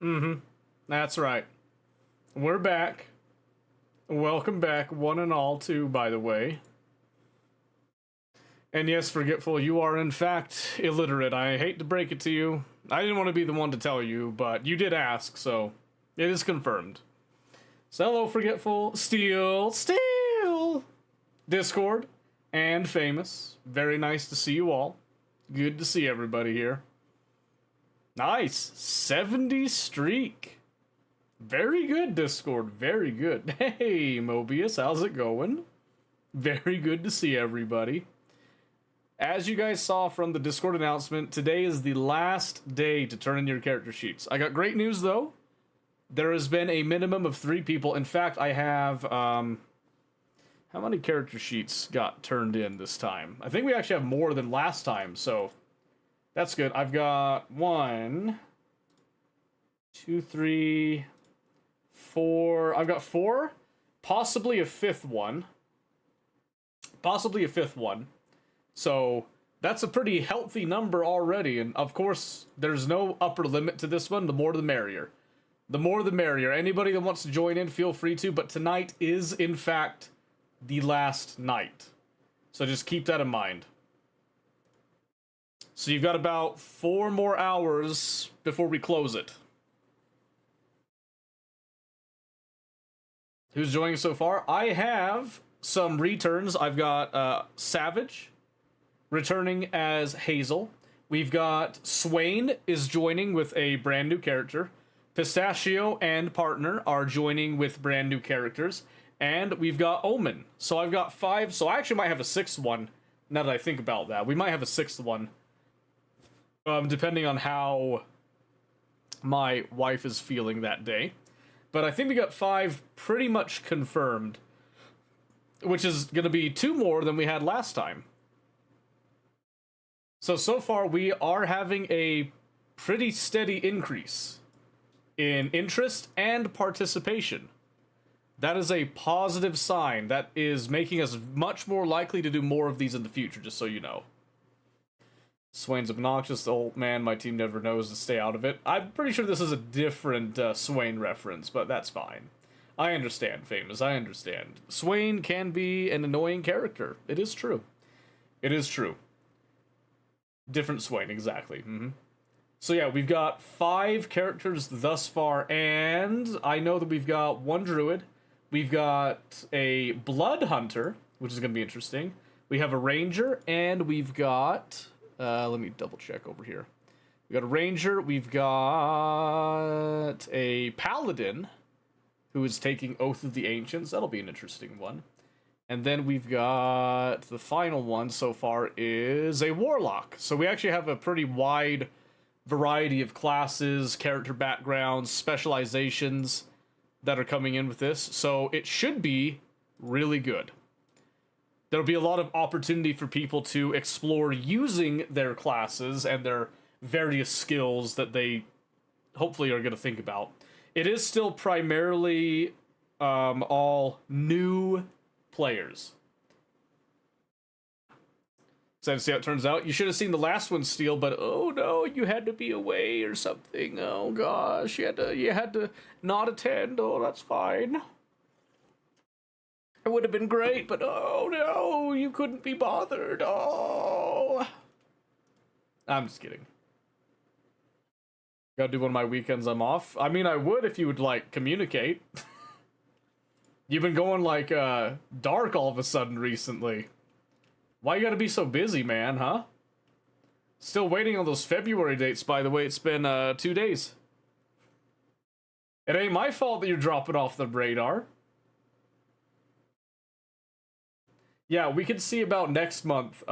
Mm-hmm. That's right. We're back. Welcome back, one and all, too, by the way. And yes, Forgetful, you are in fact illiterate. I hate to break it to you. I didn't want to be the one to tell you, but you did ask, so it is confirmed. So hello, Forgetful, Steel, Discord, and Famous. Very nice to see you all. Good to see everybody here. Nice, 70 streak. Very good, Discord, very good. Hey, Mobius, how's it going? Very good to see everybody. As you guys saw from the Discord announcement, today is the last day to turn in your character sheets. I got great news, though. There has been a minimum of 3 people. In fact, I have, how many character sheets got turned in this time? I think we actually have more than last time, so that's good. I've got 1, 2, 3, 4. I've got 4, possibly a 5th one. Possibly a 5th one. So that's a pretty healthy number already, and of course, there's no upper limit to this one. The more the merrier. The more the merrier. Anybody that wants to join in, feel free to, but tonight is, in fact, the last night. So just keep that in mind. So you've got about 4 more hours before we close it. Who's joining so far? I have some returns. I've got Savage returning as Hazel. We've got Swain is joining with a brand new character. Pistachio and partner are joining with brand new characters. And we've got Omen. So I've got 5. So I actually might have a 6th one, now that I think about that. We might have a 6th one. Depending on how my wife is feeling that day. But I think we got 5 pretty much confirmed. Which is going to be 2 more than we had last time. So far we are having a pretty steady increase in interest and participation. That is a positive sign. That is making us much more likely to do more of these in the future, just so you know. Swain's obnoxious, the old man my team never knows to stay out of it. I'm pretty sure this is a different Swain reference, but that's fine. I understand, Famous, I understand. Swain can be an annoying character. It is true. It is true. Different Swain, exactly. So yeah, we've got 5 characters thus far, and I know that we've got 1 druid, we've got a blood hunter, which is going to be interesting, we have a ranger, and we've got, let me double check over here. We've got a ranger, we've got a paladin, who is taking Oath of the Ancients. That'll be an interesting one. And then we've got the final one so far is a warlock. So we actually have a pretty wide variety of classes, character backgrounds, specializations that are coming in with this. So it should be really good. There'll be a lot of opportunity for people to explore using their classes and their various skills that they hopefully are going to think about. It is still primarily all new players. So to see how it turns out. You should have seen the last one, Steel, but oh no, you had to be away or something. Oh gosh, you had to not attend. Oh, that's fine. It would have been great, but oh no, you couldn't be bothered. Oh. I'm just kidding. Gotta do one of my weekends I'm off. I mean, I would if you would, like, communicate. You've been going, like, dark all of a sudden recently. Why you gotta be so busy, man, huh? Still waiting on those February dates, by the way. It's been, 2 days. It ain't my fault that you're dropping off the radar. Yeah, we could see about next month,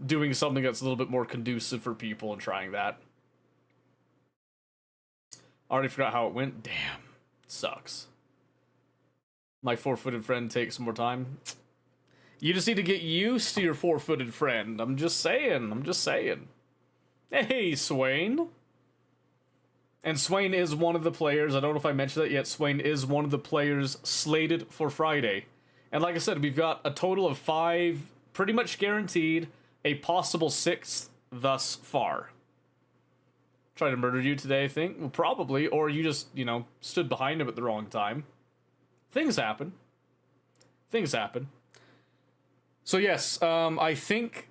doing something that's a little bit more conducive for people and trying that. Already forgot how it went. Damn. Sucks. My 4-footed friend takes more time. You just need to get used to your 4-footed friend. I'm just saying. Hey, Swain. And Swain is one of the players. I don't know if I mentioned that yet. Swain is one of the players slated for Friday. And like I said, we've got a total of 5 pretty much guaranteed, a possible 6th thus far. Try to murder you today, I think? Well, probably. Or you just, stood behind him at the wrong time. Things happen. Things happen. So yes, I think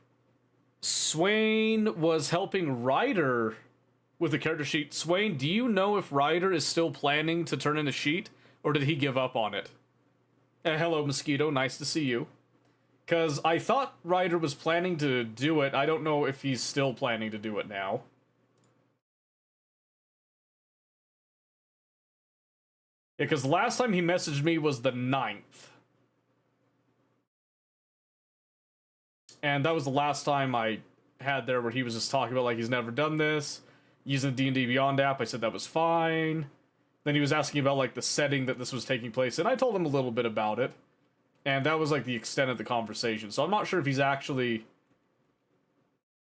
Swain was helping Ryder with the character sheet. Swain, do you know if Ryder is still planning to turn in a sheet, or did he give up on it? Hello, Mosquito. Nice to see you. Because I thought Ryder was planning to do it. I don't know if he's still planning to do it now. Yeah, because last time he messaged me was the 9th. And that was the last time I had there where he was just talking about, like, he's never done this. Using the D&D Beyond app, I said that was fine. Then he was asking about, like, the setting that this was taking place in. I told him a little bit about it. And that was, like, the extent of the conversation. So I'm not sure if he's actually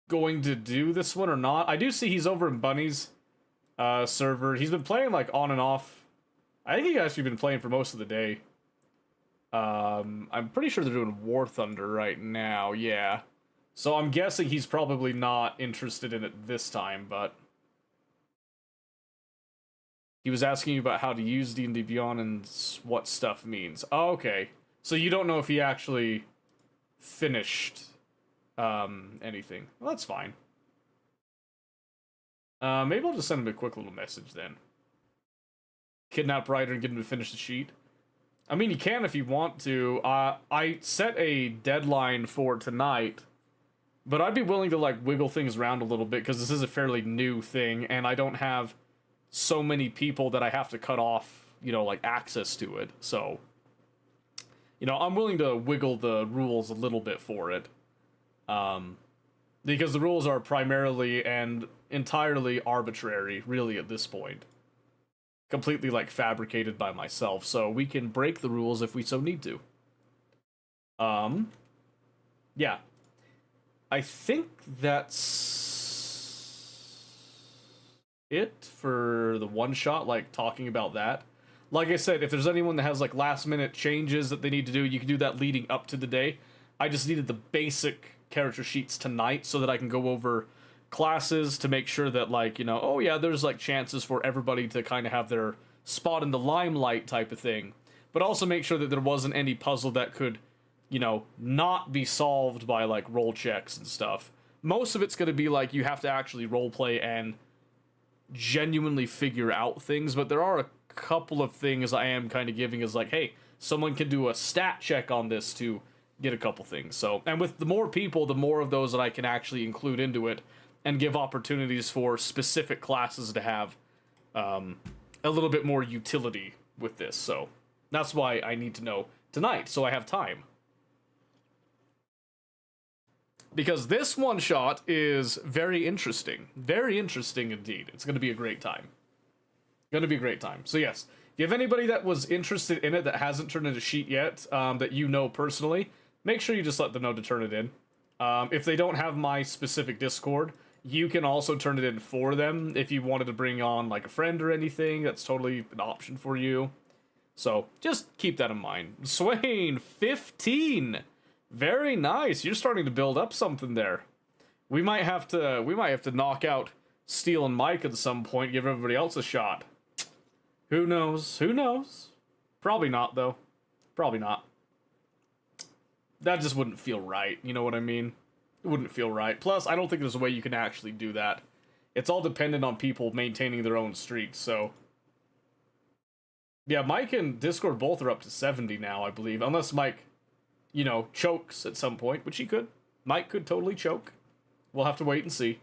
going to do this one or not. I do see he's over in Bunny's server. He's been playing, like, on and off. I think he's actually been playing for most of the day. I'm pretty sure they're doing War Thunder right now, yeah. So I'm guessing he's probably not interested in it this time, but... He was asking you about how to use D&D Beyond and what stuff means. Oh, okay. So you don't know if he actually finished anything. Well, that's fine. Maybe I'll just send him a quick little message then. Kidnap Ryder and get him to finish the sheet. I mean, you can if you want to. I set a deadline for tonight, but I'd be willing to, like, wiggle things around a little bit, because this is a fairly new thing, and I don't have so many people that I have to cut off, like, access to it. So, I'm willing to wiggle the rules a little bit for it. Because the rules are primarily and entirely arbitrary, really, at this point. Completely, like, fabricated by myself, so we can break the rules if we so need to. Yeah. I think that's it for the one-shot, like, talking about that. Like I said, if there's anyone that has, like, last-minute changes that they need to do, you can do that leading up to the day. I just needed the basic character sheets tonight so that I can go over classes to make sure that, like, oh yeah, there's, like, chances for everybody to kind of have their spot in the limelight type of thing. But also make sure that there wasn't any puzzle that could, not be solved by, like, roll checks and stuff. Most of it's going to be, like, you have to actually roleplay and genuinely figure out things, but there are a couple of things I am kind of giving as, like, hey, someone can do a stat check on this to get a couple things. So, and with the more people, the more of those that I can actually include into it, and give opportunities for specific classes to have a little bit more utility with this. So that's why I need to know tonight, so I have time. Because this one-shot is very interesting. Very interesting indeed. It's going to be a great time. Going to be a great time. So yes, if you have anybody that was interested in it that hasn't turned in a sheet yet, that you know personally, make sure you just let them know to turn it in. If they don't have my specific Discord, you can also turn it in for them. If you wanted to bring on, like, a friend or anything, that's totally an option for you. So just keep that in mind. Swain, 15! Very nice. You're starting to build up something there. We might have to knock out Steel and Mike at some point, give everybody else a shot. Who knows? Who knows? Probably not, though. Probably not. That just wouldn't feel right, you know what I mean? It wouldn't feel right. Plus, I don't think there's a way you can actually do that. It's all dependent on people maintaining their own streaks, so... Yeah, Mike and Discord both are up to 70 now, I believe. Unless Mike, chokes at some point, which he could. Mike could totally choke. We'll have to wait and see.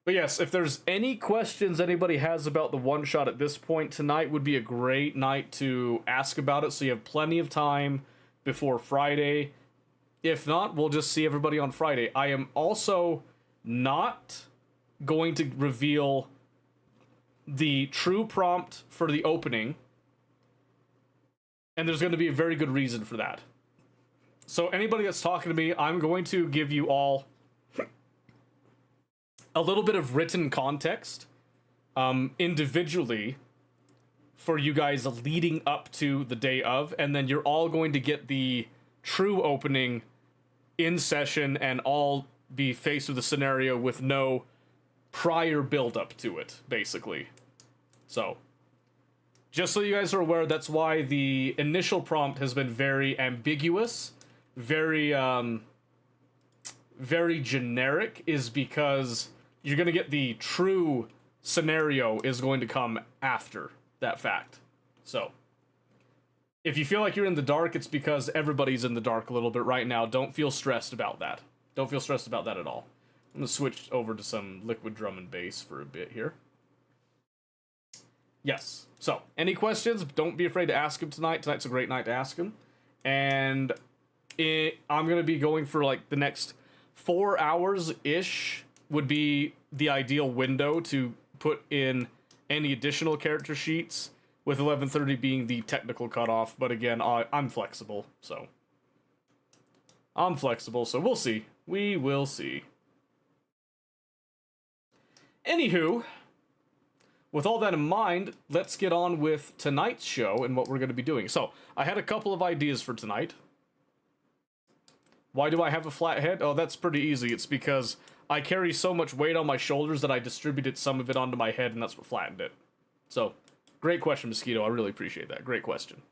But yes, if there's any questions anybody has about the one-shot at this point, tonight would be a great night to ask about it, so you have plenty of time before Friday. If not, we'll just see everybody on Friday. I am also not going to reveal the true prompt for the opening, and there's going to be a very good reason for that. So anybody that's talking to me, I'm going to give you all a little bit of written context individually for you guys leading up to the day of, and then you're all going to get the true opening in session and all be faced with a scenario with no prior build-up to it, basically. So, just so you guys are aware, that's why the initial prompt has been very ambiguous, very, very generic, is because you're going to get the true scenario is going to come after that fact. So, if you feel like you're in the dark, it's because everybody's in the dark a little bit right now. Don't feel stressed about that. Don't feel stressed about that at all. I'm going to switch over to some liquid drum and bass for a bit here. Yes. So, any questions? Don't be afraid to ask them tonight. Tonight's a great night to ask them. And I'm going to be going for like the next 4 hours-ish would be the ideal window to put in any additional character sheets, with 11:30 being the technical cutoff. But again, I'm flexible, so... I'm flexible, so we'll see. We will see. Anywho, with all that in mind, let's get on with tonight's show and what we're going to be doing. So, I had a couple of ideas for tonight. Why do I have a flat head? Oh, that's pretty easy. It's because I carry so much weight on my shoulders that I distributed some of it onto my head, and that's what flattened it. So, great question, Mosquito. I really appreciate that. Great question.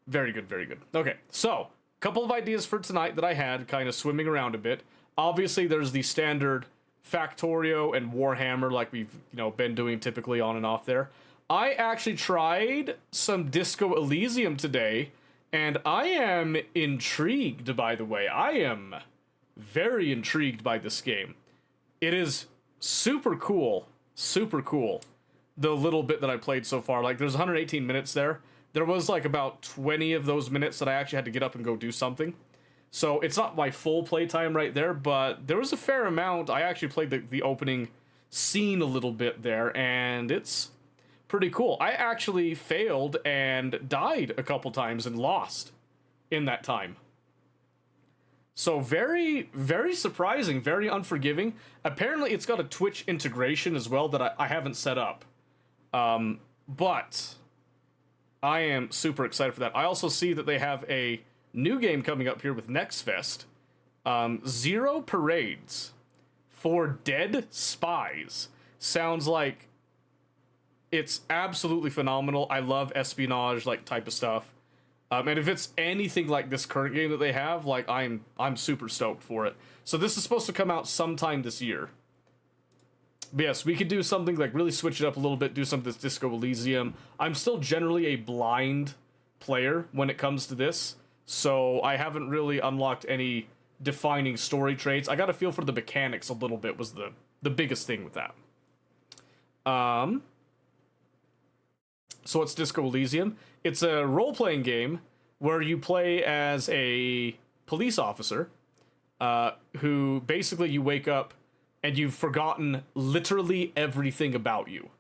Very good, very good. Okay, so, couple of ideas for tonight that I had, kind of swimming around a bit. Obviously, there's the standard Factorio and Warhammer, like we've, been doing typically on and off there. I actually tried some Disco Elysium today, and I am intrigued, by the way. I am very intrigued by this game. It is super cool, the little bit that I played so far. Like, there's 118 minutes there. There was, like, about 20 of those minutes that I actually had to get up and go do something. So, it's not my full playtime right there, but there was a fair amount. I actually played the opening scene a little bit there, and it's pretty cool. I actually failed and died a couple times and lost in that time. So, very, very surprising, very unforgiving. Apparently, it's got a Twitch integration as well that I haven't set up. But I am super excited for that. I also see that they have a new game coming up here with Next Fest. Zero Parades for Dead Spies. Sounds like it's absolutely phenomenal. I love espionage, like, type of stuff. And if it's anything like this current game that they have, like, I'm super stoked for it. So this is supposed to come out sometime this year. But yes, we could do something like really switch it up a little bit, do something that's Disco Elysium. I'm still generally a blind player when it comes to this, so I haven't really unlocked any defining story traits. I got a feel for the mechanics a little bit was the biggest thing with that. So it's Disco Elysium. It's a role-playing game where you play as a police officer who basically you wake up and you've forgotten literally everything about you.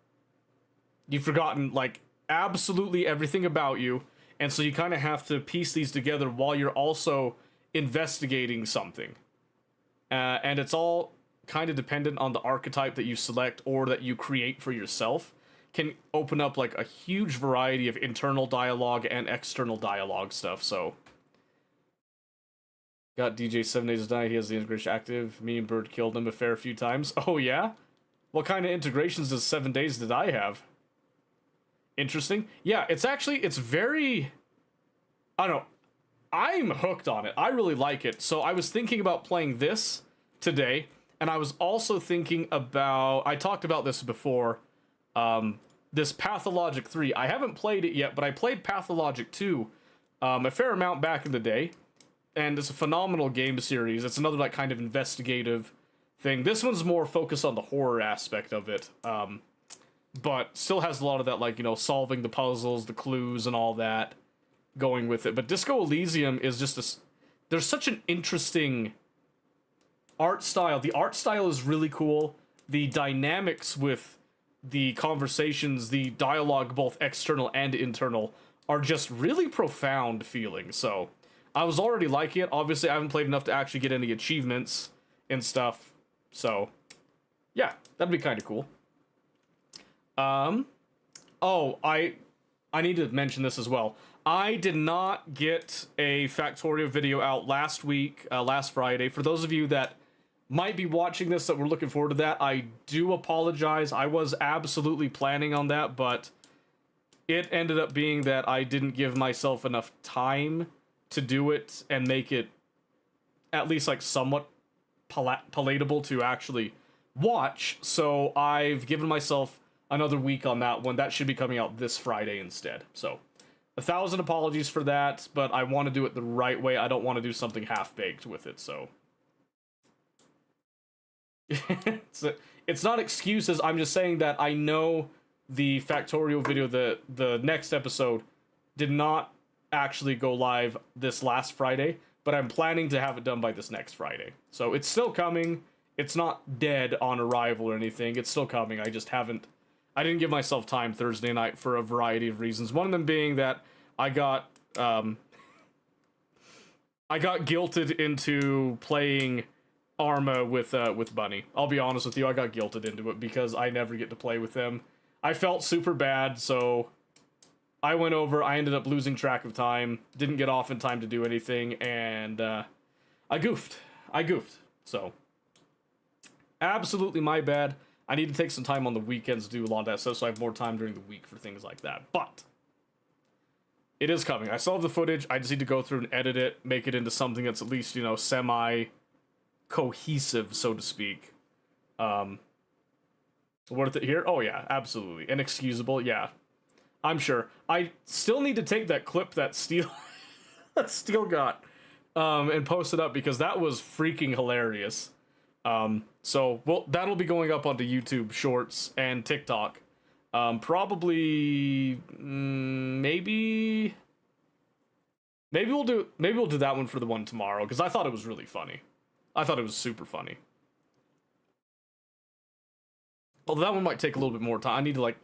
You've forgotten, like, absolutely everything about you, and so you kind of have to piece these together while you're also investigating something. And it's all kind of dependent on the archetype that you select or that you create for yourself. Can open up, like, a huge variety of internal dialogue and external dialogue stuff, so... Got DJ 7 Days to Die, he has the integration active. Me and Bird killed him a fair few times. Oh, yeah? What kind of integrations does 7 Days to Die have? Interesting. Yeah, it's very... I don't know. I'm hooked on it. I really like it. So I was thinking about playing this today, and I was also thinking about... I talked about this before. This Pathologic 3. I haven't played it yet, but I played Pathologic 2 a fair amount back in the day. And it's a phenomenal game series. It's another, like, kind of investigative thing. This one's more focused on the horror aspect of it. But still has a lot of that, like, solving the puzzles, the clues, and all that going with it. But Disco Elysium is just there's such an interesting art style. The art style is really cool. The dynamics with the conversations, the dialogue, both external and internal, are just really profound feeling. So... I was already liking it. Obviously, I haven't played enough to actually get any achievements and stuff. So, yeah, that'd be kind of cool. Oh, I need to mention this as well. I did not get a Factorio video out last week, last Friday. For those of you that might be watching this that were looking forward to that, I do apologize. I was absolutely planning on that, but it ended up being that I didn't give myself enough time to do it and make it at least like somewhat palatable to actually watch. So I've given myself another week on that one. That should be coming out this Friday instead. So 1,000 apologies for that, but I want to do it the right way. I don't want to do something half-baked with it, so it's not excuses. I'm just saying that I know the Factorio video, the next episode, did not actually go live this last Friday, but I'm planning to have it done by this next Friday. So it's still coming. It's not dead on arrival or anything. It's still coming. I didn't give myself time Thursday night for a variety of reasons. One of them being that I got guilted into playing Arma with Bunny. I'll be honest with you, I got guilted into it because I never get to play with them. I felt super bad, so I went over, I ended up losing track of time, didn't get off in time to do anything, and I goofed. So, absolutely my bad. I need to take some time on the weekends to do a lot of that stuff, so I have more time during the week for things like that. But it is coming. I still have the footage. I just need to go through and edit it, make it into something that's at least, you know, semi-cohesive, so to speak. Worth it here? Oh, yeah, absolutely. Inexcusable, yeah. I'm sure. I still need to take that clip that Steel got and post it up because that was freaking hilarious. So, well, that'll be going up onto YouTube Shorts and TikTok. Probably, maybe we'll do that one for the one tomorrow, because I thought it was really funny. I thought it was super funny. Although that one might take a little bit more time. I need to, like,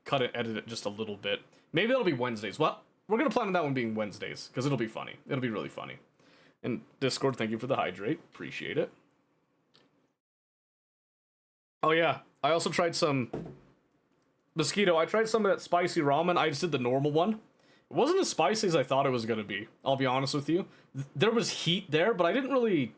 cut it, edit it just a little bit. Maybe it'll be Wednesdays. Well, we're gonna plan on that one being Wednesdays, because it'll be funny. It'll be really funny. And Discord, thank you for the hydrate. Appreciate it. Oh yeah, I also tried some Mosquito. I tried some of that spicy ramen. I just did the normal one. It wasn't as spicy as I thought it was gonna be. I'll be honest with you. There was heat there, but I didn't really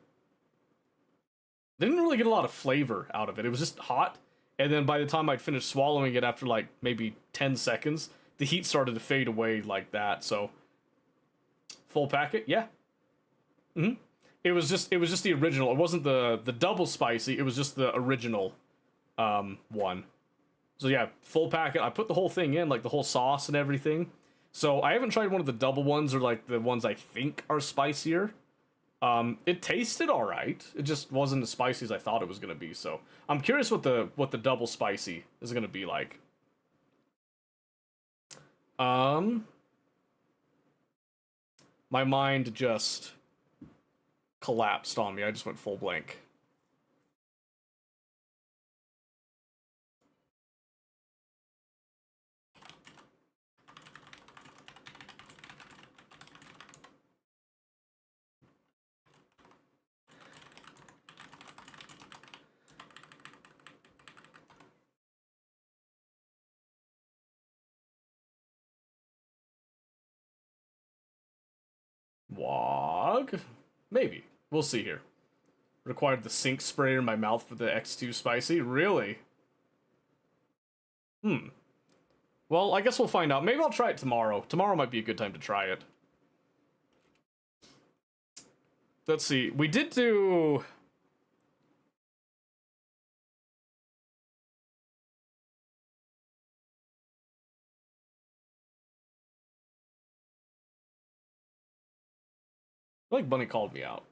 get a lot of flavor out of it. It was just hot, and then by the time I'd finished swallowing it after like maybe 10 seconds, the heat started to fade away like that. So full packet, yeah. It was just the original. It wasn't the double spicy. It was just the original one. So yeah, full packet. I put the whole thing in, like the whole sauce and everything. So I haven't tried one of the double ones or like the ones I think are spicier. It tasted all right. It just wasn't as spicy as I thought it was gonna be. So I'm curious what the double spicy is gonna be like. My mind just collapsed on me. I just went full blank. Wog? Maybe. We'll see here. Required the sink sprayer in my mouth for the X2 spicy? Really? Well, I guess we'll find out. Maybe I'll try it tomorrow. Tomorrow might be a good time to try it. Let's see. We did do... I feel like Bunny called me out.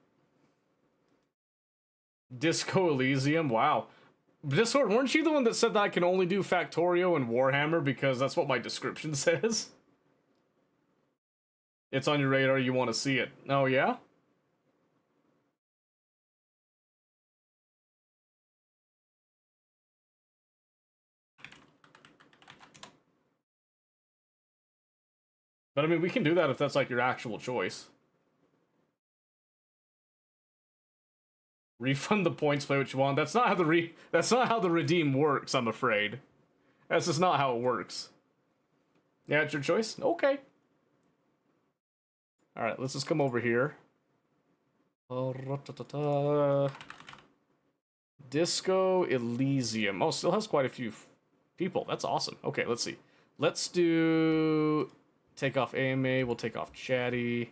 Disco Elysium? Wow. Discord, weren't you the one that said that I can only do Factorio and Warhammer because that's what my description says? It's on your radar, you want to see it. Oh, yeah? But I mean, we can do that if that's like your actual choice. Refund the points, play what you want. That's not how the redeem works, I'm afraid. That's just not how it works. Yeah, it's your choice? Okay. Alright, let's just come over here. Disco Elysium. Oh, still has quite a few people. That's awesome. Okay, let's see. Let's do... Take off AMA. We'll take off Chatty.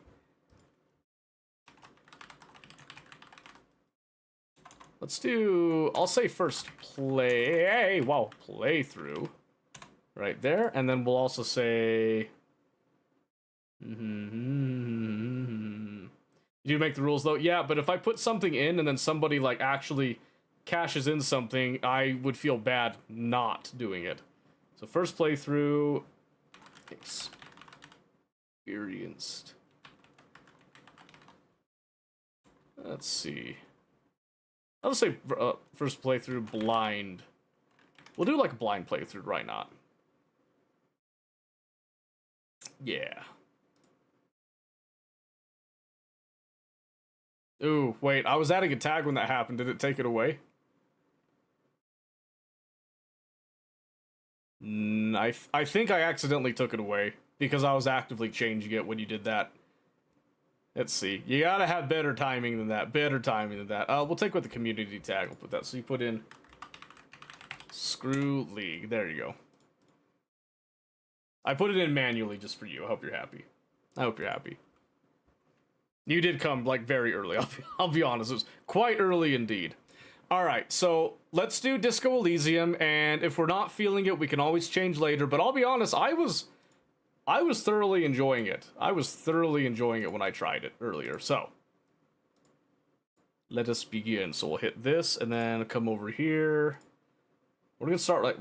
Let's do... I'll say first play... Wow, playthrough. Right there. And then we'll also say... You make the rules, though? Yeah, but if I put something in and then somebody, like, actually cashes in something, I would feel bad not doing it. So first playthrough... Experienced. Let's see. I'll just say first playthrough blind. We'll do like a blind playthrough, why not? Yeah. Ooh, wait, I was adding a tag when that happened. Did it take it away? I think I accidentally took it away because I was actively changing it when you did that. Let's see. You gotta have better timing than that. Better timing than that. We'll take with the community tag. We'll put that. So you put in Screw League. There you go. I put it in manually just for you. I hope you're happy. I hope you're happy. You did come, like, very early. I'll be honest. It was quite early indeed. Alright, so let's do Disco Elysium, and if we're not feeling it, we can always change later. But I'll be honest, I was thoroughly enjoying it. I was thoroughly enjoying it when I tried it earlier, so. Let us begin. So we'll hit this, and then come over here. We're gonna start, like...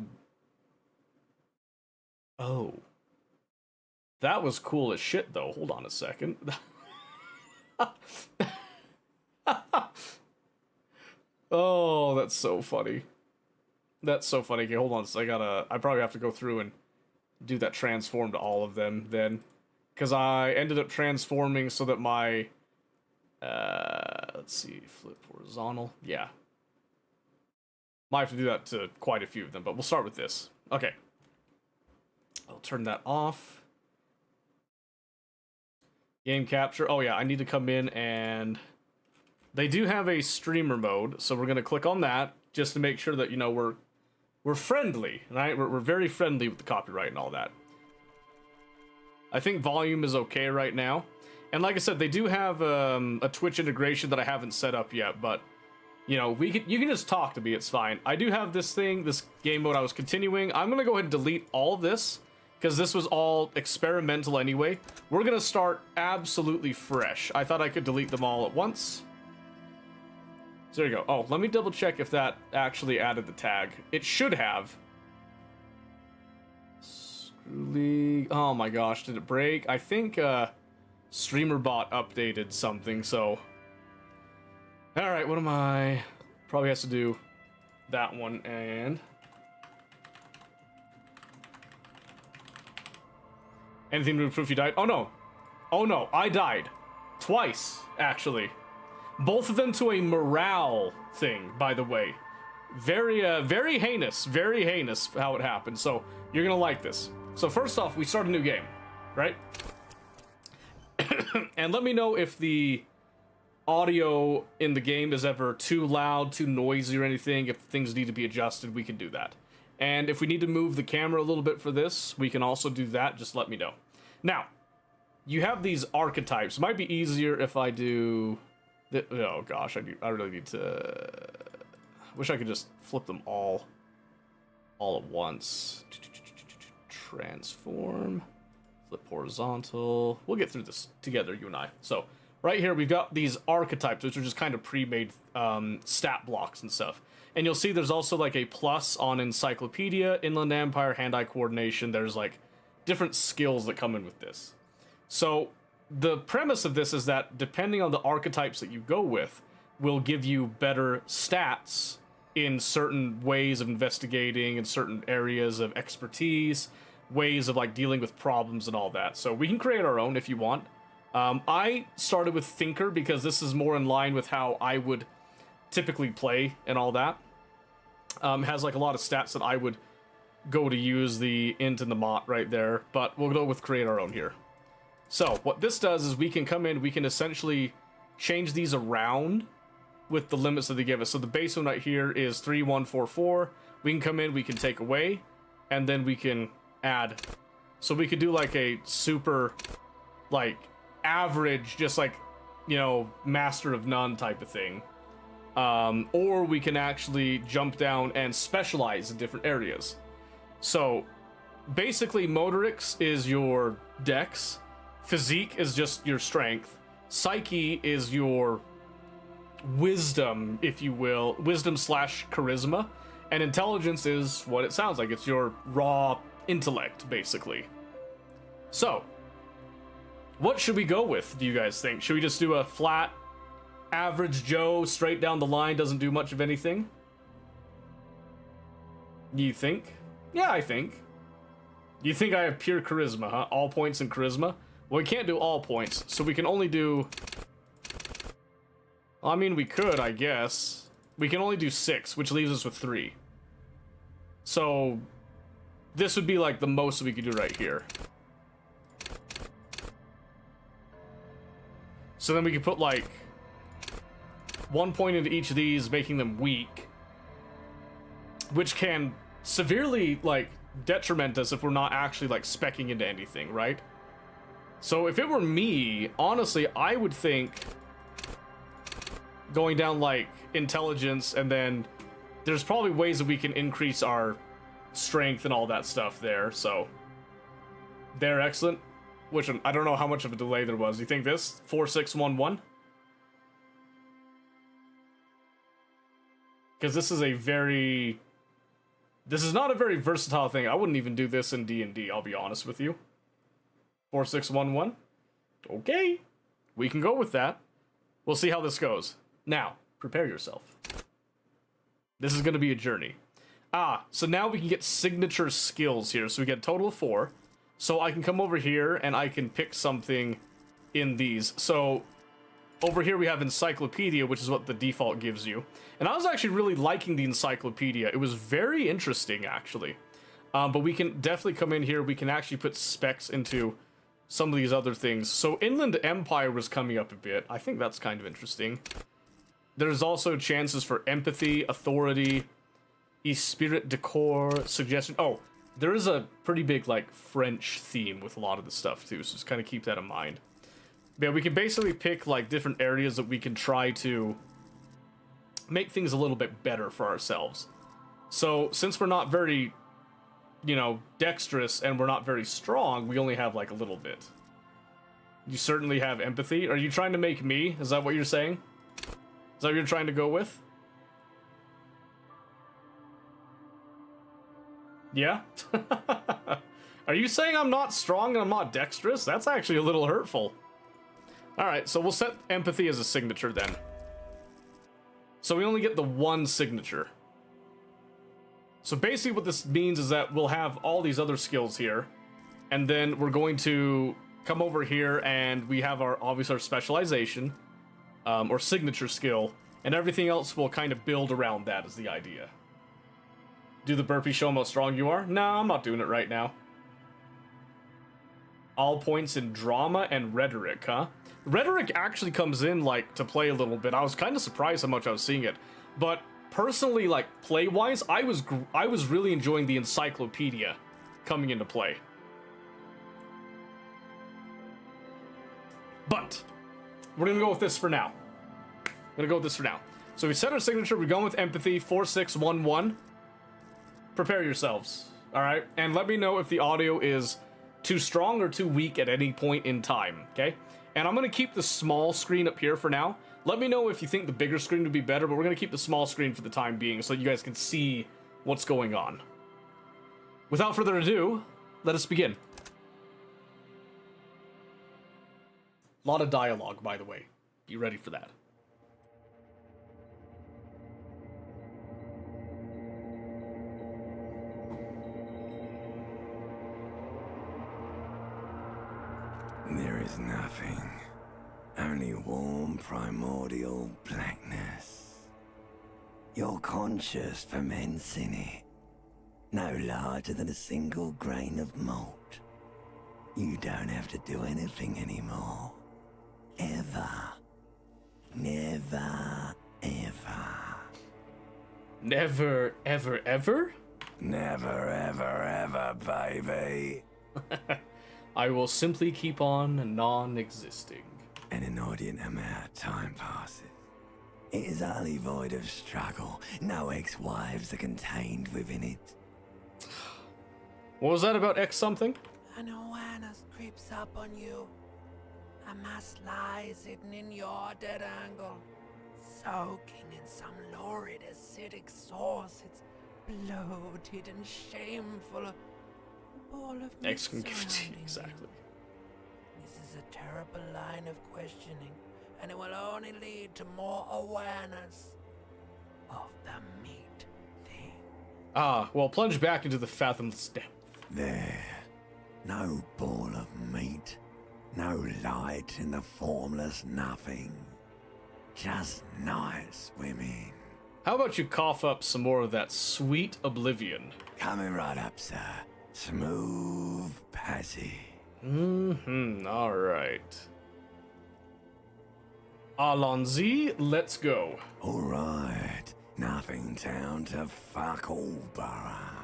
Oh. That was cool as shit, though. Hold on a second. Oh, that's so funny. That's so funny. Okay, hold on. So I probably have to go through and do that transform to all of them then. Because I ended up transforming so that my, let's see, flip horizontal. Yeah. Might have to do that to quite a few of them, but we'll start with this. Okay. I'll turn that off. Game capture. Oh yeah, I need to come in and... They do have a streamer mode, so we're gonna click on that just to make sure that, you know, we're friendly, right? We're very friendly with the copyright and all that. I think volume is okay right now. And like I said, they do have a Twitch integration that I haven't set up yet, but you know, you can just talk to me, it's fine. I do have this game mode I was continuing. I'm gonna go ahead and delete all of this, because this was all experimental anyway. We're gonna start absolutely fresh. I thought I could delete them all at once. So there you go. Oh, let me double check if that actually added the tag. It should have. Screw League. Oh my gosh, did it break? I think StreamerBot updated something, so... Alright, what am I... Probably has to do that one, and... Anything to prove you died? Oh no! Oh no, I died. Twice, actually. Both of them to a morale thing, by the way. Very heinous how it happened, so you're gonna like this. So first off, we start a new game, right? And let me know if the audio in the game is ever too loud, too noisy or anything. If things need to be adjusted, we can do that. And if we need to move the camera a little bit for this, we can also do that. Just let me know. Now, you have these archetypes. It might be easier if I do... Oh gosh, I really need to... Wish I could just flip them all at once. Transform. Flip horizontal. We'll get through this together, you and I. So, right here we've got these archetypes, which are just kind of pre-made stat blocks and stuff. And you'll see there's also like a plus on Encyclopedia, Inland Empire, Hand-Eye Coordination. There's like different skills that come in with this. So, the premise of this is that depending on the archetypes that you go with will give you better stats in certain ways of investigating, in certain areas of expertise, ways of like dealing with problems and all that. So we can create our own if you want. I started with Thinker because this is more in line with how I would typically play and all that. Has like a lot of stats that I would go to use, the int and the mot right there, but we'll go with create our own here. So what this does is we can come in, we can essentially change these around with the limits that they give us. So the base one right here is 3144. We can come in, we can take away, and then we can add. So we could do like a super, like, average, just like, you know, master of none type of thing. Or we can actually jump down and specialize in different areas. So basically Motorix is your dex, physique is just your strength, psyche is your wisdom, if you will, wisdom slash charisma, and intelligence is what it sounds like. It's your raw intellect, basically. So what should we go with, do you guys think? Should we just do a flat average Joe straight down the line, doesn't do much of anything? You think? Yeah, I think. You think I have pure charisma, huh? All points in charisma? Well, we can't do all points, so we can only do... I mean, we could, I guess. We can only do 6, which leaves us with 3. So, this would be like the most we could do right here. So then we could put like 1 point into each of these, making them weak, which can severely like detriment us if we're not actually like speccing into anything, right? So if it were me, honestly, I would think going down like intelligence, and then there's probably ways that we can increase our strength and all that stuff there. So they're excellent. Which one? I don't know how much of a delay there was. You think this 4611? Because this is not a very versatile thing. I wouldn't even do this in D&D, I'll be honest with you. 4611? Okay. We can go with that. We'll see how this goes. Now, prepare yourself. This is going to be a journey. So now we can get signature skills here. So we get a total of 4. So I can come over here and I can pick something in these. So over here we have Encyclopedia, which is what the default gives you. And I was actually really liking the Encyclopedia. It was very interesting, actually. But we can definitely come in here. We can actually put specs into some of these other things. So Inland Empire was coming up a bit. I think that's kind of interesting. There's also chances for empathy, authority, esprit de corps, suggestion. Oh, there is a pretty big, like, French theme with a lot of the stuff, too. So just kind of keep that in mind. But yeah, we can basically pick, like, different areas that we can try to make things a little bit better for ourselves. So, since we're not very, you know, dexterous and we're not very strong, we only have, like, a little bit. You certainly have empathy. Are you trying to make me? Is that what you're saying? Is that what you're trying to go with? Yeah? Are you saying I'm not strong and I'm not dexterous? That's actually a little hurtful. Alright, so we'll set empathy as a signature then. So we only get the 1 signature. So basically what this means is that we'll have all these other skills here, and then we're going to come over here and we have our, obviously, our specialization, or signature skill, and everything else will kind of build around that is the idea. Do the burpee show them how strong you are? No, I'm not doing it right now. All points in drama and rhetoric, huh? Rhetoric actually comes in, like, to play a little bit. I was kind of surprised how much I was seeing it. But personally, like, play-wise, I was really enjoying the Encyclopedia coming into play. But we're gonna go with this for now. So we set our signature. We're going with empathy, 4611. Prepare yourselves, all right? And let me know if the audio is too strong or too weak at any point in time, okay? And I'm going to keep the small screen up here for now. Let me know if you think the bigger screen would be better, but we're going to keep the small screen for the time being so you guys can see what's going on. Without further ado, let us begin. A lot of dialogue, by the way. Be ready for that. There is nothing, only warm primordial blackness. Your conscious ferments in it, no larger than a single grain of malt. You don't have to do anything anymore. Ever. Never, ever. Never, ever, ever? Never, ever, ever, baby. I will simply keep on non-existing. An inordinate amount of time passes. It is utterly void of struggle. No ex-wives are contained within it. What was that about X something? An awareness creeps up on you. A mass lies hidden in your dead angle, soaking in some lurid acidic source. It's bloated and shameful. A ball of X can mist give it to you, surrounding exactly. you. This is a terrible line of questioning, and it will only lead to more awareness of the meat thing. Ah, well, plunge back into the fathomless depth. There. No ball of meat. No light in the formless nothing. Just night swimming. How about you cough up some more of that sweet oblivion? Coming right up, sir. Smooth passage. Alright. Allons-y, let's go. Alright. Nothing town to fuck all borough.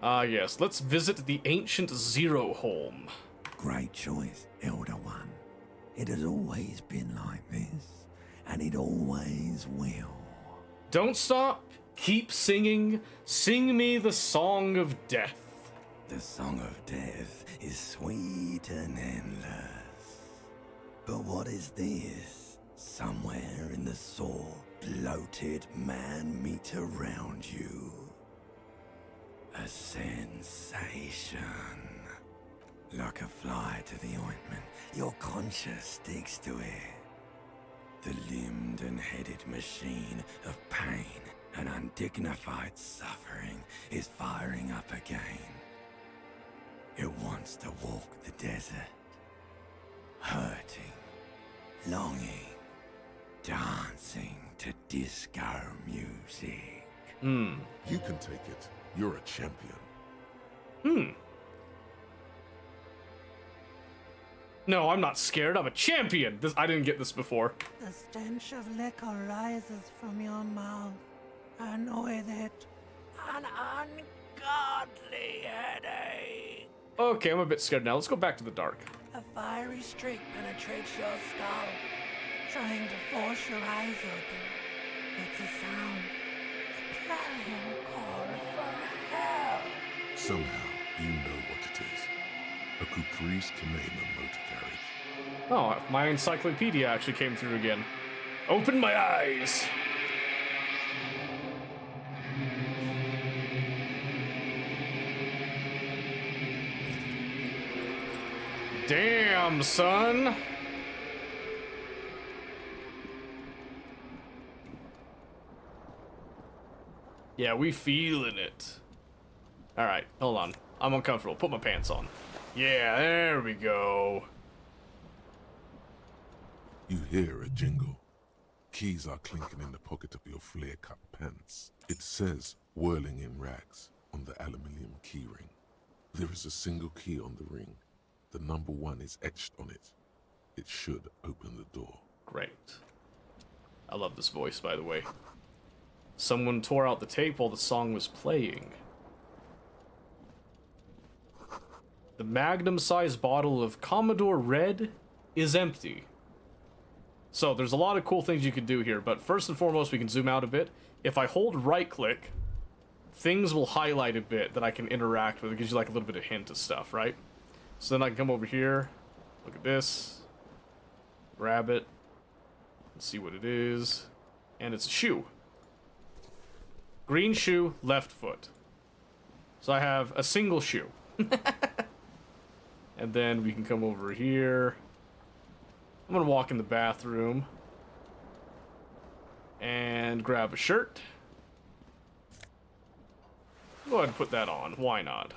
Ah, yes, let's visit the ancient Zero Home. Great choice, Elder One. It has always been like this, and it always will. Don't stop, keep singing, sing me the Song of Death. The Song of Death is sweet and endless. But what is this? Somewhere in the sore, bloated man meat around you. A sensation. Like a fly to the ointment, your conscience sticks to it. The limbed and headed machine of pain and undignified suffering is firing up again. It wants to walk the desert, hurting, longing, dancing to disco music. You can take it. You're a champion. No, I'm not scared, I'm a champion! I didn't get this before. The stench of liquor rises from your mouth, and with it, an ungodly headache. Okay, I'm a bit scared now. Let's go back to the dark. A fiery streak penetrates your skull, trying to force your eyes open. It's a sound, a clarion call from hell. Somehow, you know what it is. A Caprice Kamena motor carriage. Oh, my encyclopedia actually came through again. Open my eyes! Damn, son! Yeah, we feeling it. Alright, hold on. I'm uncomfortable. Put my pants on. Yeah, there we go. You hear a jingle. Keys are clinking in the pocket of your flare-cut pants. It says, whirling in rags, on the aluminium keyring. There is a single key on the ring. The number 1 is etched on it. It should open the door. Great. I love this voice, by the way. Someone tore out the tape while the song was playing. The magnum-sized bottle of Commodore Red is empty. So there's a lot of cool things you can do here, but first and foremost, we can zoom out a bit. If I hold right-click, things will highlight a bit that I can interact with. It gives you like a little bit of hint of stuff, right? So then I can come over here, look at this, grab it, and see what it is. And it's a shoe. Green shoe, left foot. So I have a single shoe. And then we can come over here. I'm gonna walk in the bathroom and grab a shirt. Go ahead and put that on. Why not?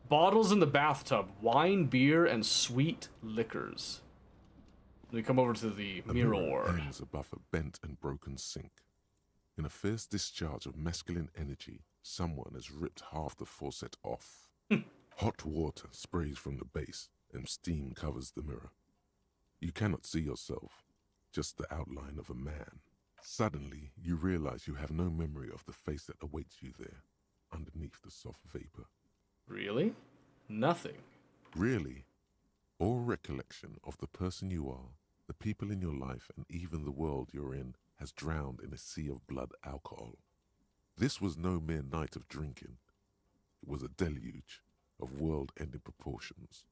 Bottles in the bathtub. Wine, beer, and sweet liquors. We come over to the A mirror. hangs above a bent and broken sink. In a fierce discharge of masculine energy, someone has ripped half the faucet off. Hot water sprays from the base, and steam covers the mirror. You cannot see yourself, just the outline of a man. Suddenly, you realize you have no memory of the face that awaits you there, underneath the soft vapor. Really? Nothing. Really, all recollection of the person you are, the people in your life, and even the world you're in has drowned in a sea of blood alcohol. This was no mere night of drinking. It was a deluge of world-ending proportions.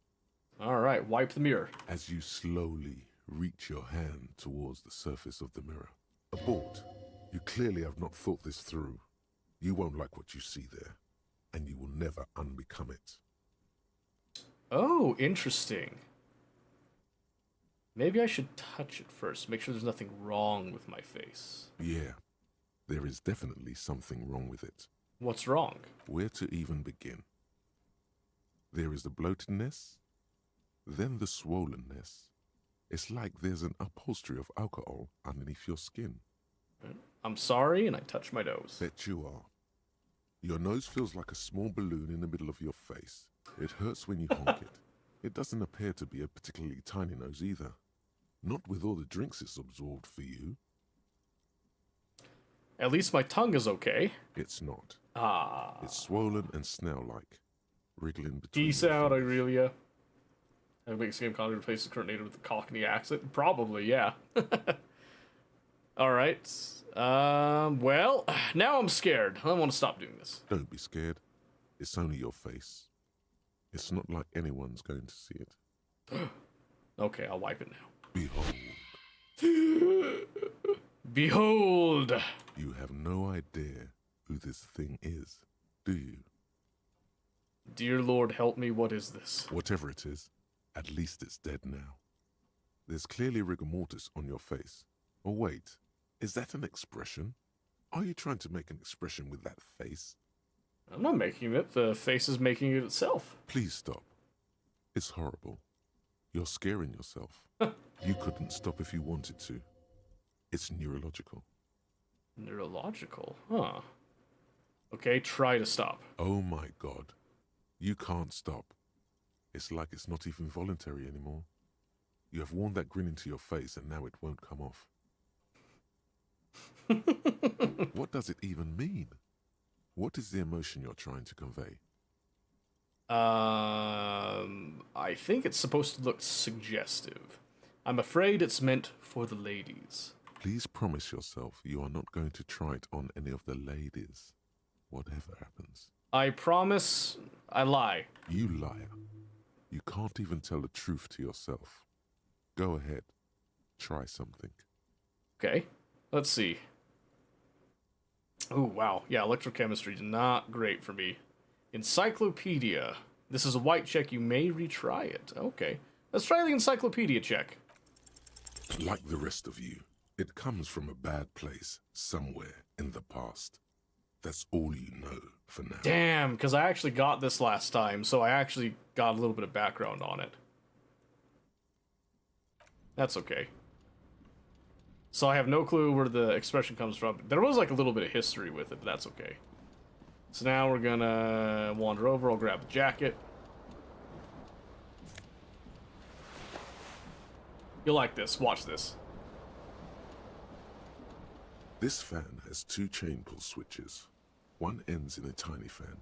All right, wipe the mirror. As you slowly reach your hand towards the surface of the mirror. Abort. You clearly have not thought this through. You won't like what you see there, and you will never unbecome it. Oh, interesting. Maybe I should touch it first, make sure there's nothing wrong with my face. Yeah, there is definitely something wrong with it. What's wrong? Where to even begin? There is the bloatedness, then the swollenness. It's like there's an upholstery of alcohol underneath your skin. I'm sorry, and I touch my nose. Bet you are. Your nose feels like a small balloon in the middle of your face. It hurts when you honk it. It doesn't appear to be a particularly tiny nose either. Not with all the drinks it's absorbed for you. At least my tongue is okay. It's not. Ah. It's swollen and snail-like, wriggling between Peace your out, fingers. Aurelia. Have a game content replace the current native with a Cockney accent? Probably, yeah. Alright. Well, now I'm scared. I want to stop doing this. Don't be scared. It's only your face. It's not like anyone's going to see it. Okay, I'll wipe it now. Behold, Behold! you have no idea who this thing is, do you? Dear Lord, help me, what is this? Whatever it is, at least it's dead now. There's clearly rigor mortis on your face. Oh wait, is that an expression? Are you trying to make an expression with that face? I'm not making it, the face is making it itself. Please stop. It's horrible. You're scaring yourself. You couldn't stop if you wanted to. It's neurological. Neurological, huh? Okay, try to stop. Oh my god. You can't stop. It's like it's not even voluntary anymore. You have worn that grin into your face and now it won't come off. What does it even mean? What is the emotion you're trying to convey? I think it's supposed to look suggestive. I'm afraid it's meant for the ladies. Please promise yourself you are not going to try it on any of the ladies, whatever happens. I promise I lie. You liar. You can't even tell the truth to yourself. Go ahead. Try something. Okay, let's see. Oh, wow. Yeah, electrochemistry is not great for me. Encyclopedia. This is a white check. You may retry it. Okay. Let's try the encyclopedia check. Like the rest of you, it comes from a bad place somewhere in the past. That's all you know for now. Damn, because I actually got this last time, so I actually got a little bit of background on it. That's okay. So I have no clue where the expression comes from. There was like a little bit of history with it, but that's okay. So now we're gonna wander over. I'll grab the jacket. You'll like this. Watch this. This fan has two chain pull switches. One ends in a tiny fan,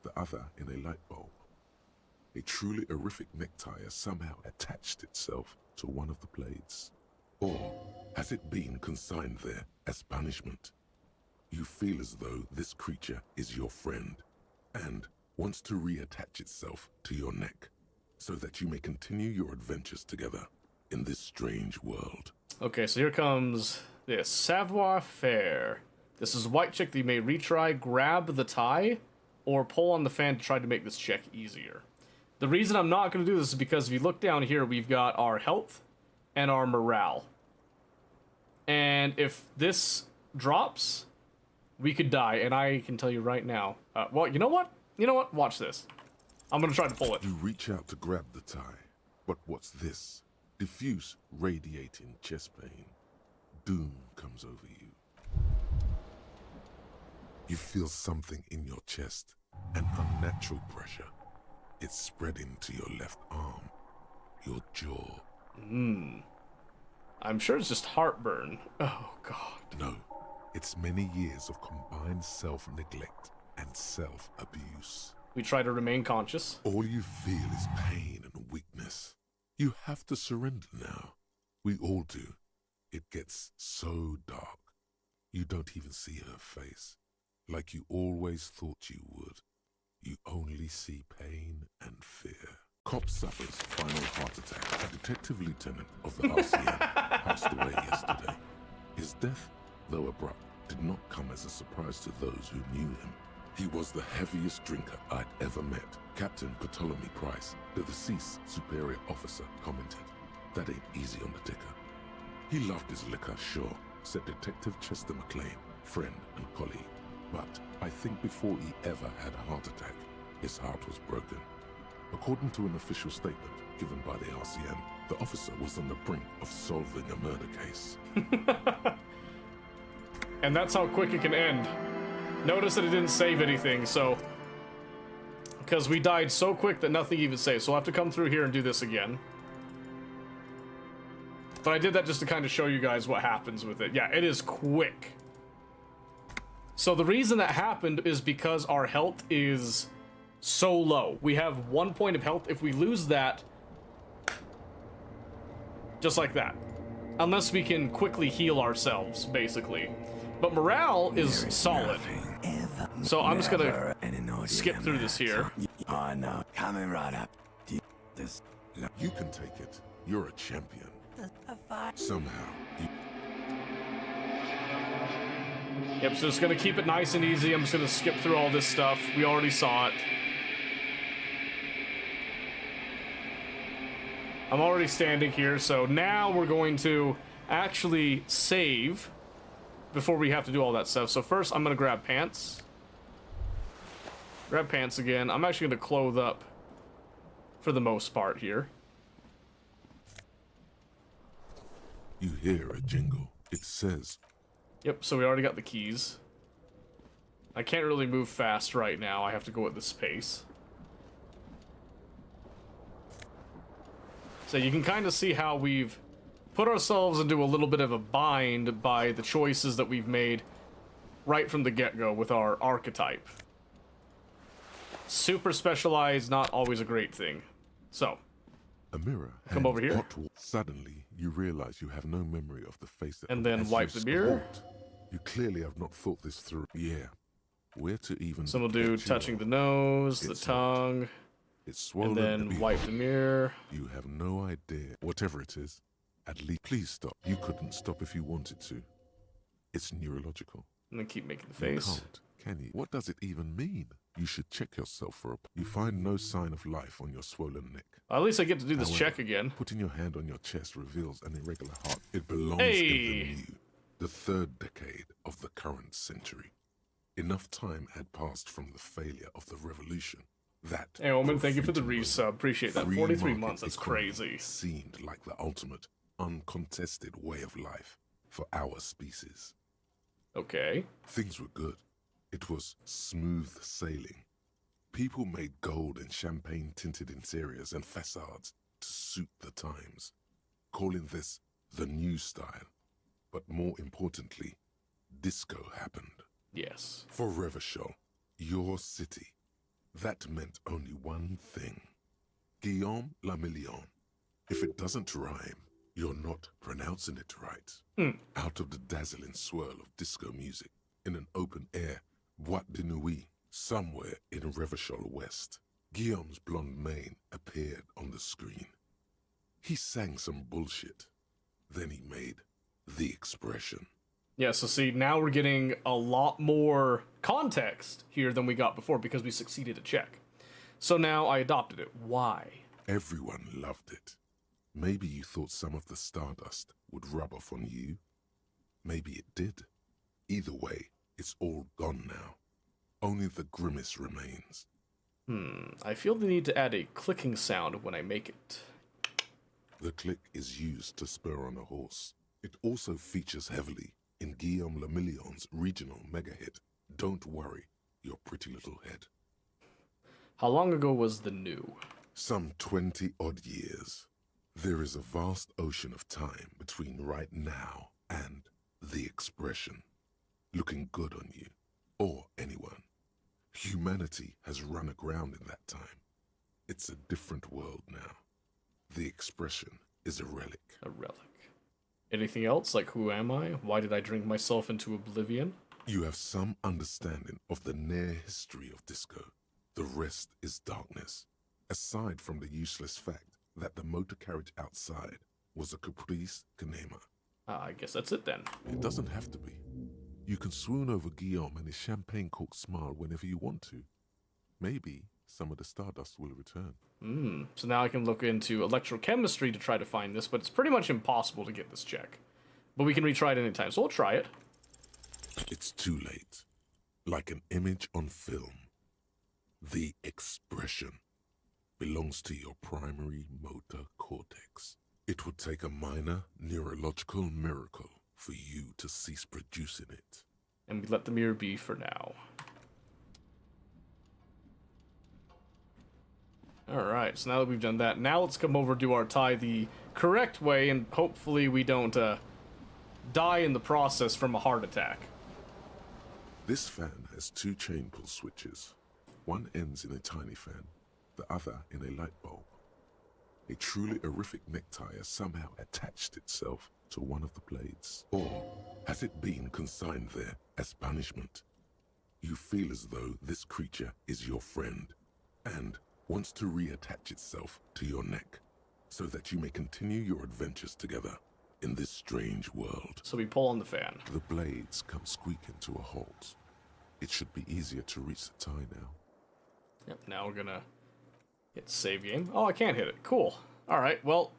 the other in a light bulb. A truly horrific necktie has somehow attached itself to one of the blades. Or has it been consigned there as punishment? You feel as though this creature is your friend and wants to reattach itself to your neck so that you may continue your adventures together in this strange world. Okay, so here comes this. Savoir faire. This is a white check that you may retry, grab the tie, or pull on the fan to try to make this check easier. The reason I'm not going to do this is because if you look down here, we've got our health and our morale. And if this drops, we could die. And I can tell you right now. Well, you know what? You know what? Watch this. I'm going to try to pull it. You reach out to grab the tie, but what's this? Diffuse, radiating chest pain. Doom comes over you. You feel something in your chest, an unnatural pressure. It's spreading to your left arm, your jaw. I'm sure it's just heartburn. Oh, God. No, it's many years of combined self-neglect and self-abuse. We try to remain conscious. All you feel is pain and weakness. You have to surrender now. We all do. It gets so dark. You don't even see her face, like you always thought you would. You only see pain and fear. Cop suffers final heart attack. A detective lieutenant of the RCM passed away yesterday. His death, though abrupt, did not come as a surprise to those who knew him. He was the heaviest drinker I'd ever met. Captain Ptolemy Price, the deceased superior officer, commented, "That ain't easy on the ticker." He loved his liquor, sure, said Detective Chester McLean, friend and colleague. But I think before he ever had a heart attack, his heart was broken. According to an official statement given by the RCM, the officer was on the brink of solving a murder case. And that's how quick it can end. Notice that it didn't save anything, so... Because we died so quick that nothing even saves, so we'll have to come through here and do this again. But I did that just to kind of show you guys what happens with it. Yeah, it is quick. So the reason that happened is because our health is so low. We have 1 point of health. If we lose that, just like that. Unless we can quickly heal ourselves, basically. But morale is solid. So I'm just gonna skip through this here. Oh no, coming right up. This. You can take it. You're a champion. Somehow, Yep, so just gonna keep it nice and easy. I'm just gonna skip through all this stuff. We already saw it. I'm already standing here, so now we're going to actually save before we have to do all that stuff. So first, I'm gonna grab pants. Grab pants again. I'm actually gonna clothe up for the most part here. you hear a jingle. It says, Yep, so we already got the keys. I can't really move fast right now. I have to go at this pace. So you can kind of see how we've put ourselves into a little bit of a bind by the choices that we've made right from the get-go with our archetype. Super specialized, not always a great thing. So, a mirror. Come over here. Suddenly, you realize you have no memory of the face that... And then as wipe you the mirror. squat, you clearly have not thought this through. Yeah. Where to even... so we'll do get you touching on. the nose, the It's not. tongue, It's swollen and to then be wipe hot. the mirror. You have no idea. Whatever it is, at least... Please stop. You couldn't stop if you wanted to. It's neurological. And then keep making the You face. can't, can you? What does it even mean? You should check yourself for a... You find no sign of life on your swollen neck. At least I get to do this However, check again. Putting your hand on your chest reveals an irregular heart. It belongs Hey! in the new, the third decade of the current century. Enough time had passed from the failure of the revolution that... Hey, Omen, thank you for the freedom resub. Appreciate that. free 43 market months, that's economy crazy. seemed like the ultimate, uncontested way of life for our species. Okay. Things were good. It was smooth sailing. People made gold and champagne-tinted interiors and facades to suit the times, calling this the new style. But more importantly, disco happened. Yes. For Revachol, your city, that meant only one thing. Guillaume Lamillion. If it doesn't rhyme, you're not pronouncing it right. Out of the dazzling swirl of disco music, in an open-air boîte de nuit, somewhere in Revachol West, Guillaume's blonde mane appeared on the screen. He sang some bullshit. Then he made the expression. Yeah, so see, now we're getting a lot more context here than we got before because we succeeded a check. So now I adopted it. Why? Everyone loved it. Maybe you thought some of the stardust would rub off on you. Maybe it did. Either way, it's all gone now. Only the grimace remains. I feel the need to add a clicking sound when I make it. The click is used to spur on a horse. It also features heavily in Guillaume Lamillion's regional mega hit, Don't Worry, Your Pretty Little Head. How long ago was the new? Some 20-odd years. There is a vast ocean of time between right now and the expression. Looking good on you, or anyone. Humanity has run aground in that time. It's a different world now. The expression is a relic. A relic. Anything else? Like, who am I? Why did I drink myself into oblivion? You have some understanding of the near history of disco. The rest is darkness. Aside from the useless fact that the motor carriage outside was a caprice Kanema. I guess that's it then. It doesn't have to be. You can swoon over Guillaume and his champagne-corked smile whenever you want to. Maybe some of the stardust will return. So now I can look into electrochemistry to try to find this, but it's pretty much impossible to get this check. But we can retry it anytime, so we'll try it. It's too late. Like an image on film. The expression belongs to your primary motor cortex. It would take a minor neurological miracle for you to cease producing it. And we let the mirror be for now. Alright, so now that we've done that, now let's come over to our tie the correct way, and hopefully we don't die in the process from a heart attack. This fan has two chain pull switches. One ends in a tiny fan, the other in a light bulb. A truly horrific necktie has somehow attached itself to one of the blades. Or has it been consigned there as punishment? You feel as though this creature is your friend and wants to reattach itself to your neck so that you may continue your adventures together in this strange world. So we pull on the fan. The blades come squeaking to a halt. It should be easier to reach the tie now. Yep, now we're gonna hit save game. Oh, I can't hit it. Cool. Alright, well,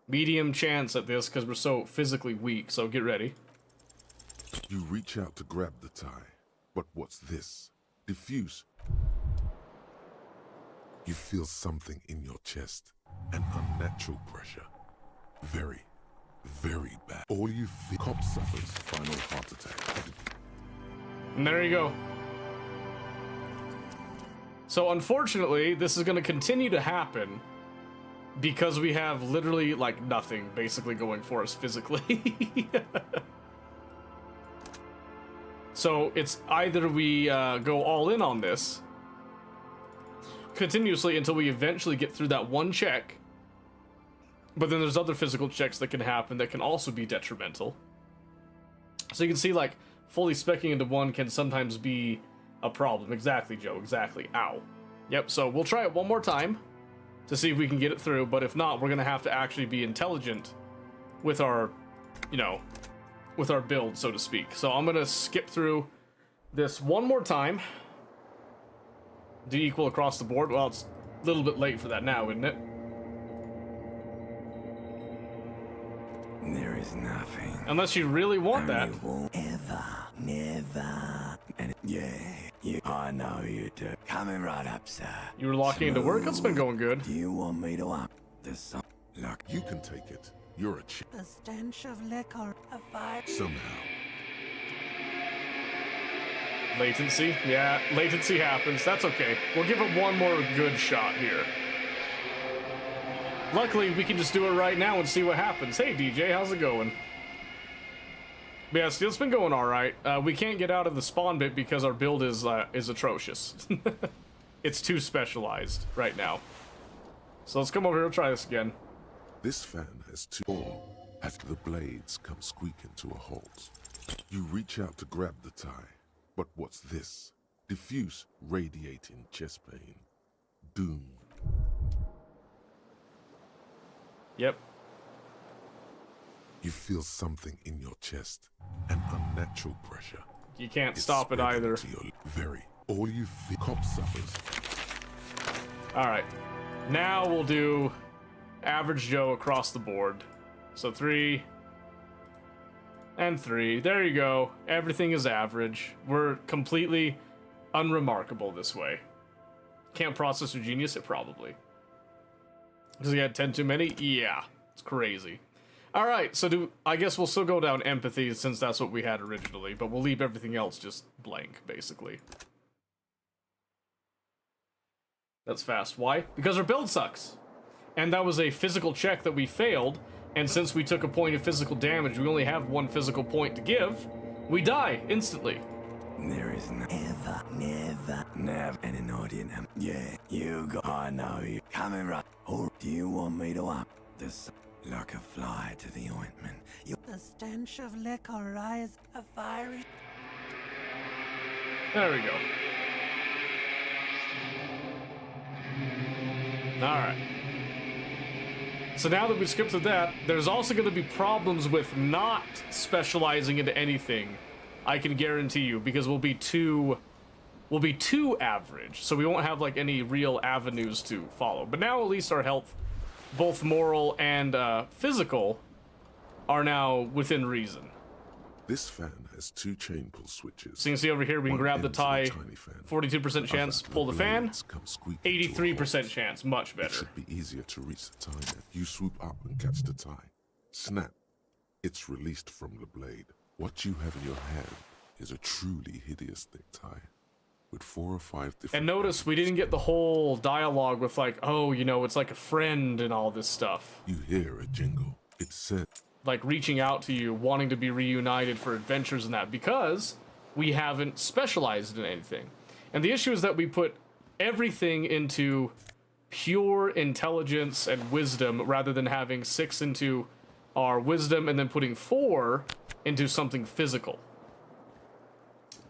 medium chance at this because we're so physically weak, so get ready. You reach out to grab the tie, but what's this? Diffuse. You feel something in your chest, an unnatural pressure. Very, very bad. All you feel, cop suffers final heart attack. And there you go. So unfortunately, this is going to continue to happen because we have literally, like, nothing basically going for us physically. So it's either we go all in on this continuously until we eventually get through that one check, but then there's other physical checks that can happen that can also be detrimental. So you can see, like, fully speccing into one can sometimes be a problem. Exactly, Joe, exactly. Ow. Yep, so we'll try it one more time to see if we can get it through, but if not, we're gonna have to actually be intelligent with our, you know, with our build, so to speak. So I'm gonna skip through this one more time. Do equal across the board. Well, it's a little bit late for that now, isn't it? There is nothing. Unless you really want that. You won't ever, never. And I know you do. Coming right up, sir. You were locking into work? That's been going good. Do you want me to up the sun? Look, You can take it. You're a chick. The stench of liquor, a fire. Somehow. Latency? Yeah, latency happens. That's okay. We'll give it one more good shot here. Luckily, we can just do it right now and see what happens. Hey, DJ, how's it going? Yeah, so it's been going all right. We can't get out of the spawn bit because our build is atrocious. It's too specialized right now. So let's come over here and try this again. This fan has two, or as the blades come squeaking to a halt. You reach out to grab the tie, but what's this? Diffuse radiating chest pain. Doom. Yep. You feel something in your chest, an unnatural pressure. You can't It's stop it spreading either. to your very. All you feel. Cop suffers. All right. Now we'll do average Joe across the board. So 3 and 3. There you go. Everything is average. We're completely unremarkable this way. Can't process your genius? It probably. Because he had 10 too many? Yeah. It's crazy. Alright, so I guess we'll still go down empathy since that's what we had originally, but we'll leave everything else just blank, basically. That's fast. Why? Because our build sucks. And that was a physical check that we failed, and since we took a point of physical damage, we only have one physical point to give. We die instantly. There is never an audience. Yeah, you go. I know you. Coming right. Or do you want me to up this like a fly to the ointment? You The stench of liquor rise a fiery. There we go. Alright. So now that we skipped through that, there's also going to be problems with not specializing into anything, I can guarantee you, because we'll be too average, so we won't have like any real avenues to follow. But now at least our health, both moral and physical, are now within reason. This fan has 2 chain pull switches. So you can see over here, we can One grab the ends in a tie, tiny fan. 42% chance, Other, pull the fan, blades come squeaking to a 83% halt. chance, much It better. should be easier to reach the tie now. You swoop up and catch the tie. Snap. It's released from the blade. What you have in your hand is a truly hideous thick tie. With 4 or 5 different... And notice we didn't get the whole dialogue with like, oh, you know, it's like a friend and all this stuff. You hear a jingle. It said... Like reaching out to you, wanting to be reunited for adventures and that, because we haven't specialized in anything. And the issue is that we put everything into pure intelligence and wisdom rather than having 6 into our wisdom and then putting 4 into something physical.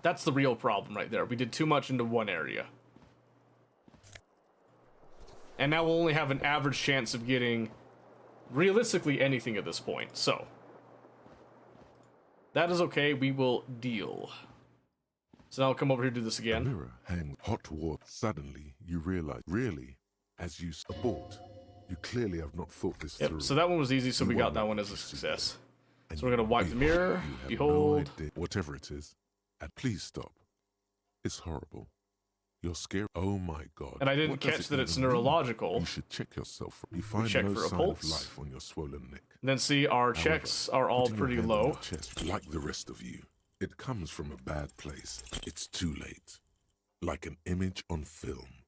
That's the real problem right there. We did too much into one area. And now we'll only have an average chance of getting realistically anything at this point, so that is okay. We will deal. So now I'll come over here and do this The again. mirror hangs hot water. Suddenly, you realize, really, as you abort, you clearly have not thought this through. Yep, so that one was easy, so You we got won't that one as a notice it. success. And So we're gonna wipe the mirror, you have behold. no idea, whatever it is, and please stop. It's horrible. You're scared. Oh my God. And I didn't What does catch it that it's even mean? neurological. You should check yourself. You find check no for a sign pulse. of life on your swollen neck. And then see, our However, checks are all putting your pretty hand on low. your chest, like the rest of you, it comes from a bad place. It's too late. Like an image on film.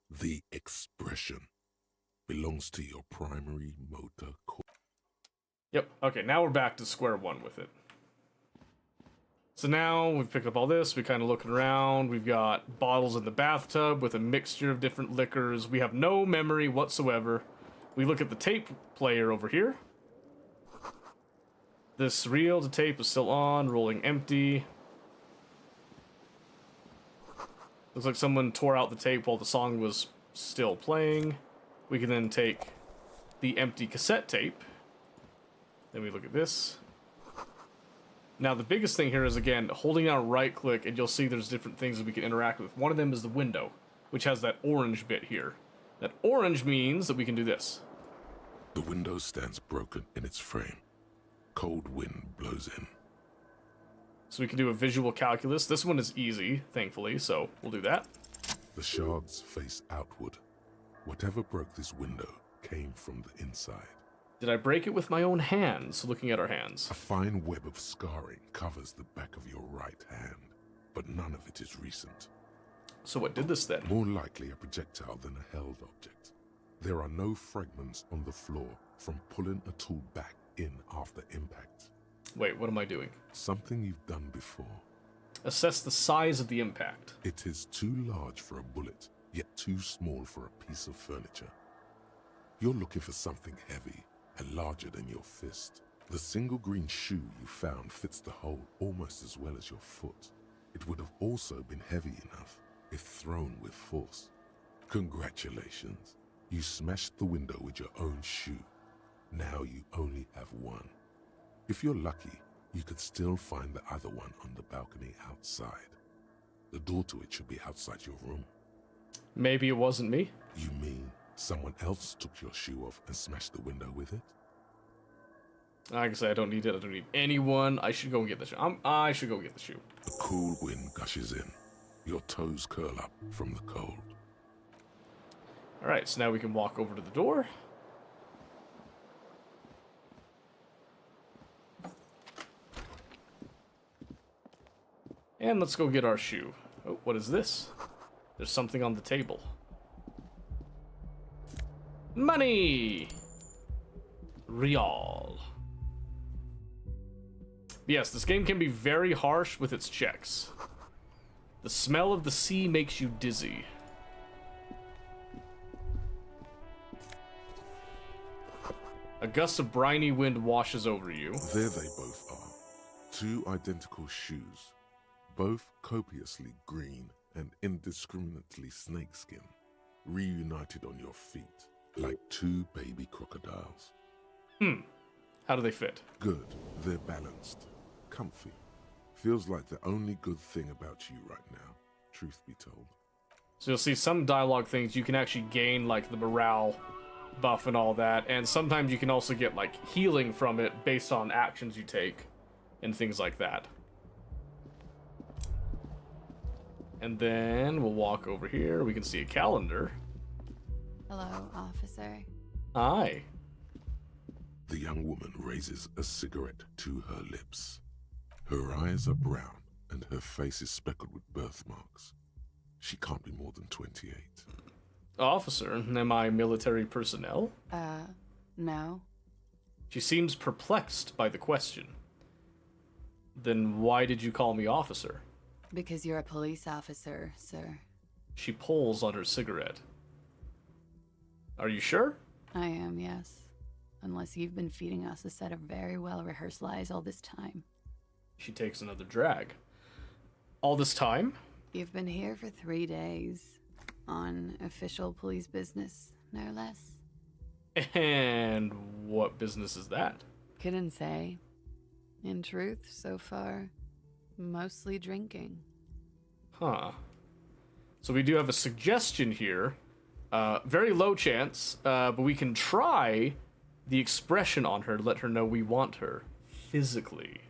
The expression belongs to your primary motor core. Yep, okay, now we're back to square one with it. So now we've picked up all this, we're kind of looking around, we've got bottles in the bathtub with a mixture of different liquors, we have no memory whatsoever. We look at the tape player over here. This reel to tape is still on, rolling empty. Looks like someone tore out the tape while the song was still playing. We can then take the empty cassette tape. Then we look at this. Now the biggest thing here is, again, holding down right click and you'll see there's different things that we can interact with. One of them is the window, which has that orange bit here. That orange means that we can do this. The window stands broken in its frame. Cold wind blows in. So we can do a visual calculus. This one is easy, thankfully, so we'll do that. The shards face outward. Whatever broke this window came from the inside. Did I break it with my own hands, looking at our hands? A fine web of scarring covers the back of your right hand, but none of it is recent. So what did this then? More likely a projectile than a held object. There are no fragments on the floor from pulling a tool back in after impact. Wait, what am I doing? Something you've done before. Assess the size of the impact. It is too large for a bullet, yet too small for a piece of furniture. You're looking for something heavy and larger than your fist. The single green shoe you found fits the hole almost as well as your foot. It would have also been heavy enough if thrown with force. Congratulations. You smashed the window with your own shoe. Now you only have one. If you're lucky, you could still find the other one on the balcony outside. The door to it should be outside your room. Maybe it wasn't me. You mean someone else took your shoe off and smashed the window with it? Like I said, I don't need it. I don't need anyone. I should go and get the shoe. I should go get the shoe. A cool wind gushes in. Your toes curl up from the cold. Alright, so now we can walk over to the door. And let's go get our shoe. Oh, what is this? There's something on the table. Money! Real. Yes, this game can be very harsh with its checks. The smell of the sea makes you dizzy. A gust of briny wind washes over you. There they both are. Two identical shoes, both copiously green and indiscriminately snakeskin, reunited on your feet like two baby crocodiles. How do they fit? Good, they're balanced, comfy. Feels like the only good thing about you right now, truth be told. So you'll see some dialogue things you can actually gain, like the morale buff and all that, and sometimes you can also get like healing from it based on actions you take and things like that. And then we'll walk over here. We can see a calendar. Hello, officer. Aye. The young woman raises a cigarette to her lips. Her eyes are brown and her face is speckled with birthmarks. She can't be more than 28. Officer, am I military personnel? No. She seems perplexed by the question. Then why did you call me officer? Because you're a police officer, sir. She pulls on her cigarette. Are you sure? I am, yes. Unless you've been feeding us a set of very well-rehearsed lies all this time. She takes another drag. All this time? You've been here for 3 days. On official police business, no less. And what business is that? Couldn't say. In truth, so far, mostly drinking. Huh. So we do have a suggestion here. Very low chance, but we can try the expression on her to let her know we want her physically.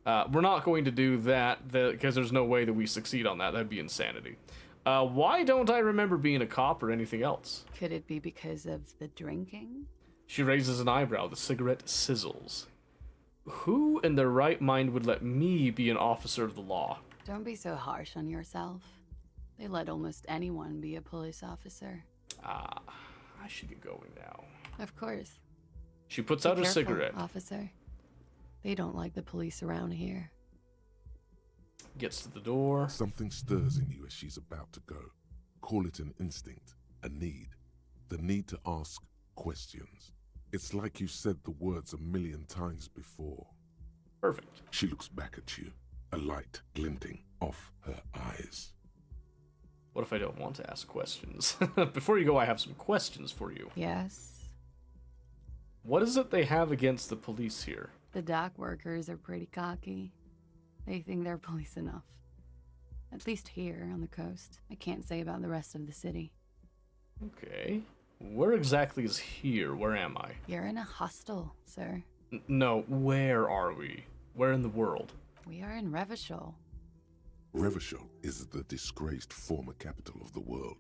We're not going to do that because there's no way that we succeed on that. That'd be insanity. Why don't I remember being a cop or anything else? Could it be because of the drinking? She raises an eyebrow. The cigarette sizzles. Who in their right mind would let me be an officer of the law? Don't be so harsh on yourself. They let almost anyone be a police officer. I should get going now. Of course. She puts Be out her careful, cigarette. officer. They don't like the police around here. Gets to the door. Something stirs in you as she's about to go. Call it an instinct, a need. The need to ask questions. It's like you said the words 1,000,000 times before. Perfect. She looks back at you, a light glinting off her eyes. What if I don't want to ask questions? Before you go, I have some questions for you. Yes. What is it they have against the police here? The dock workers are pretty cocky. They think they're police enough. At least here on the coast. I can't say about the rest of the city. Okay. Where exactly is here? Where am I? You're in a hostel, sir. No, where are we? Where in the world? We are in Revachol. Revachol is the disgraced former capital of the world,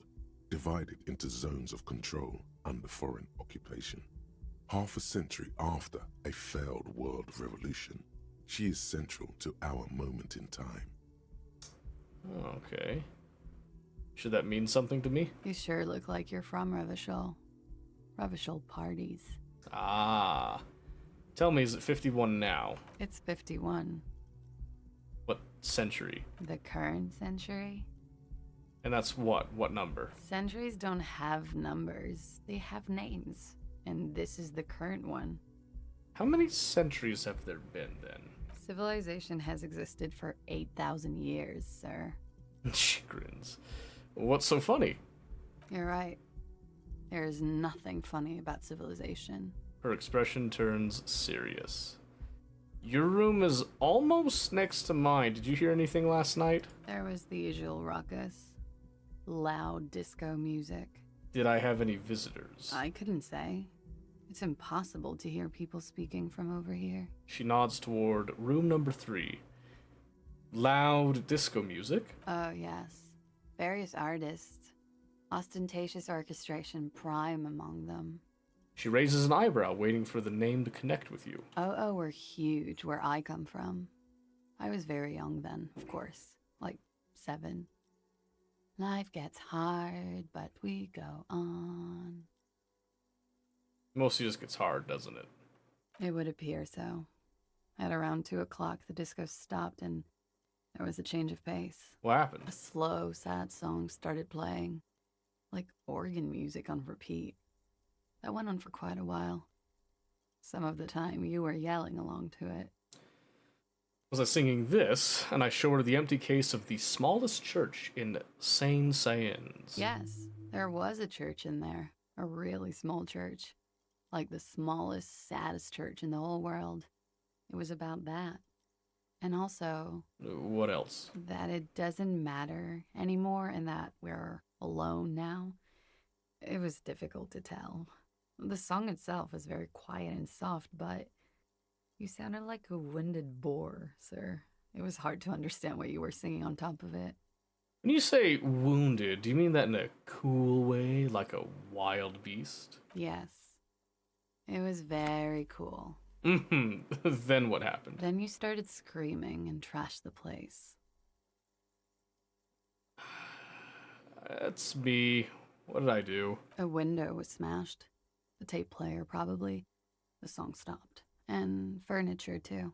divided into zones of control under foreign occupation. Half a century after a failed world revolution, she is central to our moment in time. Okay. Should that mean something to me? You sure look like you're from Revachol. Revachol parties. Ah. Tell me, is it 51 now? It's 51. What century? The current century? And that's what? What number? Centuries don't have numbers. They have names. And this is the current one. How many centuries have there been then? Civilization has existed for 8,000 years, sir. She grins. What's so funny? You're right. There is nothing funny about civilization. Her expression turns serious. Your room is almost next to mine. Did you hear anything last night? There was the usual ruckus. Loud disco music. Did I have any visitors? I couldn't say. It's impossible to hear people speaking from over here. She nods toward room number 3. Loud disco music. Oh, yes. Various artists. Ostentatious orchestration prime among them. She raises an eyebrow, waiting for the name to connect with you. Oh, were huge where I come from. I was very young then, of course. Like 7. Life gets hard, but we go on. Mostly just gets hard, doesn't it? It would appear so. At around 2 o'clock, the disco stopped and there was a change of pace. What happened? A slow, sad song started playing, like organ music on repeat. That went on for quite a while. Some of the time, you were yelling along to it. Was I singing this, and I showed her the empty case of the smallest church in Saint Saëns. Yes, there was a church in there. A really small church. Like the smallest, saddest church in the whole world. It was about that. And also, What else? that it doesn't matter anymore and that we're alone now. It was difficult to tell. The song itself was very quiet and soft, but you sounded like a winded boar, sir. It was hard to understand what you were singing on top of it. When you say wounded, do you mean that in a cool way, like a wild beast? Yes. It was very cool. Mm-hmm. Then what happened? Then you started screaming and trashed the place. That's me. What did I do? A window was smashed. The tape player, probably. The song stopped. And furniture, too.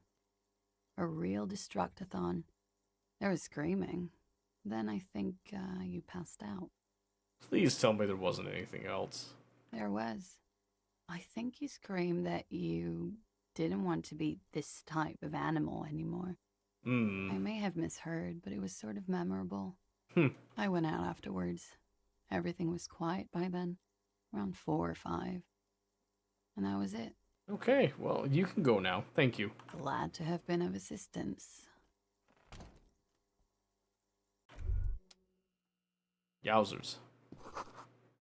A real destructathon. There was screaming. Then I think you passed out. Please tell me there wasn't anything else. There was. I think you screamed that you didn't want to be this type of animal anymore. I may have misheard, but it was sort of memorable. I went out afterwards. Everything was quiet by then, around 4 or 5. And that was it. Okay, well, you can go now. Thank you. Glad to have been of assistance. Yowzers.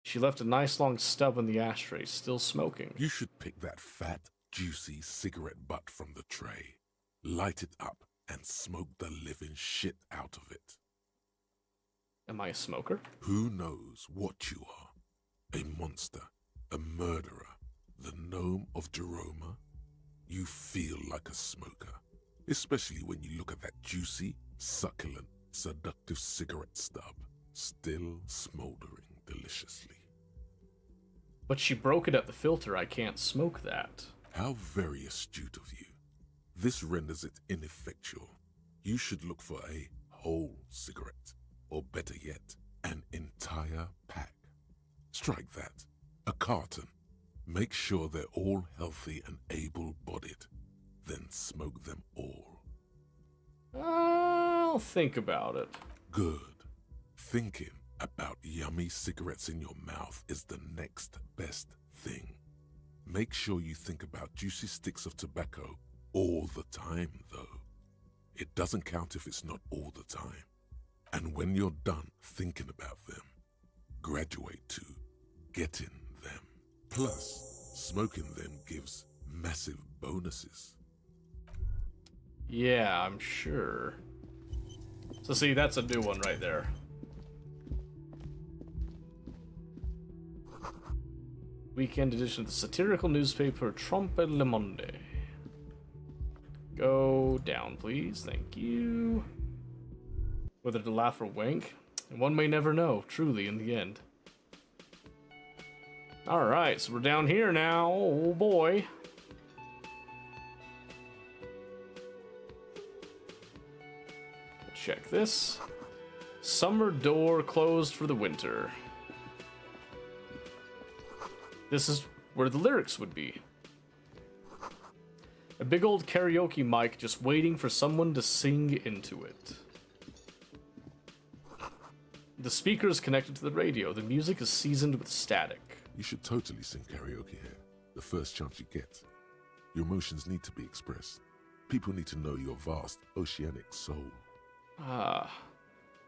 She left a nice long stub in the ashtray, still smoking. You should pick that fat, juicy cigarette butt from the tray, light it up, and smoke the living shit out of it. Am I a smoker? Who knows what you are? A monster, a murderer, the gnome of Jeroma? You feel like a smoker, especially when you look at that juicy, succulent, seductive cigarette stub, still smoldering deliciously. But she broke it at the filter. I can't smoke that. How very astute of you. This renders it ineffectual. You should look for a whole cigarette, or better yet, an entire pack. Strike that. A carton. Make sure they're all healthy and able-bodied. Then smoke them all. I'll think about it. Good. Thinking about yummy cigarettes in your mouth is the next best thing. Make sure you think about juicy sticks of tobacco all the time, though. It doesn't count if it's not all the time. And when you're done thinking about them, graduate to getting them. Plus, smoking them gives massive bonuses. Yeah, I'm sure. So see, that's a new one right there. Weekend edition of the satirical newspaper Trompe le Monde. Go down, please. Thank you. Whether to laugh or wink, one may never know, truly, in the end. Alright, so we're down here now. Oh boy. Check this. Summer door closed for the winter. This is where the lyrics would be. A big old karaoke mic just waiting for someone to sing into it. The speaker is connected to the radio. The music is seasoned with static. You should totally sing karaoke here, the first chance you get. Your emotions need to be expressed. People need to know your vast, oceanic soul. Ah.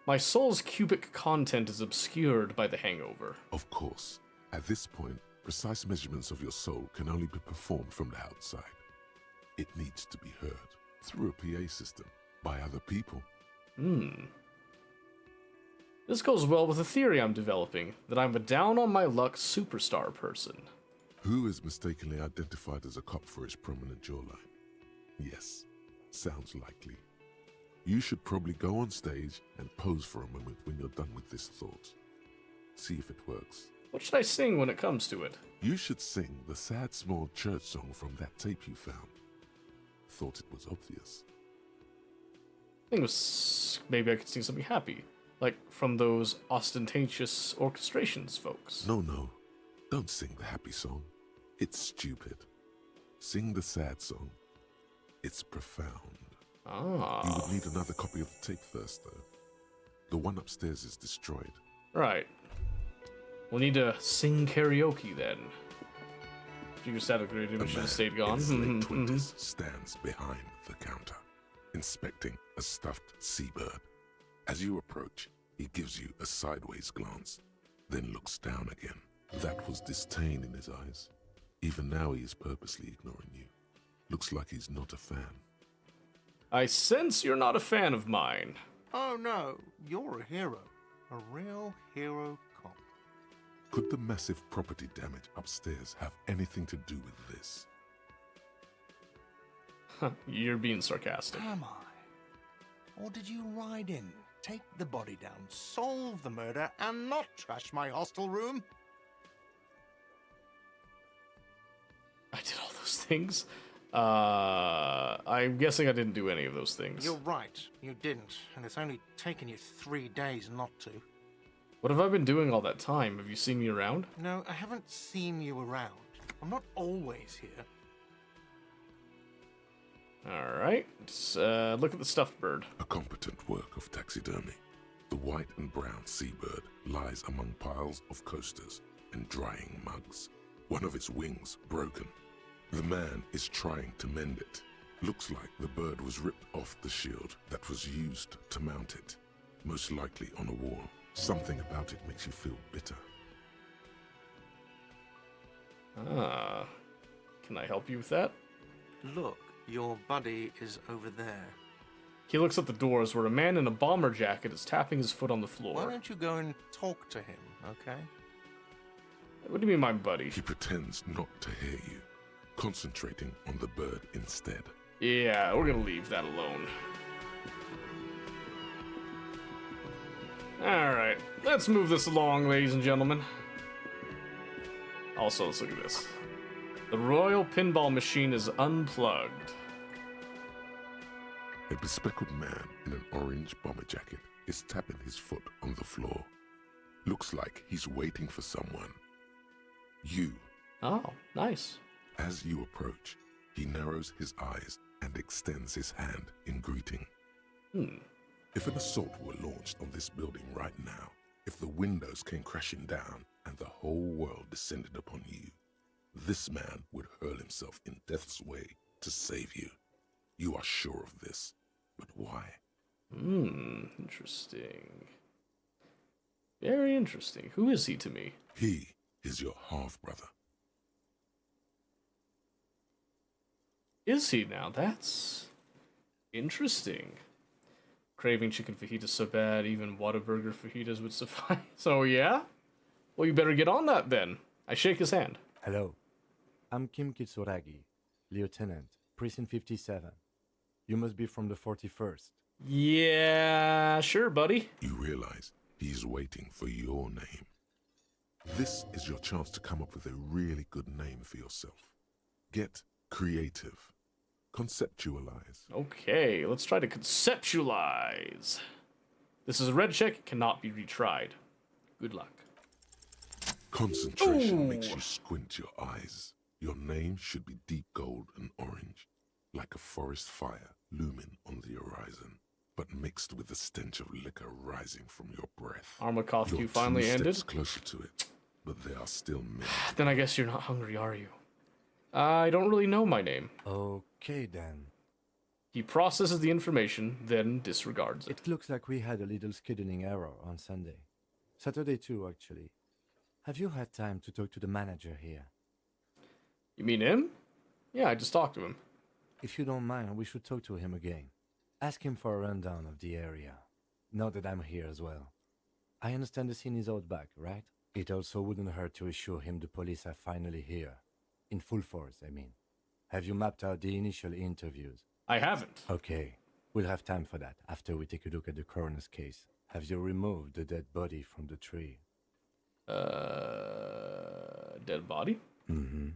My soul's cubic content is obscured by the hangover. Of course, at this point, precise measurements of your soul can only be performed from the outside. It needs to be heard through a PA system by other people. This goes well with a theory I'm developing, that I'm a down-on-my-luck superstar person. Who is mistakenly identified as a cop for his prominent jawline? Yes, sounds likely. You should probably go on stage and pose for a moment when you're done with this thought. See if it works. What should I sing when it comes to it? You should sing the sad small church song from that tape you found. Thought it was obvious. I think it was maybe I could sing something happy, like from those ostentatious orchestrations folks. No. Don't sing the happy song. It's stupid. Sing the sad song. It's profound. Ah. You would need another copy of the tape first, though. The one upstairs is destroyed. Right. We'll need to sing karaoke then. You just had a great A image should man have stayed in gone. his late Mhm, 20s stands behind the counter, inspecting a stuffed seabird. As you approach, he gives you a sideways glance, then looks down again. That was disdain in his eyes. Even now he is purposely ignoring you. Looks like he's not a fan. I sense you're not a fan of mine. Oh no, you're a hero. A real hero cop. Could the massive property damage upstairs have anything to do with this? You're being sarcastic. Am I? Or did you ride in, take the body down, solve the murder, and not trash my hostel room? I did all those things. I'm guessing I didn't do any of those things. You're right, you didn't, and it's only taken you 3 days not to. What have I been doing all that time? Have you seen me around? No, I haven't seen you around. I'm not always here. Alright. Look at the stuffed bird. A competent work of taxidermy. The white and brown seabird lies among piles of coasters and drying mugs. One of its wings broken. The man is trying to mend it. Looks like the bird was ripped off the shield that was used to mount it. Most likely on a wall. Something about it makes you feel bitter. Ah. Can I help you with that? Look, your buddy is over there. He looks at the doors where a man in a bomber jacket is tapping his foot on the Why floor. don't you go and talk to him, okay? What do you mean, my buddy? He pretends not to hear you, concentrating on the bird instead. Yeah, we're gonna leave that alone. Alright, let's move this along, ladies and gentlemen. Also, let's look at this. The Royal Pinball Machine is unplugged. A bespectacled man in an orange bomber jacket is tapping his foot on the floor. Looks like he's waiting for someone. You. Oh, nice. As you approach, he narrows his eyes and extends his hand in greeting. If an assault were launched on this building right now, if the windows came crashing down and the whole world descended upon you, this man would hurl himself in death's way to save you. You are sure of this, but why? Interesting. Very interesting. Who is he to me? He is your half-brother. Is he now? That's interesting. Craving chicken fajitas so bad, even Whataburger fajitas would suffice. So yeah? Well, you better get on that then. I shake his hand. Hello. I'm Kim Kitsuragi, Lieutenant, Precinct 57. You must be from the 41st. Yeah, sure, buddy. You realize he's waiting for your name. This is your chance to come up with a really good name for yourself. Get creative. Conceptualize. Okay, let's try to conceptualize. This is a red check, cannot be retried. Good luck. Concentration makes you squint your eyes. Your name should be deep gold and orange, like a forest fire looming on the horizon, but mixed with the stench of liquor rising from your breath. Armakoth You're queue finally two ended. steps closer to it, but there are still many. Then I guess you're not hungry, are you? I don't really know my name. Okay then. He processes the information, then disregards it. It looks like we had a little scheduling error on Sunday. Saturday too, actually. Have you had time to talk to the manager here? You mean him? Yeah, I just talked to him. If you don't mind, we should talk to him again. Ask him for a rundown of the area. Now that I'm here as well. I understand the scene is out back, right? It also wouldn't hurt to assure him the police are finally here. In full force, I mean. Have you mapped out the initial interviews? I haven't. Okay. We'll have time for that after we take a look at the coroner's case. Have you removed the dead body from the tree? Dead body? Mm-hmm.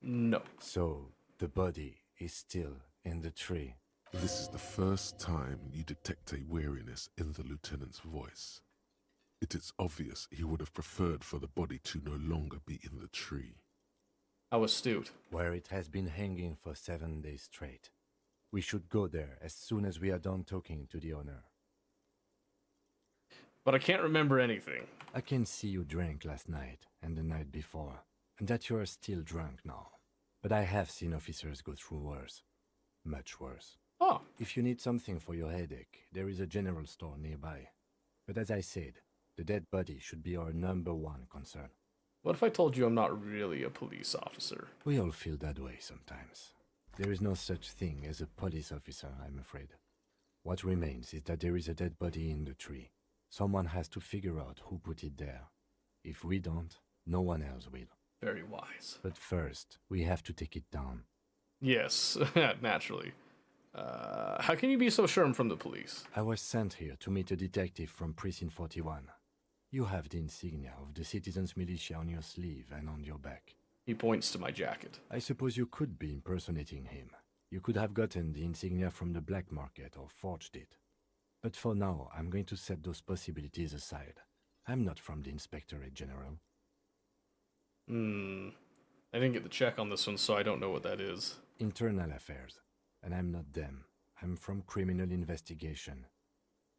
No. So, the body is still in the tree. This is the first time you detect a weariness in the lieutenant's voice. It is obvious he would have preferred for the body to no longer be in the tree. How astute. Where it has been hanging for 7 days straight. We should go there as soon as we are done talking to the owner. But I can't remember anything. I can see you drank last night and the night before, and that you are still drunk now. But I have seen officers go through worse. Much worse. Oh, If you need something for your headache, there is a general store nearby. But as I said, the dead body should be our #1 concern. what if I told you I'm not really a police officer? We all feel that way sometimes. There is no such thing as a police officer, I'm afraid. What remains is that there is a dead body in the tree. Someone has to figure out who put it there. If we don't, no one else will. Very wise. But first, we have to take it down. Yes, naturally. How can you be so sure I'm from the police? I was sent here to meet a detective from Precinct 41. You have the insignia of the Citizens Militia on your sleeve and on your back. He points to my jacket. I suppose you could be impersonating him. You could have gotten the insignia from the black market or forged it. But for now, I'm going to set those possibilities aside. I'm not from the Inspectorate General. I didn't get the check on this one, so I don't know what that is. Internal affairs. And I'm not them. I'm from criminal investigation.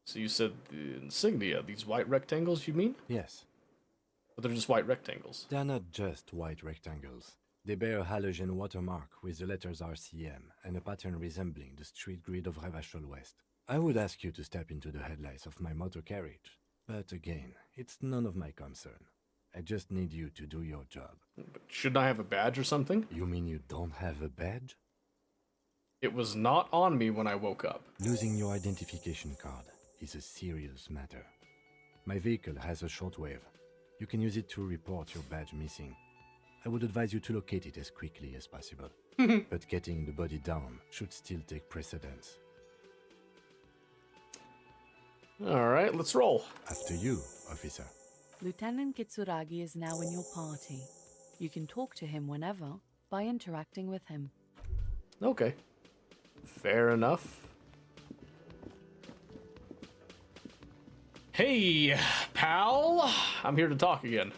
So you said the insignia, these white rectangles, you mean? Yes, But they're just white rectangles. they are not just white rectangles. They bear a halogen watermark with the letters RCM and a pattern resembling the street grid of Revachol West. I would ask you to step into the headlights of my motor carriage. But again, it's none of my concern. I just need you to do your job. But shouldn't I have a badge or something? You mean you don't have a badge? It was not on me when I woke up. Losing your identification card is a serious matter. My vehicle has a shortwave. You can use it to report your badge missing. I would advise you to locate it as quickly as possible. But getting the body down should still take precedence. Alright, let's roll. After you, officer. Lieutenant Kitsuragi is now in your party. You can talk to him whenever by interacting with him. Okay. Fair enough. Hey, pal! I'm here to talk again.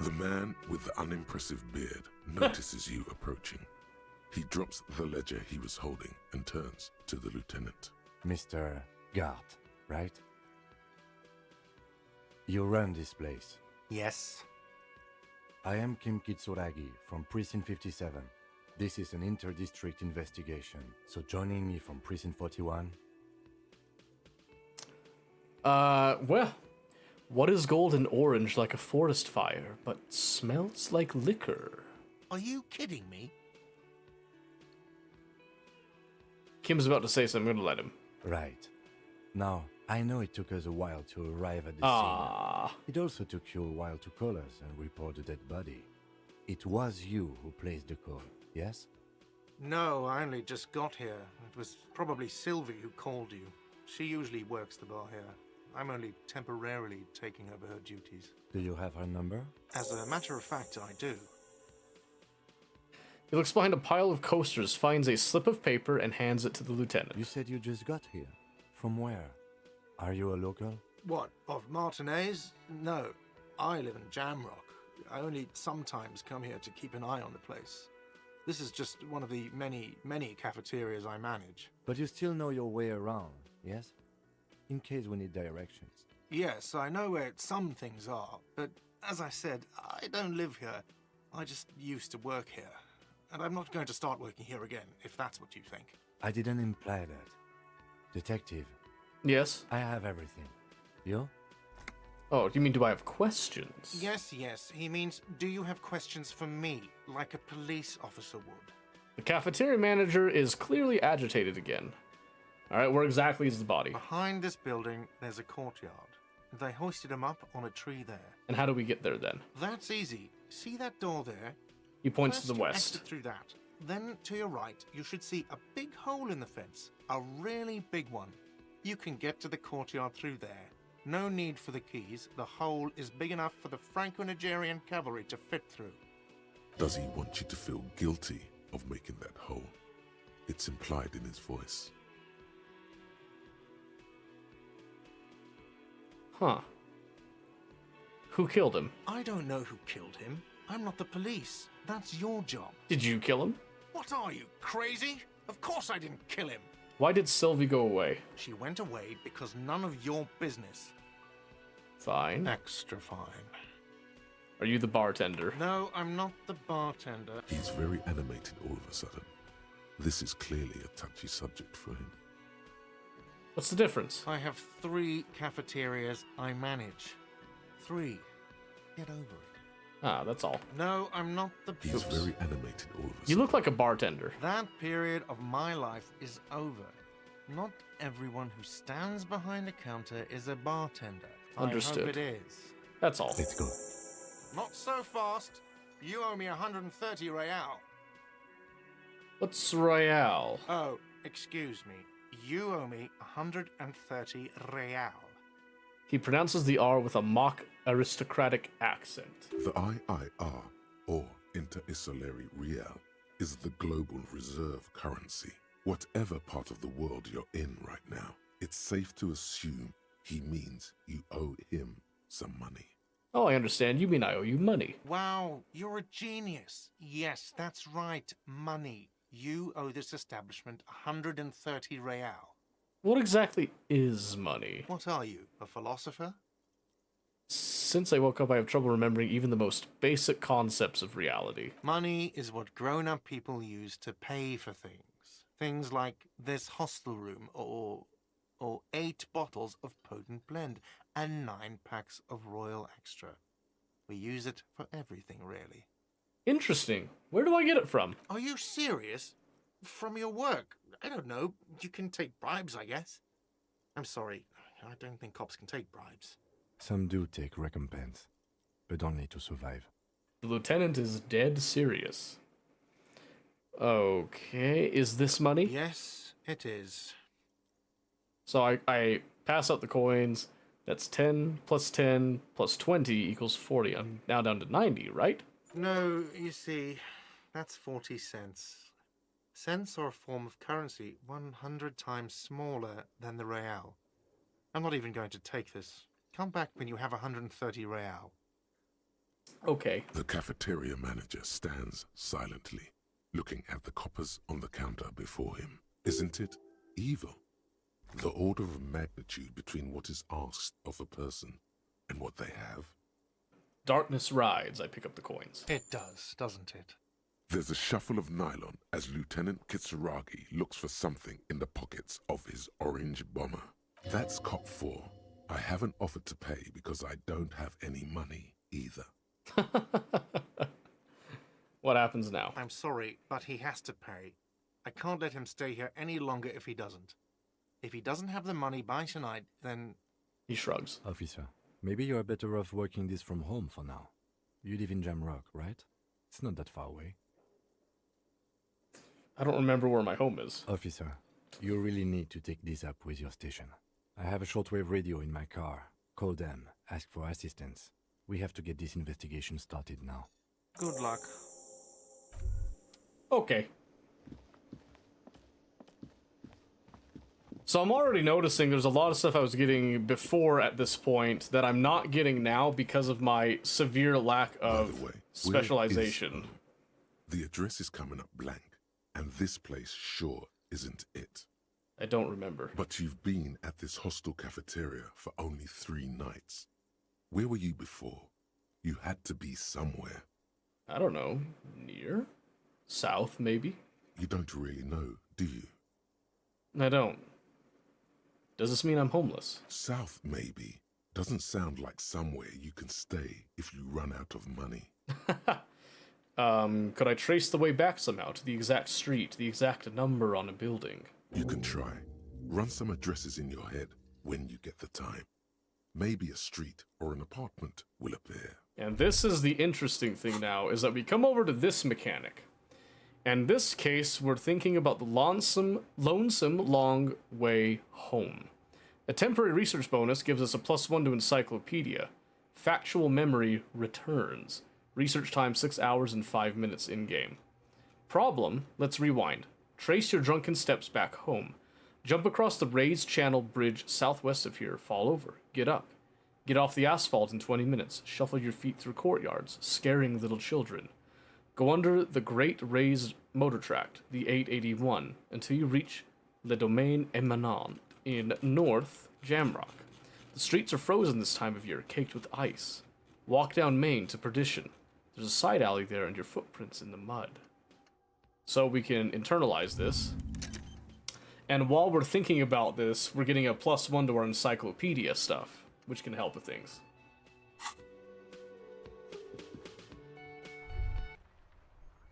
The man with the unimpressive beard notices you approaching. He drops the ledger he was holding and turns to the lieutenant. Mr. Gart, right? You run this place. Yes. I am Kim Kitsuragi from Precinct 57. This is an inter-district investigation, so joining me from Precinct 41... Well, what is gold and orange like a forest fire, but smells like liquor? Are you kidding me? Kim's about to say something, I'm gonna let him. Right. Now, I know it took us a while to arrive at the Ah, scene. It also took you a while to call us and report the dead body. It was you who placed the call, yes? No, I only just got here. It was probably Sylvie who called you. She usually works the bar here. I'm only temporarily taking over her duties. Do you have her number? As a matter of fact, I do. he looks behind a pile of coasters, finds a slip of paper, and hands it to the lieutenant. You said you just got here. From where? Are you a local? What, of Martinez? No, I live in Jamrock. I only sometimes come here to keep an eye on the place. This is just one of the many cafeterias I manage. But you still know your way around, yes? In case we need directions. Yes, I know where some things are, but as I said, I don't live here. I just used to work here. And I'm not going to start working here again, if that's what you think. I didn't imply that. Detective, Yes? I have everything. You? Oh, you mean do I have questions? Yes, he means, do you have questions for me, like a police officer would? The cafeteria manager is clearly agitated again. Alright, where exactly is the body? Behind this building, there's a courtyard. They hoisted him up on a tree there. And how do we get there then? That's easy. See that door there? He points to First the you west. exit through that. Then, to your right, you should see a big hole in the fence. A really big one. You can get to the courtyard through there. No need for the keys. The hole is big enough for the Franco-Nigerian cavalry to fit through. Does he want you to feel guilty of making that hole? It's implied in his voice. Huh. Who killed him? I don't know who killed him. I'm not the police. That's your job. Did you kill him? What are you, crazy? Of course I didn't kill him. Why did Sylvie go away? She went away because none of your business. Fine. Extra fine. Are you the bartender? No, I'm not the bartender. He's very animated all of a sudden. This is clearly a touchy subject for him. What's the difference? I have 3 cafeterias I manage. 3. Get over it. Ah, that's all. No, I'm not the... He's very animated all of a sudden. You look like a bartender. That period of my life is over. Not everyone who stands behind a counter is a bartender. Understood. I hope it is. That's all. Let's go. Not so fast. You owe me 130 real. What's Royale? Oh, excuse me. You owe me 130 real. He pronounces the R with a mock aristocratic accent. The IIR, or Inter-Isolary Real, is the global reserve currency. Whatever part of the world you're in right now, it's safe to assume he means you owe him some money. Oh, I understand. You mean I owe you money. Wow, you're a genius. Yes, that's right. Money. You owe this establishment 130 real. What exactly is money? What are you, a philosopher? Since I woke up, I have trouble remembering even the most basic concepts of reality. Money is what grown-up people use to pay for things. Things like this hostel room, or 8 bottles of potent blend, and 9 packs of Royal Extra. We use it for everything, really. Interesting. Where do I get it from? Are you serious? From your work? I don't know. You can take bribes, I guess. I'm sorry. I don't think cops can take bribes. Some do take recompense, but only to survive. The lieutenant is dead serious. Okay, is this money? Yes, it is. So I pass out the coins. That's 10 plus 10 plus 20 equals 40. I'm now down to 90, right? No, you see, that's 40 cents. Cents are a form of currency 100 times smaller than the real. I'm not even going to take this. Come back when you have 130 real. Okay. The cafeteria manager stands silently, looking at the coppers on the counter before him. Isn't it evil? The order of magnitude between what is asked of a person and what they have. Darkness rides. I pick up the coins. It does, doesn't it? There's a shuffle of nylon as Lieutenant Kitsuragi looks for something in the pockets of his orange bomber. That's cop 4. I haven't offered to pay because I don't have any money either. What happens now? I'm sorry, but he has to pay. I can't let him stay here any longer if he doesn't. If he doesn't have the money by tonight, then... He shrugs. Officer, maybe you are better off working this from home for now. You live in Jamrock, right? It's not that far away. I don't remember where my home is. Officer, you really need to take this up with your station. I have a shortwave radio in my car. Call them, ask for assistance. We have to get this investigation started now. Good luck. Okay. So I'm already noticing there's a lot of stuff I was getting before at this point that I'm not getting now because of my severe lack By of the way, where specialization. is, the address is coming up blank, and this place sure isn't it. I don't remember. But you've been at this hostel cafeteria for only 3 nights. Where were you before? You had to be somewhere. I don't know. Near? South, maybe? You don't really know, do you? I don't. Does this mean I'm homeless? South, maybe. Doesn't sound like somewhere you can stay if you run out of money. Could I trace the way back somehow to the exact street, the exact number on a building? You can try. Run some addresses in your head when you get the time. Maybe a street or an apartment will appear. And this is the interesting thing now, is that we come over to this mechanic. In this case, we're thinking about the lonesome long way home. A temporary research bonus gives us a +1 to encyclopedia. Factual memory returns. Research time 6 hours and 5 minutes in-game. Problem, let's rewind. Trace your drunken steps back home. Jump across the raised channel bridge southwest of here. Fall over. Get up. Get off the asphalt in 20 minutes. Shuffle your feet through courtyards, scaring little children. Go under the great raised motor tract, the 881, until you reach Le Domaine Eminent in North Jamrock. The streets are frozen this time of year, caked with ice. Walk down Main to Perdition. There's a side alley there and your footprints in the mud. So we can internalize this. And while we're thinking about this, we're getting a +1 to our encyclopedia stuff, which can help with things.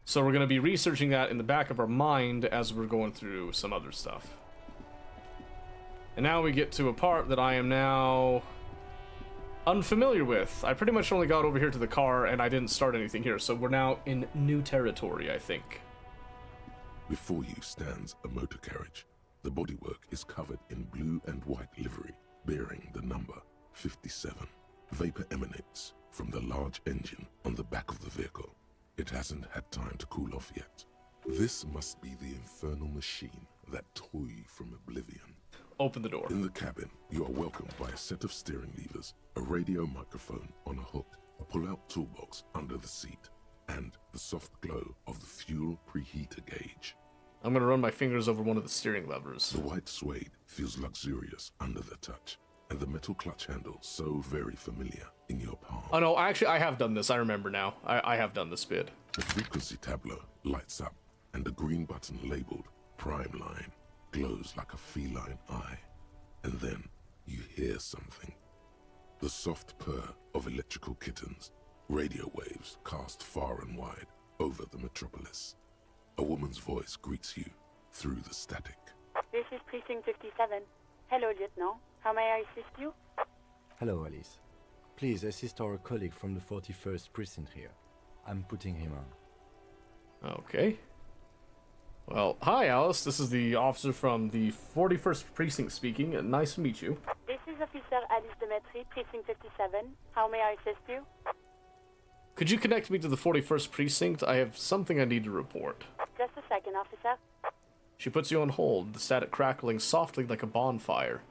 So we're going to be researching that in the back of our mind as we're going through some other stuff. And now we get to a part that I am now unfamiliar with. I pretty much only got over here to the car and I didn't start anything here, so we're now in new territory, I think. Before you stands a motor carriage. The bodywork is covered in blue and white livery, bearing the number 57. Vapor emanates from the large engine on the back of the vehicle. It hasn't had time to cool off yet. This must be the infernal machine that tore you from oblivion. Open the door. In the cabin, you are welcomed by a set of steering levers, a radio microphone on a hook, a pull-out toolbox under the seat, and the soft glow of the fuel preheater gauge. I'm going to run my fingers over one of the steering levers. The white suede feels luxurious under the touch, and the metal clutch handle so very familiar in your palm. Oh no, actually I have done this. I remember now. I have done this bit. The frequency tableau lights up, and the green button labeled Prime Line glows like a feline eye. And then you hear something. The soft purr of electrical kittens, radio waves cast far and wide over the metropolis. A woman's voice greets you through the static. This is Precinct 57. Hello, Lieutenant. How may I assist you? Hello, Alice. Please assist our colleague from the 41st Precinct here. I'm putting him on. Okay. Well, hi Alice. This is the officer from the 41st Precinct speaking. Nice to meet you. This is Officer Alice Demetri, Precinct 57. How may I assist you? Could you connect me to the 41st Precinct? I have something I need to report. Just a second, officer. She puts you on hold, the static crackling softly like a bonfire.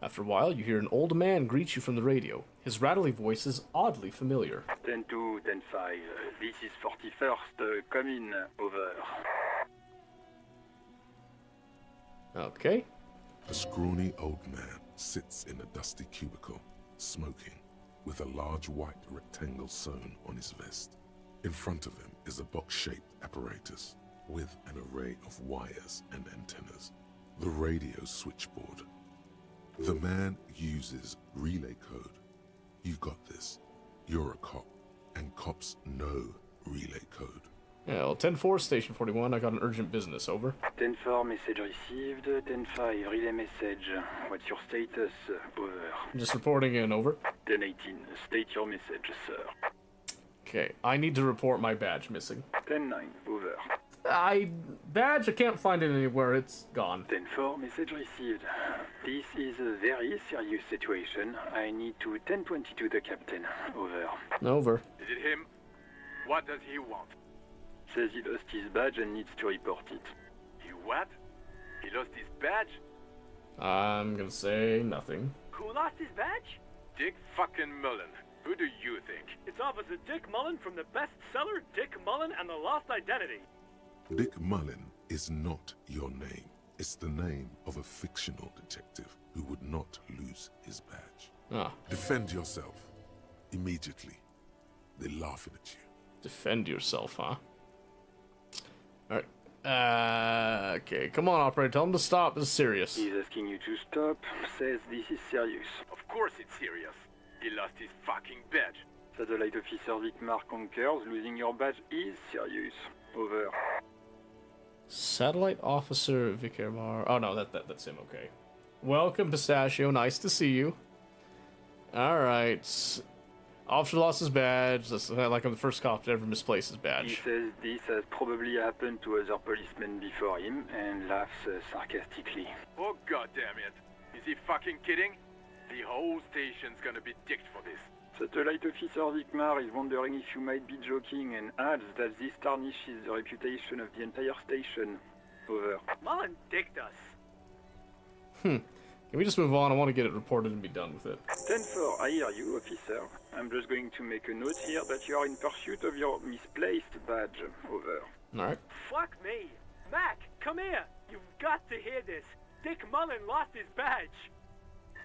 After a while, you hear an old man greet you from the radio. His rattly voice is oddly familiar. 10-2, 10-5. This is 41st. Come in. Over. Okay. A scrawny old man sits in a dusty cubicle, smoking, with a large white rectangle sewn on his vest. In front of him is a box-shaped apparatus with an array of wires and antennas. The radio switchboard. The man uses relay code. You've got this. You're a cop, and cops know relay code. Yeah, well, 10-4, Station 41. I got an urgent business, over. 10-4, message received. 10-5, relay message. What's your status? Over. Just reporting in, over. 10-18, state your message, sir. Okay, I need to report my badge missing. 10-9, over. Badge, I can't find it anywhere. It's gone. 10-4, message received. This is a very serious situation. I need to 10-22 the captain. Over. Over. Is it him? What does he want? Says he lost his badge and needs to report it. He what? He lost his badge? I'm gonna say nothing. Who lost his badge? Dick fucking Mullen. Who do you think? It's Officer Dick Mullen from the bestseller Dick Mullen and the Lost Identity. Dick Mullen is not your name. It's the name of a fictional detective who would not lose his badge. Ah. Defend yourself. Immediately. They're laughing at you. Defend yourself, huh? Alright. Okay, come on, operator. Tell him to stop. This is serious. He's asking you to stop. Says this is serious. Of course it's serious. He lost his fucking badge. Satellite Officer Vicmar Conkers, losing your badge is serious. Over. Satellite Officer Vicarmar. Oh no, that's him. Okay. Welcome, Pistachio. Nice to see you. All right. Officer lost his badge. That's like I'm the first cop to ever misplace his badge. He says this has probably happened to other policemen before him and laughs sarcastically. Oh, goddamn it. Is he fucking kidding? The whole station's gonna be dicked for this. Satellite Officer Vikmar is wondering if you might be joking and adds that this tarnishes the reputation of the entire station. Over. Mullen dicked us. Can we just move on? I want to get it reported and be done with it. 10-4, I hear you, officer. I'm just going to make a note here that you are in pursuit of your misplaced badge. Over. Alright. Fuck me. Mac, come here. You've got to hear this. Dick Mullen lost his badge.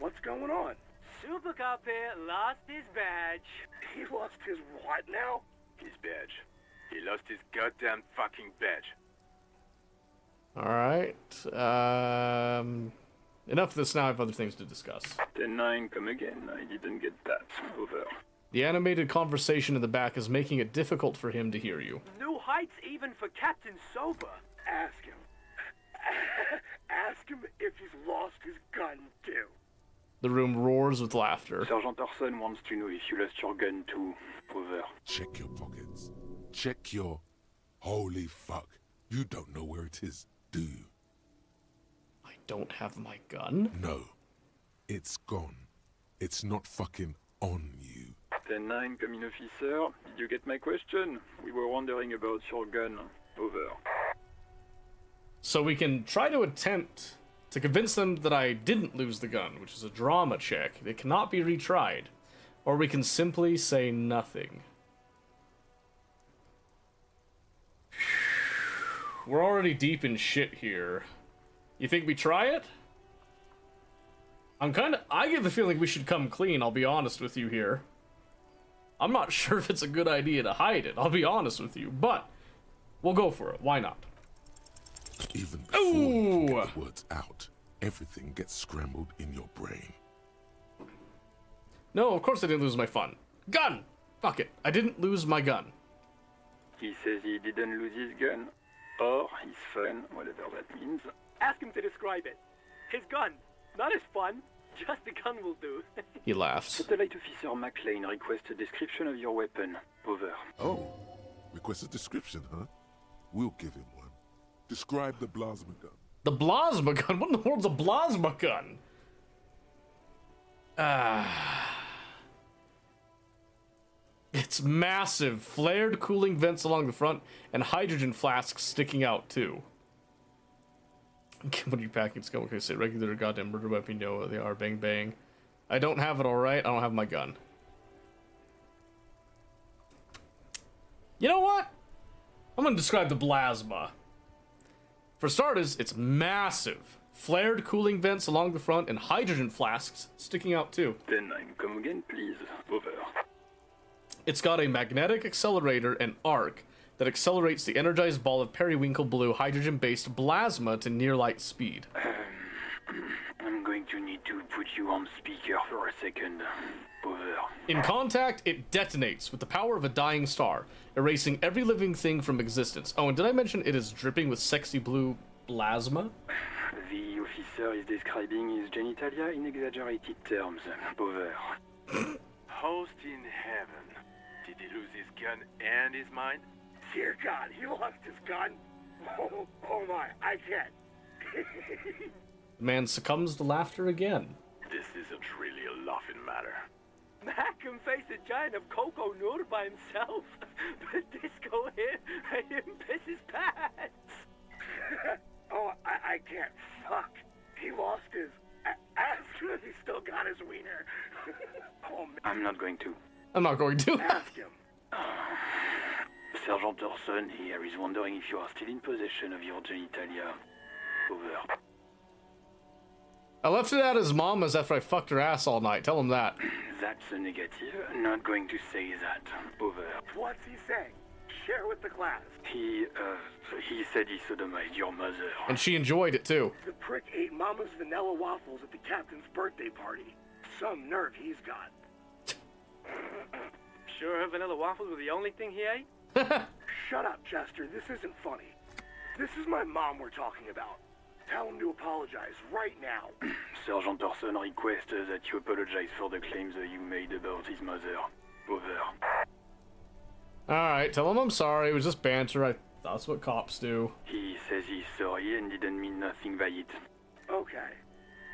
What's going on? Super Cop here lost his badge. He lost his what now? His badge. He lost his goddamn fucking badge. Alright. Enough of this now. I have other things to discuss. 10-9, come again. I didn't get that. Over. The animated conversation in the back is making it difficult for him to hear you. New heights even for Captain Sober. Ask him. Ask him if he's lost his gun, too. The room roars with laughter. Sergeant Orson wants to know if you lost your gun too. Over. Check your pockets. Check your... Holy fuck. You don't know where it is, do you? I don't have my gun? No. It's gone. It's not fucking on you. 10-9, come in, officer. Did you get my question? We were wondering about your gun. Over. So we can try to attempt to convince them that I didn't lose the gun, which is a drama check. It cannot be retried. Or we can simply say nothing. We're already deep in shit here. You think we try it? I get the feeling we should come clean, I'll be honest with you here. I'm not sure if it's a good idea to hide it, I'll be honest with you, but we'll go for it, why not? Even before you can get the words out, everything gets scrambled in your brain. No, of course I didn't lose my fun. Gun! Fuck it, I didn't lose my gun. He says he didn't lose his gun. Or his fun, whatever that means. Ask him to describe it. His gun. Not his fun. Just the gun will do. He laughs. Satellite Officer McLean requests a description of your weapon. Over. Oh, request a description, huh? We'll give him one. Describe the plasma gun. The plasma gun? What in the world's a plasma gun? It's massive, flared cooling vents along the front, and hydrogen flasks sticking out, too. What are you packing? Scum? Okay, say regular goddamn murder weapon. You know what they are. Bang, bang. I don't have it, alright? I don't have my gun. You know what? I'm gonna describe the plasma. For starters, it's massive. Flared cooling vents along the front, and hydrogen flasks sticking out, too. 10-9, come again, please. Over. It's got a magnetic accelerator and arc that accelerates the energized ball of periwinkle blue hydrogen-based plasma to near light speed. I'm going to need to put you on speaker for a second. Over. In contact, it detonates with the power of a dying star, erasing every living thing from existence. Oh, and did I mention it is dripping with sexy blue plasma? The officer is describing his genitalia in exaggerated terms. Over. Host in heaven. Did he lose his gun and his mind? Dear God, he lost his gun? Oh my, I can't. The man succumbs to laughter again. This isn't really a laughing matter. Mac can face a giant of Coco Nur by himself, but Disco here made him piss his pants. Oh, I can't. Fuck. He lost his ass, but he still got his wiener. Oh, man. I'm not going to. I'm not going to. Ask him. Sergeant Orson here is wondering if you are still in possession of your genitalia. Over. I left it at his mama's after I fucked her ass all night. Tell him that. That's a negative. Not going to say that. Over. What's he saying? Share with the class. He said he sodomized your mother. And she enjoyed it too. The prick ate Mama's vanilla waffles at the captain's birthday party. Some nerve he's got. Sure her vanilla waffles were the only thing he ate? Shut up, Chester. This isn't funny. This is my mom we're talking about. Tell him to apologize right now. Sergeant Orson requests that you apologize for the claims that you made about his mother. Over. Alright, tell him I'm sorry. It was just banter. That's what cops do. He says he's sorry and didn't mean nothing by it. Okay.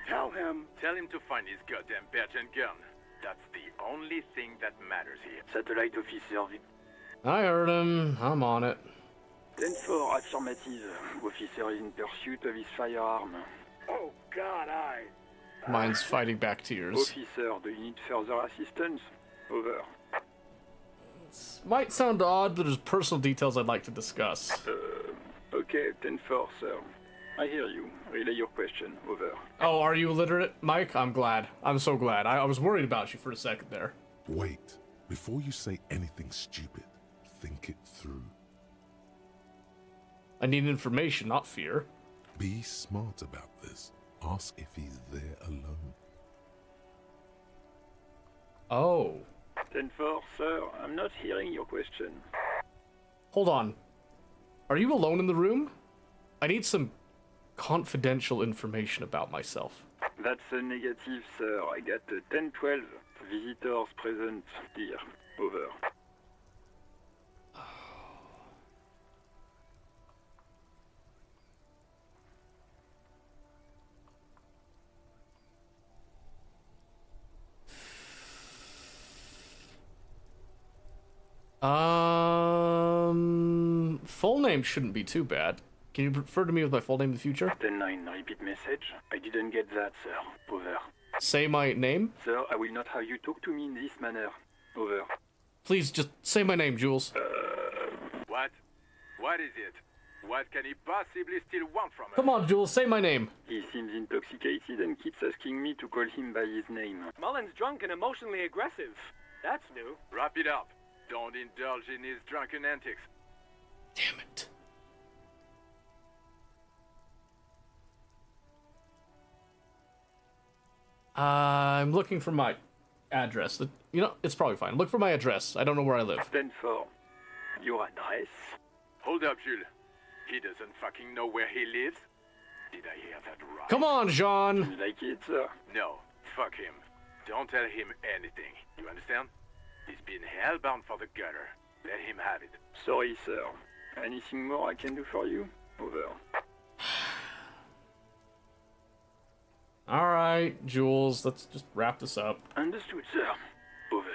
Tell him. Tell him to find his goddamn badge and gun. That's the only thing that matters here. Satellite officer. I heard him. I'm on it. 10-4, affirmative. Officer is in pursuit of his firearm. Oh, God, Mine's fighting back tears. Officer, do you need further assistance? Over. Might sound odd, but there's personal details I'd like to discuss. Okay, 10-4, sir. I hear you. Relay your question. Over. Oh, are you illiterate, Mike? I'm glad. I'm so glad. I was worried about you for a second there. Wait. Before you say anything stupid, think it through. I need information, not fear. Be smart about this. Ask if he's there alone. Oh. 10-4, sir. I'm not hearing your question. Hold on. Are you alone in the room? I need some confidential information about myself. That's a negative, sir. I got 10-12 visitors present here. Over. Full name shouldn't be too bad. Can you refer to me with my full name in the future? 10-9, repeat message. I didn't get that, sir. Over. Say my name? Sir, I will not have you talk to me in this manner. Over. Please, just say my name, Jules. What? What is it? What can he possibly still want from us? Come on, Jules, say my name. He seems intoxicated and keeps asking me to call him by his name. Mullen's drunk and emotionally aggressive. That's new. Wrap it up. Don't indulge in his drunken antics. Damn it. I'm looking for my address. You know, it's probably fine. Look for my address. I don't know where I live. 10-4. Your address? Hold up, Jules. He doesn't fucking know where he lives. Did I hear that right? Come on, Jean. You like it, sir? No. Fuck him. Don't tell him anything. You understand? He's been hellbound for the gutter. Let him have it. Sorry, sir. Anything more I can do for you? Over. All right, Jules, let's just wrap this up. Understood, sir. Over.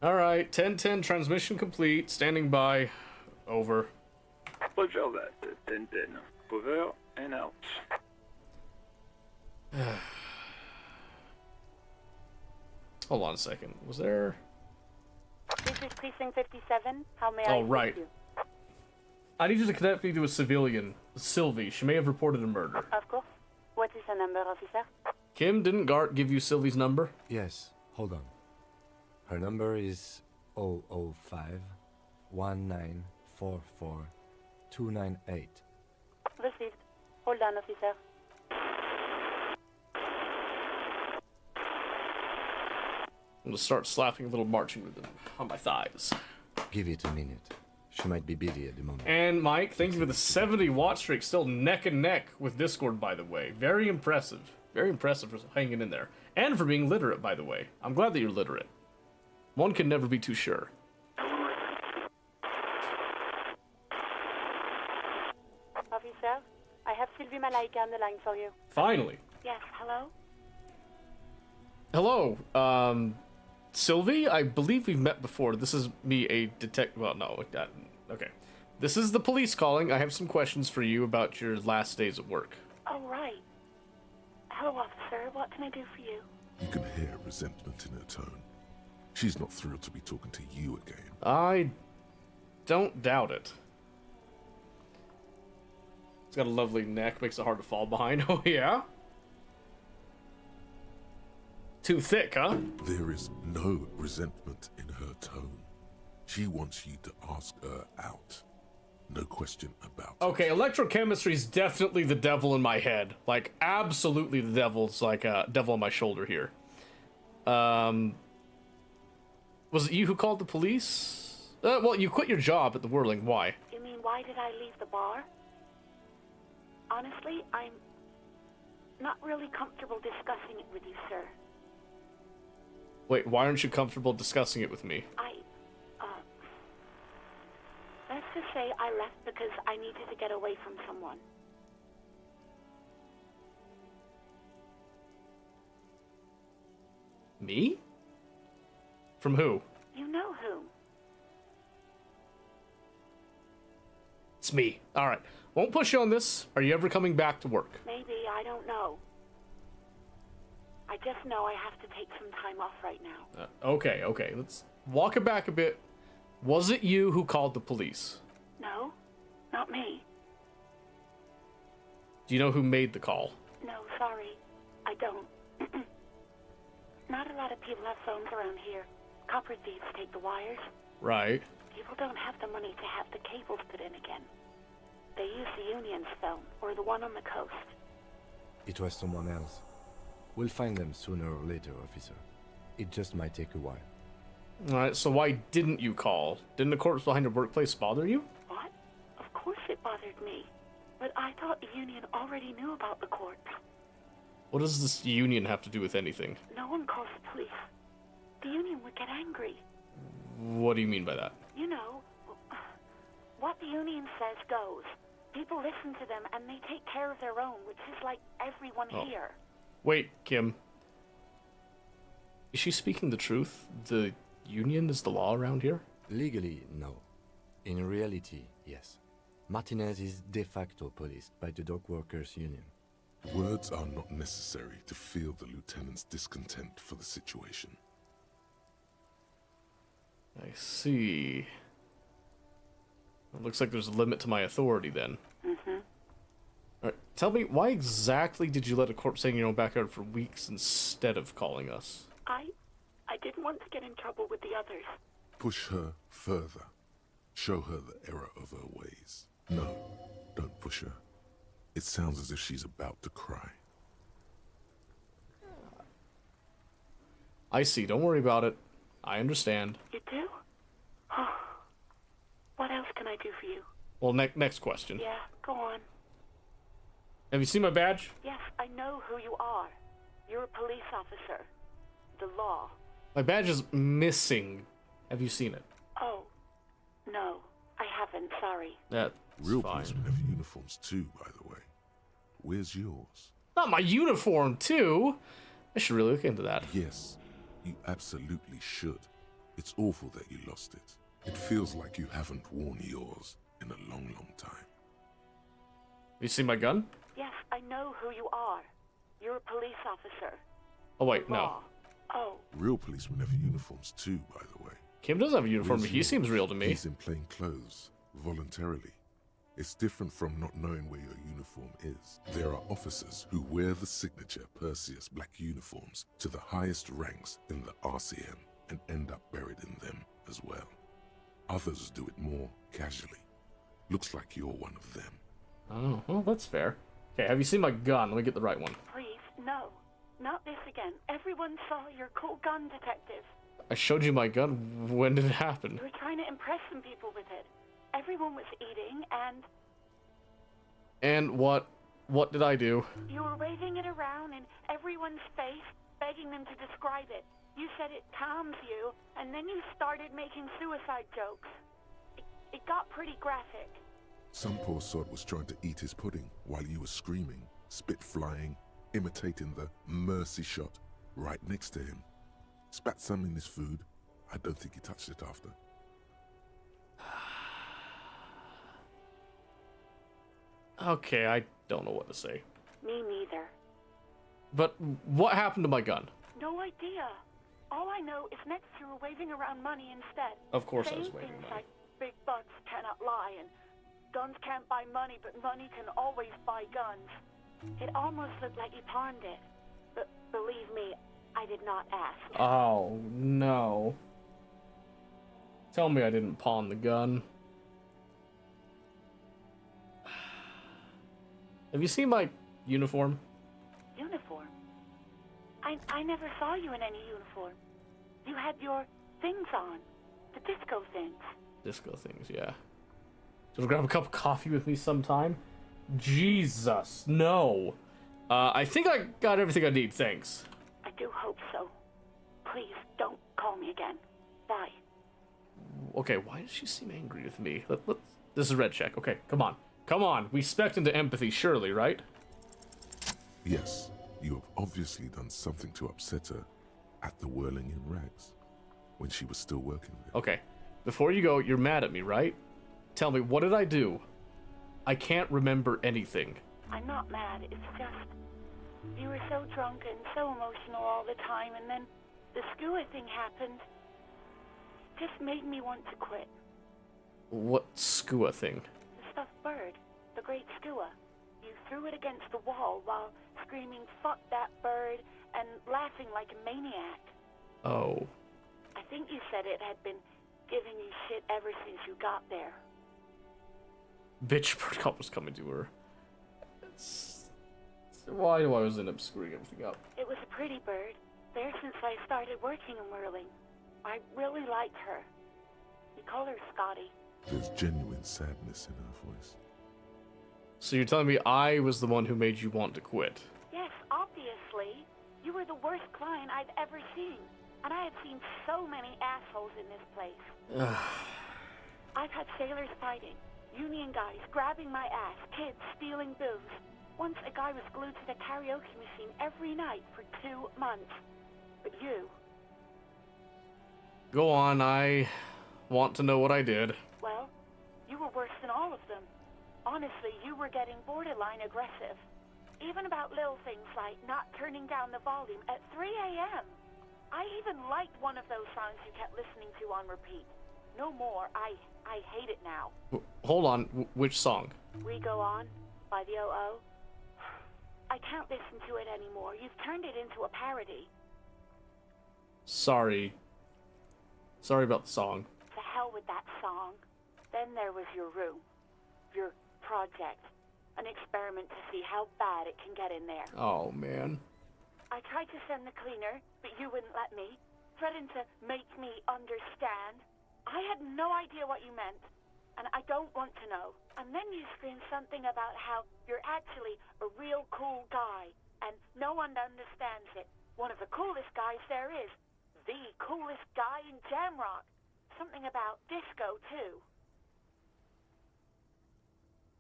All right, 10-10 transmission complete. Standing by. Over. Roger that. 10-10. Over and out. Hold on a second. Was there... This is Precinct 57. How may I Oh, assist right. you? I need you to connect me to a civilian, Sylvie. She may have reported a murder. Of course. What is the number, officer? Kim, didn't Gart give you Sylvie's number? Yes, hold on. Her number is 005 1944 298. Received. Hold on, officer. I'm gonna start slapping a little marching rhythm on my thighs. Give it a minute. She might be busy at the moment. And Mike, thank you for the 70 watch streak, still neck and neck with Discord, by the way. Very impressive. Very impressive for hanging in there. And for being literate, by the way. I'm glad that you're literate. One can never be too sure. Officer, I have Sylvie Malaika on the line for you. Finally. Yes, hello? Hello, Sylvie? I believe we've met before. This is me, a well, no, okay. This is the police calling. I have some questions for you about your last days at work. Oh, right. Hello, officer. What can I do for you? You can hear resentment in her tone. She's not thrilled to be talking to you again. I don't doubt it. It's got a lovely neck, makes it hard to fall behind. Oh, yeah? Too thick, huh? There is no resentment in her tone. She wants you to ask her out. No question about it. Okay, electrochemistry is definitely the devil in my head. Like, absolutely the devil's like a devil on my shoulder here. Was it you who called the police? Well, you quit your job at the Whirling. Why? You mean, why did I leave the bar? Honestly, I'm not really comfortable discussing it with you, sir. Wait, why aren't you comfortable discussing it with me? Let's just say I left because I needed to get away from someone. Me? From who? You know who. It's me. Alright. Won't push you on this. Are you ever coming back to work? Maybe, I don't know. I just know I have to take some time off right now. Okay. Let's walk it back a bit. Was it you who called the police? No, not me. Do you know who made the call? No, sorry. I don't. Not a lot of people have phones around here. Copper thieves take the wires. Right. People don't have the money to have the cables put in again. They use the Union's phone, or the one on the coast. It was someone else. We'll find them sooner or later, officer. It just might take a while. Alright, so why didn't you call? Didn't the corpse behind your workplace bother you? What? Of course it bothered me. But I thought the Union already knew about the corpse. What does this Union have to do with anything? No one calls the police. The Union would get angry. What do you mean by that? You know, what the Union says goes. People listen to them and they take care of their own, which is like everyone here. Wait, Kim. Is she speaking the truth? The Union is the law around here? Legally, no. In reality, yes. Martinez is de facto policed by the Dock Workers Union. Words are not necessary to feel the lieutenant's discontent for the situation. I see. It looks like there's a limit to my authority then. Alright, tell me, why exactly did you let a corpse hang in your own backyard for weeks instead of calling us? I didn't want to get in trouble with the others. Push her further. Show her the error of her ways. No, don't push her. It sounds as if she's about to cry. I see, don't worry about it. I understand. You do? Oh. What else can I do for you? Well, next question. Yeah, go on. Have you seen my badge? Yes, I know who you are. You're a police officer. The law. My badge is missing. Have you seen it? Oh, no, I haven't, sorry. That's Real fine. policemen have uniforms too, by the way. Where's yours? Not my uniform, too! I should really look into that. Yes, you absolutely should. It's awful that you lost it. It feels like you haven't worn yours in a long, long time. Have you seen my gun? Yes, I know who you are. You're a police officer. Oh, wait, no. Oh. Real policemen have uniforms too, by the way. Kim does have a uniform, Where's but he yours? seems real to me. He's in plain clothes, voluntarily. It's different from not knowing where your uniform is. There are officers who wear the signature Perseus black uniforms to the highest ranks in the RCM and end up buried in them as well. Others do it more casually. Looks like you're one of them. Oh, well, that's fair. Okay, have you seen my gun? Let me get the right one. Please, no. Not this again. Everyone saw your cool gun, detective. I showed you my gun. When did it happen? You were trying to impress some people with it. Everyone was eating, and... And what? What did I do? You were waving it around in everyone's face, begging them to describe it. You said it calms you, and then you started making suicide jokes. It got pretty graphic. Some poor sod was trying to eat his pudding while you were screaming, spit flying, imitating the mercy shot right next to him. Spat some in his food. I don't think he touched it after. Okay, I don't know what to say. Me neither. But what happened to my gun? No idea. All I know is next you were waving around money instead. Of course I Saying was waving things money. like big bucks cannot lie and guns can't buy money, but money can always buy guns. It almost looked like you pawned it. But believe me, I did not ask. Oh, no. Tell me I didn't pawn the gun. Have you seen my uniform? Uniform? I never saw you in any uniform. You had your things on. The disco things. Disco things, yeah. So grab a cup of coffee with me sometime? Jesus, no. I think I got everything I need, thanks. I do hope so. Please, don't call me again. Bye. Okay, why does she seem angry with me? This is red check. Okay, come on. Come on, we spec into empathy, surely, right? Yes, you have obviously done something to upset her. at the Whirling in Rags when she was still working there. Okay. Before you go, you're mad at me, right? Tell me, what did I do? I can't remember anything. I'm not mad, it's just... You were so drunk and so emotional all the time, and then the skua thing happened. It just made me want to quit. What skua thing? The stuffed bird. The great skua. You threw it against the wall while screaming, "Fuck that bird," and laughing like a maniac. Oh. I think you said it had been giving you shit ever since you got there. Bitch bird was coming to her. Why do I always end up screwing everything up? It was a pretty bird. There since I started working in Whirling. I really liked her. We call her Scotty. There's genuine sadness in her voice. So you're telling me I was the one who made you want to quit? Yes, obviously. You were the worst client I've ever seen. And I have seen so many assholes in this place. I've had sailors fighting, union guys grabbing my ass, kids stealing booze. Once a guy was glued to the karaoke machine every night for 2 months. But you... Go on, I want to know what I did. Well, you were worse than all of them. Honestly, you were getting borderline aggressive. Even about little things like not turning down the volume at 3 a.m. I even liked one of those songs you kept listening to on repeat. No more. I hate it now. Hold on, which song? We Go On by the O.O. I can't listen to it anymore. You've turned it into a parody. Sorry. Sorry about the song. To hell with that song. Then there was your room. Your project. An experiment to see how bad it can get in there. Oh, man. I tried to send the cleaner, but you wouldn't let me. Threatened to make me understand. I had no idea what you meant. And I don't want to know. And then you screamed something about how you're actually a real cool guy, and no one understands it. One of the coolest guys there is. The coolest guy in Jamrock. Something about disco, too.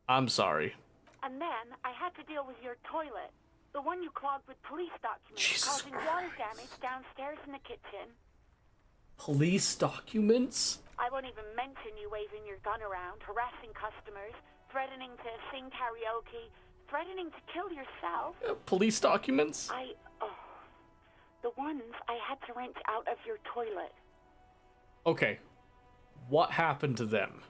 I'm sorry. And then I had to deal with your toilet. The one you clogged with police documents, causing water damage downstairs in the kitchen. Police documents? I won't even mention you waving your gun around, harassing customers, threatening to sing karaoke, threatening to kill yourself. Police documents? The ones I had to rent out of your toilet. Okay. What happened to them?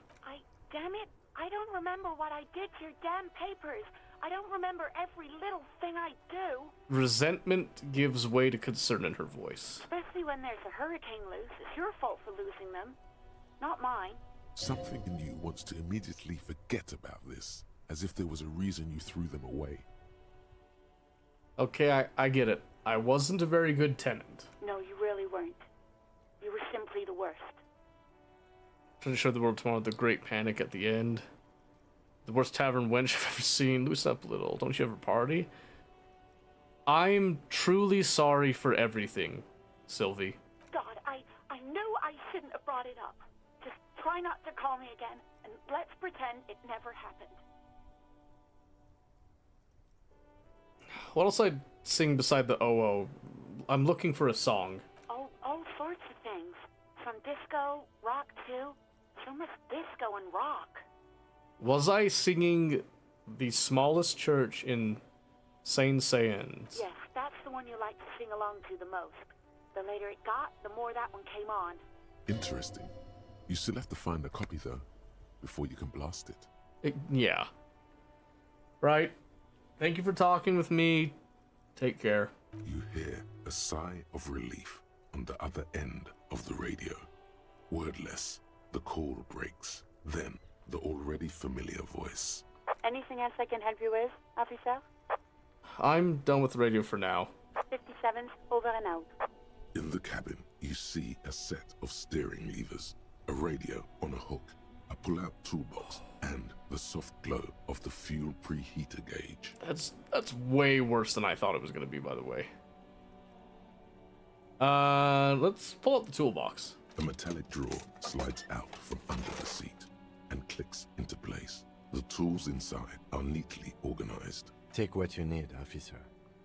Damn it, I don't remember what I did to your damn papers. I don't remember every little thing I do. Resentment gives way to concern in her voice. Especially when there's a hurricane loose. It's your fault for losing them. Not mine. Something in you wants to immediately forget about this, as if there was a reason you threw them away. Okay, I get it. I wasn't a very good tenant. No, you really weren't. You were simply the worst. Trying to show the world tomorrow the great panic at the end. The worst tavern wench I've ever seen. Loosen up a little. Don't you ever party? I'm truly sorry for everything, Sylvie. God, I knew I shouldn't have brought it up. Just try not to call me again, and let's pretend it never happened. What else I'd sing beside the OO? I'm looking for a song. All sorts of things. From disco, rock too. So much disco and rock. Was I singing the smallest church in Saint Saëns? Yes, that's the one you like to sing along to the most. The later it got, the more that one came on. Interesting. You still have to find a copy, though, before you can blast it. Yeah. Right. Thank you for talking with me. Take care. You hear a sigh of relief on the other end of the radio. Wordless, the call breaks. Then, the already familiar voice. Anything else I can help you with, officer? I'm done with the radio for now. 57's over and out. In the cabin, you see a set of steering levers, a radio on a hook, a pull-out toolbox, and the soft glow of the fuel preheater gauge. That's way worse than I thought it was going to be, by the way. Let's pull up the toolbox. A metallic drawer slides out from under the seat and clicks into place. The tools inside are neatly organized. Take what you need, officer.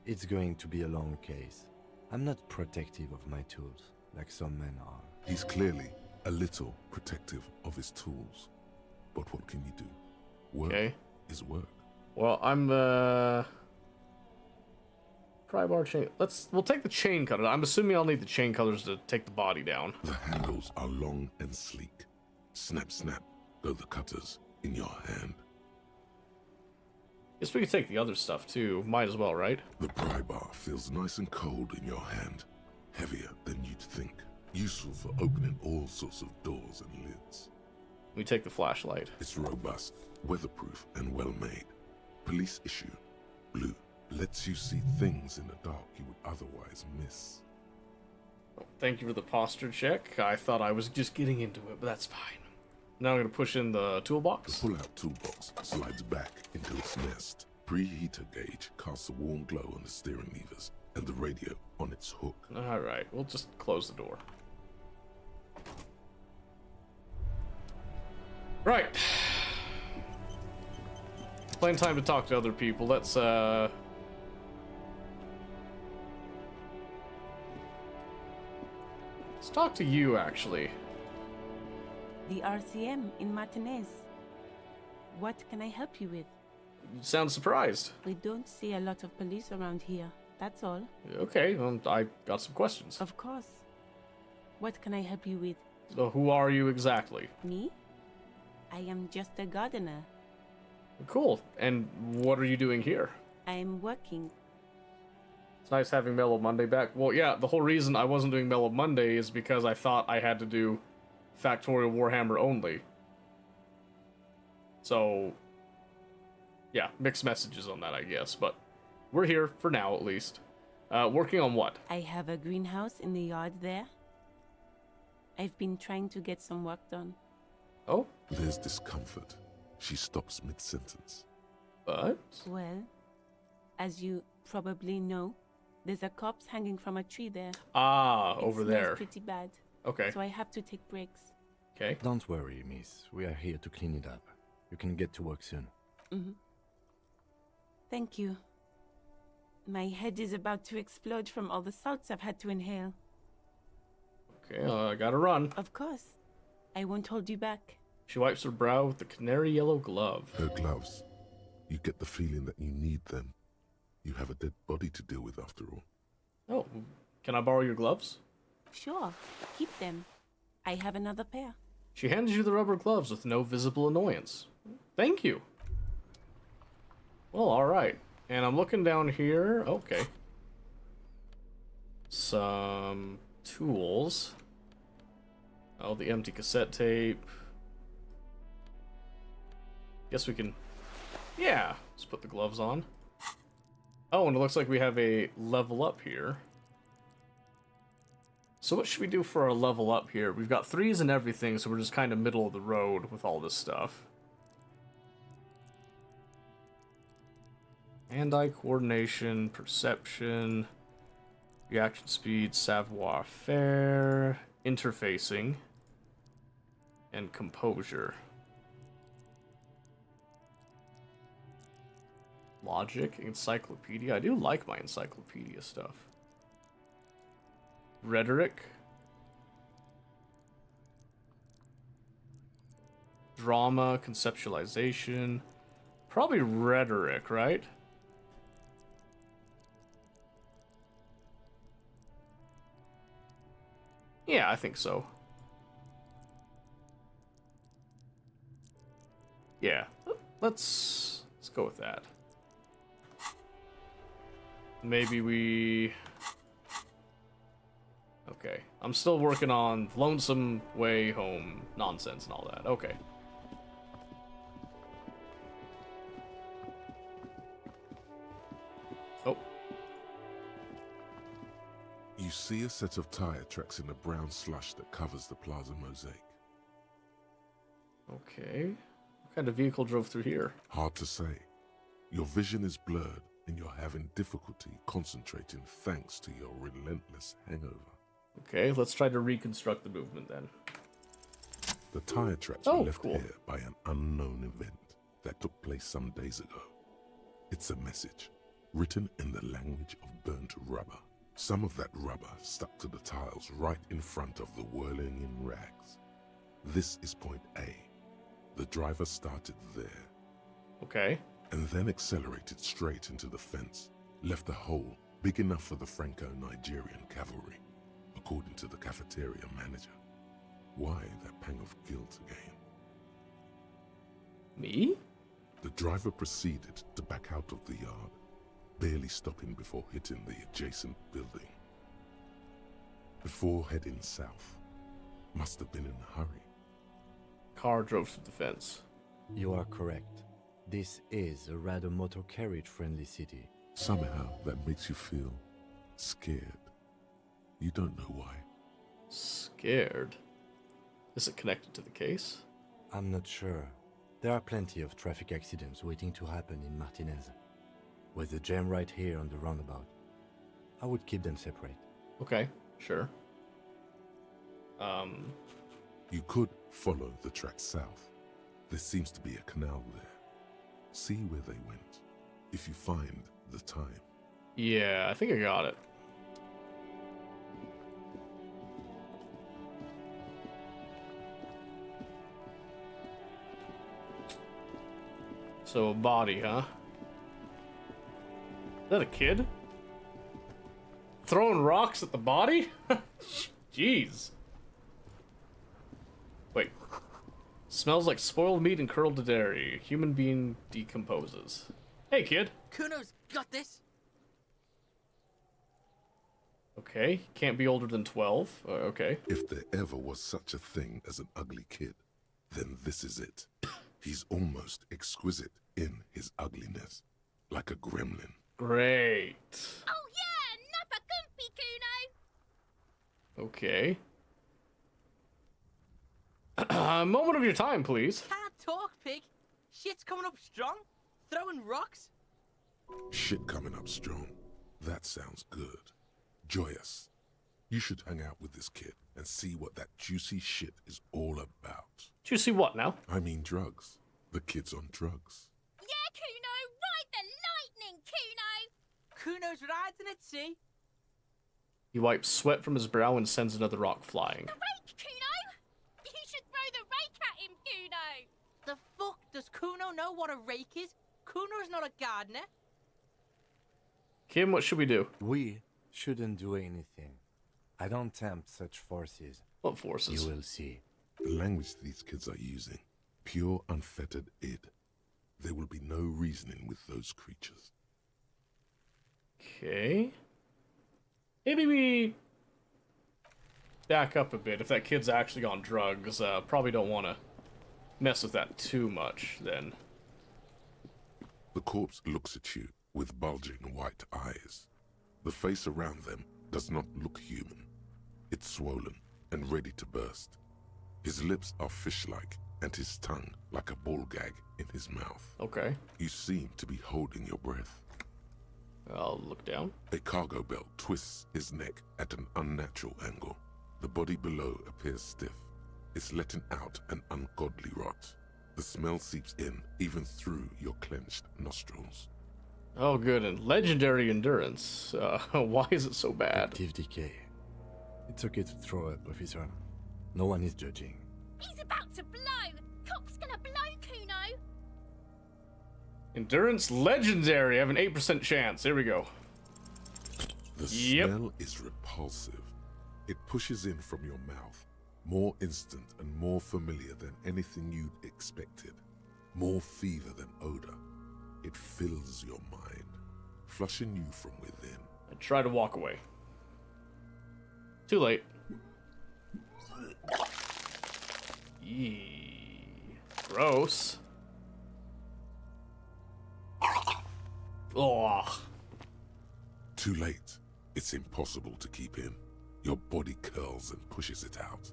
It's going to be a long case. I'm not protective of my tools, like some men are. He's clearly a little protective of his tools. But what can you do? Work is work. Well, I'm pry bar chain. We'll take the chain cutter. I'm assuming I'll need the chain cutters to take the body down. The handles are long and sleek. Snap, snap, go the cutters in your hand. Guess we could take the other stuff too. Might as well, right? The pry bar feels nice and cold in your hand. Heavier than you'd think. Useful for opening all sorts of doors and lids. We take the flashlight. It's robust, weatherproof, and well made. Police issue. Blue. Lets you see things in the dark you would otherwise miss. Well, thank you for the posture check. I thought I was just getting into it, but that's fine. Now I'm going to push in the toolbox. The pull-out toolbox slides back into its nest. Preheater gauge casts a warm glow on the steering levers and the radio on its hook. Alright, we'll just close the door. Right. Plenty time to talk to other people. Let's talk to you, actually. The RCM in Martinez. What can I help you with? You sound surprised. We don't see a lot of police around here, that's all. Okay, well, I got some questions. Of course. What can I help you with? So who are you exactly? Me? I am just a gardener. Cool. And what are you doing here? I am working. It's nice having Mellow Monday back. Well, yeah, the whole reason I wasn't doing Mellow Monday is because I thought I had to do Factorial Warhammer only. So, yeah, mixed messages on that, I guess. But we're here for now, at least. Working on what? I have a greenhouse in the yard there. I've been trying to get some work done. Oh? There's discomfort. She stops mid-sentence. But? Well, as you probably know, there's a corpse hanging from a tree there. Ah, over there. It's pretty bad. Okay. So I have to take breaks. Okay. Don't worry, miss. We are here to clean it up. You can get to work soon. Mm-hmm. Thank you. My head is about to explode from all the salts I've had to inhale. Okay, I gotta run. Of course. I won't hold you back. She wipes her brow with the canary yellow glove. Her gloves. You get the feeling that you need them. You have a dead body to deal with after all. Oh, can I borrow your gloves? Sure. Keep them. I have another pair. She hands you the rubber gloves with no visible annoyance. Thank you. Well, alright. And I'm looking down here. Okay. Some tools. Oh, the empty cassette tape. Guess we can... Yeah, let's put the gloves on. Oh, and it looks like we have a level up here. So what should we do for our level up here? We've got 3s and everything, so we're just kind of middle of the road with all this stuff. Hand-eye coordination, perception, reaction speed, savoir-faire, interfacing, and composure. Logic, encyclopedia. I do like my encyclopedia stuff. Rhetoric. Drama, conceptualization. Probably rhetoric, right? Yeah, I think so. Yeah, let's go with that. Maybe we... Okay, I'm still working on Lonesome Way Home nonsense and all that. Okay. Oh. You see a set of tire tracks in the brown slush that covers the plaza mosaic. Okay. What kind of vehicle drove through here? Hard to say. Your vision is blurred and you're having difficulty concentrating thanks to your relentless hangover. Okay, let's try to reconstruct the movement then. The tire tracks were left here by an unknown event that took place some days ago. It's a message, written in the language of burnt rubber. Some of that rubber stuck to the tiles right in front of the whirling in rags. This is point A. The driver started there. Okay. And then accelerated straight into the fence, left a hole big enough for the Franco-Nigerian cavalry, according to the cafeteria manager. Why that pang of guilt again? Me? The driver proceeded to back out of the yard, barely stopping before hitting the adjacent building. Before heading south, must have been in a hurry. Car drove through the fence. You are correct. This is a rather motor carriage-friendly city. Somehow that makes you feel scared. You don't know why. Scared? Is it connected to the case? I'm not sure. There are plenty of traffic accidents waiting to happen in Martinez. With the jam right here on the roundabout, I would keep them separate. Okay, sure. You could follow the track south. There seems to be a canal there. See where they went, if you find the time. Yeah, I think I got it. So a body, huh? Is that a kid? Throwing rocks at the body? Jeez. Wait. Smells like spoiled meat and curdled dairy. A human being decomposes. Hey, kid. Kuno's got this. Okay, can't be older than 12. Okay. If there ever was such a thing as an ugly kid, then this is it. He's almost exquisite in his ugliness, like a gremlin. Great. Oh yeah, Nappa Gumpy, Kuno. Okay. Moment of your time, please. Can't talk, pig. Shit's coming up strong. Throwing rocks. Shit coming up strong. That sounds good. Joyous. You should hang out with this kid and see what that juicy shit is all about. Juicy what now? I mean drugs. The kid's on drugs. Yeah, Kuno, ride the lightning, Kuno. Kuno's riding at sea. He wipes sweat from his brow and sends another rock flying. The rake, Kuno. You should throw the rake at him, Kuno. The fuck does Kuno know what a rake is? Kuno's not a gardener. Kim, what should we do? We shouldn't do anything. I don't tempt such forces. What forces? You will see. The language these kids are using, pure unfettered id. There will be no reasoning with those creatures. Okay. Maybe we back up a bit. If that kid's actually on drugs, probably don't want to mess with that too much then. The corpse looks at you with bulging white eyes. The face around them does not look human. It's swollen and ready to burst. His lips are fish-like and his tongue like a ball gag in his mouth. Okay. You seem to be holding your breath. I'll look down. A cargo belt twists his neck at an unnatural angle. The body below appears stiff. It's letting out an ungodly rot. The smell seeps in even through your clenched nostrils. Oh, good. And legendary endurance. Why is it so bad? Active decay. It's okay to throw up, officer. No one is judging. He's about to blow. Cop's gonna blow, Kuno. Endurance legendary. I have an 8% chance. Here we go. The smell is repulsive. It pushes in from your mouth, more instant and more familiar than anything you'd expected. More fever than odor. It fills your mind, flushing you from within. I try to walk away. Too late. Eee. Gross. Ugh. Too late. It's impossible to keep in. Your body curls and pushes it out,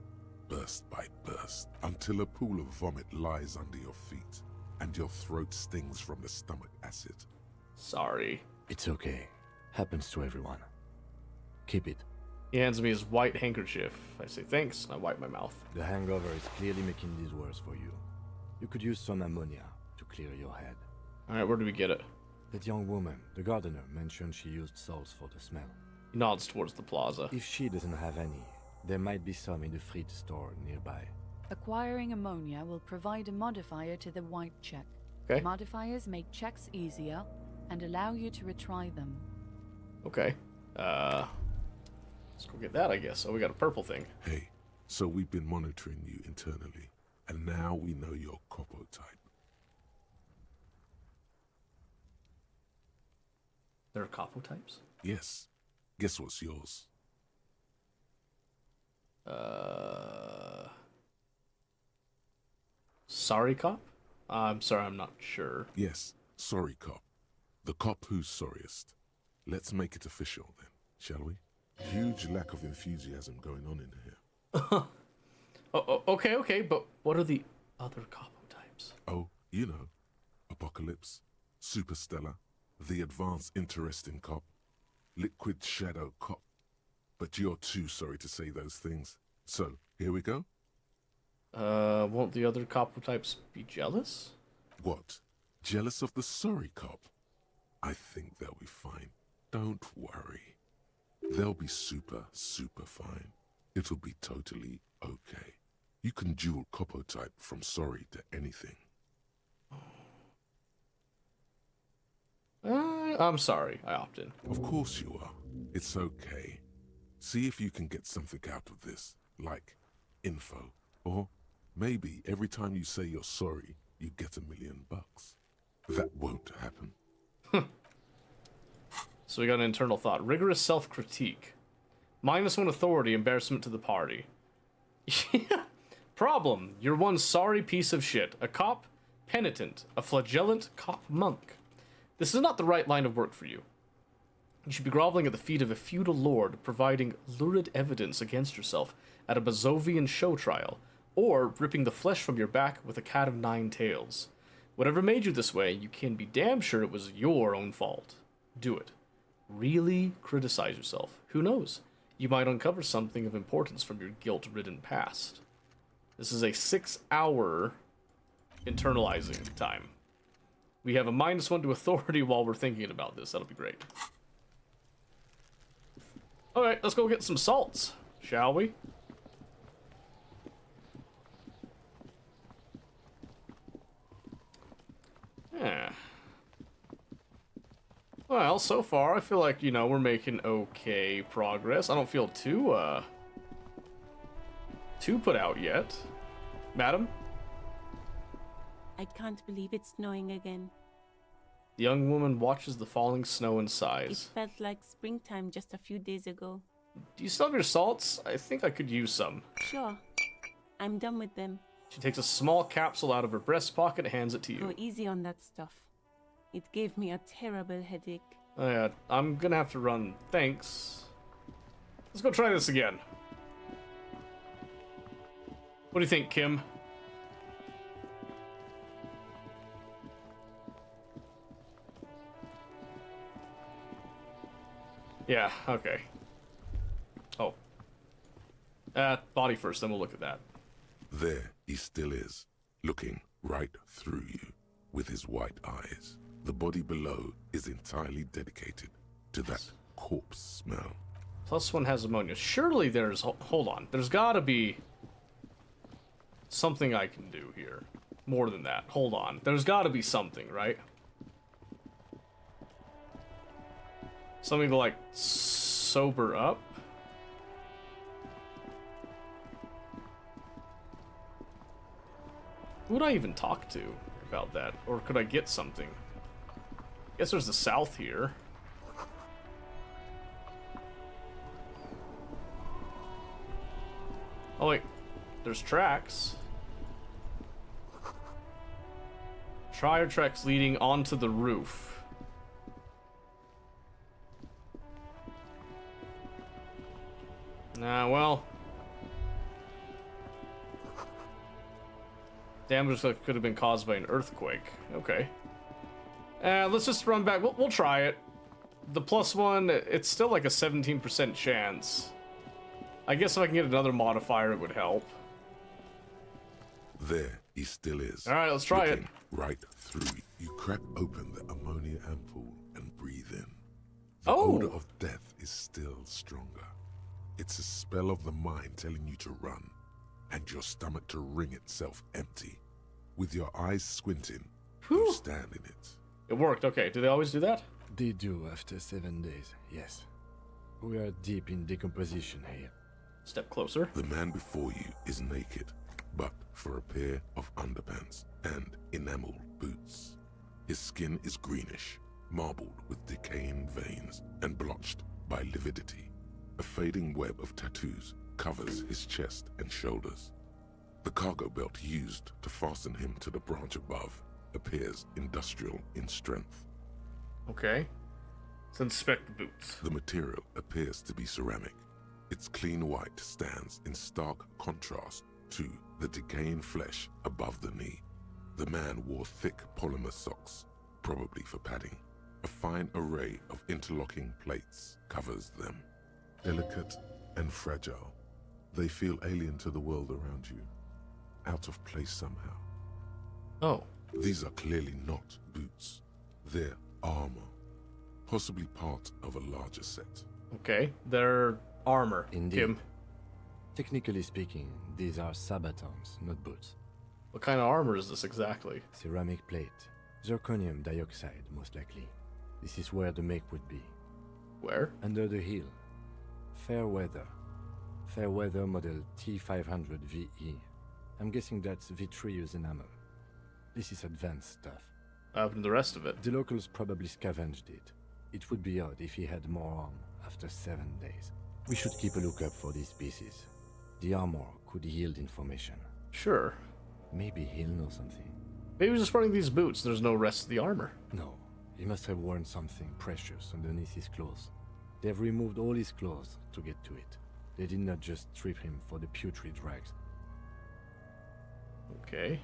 burst by burst, until a pool of vomit lies under your feet, and your throat stings from the stomach acid. Sorry. It's okay. Happens to everyone. Keep it. He hands me his white handkerchief. I say thanks, and I wipe my mouth. The hangover is clearly making these worse for you. You could use some ammonia to clear your head. Alright, where do we get it? That young woman, the gardener, mentioned she used salts for the smell. He nods towards the plaza. If she doesn't have any, there might be some in the fleet store nearby. Acquiring ammonia will provide a modifier to the white check. Okay. Modifiers make checks easier and allow you to retry them. Okay. Let's go get that, I guess. Oh, we got a purple thing. Hey, so we've been monitoring you internally, and now we know your Copo type. There are Capo types? Yes. Guess what's yours? Sorry, cop? I'm sorry, I'm not sure. Yes, sorry cop. The cop who's sorriest. Let's make it official then, shall we? Huge lack of enthusiasm going on in here. Okay, but what are the other Capo types? Oh, you know. Apocalypse, Superstellar, the advanced interesting cop, Liquid Shadow cop. But you're too sorry to say those things. So, here we go? Won't the other Capo types be jealous? What? Jealous of the sorry cop? I think they'll be fine. Don't worry. They'll be super fine. It'll be totally okay. You can dual Copo type from sorry to anything. I'm sorry, I opt in. Of course you are. It's okay. See if you can get something out of this, like info. Or maybe every time you say you're sorry, you get $1 million. That won't happen. So we got an internal thought. Rigorous self-critique. -1 authority, embarrassment to the party. Problem. You're one sorry piece of shit. A cop, penitent, a flagellant cop monk. This is not the right line of work for you. You should be groveling at the feet of a feudal lord, providing lurid evidence against yourself at a Bazovian show trial, or ripping the flesh from your back with a cat of 9 tails. Whatever made you this way, you can be damn sure it was your own fault. Do it. Really criticize yourself. Who knows? You might uncover something of importance from your guilt-ridden past. This is a 6-hour internalizing time. We have a -1 to authority while we're thinking about this. That'll be great. Alright, let's go get some salts, shall we? Yeah. Well, so far, I feel like, you know, we're making okay progress. I don't feel too put out yet. Madam? I can't believe it's snowing again. The young woman watches the falling snow and It sighs. felt like springtime just a few days ago. Do you still have your salts? I think I could use some. Sure. I'm done with them. She takes a small capsule out of her breast pocket and hands it to you. Go easy on that stuff. It gave me a terrible headache. Oh yeah, I'm gonna have to run. Thanks. Let's go try this again. What do you think, Kim? Yeah, okay. Oh. Body first, then we'll look at that. There he still is, looking right through you with his white eyes. The body below is entirely dedicated to that corpse smell. +1 has ammonia. Surely there's... Hold on. There's gotta be something I can do here. More than that. Hold on. There's gotta be something, right? Something to, like, sober up? Who would I even talk to about that? Or could I get something? I guess there's the south here. Oh wait, there's tracks. Tire tracks leading onto the roof. Nah, well. Damage could have been caused by an earthquake. Okay. Let's just run back. We'll try it. The +1, it's still like a 17% chance. I guess if I can get another modifier, it would help. There he still is. All right, let's try it. Right through you. You crack open the ammonia ampoule and breathe in. The Oh! odor of death is still stronger. It's a spell of the mind telling you to run, and your stomach to wring itself empty. With your eyes squinting, you stand in it. It worked, okay. Do they always do that? They do after 7 days, yes. We are deep in decomposition here. Step closer. The man before you is naked, but for a pair of underpants and enameled boots. His skin is greenish, marbled with decaying veins and blotched by lividity. A fading web of tattoos covers his chest and shoulders. The cargo belt used to fasten him to the branch above appears industrial in strength. Okay. Let's inspect the boots. The material appears to be ceramic. Its clean white stands in stark contrast to the decaying flesh above the knee. The man wore thick polymer socks, probably for padding. A fine array of interlocking plates covers them. Delicate and fragile, they feel alien to the world around you, out of place somehow. Oh. These are clearly not boots. They're armor, possibly part of a larger set. Okay, they're armor. Indeed. Kim. Technically speaking, these are sabatons, not boots. What kind of armor is this exactly? Ceramic plate. Zirconium dioxide, most likely. This is where the make would be. Where? Under the heel. Fairweather. Fairweather model T500 VE. I'm guessing that's vitreous enamel. This is advanced stuff. What happened to the rest of it? The locals probably scavenged it. It would be odd if he had more arm after 7 days. We should keep a lookout for these pieces. The armor could yield information. Sure. Maybe he'll know something. Maybe he's just wearing these boots. There's no rest of the armor. No. He must have worn something precious underneath his clothes. They've removed all his clothes to get to it. They did not just strip him for the putrid rags. Okay.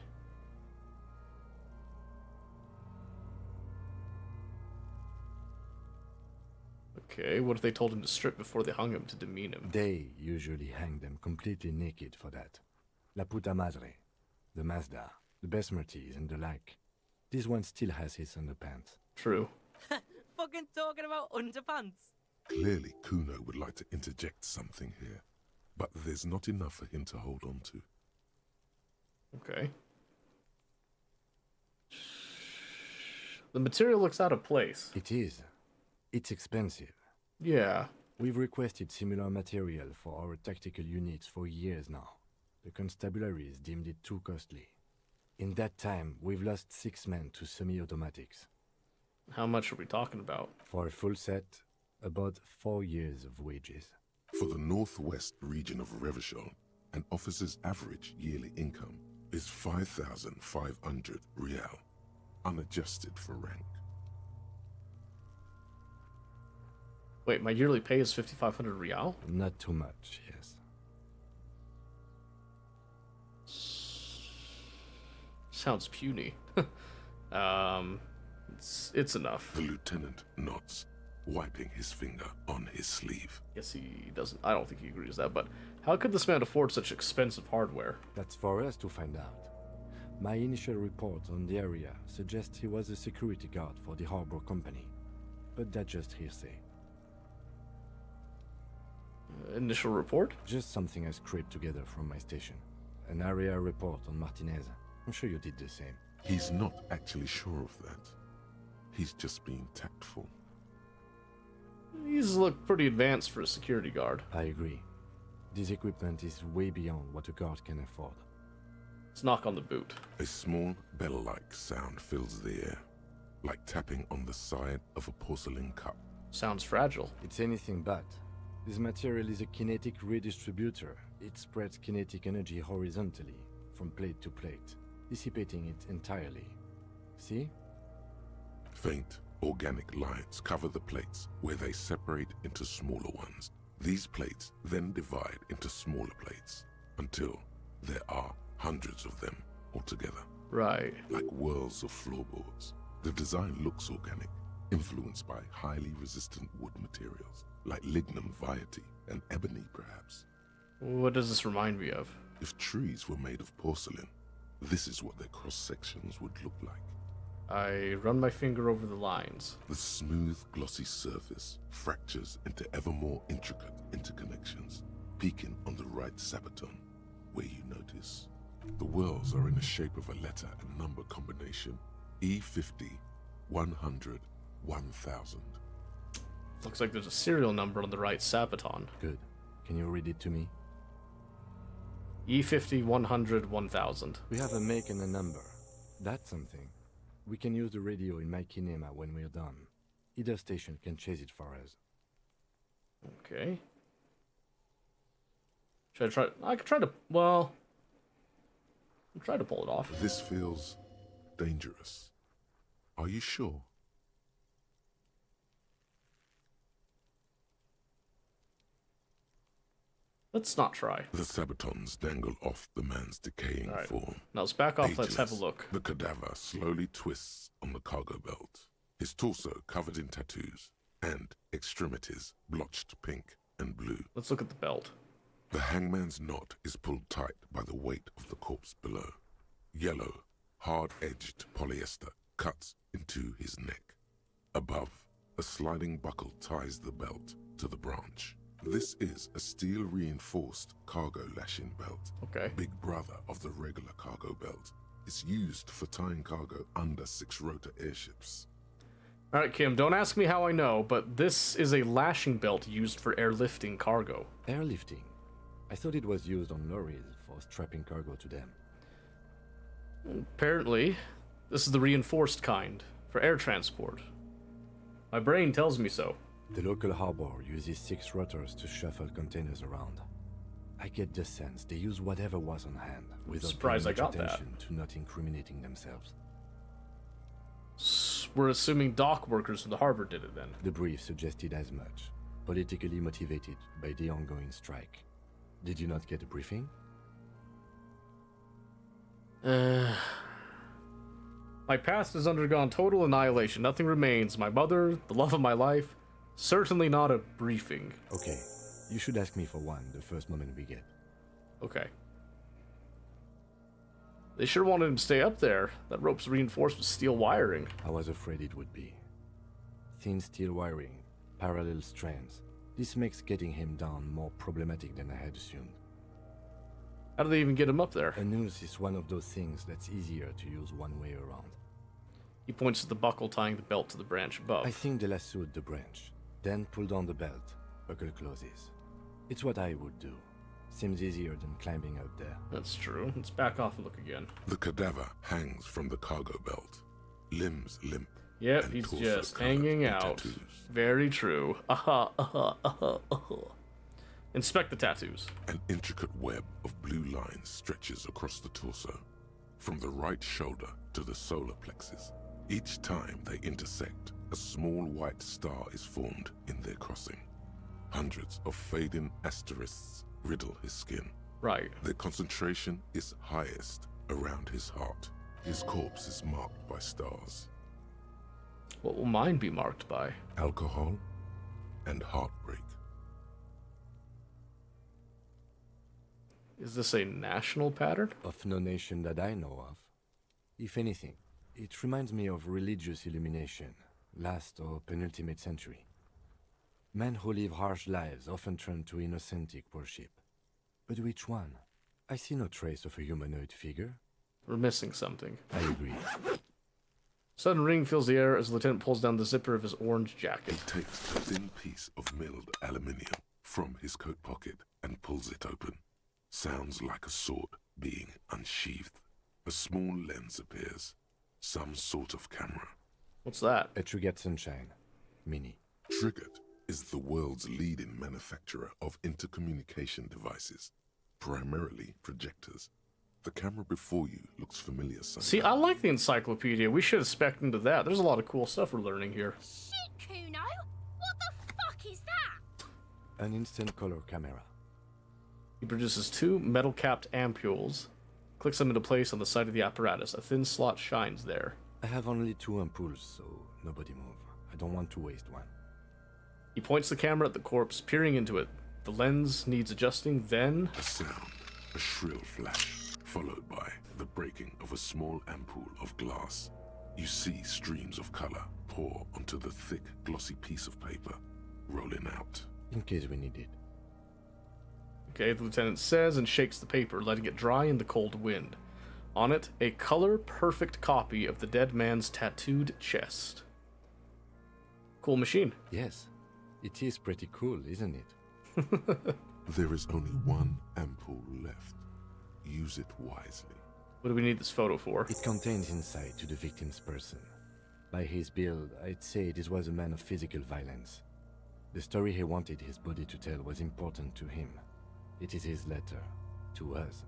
Okay, what if they told him to strip before they hung him to demean him? They usually hang them completely naked for that. La puta madre, the Mazda, the Besmerties, and the like. This one still has his underpants. True. Fucking talking about underpants. Clearly, Kuno would like to interject something here, but there's not enough for him to hold on to. Okay. The material looks out of place. It is. It's expensive. Yeah. We've requested similar material for our tactical units for years now. The constabularies deemed it too costly. In that time, we've lost 6 men to semi-automatics. How much are we talking about? For a full set, about 4 years of wages. For the northwest region of Revachol, an officer's average yearly income is 5,500 real, unadjusted for rank. Wait, my yearly pay is 5,500 real? Not too much, yes. Sounds puny. It's enough. The lieutenant nods, wiping his finger on his sleeve. Guess he doesn't. I don't think he agrees with that, but how could this man afford such expensive hardware? That's for us to find out. My initial report on the area suggests he was a security guard for the harbor company, but that's just hearsay. Initial report? Just something I scraped together from my station. An area report on Martinez. I'm sure you did the same. He's not actually sure of that. He's just being tactful. He's looked pretty advanced for a security guard. I agree. This equipment is way beyond what a guard can afford. Let's knock on the boot. A small bell-like sound fills the air, like tapping on the side of a porcelain cup. Sounds fragile. It's anything but. This material is a kinetic redistributor. It spreads kinetic energy horizontally, from plate to plate, dissipating it entirely. See? Faint, organic lines cover the plates where they separate into smaller ones. These plates then divide into smaller plates until there are hundreds of them altogether. Right. Like whirls of floorboards. The design looks organic, influenced by highly resistant wood materials, like lignum vitae and ebony perhaps. What does this remind me of? If trees were made of porcelain, this is what their cross-sections would look like. I run my finger over the lines. The smooth, glossy surface fractures into ever more intricate interconnections, peaking on the right sabaton, where you notice the whorls are in the shape of a letter and number combination: E50, 100, 1000. Looks like there's a serial number on the right sabaton. Good. Can you read it to me? E50, 100, 1000. We have a make and a number. That's something. We can use the radio in my kinema when we're done. Either station can chase it for us. Okay. Should I try? I could try to. Well, I'll try to pull it off. This feels dangerous. Are you sure? Let's not try. The sabatons dangle off the man's decaying form. Now let's back off. Let's have a Ageless, look. The cadaver slowly twists on the cargo belt, his torso covered in tattoos, and extremities blotched pink and blue. Let's look at the belt. The hangman's knot is pulled tight by the weight of the corpse below. Yellow, hard-edged polyester cuts into his neck. Above, a sliding buckle ties the belt to the branch. This is a steel-reinforced cargo lashing belt. Okay. Big brother of the regular cargo belt. It's used for tying cargo under 6-rotor airships. Alright, Kim, don't ask me how I know, but this is a lashing belt used for airlifting cargo. Airlifting? I thought it was used on lorries for strapping cargo to them. Apparently, this is the reinforced kind, for air transport. My brain tells me so. The local harbor uses 6 rotors to shuffle containers around. I get the sense they use whatever was on hand, without Surprised paying I much got that. attention to not incriminating themselves. We're assuming dock workers from the harbor did it then. The brief suggested as much, politically motivated by the ongoing strike. Did you not get a briefing? My past has undergone total annihilation. Nothing remains. My mother, the love of my life. Certainly not a briefing. Okay, you should ask me for one the first moment we get. Okay. They sure wanted him to stay up there. That rope's reinforced with steel wiring. I was afraid it would be. Thin steel wiring, parallel strands. This makes getting him down more problematic than I had assumed. How do they even get him up there? A noose is one of those things that's easier to use one way around. He points to the buckle tying the belt to the branch above. I think they lassoed the branch, then pulled on the belt. Buckle closes. It's what I would do. Seems easier than climbing out there. That's true. Let's back off and look again. The cadaver hangs from the cargo belt, limbs limp. Yep, and he's torso just covered hanging in out. tattoos. Very true. Inspect the tattoos. An intricate web of blue lines stretches across the torso, from the right shoulder to the solar plexus. Each time they intersect, a small white star is formed in their crossing. Hundreds of fading asterisks riddle his skin. Right. Their concentration is highest around his heart. His corpse is marked by stars. What will mine be marked by? Alcohol and heartbreak. Is this a national pattern? Of no nation that I know of. If anything, it reminds me of religious illumination, last or penultimate century. Men who live harsh lives often turn to innocentic worship. But which one? I see no trace of a humanoid figure. We're missing something. I agree. Sudden ring fills the air as the lieutenant pulls down the zipper of his orange jacket. He takes a thin piece of milled aluminium from his coat pocket and pulls it open. Sounds like a sword being unsheathed. A small lens appears. Some sort of camera. What's that? A Trigger Sunshine. Mini. Triggered is the world's leading manufacturer of intercommunication devices, primarily projectors. The camera before you looks familiar somehow. See, I like the encyclopedia. We should have specced into that. There's a lot of cool stuff we're learning here. Shit, Kuno! What the fuck is that? An instant color camera. He produces 2 metal-capped ampules, clicks them into place on the side of the apparatus. A thin slot shines there. I have only 2 ampoules, so nobody move. I don't want to waste one. He points the camera at the corpse, peering into it. The lens needs adjusting, then... A sound, a shrill flash, followed by the breaking of a small ampoule of glass. You see streams of color pour onto the thick, glossy piece of paper, rolling out. In case we need it. Okay, the lieutenant says and shakes the paper, letting it dry in the cold wind. On it, a color-perfect copy of the dead man's tattooed chest. Cool machine. Yes, it is pretty cool, isn't it? There is only one ampoule left. Use it wisely. What do we need this photo for? It contains insight to the victim's person. By his build, I'd say this was a man of physical violence. The story he wanted his body to tell was important to him. It is his letter. To us.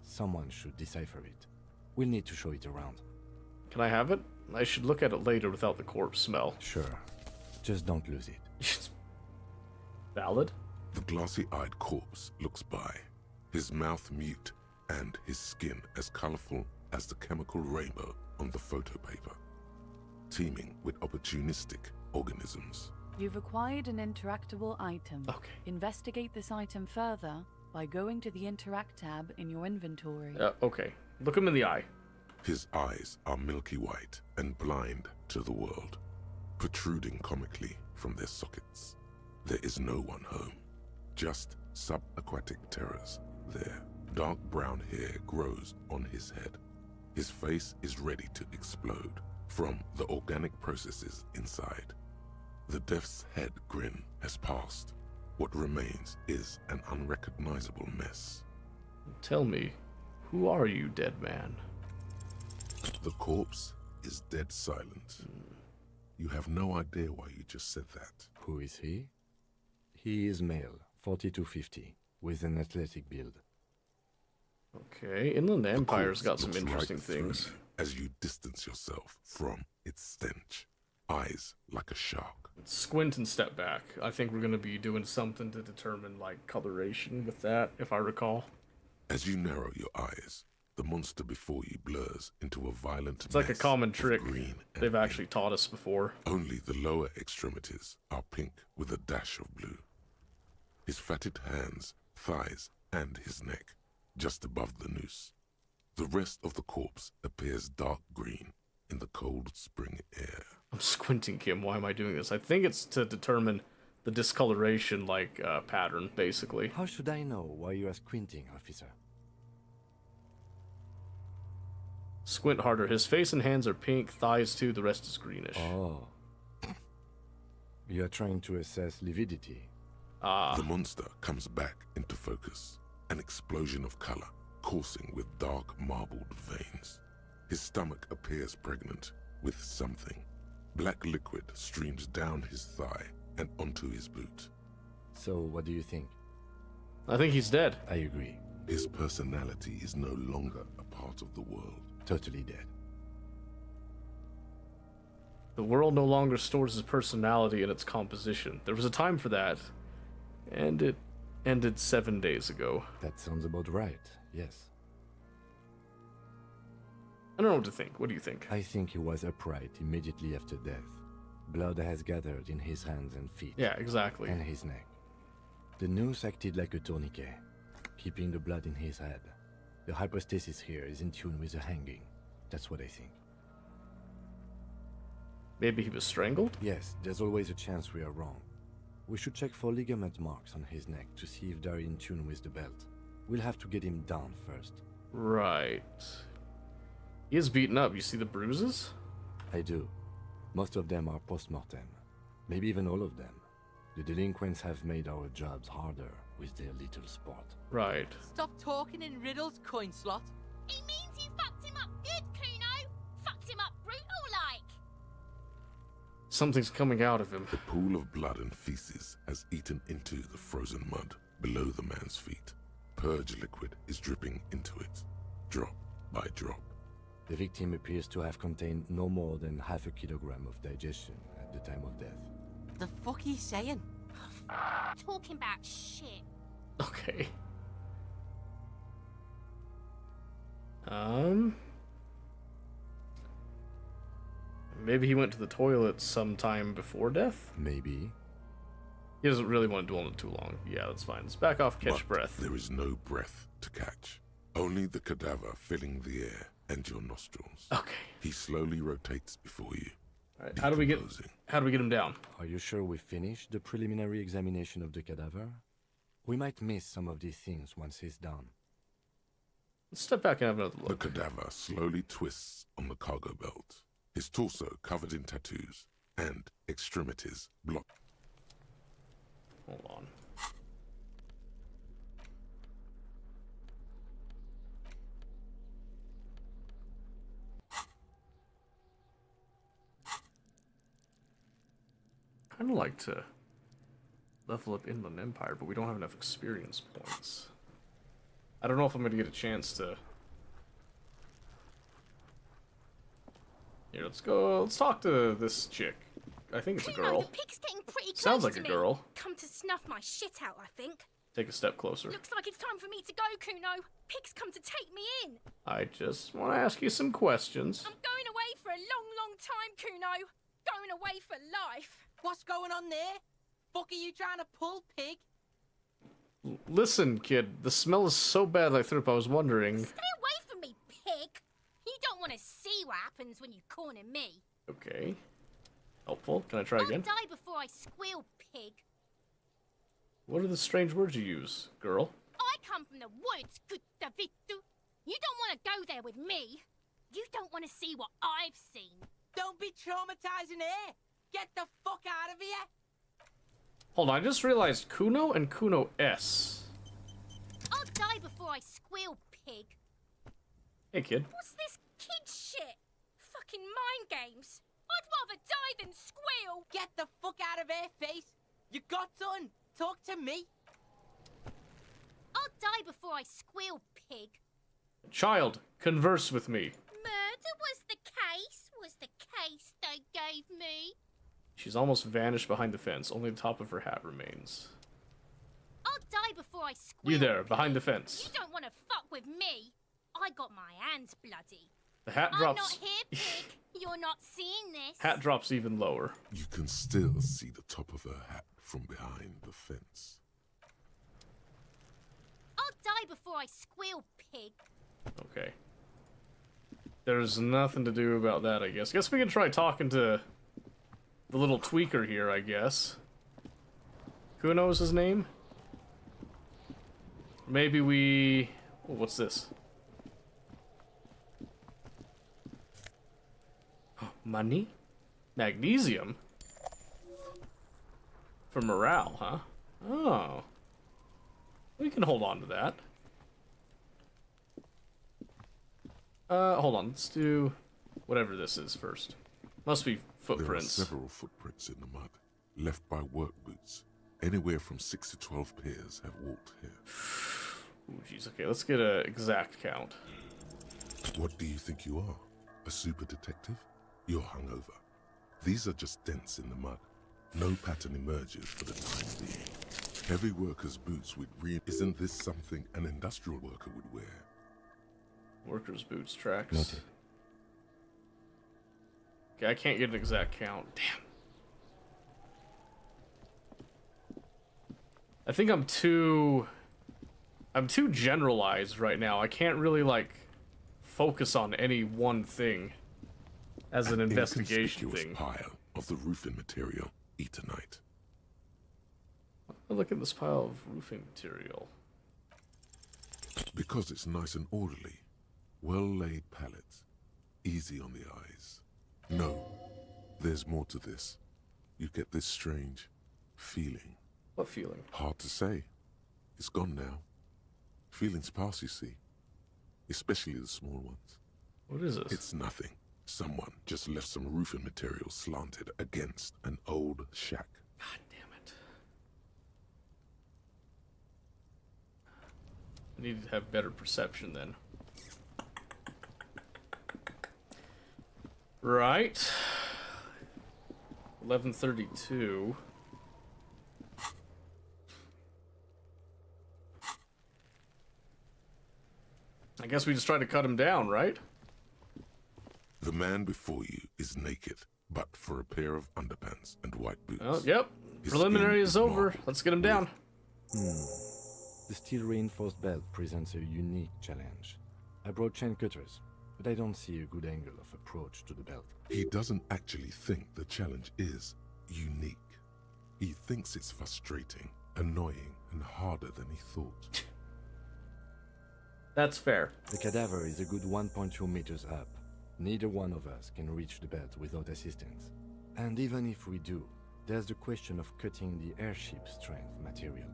Someone should decipher it. We'll need to show it around. Can I have it? I should look at it later without the corpse smell. Sure. Just don't lose it. Valid? The glassy-eyed corpse looks by, his mouth mute and his skin as colorful as the chemical rainbow on the photo paper, teeming with opportunistic organisms. You've acquired an interactable item. Okay. Investigate this item further by going to the Interact tab in your inventory. Okay. Look him in the eye. His eyes are milky white and blind to the world, protruding comically from their sockets. There is no one home, just subaquatic terrors there. Dark brown hair grows on his head. His face is ready to explode from the organic processes inside. The death's head grin has passed. What remains is an unrecognizable mess. Tell me, who are you, dead man? The corpse is dead silent. You have no idea why you just said that. Who is he? He is male, 40 to 50, with an athletic build. Okay, Inland Empire's got some Looks interesting right through things. you as you distance yourself from its stench. Eyes like a shark. Squint and step back. I think we're going to be doing something to determine, like, coloration with that, if I recall. As you narrow your eyes, the monster before you blurs into a violent It's like a mess common of trick green and they've actually taught us before. Only the lower extremities are pink with a dash of blue. His fatted hands, thighs, and his neck, just above the noose. The rest of the corpse appears dark green in the cold spring air. I'm squinting, Kim. Why am I doing this? I think it's to determine the discoloration, like, pattern, basically. How should I know why you are squinting, officer? Squint harder. His face and hands are pink, thighs too, the rest is greenish. Oh. You are trying to assess lividity. The monster comes back into focus, an explosion of color, coursing with dark marbled veins. His stomach appears pregnant with something. Black liquid streams down his thigh and onto his boot. So, what do you think? I think he's dead. I agree. His personality is no longer a part of the world. Totally dead. The world no longer stores his personality in its composition. There was a time for that, and it ended 7 days ago. That sounds about right, yes. I don't know what to think. What do you think? I think he was upright immediately after death. Blood has gathered in his hands and feet. Yeah, exactly. And his neck. The noose acted like a tourniquet, keeping the blood in his head. The hypostasis here is in tune with the hanging. That's what I think. Maybe he was strangled? Yes, there's always a chance we are wrong. We should check for ligament marks on his neck to see if they're in tune with the belt. We'll have to get him down first. Right. He is beaten up. You see the bruises? I do. Most of them are post-mortem. Maybe even all of them. The delinquents have made our jobs harder with their little sport. Right. Stop talking in riddles, coin slot. It means you fucked him up good, Kuno. Fucked him up brutal-like. Something's coming out of him. The pool of blood and feces has eaten into the frozen mud below the man's feet. Purge liquid is dripping into it, drop by drop. The victim appears to have contained no more than half a kilogram of digestion at the time of death. The fuck he's saying? Talking about shit. Okay. Maybe he went to the toilet sometime before death? Maybe. He doesn't really want to dwell on it too long. Yeah, that's fine. Let's back off, catch But breath. there is no breath to catch. Only the cadaver filling the air and your nostrils. Okay. He slowly rotates before you. All right. How do we get him down? Are you sure we finished the preliminary examination of the cadaver? We might miss some of these things once he's done. Let's step back and have another The look. cadaver slowly twists on the cargo belt, his torso covered in tattoos, and extremities blocked. Hold on. I'd like to level up Inland Empire, but we don't have enough experience points. I don't know if I'm going to get a chance to... Here, let's go. Let's talk to this chick. I think it's a girl. The pig's getting pretty close Sounds like to a me. girl. Come to snuff my shit out, I think. Take a step closer. Looks like it's time for me to go, Kuno. Pig's come to take me in. I just want to ask you some questions. I'm going away for a long, long time, Kuno. Going away for life. What's going on there? Fuck are you trying to pull, pig? Listen, kid, the smell is so bad I threw up. I was wondering. Stay away from me, pig. You don't want to see what happens when you corner me. Okay. Helpful. Can I try again? I'll die before I squeal, pig. What are the strange words you use, girl? I come from the woods, Guttavitu. You don't want to go there with me. You don't want to see what I've seen. Don't be traumatizing here. Get the fuck out of here. Hold on, I just realized Kuno and Kuno S. I'll die before I squeal, pig. Hey, kid. What's this kid shit? Fucking mind games. I'd rather die than squeal. Get the fuck out of here, face. You got done. Talk to me. I'll die before I squeal, pig. Child, converse with me. Murder was the case they gave me. She's almost vanished behind the fence. Only the top of her hat remains. I'll die before I squeal. You there, behind the fence. You don't want to fuck with me. I got my hands bloody. The hat I'm drops. not here, pig. You're not seeing this. Hat drops even lower. You can still see the top of her hat from behind the fence. I'll die before I squeal, pig. Okay. There's nothing to do about that, I guess. Guess we can try talking to the little tweaker here, I guess. Who knows his name? Maybe we... Oh, what's this? Money? Magnesium? For morale, huh? Oh. We can hold on to that. Hold on. Let's do whatever this is first. Must be footprints. There are several footprints in the mud, left by work boots. Anywhere from 6 to 12 pairs have walked here. Ooh, jeez. Okay, let's get an exact count. What do you think you are? A super detective? You're hungover. These are just dents in the mud. No pattern emerges for the time being. Heavy workers' boots with Isn't this something an industrial worker would wear? Workers' boots tracks. Noted. Okay, I can't get an exact count. Damn. I think I'm too generalized right now. I can't really, like, focus on any one thing as an investigation thing. Pile of the roofing material, Eternite. Look at this pile of roofing material. Because it's nice and orderly. Well-laid pallets. Easy on the eyes. No, there's more to this. You get this strange feeling. What feeling? Hard to say. It's gone now. Feelings pass, you see. Especially the small ones. What is this? It's nothing. Someone just left some roofing material slanted against an old shack. God damn it. I need to have better perception then. Right. 11:32. I guess we just try to cut him down, right? The man before you is naked, but for a pair of underpants and white boots. Oh, yep. His Preliminary skin is over. marbled. Let's get him down. The steel reinforced belt presents a unique challenge. I brought chain cutters. but I don't see a good angle of approach to the belt. He doesn't actually think the challenge is unique. He thinks it's frustrating, annoying, and harder than he thought. That's fair. The cadaver is a good 1.2 meters up. Neither one of us can reach the belt without assistance. And even if we do, there's the question of cutting the airship strength material.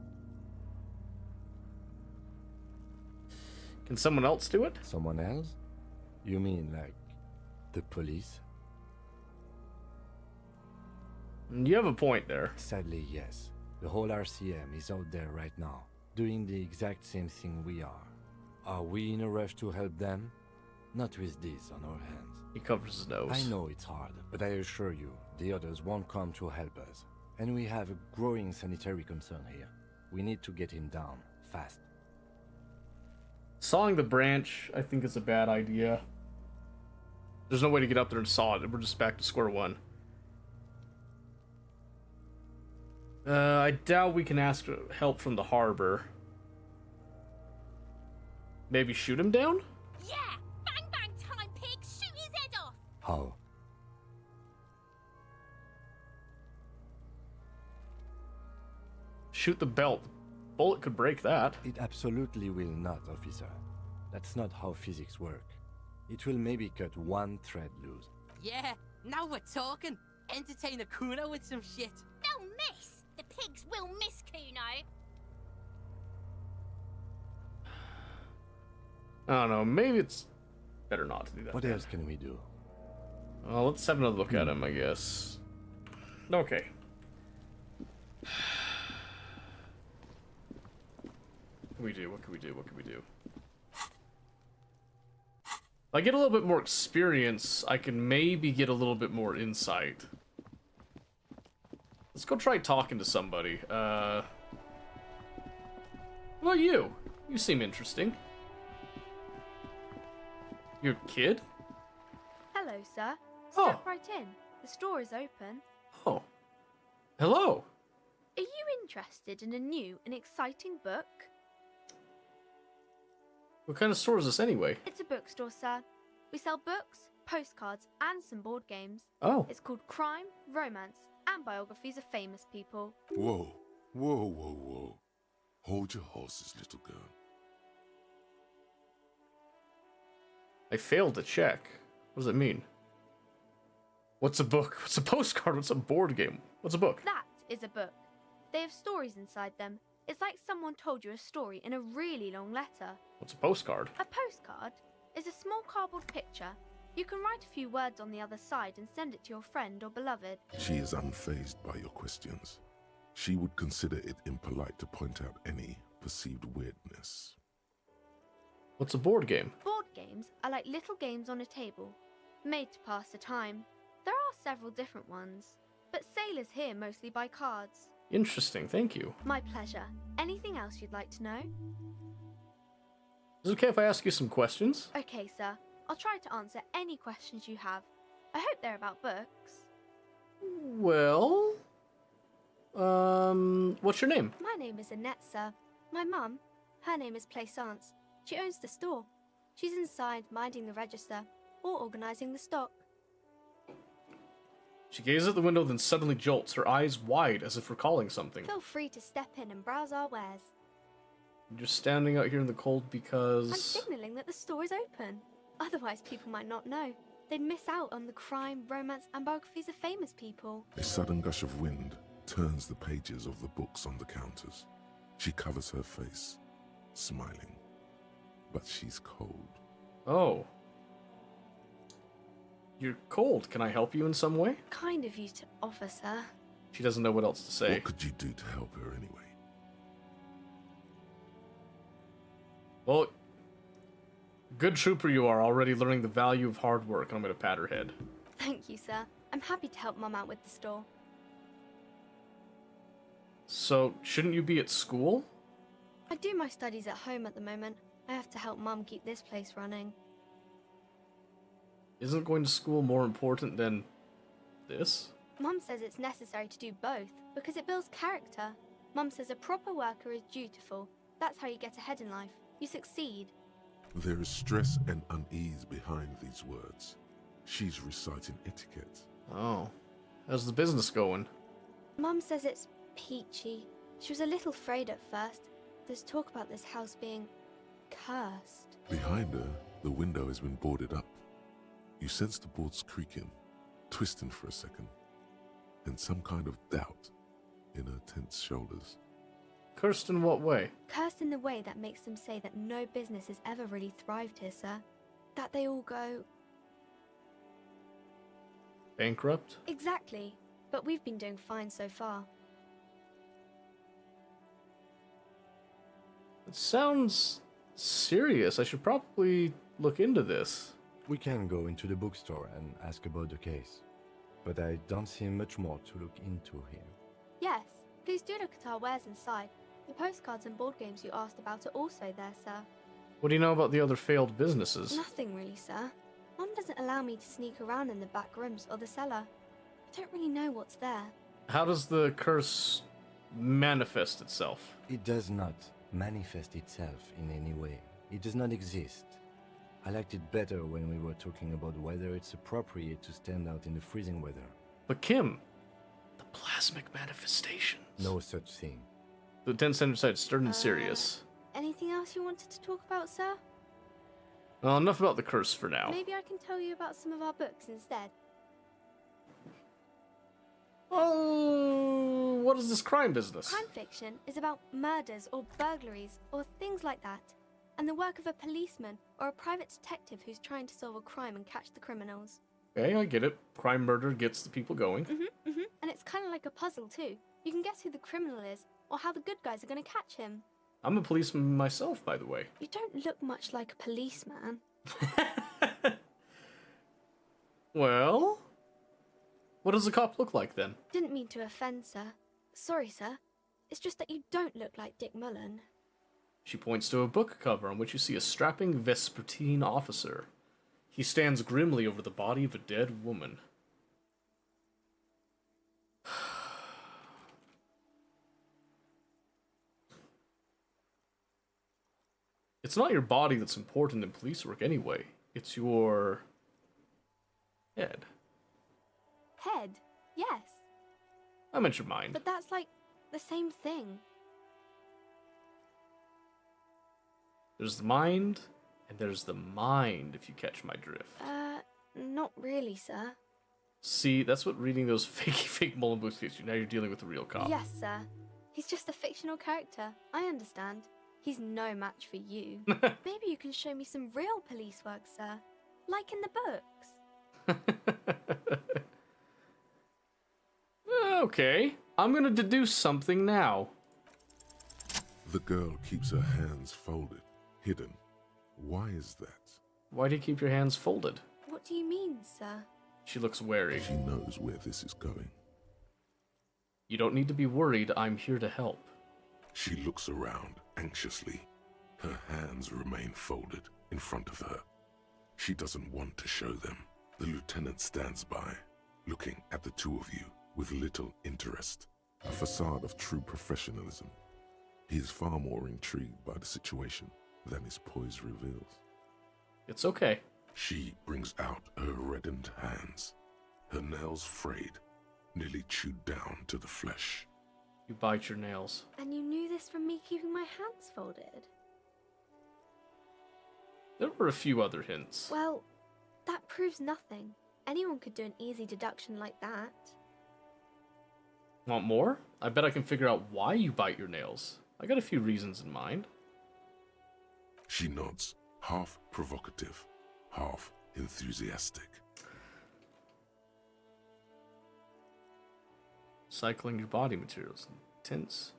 Can someone else do it? Someone else? You mean like the police? You have a point there. Sadly, yes. The whole RCM is out there right now, doing the exact same thing we are. Are we in a rush to help them? Not with this on our hands. He covers his nose. I know it's hard, but I assure you, the others won't come to help us. And we have a growing sanitary concern here. We need to get him down, fast. Sawing the branch, I think, is a bad idea. There's no way to get up there and saw it. We're just back to square one. I doubt we can ask help from the harbor. Maybe shoot him down? Yeah! Bang bang time, pig! Shoot his head off! How? Shoot the belt. Bullet could break that. It absolutely will not, officer. That's not how physics work. It will maybe cut one thread loose. Yeah, now we're talking. Entertain a Kuno with some shit. They'll miss! The pigs will miss Kuno! I don't know, maybe it's better not to do that. What else can we do? Well, let's have another look at him, I guess. Okay. What can we do? What can we do? What can we do? If I get a little bit more experience, I can maybe get a little bit more insight. Let's go try talking to somebody. What about you? You seem interesting. You're a kid? Hello, sir. Oh. Step right in. The store is open. Oh. Hello. Are you interested in a new and exciting book? What kind of store is this anyway? It's a bookstore, sir. We sell books, postcards, and some board games. Oh. It's called Crime, Romance, and Biographies of Famous People. Whoa, whoa, whoa, whoa. Hold your horses, little girl. I failed to check. What does it mean? What's a book? What's a postcard? What's a board game? What's a book? That is a book. They have stories inside them. It's like someone told you a story in a really long letter. What's a postcard? A postcard is a small cardboard picture. You can write a few words on the other side and send it to your friend or beloved. She is unfazed by your questions. She would consider it impolite to point out any perceived weirdness. What's a board game? Board games are like little games on a table, made to pass the time. There are several different ones, but sailors here mostly buy cards. Interesting, thank you. My pleasure. Anything else you'd like to know? Is it okay if I ask you some questions? Okay, sir. I'll try to answer any questions you have. I hope they're about books. Well... what's your name? My name is Annette, sir. My mum, her name is Plaisance. She owns the store. She's inside minding the register or organising the stock. She gazes at the window, then suddenly jolts, her eyes wide as if recalling something. Feel free to step in and browse our wares. You're just standing out here in the cold I'm because... signalling that the store is open. Otherwise, people might not know. They'd miss out on the crime, romance, and biographies of famous people. A sudden gush of wind turns the pages of the books on the counters. She covers her face, smiling. But she's cold. Oh. You're cold. Can I help you in some way? Kind of you to offer, sir. She doesn't know what else to say. What could you do to help her anyway? Well, good trooper you are, already learning the value of hard work. I'm going to pat her head. Thank you, sir. I'm happy to help Mum out with the store. So, shouldn't you be at school? I do my studies at home at the moment. I have to help Mum keep this place running. Isn't going to school more important than this? Mum says it's necessary to do both because it builds character. Mum says a proper worker is dutiful. That's how you get ahead in life. You succeed. There is stress and unease behind these words. She's reciting etiquette. Oh. How's the business going? Mum says it's peachy. She was a little afraid at first. There's talk about this house being cursed. Behind her, the window has been boarded up. You sense the boards creaking, twisting for a second, and some kind of doubt in her tense shoulders. Cursed in what way? Cursed in the way that makes them say that no business has ever really thrived here, sir. That they all go... Bankrupt? Exactly. But we've been doing fine so far. It sounds serious. I should probably look into this. We can go into the bookstore and ask about the case. But I don't see much more to look into here. Yes, please do look at our wares inside. The postcards and board games you asked about are also there, sir. What do you know about the other failed businesses? Nothing really, sir. Mum doesn't allow me to sneak around in the back rooms or the cellar. I don't really know what's there. How does the curse manifest itself? It does not manifest itself in any way. It does not exist. I liked it better when we were talking about whether it's appropriate to stand out in the freezing weather. But Kim, the plasmic manifestations. No such thing. Lieutenant Sanders said stern and serious. Anything else you wanted to talk about, sir? Well, enough about the curse for now. Maybe I can tell you about some of our books instead. Oh, what is this crime business? Crime fiction is about murders or burglaries or things like that, and the work of a policeman or a private detective who's trying to solve a crime and catch the criminals. Okay, I get it. Crime murder gets the people going. And it's kind of like a puzzle too. You can guess who the criminal is or how the good guys are going to catch him. I'm a policeman myself, by the way. You don't look much like a policeman. Well, what does a cop look like then? Didn't mean to offend, sir. Sorry, sir. It's just that you don't look like Dick Mullen. She points to a book cover on which you see a strapping Vespertine officer. He stands grimly over the body of a dead woman. It's not your body that's important in police work anyway. It's your... head. Head? Yes. I meant your mind. But that's like the same thing. There's the mind, and there's the mind, if you catch my drift. Not really, sir. See, that's what reading those fake Mullen books gets you. Now you're dealing with a real cop. Yes, sir. He's just a fictional character. I understand. He's no match for you. Maybe you can show me some real police work, sir. Like in the books. Okay, I'm gonna deduce something now. The girl keeps her hands folded, hidden. Why is that? Why do you keep your hands folded? What do you mean, sir? She looks wary. She knows where this is going. You don't need to be worried. I'm here to help. She looks around anxiously. Her hands remain folded in front of her. She doesn't want to show them. The lieutenant stands by, looking at the two of you with little interest. A facade of true professionalism. He is far more intrigued by the situation than his poise reveals. It's okay. She brings out her reddened hands, her nails frayed, nearly chewed down to the flesh. You bite your nails. And you knew this from me keeping my hands folded? There were a few other hints. Well, that proves nothing. Anyone could do an easy deduction like that. Want more? I bet I can figure out why you bite your nails. I got a few reasons in mind. She nods, half provocative, half enthusiastic. Cycling your body materials. Intense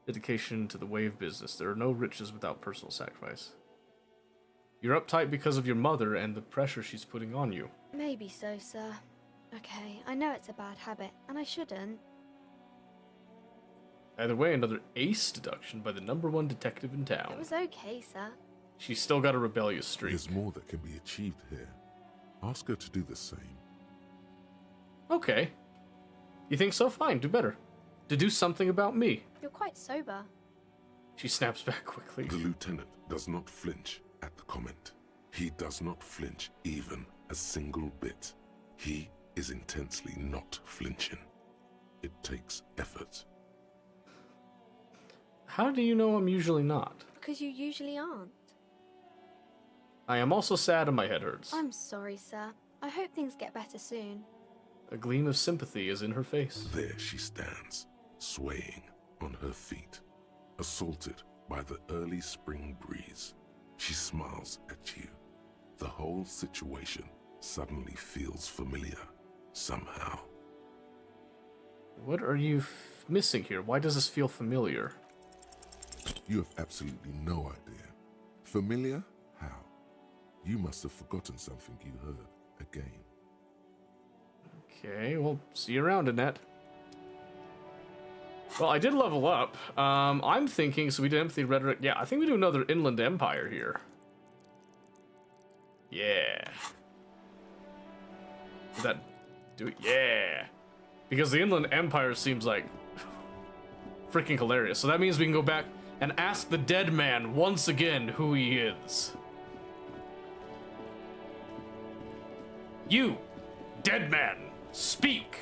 dedication to the way of business. There are no riches without personal sacrifice. You're uptight because of your mother and the pressure she's putting on you. Maybe so, sir. Okay, I know it's a bad habit, and I shouldn't. Either way, another ace deduction by the #1 detective in town. It was okay, sir. She's still got a rebellious streak. There's more that can be achieved here. Ask her to do the same. Okay. You think so? Fine, do better. Deduce something about me. You're quite sober. She snaps back quickly. The lieutenant does not flinch at the comment. He does not flinch even a single bit. He is intensely not flinching. It takes effort. How do you know I'm usually not? Because you usually aren't. I am also sad and my head hurts. I'm sorry, sir. I hope things get better soon. A gleam of sympathy is in her face. There she stands, swaying on her feet, assaulted by the early spring breeze. She smiles at you. The whole situation suddenly feels familiar, somehow. What are you missing here? Why does this feel familiar? You have absolutely no idea. Familiar? How? You must have forgotten something you heard again. Okay, well, see you around, Annette. Well, I did level up. I'm thinking, so we did Empathy, Rhetoric. Yeah, I think we do another Inland Empire here. Yeah. Did that do it? Yeah. Because the Inland Empire seems like freaking hilarious. So that means we can go back and ask the dead man once again who he is. You, dead man, speak.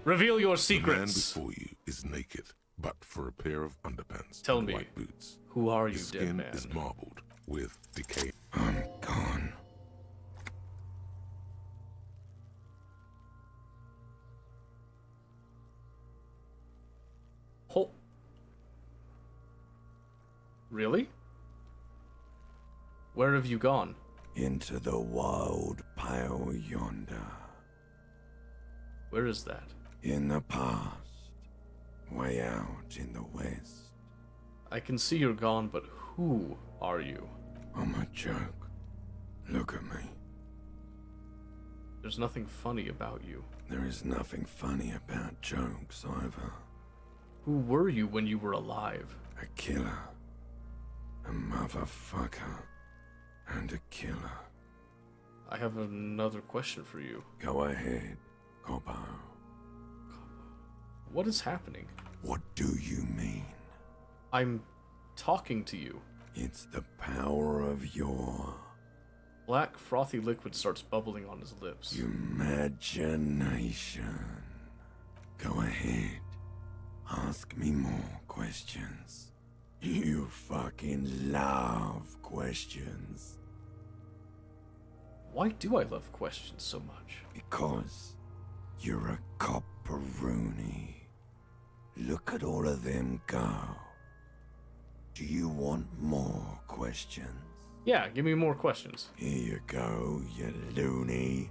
Reveal your secrets. The man before you is naked, but for a pair of underpants Tell and me, white boots. Who are you, His dead skin man? is marbled with decay. I'm gone. Oh. Really? Where have you gone? Into the wild pale yonder. Where is that? In the past. Way out in the west. I can see you're gone, but who are you? I'm a joke. Look at me. There's nothing funny about you. There is nothing funny about jokes either. Who were you when you were alive? A killer. A motherfucker. And a killer. I have another question for you. Go ahead, Coppo. What is happening? What do you mean? I'm talking to you. It's the power of your... Black, frothy liquid starts bubbling on his lips. Imagination. Go ahead. Ask me more questions. You fucking love questions. Why do I love questions so much? Because you're a copperoonie. Look at all of them go. Do you want more questions? Yeah, give me more questions. Here you go, you loony.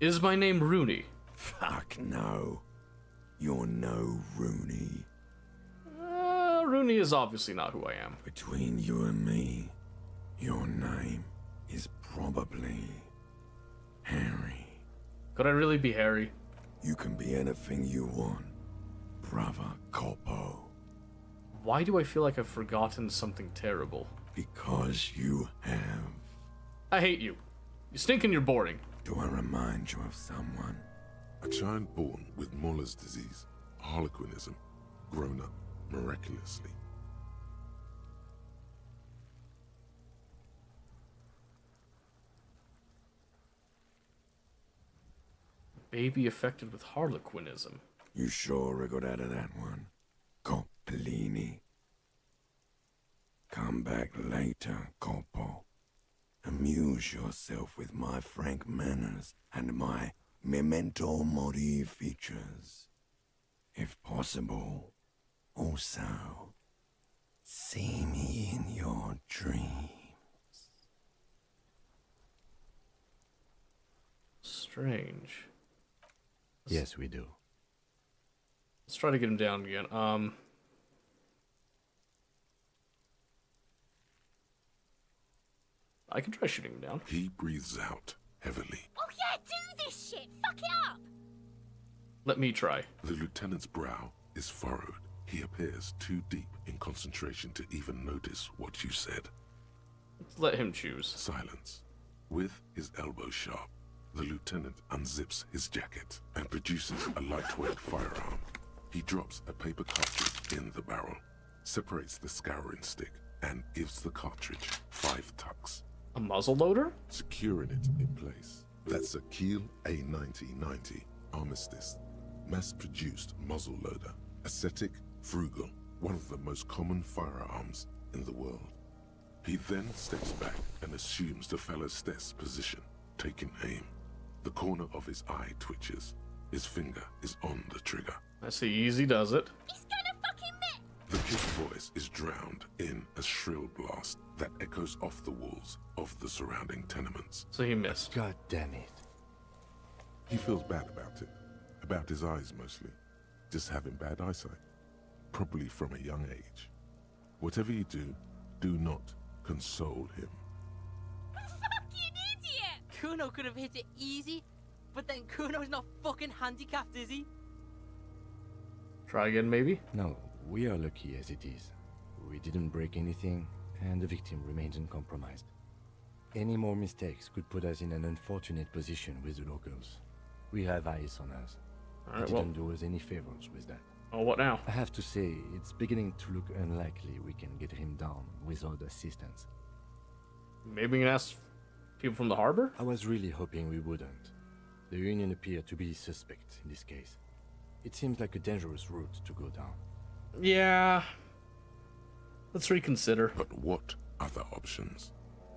Is my name Rooney? Fuck no. You're no Rooney. Rooney is obviously not who I am. Between you and me, your name is probably Harry. Could I really be Harry? You can be anything you want, brother Coppo. Why do I feel like I've forgotten something terrible? Because you have. I hate you. You stink and you're boring. Do I remind you of someone? A child born with Muller's disease, harlequinism, grown up miraculously. Baby affected with harlequinism. You sure wriggled out of that one, Coppellini. Come back later, Coppo. Amuse yourself with my frank manners and my memento mori features. If possible, also, see me in your dreams. Strange. Yes, we do. Let's try to get him down again. I can try shooting him down. He breathes out heavily. Oh yeah, do this shit! Fuck it up! Let me try. The lieutenant's brow is furrowed. He appears too deep in concentration to even notice what you said. Let's let him choose. Silence. With his elbow sharp, the lieutenant unzips his jacket and produces a lightweight firearm. He drops a paper cartridge in the barrel, separates the scouring stick, and gives the cartridge 5 tucks. A muzzle loader? Securing it in place. That's a Kiel A9090 Armistice, mass-produced muzzle loader. Ascetic, frugal, one of the most common firearms in the world. He then steps back and assumes the fellow's desk position, taking aim. The corner of his eye twitches. His finger is on the trigger. I see easy does it. He's gonna fucking miss! The kid's voice is drowned in a shrill blast that echoes off the walls of the surrounding tenements. So he missed. God damn it. He feels bad about it. About his eyes mostly. Just having bad eyesight. Probably from a young age. Whatever you do, do not console him. Fucking idiot! Kuno could have hit it easy, but then Kuno's not fucking handicapped, is he? Try again, maybe? No, we are lucky as it is. We didn't break anything, and the victim remains uncompromised. Any more mistakes could put us in an unfortunate position with the locals. We have eyes on us. All right, It didn't do us any favors with that. Oh, what now? I have to say, it's beginning to look unlikely we can get him down without assistance. Maybe we can ask people from the harbor? I was really hoping we wouldn't. The Union appear to be suspect in this case. It seems like a dangerous route to go down. Yeah. Let's reconsider. But what other options?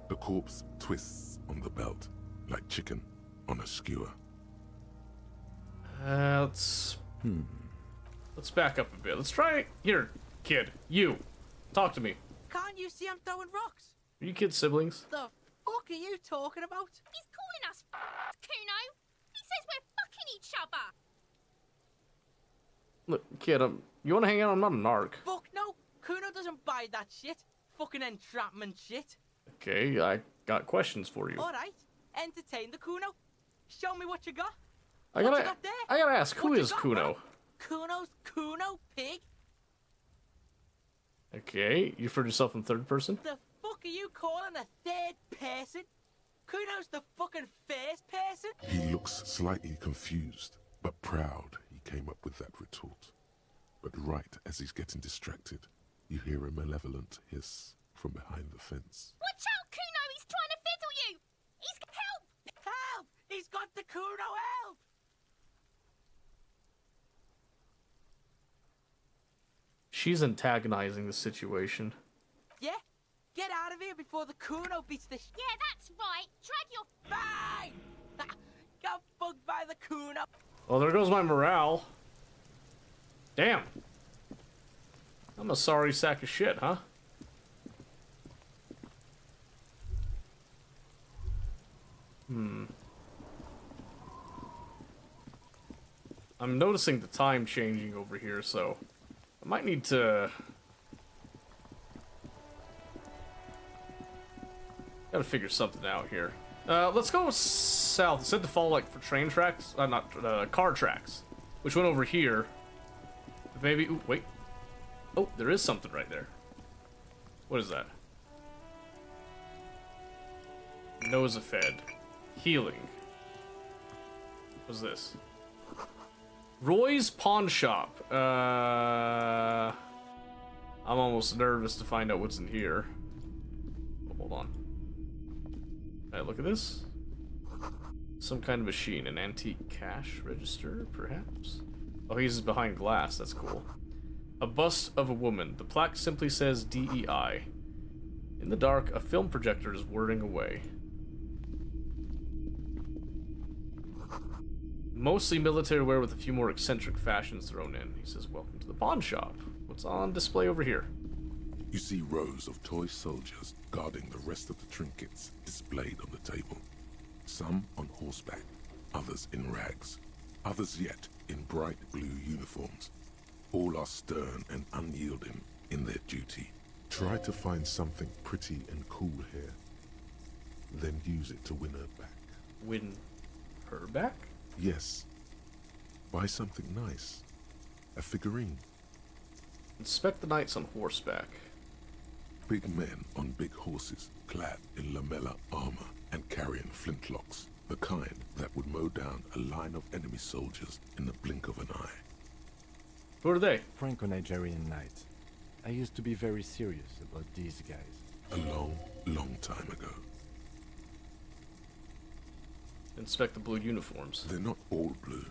The corpse twists on the belt, like chicken on a skewer. Let's back up a bit. Let's try... Here, kid. You. Talk to me. Can't you see I'm throwing rocks? Are you kids siblings? The fuck are you talking about? He's calling us Kuno. He says we're fucking each other. Look, kid, you want to hang out? I'm not a narc. Fuck no. Kuno doesn't buy that shit. Fucking entrapment shit. Okay, I got questions for you. Alright. Entertain the Kuno. Show me what you got. I What you got there? gotta ask, who What you is got, Kuno? man? Kuno's Kuno, pig. Okay, you referred to yourself in third person? The fuck are you calling a third person? Kuno's the fucking first person? He looks slightly confused, but proud he came up with that retort. But right as he's getting distracted, you hear a malevolent hiss from behind the fence. Watch out, Kuno! He's trying to fiddle you! He's... Help! Help! He's got the Kuno, help! She's antagonizing the situation. Yeah? Get out of here before the Kuno beats the Yeah, that's right. Drag your... Bang! Got fucked by the Kuno. Well, there goes my morale. Damn. I'm a sorry sack of shit, huh? I'm noticing the time changing over here, so I might need to... Gotta figure something out here. Let's go south. It said to follow, like, for train tracks. Car tracks. Which went over here. Maybe... Ooh, wait. Oh, there is something right there. What is that? Nosafed. Healing. What's this? Roy's Pawn Shop. I'm almost nervous to find out what's in here. Oh, hold on. Alright, look at this. Some kind of machine. An antique cash register, perhaps? Oh, he's behind glass. That's cool. A bust of a woman. The plaque simply says DEI. In the dark, a film projector is whirring away. Mostly military wear with a few more eccentric fashions thrown in. He says, welcome to the pawn shop. What's on display over here? You see rows of toy soldiers guarding the rest of the trinkets displayed on the table. Some on horseback, others in rags, others yet in bright blue uniforms. All are stern and unyielding in their duty. Try to find something pretty and cool here. Then use it to win her back. Win her back? Yes. Buy something nice. A figurine. Inspect the knights on horseback. Big men on big horses, clad in lamella armor and carrying flintlocks. The kind that would mow down a line of enemy soldiers in the blink of an eye. Who are they? Franco-Nigerian knights. I used to be very serious about these guys. A long, long time ago. Inspect the blue uniforms. They're not all blue.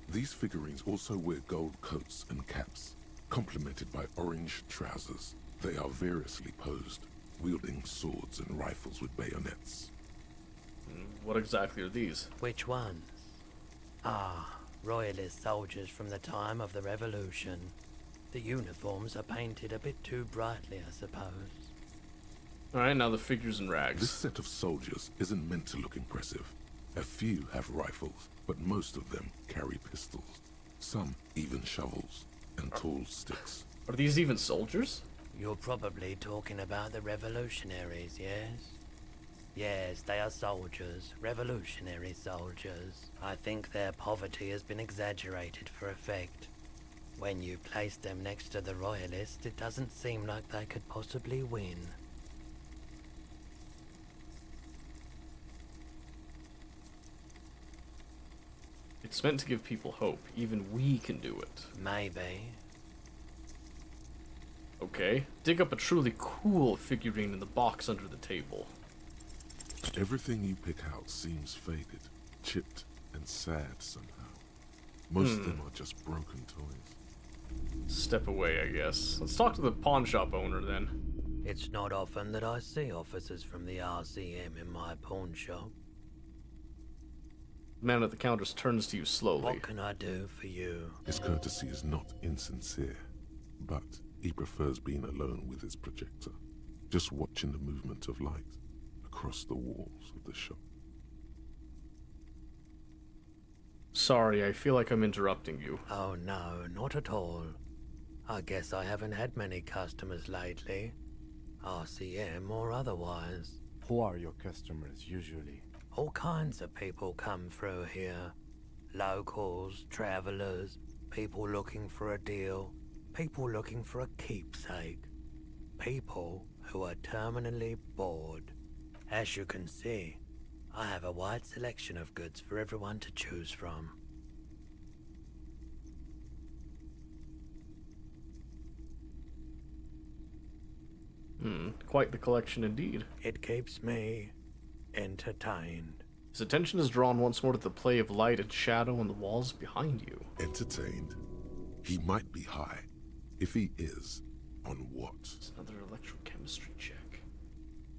These figurines also wear gold coats and caps, complemented by orange trousers. They are variously posed, wielding swords and rifles with bayonets. What exactly are these? Which ones? Ah, Royalist soldiers from the time of the Revolution. The uniforms are painted a bit too brightly, I suppose. Alright, now the figures and rags. This set of soldiers isn't meant to look impressive. A few have rifles, but most of them carry pistols. Some even shovels and tall sticks. Are these even soldiers? You're probably talking about the revolutionaries, yes? Yes, they are soldiers, revolutionary soldiers. I think their poverty has been exaggerated for effect. When you place them next to the royalists, it doesn't seem like they could possibly win. It's meant to give people hope. Even we can do it. Maybe. Okay. Dig up a truly cool figurine in the box under the table. Everything you pick out seems faded, chipped, and sad somehow. Most of them are just broken toys. Step away, I guess. Let's talk to the pawn shop owner then. It's not often that I see officers from the RCM in my pawn shop. The man at the counter turns to you slowly. What can I do for you? His courtesy is not insincere, but he prefers being alone with his projector, just watching the movement of light across the walls of the shop. Sorry, I feel like I'm interrupting you. Oh no, not at all. I guess I haven't had many customers lately. RCM or otherwise. Who are your customers usually? All kinds of people come through here. Locals, travelers, people looking for a deal, people looking for a keepsake. People who are terminally bored. As you can see, I have a wide selection of goods for everyone to choose from. Quite the collection indeed. It keeps me entertained. His attention is drawn once more to the play of light and shadow on the walls behind you. Entertained? He might be high. If he is, on what? It's another electrochemistry check.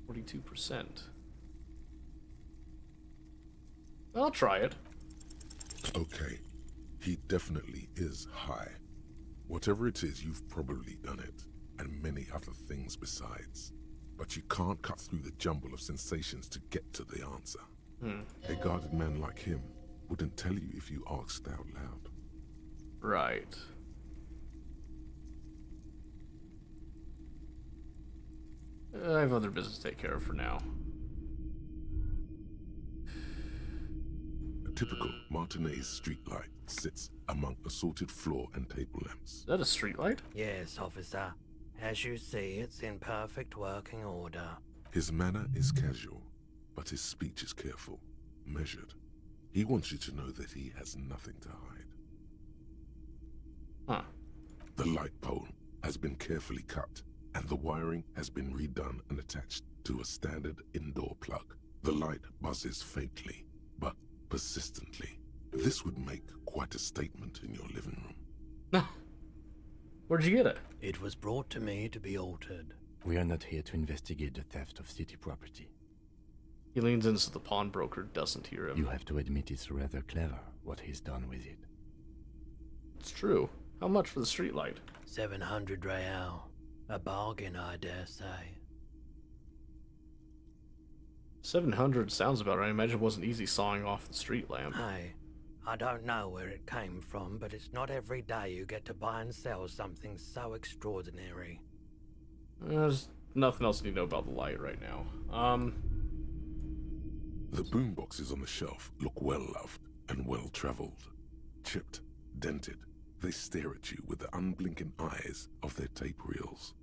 42%. I'll try it. Okay. He definitely is high. Whatever it is, you've probably done it, and many other things besides. But you can't cut through the jumble of sensations to get to the answer. A guarded man like him wouldn't tell you if you asked out loud. Right. I have other business to take care of for now. A typical Martinez streetlight sits among assorted floor and table lamps. Is that a streetlight? Yes, officer. As you see, it's in perfect working order. His manner is casual, but his speech is careful, measured. He wants you to know that he has nothing to hide. Huh. The light pole has been carefully cut, and the wiring has been redone and attached to a standard indoor plug. The light buzzes faintly, but persistently. This would make quite a statement in your living room. Where'd you get it? It was brought to me to be altered. We are not here to investigate the theft of city property. He leans in so the pawnbroker doesn't hear him. You have to admit it's rather clever what he's done with it. It's true. How much for the streetlight? 700 real. A bargain, I dare say. 700 sounds about right. I imagine it wasn't easy sawing off the street lamp. Hey, I don't know where it came from, but it's not every day you get to buy and sell something so extraordinary. There's nothing else you need to know about the light right now. The boomboxes on the shelf look well-loved and well-traveled. Chipped, dented, they stare at you with the unblinking eyes of their tape reels.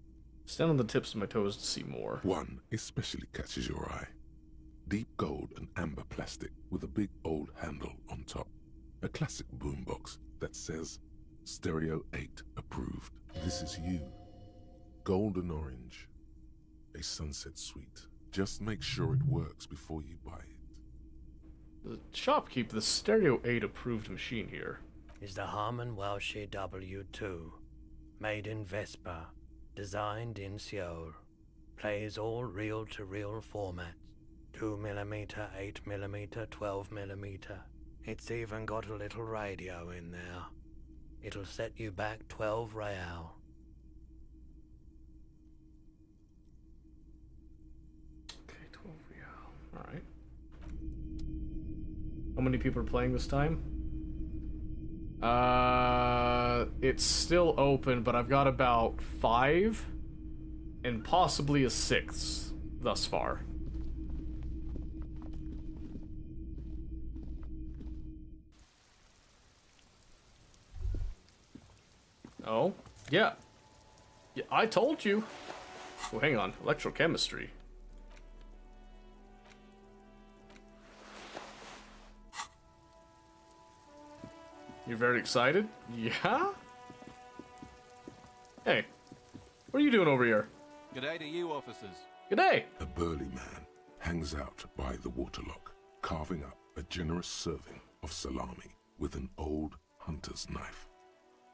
Stand on the tips of my toes to see more. One especially catches your eye. Deep gold and amber plastic with a big old handle on top. A classic boombox that says, Stereo 8 approved. This is you. golden orange. A sunset suite. Just make sure it works before you buy it. The shopkeep, the Stereo 8 approved machine here. Is the Harman Welsh W2. Made in Vespa. Designed in Seoul. Plays all reel-to-reel formats. 2mm, 8mm, 12mm. It's even got a little radio in there. It'll set you back 12 real. Okay, 12 real. Alright. How many people are playing this time? It's still open, but I've got about 5 and possibly a 6th thus far. Oh, yeah. Yeah, I told you. Oh, hang on. Electrochemistry. You're very excited? Yeah? Hey, what are you doing over here? G'day to you, officers. G'day! A burly man hangs out by the waterlock, carving up a generous serving of salami with an old hunter's knife.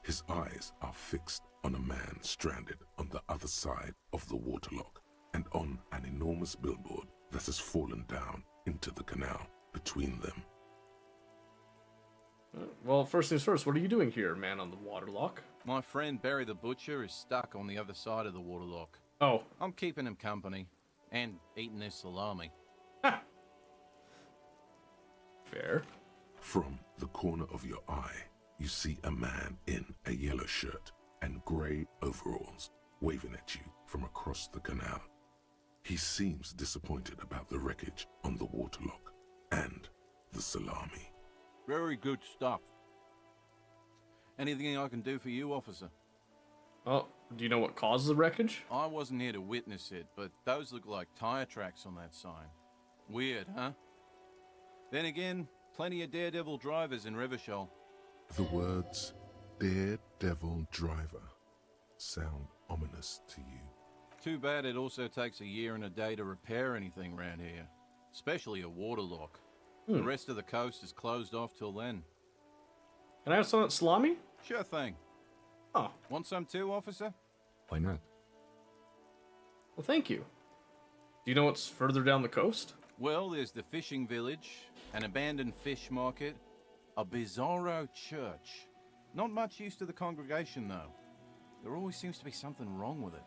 His eyes are fixed on a man stranded on the other side of the waterlock and on an enormous billboard that has fallen down into the canal between them. Well, first things first, what are you doing here, man on the waterlock? My friend Barry the Butcher is stuck on the other side of the waterlock. Oh. I'm keeping him company and eating his salami. Fair. From the corner of your eye, you see a man in a yellow shirt and grey overalls waving at you from across the canal. He seems disappointed about the wreckage on the waterlock and the salami. Very good stuff. Anything I can do for you, officer? Oh, do you know what caused the wreckage? I wasn't here to witness it, but those look like tire tracks on that sign. Weird, huh? Then again, plenty of daredevil drivers in Revachol. The words Daredevil Driver sound ominous to you. Too bad it also takes a year and a day to repair anything around here. Especially a waterlock. The rest of the coast is closed off till then. Can I have some of that salami? Sure thing. Oh. Want some too, officer? Why not? Well, thank you. Do you know what's further down the coast? Well, there's the fishing village, an abandoned fish market, a bizarro church. Not much use to the congregation, though. There always seems to be something wrong with it.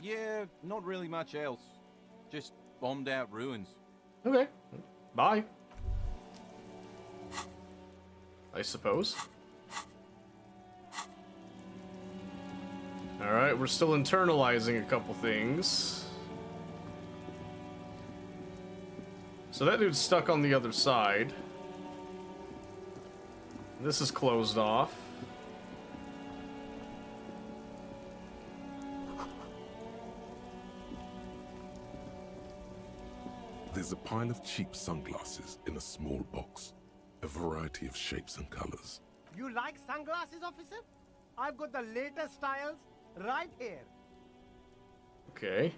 Yeah, not really much else. Just bombed out ruins. Okay. Bye. I suppose. Alright, we're still internalizing a couple things. So that dude's stuck on the other side. This is closed off. There's a pile of cheap sunglasses in a small box, a variety of shapes and colors. You like sunglasses, officer? I've got the latest styles right here. Okay.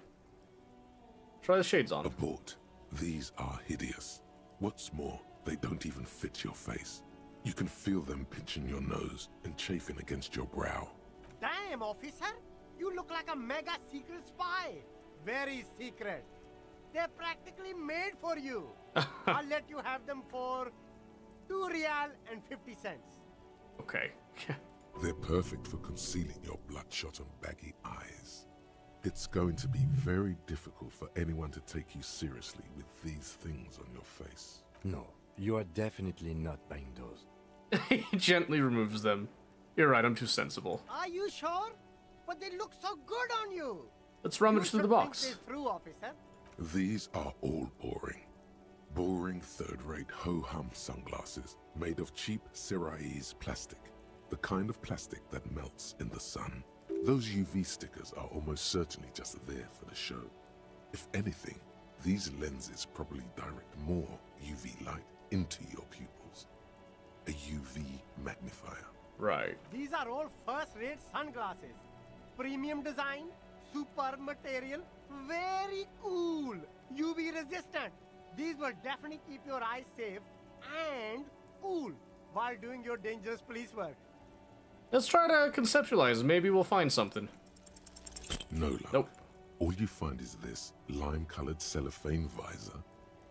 Try the shades on. Abort. These are hideous. What's more, they don't even fit your face. You can feel them pinching your nose and chafing against your brow. Damn, officer! You look like a mega secret spy. Very secret. They're practically made for you. I'll let you have them for 2 real and 50 cents. Okay. They're perfect for concealing your bloodshot and baggy eyes. It's going to be very difficult for anyone to take you seriously with these things on your face. No, you are definitely not buying those. He gently removes them. You're right, I'm too sensible. Are you sure? But they look so good on you. Let's rummage through the box. Think this through, officer. These are all boring. Boring third-rate ho-hum sunglasses made of cheap Cerise plastic. The kind of plastic that melts in the sun. Those UV stickers are almost certainly just there for the show. If anything, these lenses probably direct more UV light into your pupils. A UV magnifier. Right. These are all first-rate sunglasses. Premium design, super material, very cool, UV resistant. These will definitely keep your eyes safe and cool while doing your dangerous police work. Let's try to conceptualize. Maybe we'll find something. No luck. Nope. All you find is this lime-colored cellophane visor,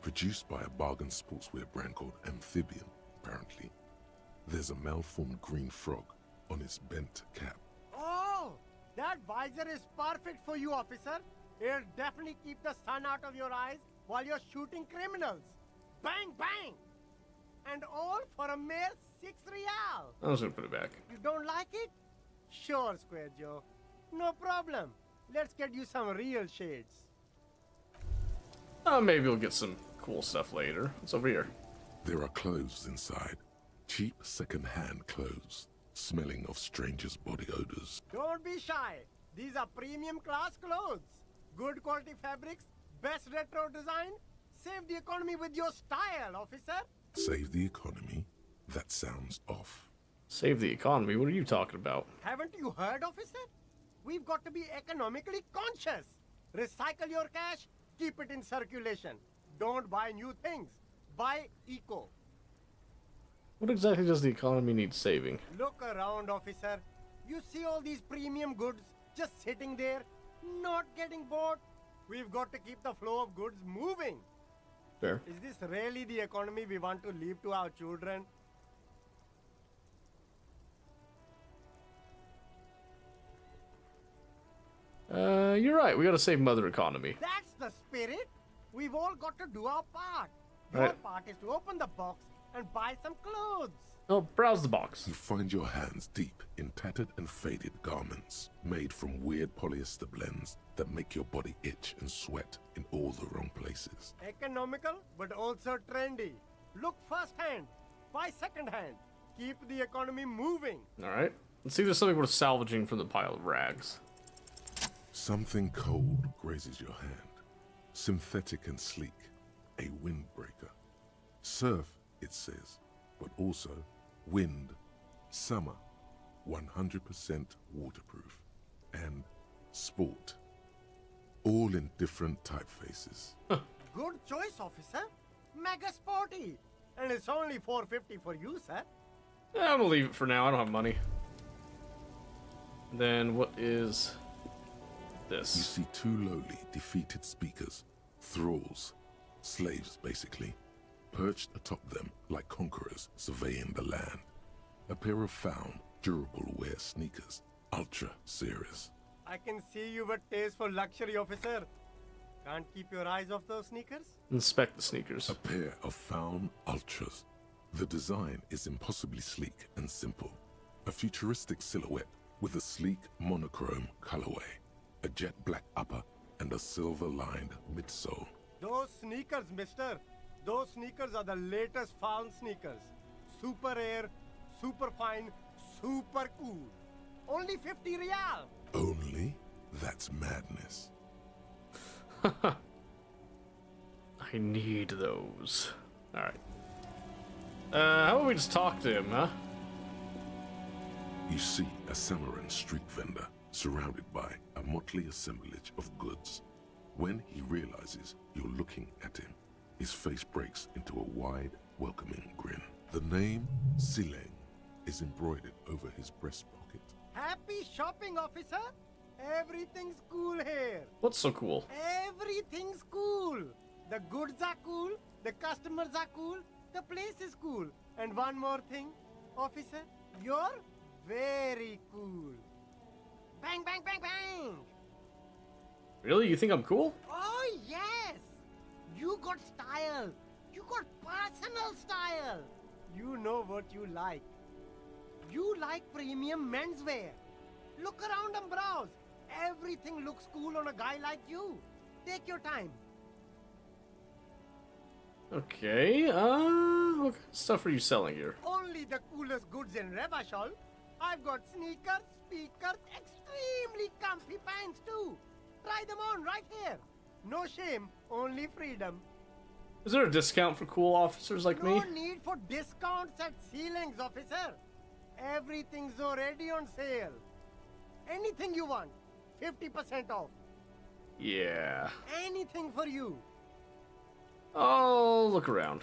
produced by a bargain sportswear brand called Amphibian, apparently. There's a malformed green frog on its bent cap. Oh, that visor is perfect for you, officer. It'll definitely keep the sun out of your eyes while you're shooting criminals. Bang, bang! And all for a mere 6 real. I'm just gonna put it back. You don't like it? Sure, Square Joe. No problem. Let's get you some real shades. Maybe we'll get some cool stuff later. What's over here? There are clothes inside. Cheap second-hand clothes, smelling of strangers' body odors. Don't be shy. These are premium class clothes. Good quality fabrics, best retro design. Save the economy with your style, officer. Save the economy? That sounds off. Save the economy? What are you talking about? Haven't you heard, officer? We've got to be economically conscious. Recycle your cash, keep it in circulation. Don't buy new things. Buy eco. What exactly does the economy need saving? Look around, officer. You see all these premium goods just sitting there, not getting bought? We've got to keep the flow of goods moving. Fair. Is this really the economy we want to leave to our children? You're right. We gotta save mother economy. That's the spirit. We've all got to do our part. Your Right. part is to open the box and buy some clothes. Oh, browse the box. You find your hands deep in tattered and faded garments made from weird polyester blends that make your body itch and sweat in all the wrong places. Economical, but also trendy. Look firsthand, buy secondhand. Keep the economy moving. Alright. Let's see if there's something worth salvaging from the pile of rags. Something cold grazes your hand. Synthetic and sleek. A windbreaker. Surf, it says, but also wind, summer, 100% waterproof, and sport. All in different typefaces. Good choice, officer. Mega sporty. And it's only $4.50 for you, sir. I'm gonna leave it for now. I don't have money. Then what is this? You see two lowly, defeated speakers, thralls, slaves basically, perched atop them like conquerors surveying the land. A pair of found, durable wear sneakers, ultra series. I can see you've a taste for luxury, officer. Can't keep your eyes off those sneakers? Inspect the sneakers. A pair of found ultras. The design is impossibly sleek and simple. A futuristic silhouette with a sleek monochrome colorway, a jet black upper, and a silver-lined midsole. Those sneakers, mister. Those sneakers are the latest found sneakers. Super air, super fine, super cool. Only 50 real. Only? That's madness. I need those. Alright. How about we just talk to him, huh? You see a Samaran street vendor surrounded by a motley assemblage of goods. When he realizes you're looking at him, his face breaks into a wide, welcoming grin. The name Sileng is embroidered over his breast pocket. Happy shopping, officer. Everything's cool here. What's so cool? Everything's cool. The goods are cool, the customers are cool, the place is cool. And one more thing, officer, you're very cool. Bang, bang, bang, bang. Really? You think I'm cool? Oh, yes. You got style. You got personal style. You know what you like. You like premium menswear. Look around and browse. Everything looks cool on a guy like you. Take your time. Okay, what kind of stuff are you selling here? Only the coolest goods in Revachol. I've got sneakers, speakers, extremely comfy pants too. Try them on right here. No shame, only freedom. Is there a discount for cool officers like me? No need for discounts at ceilings, officer. Everything's already on sale. Anything you want. 50% off. Yeah. Anything for you. Oh, look around.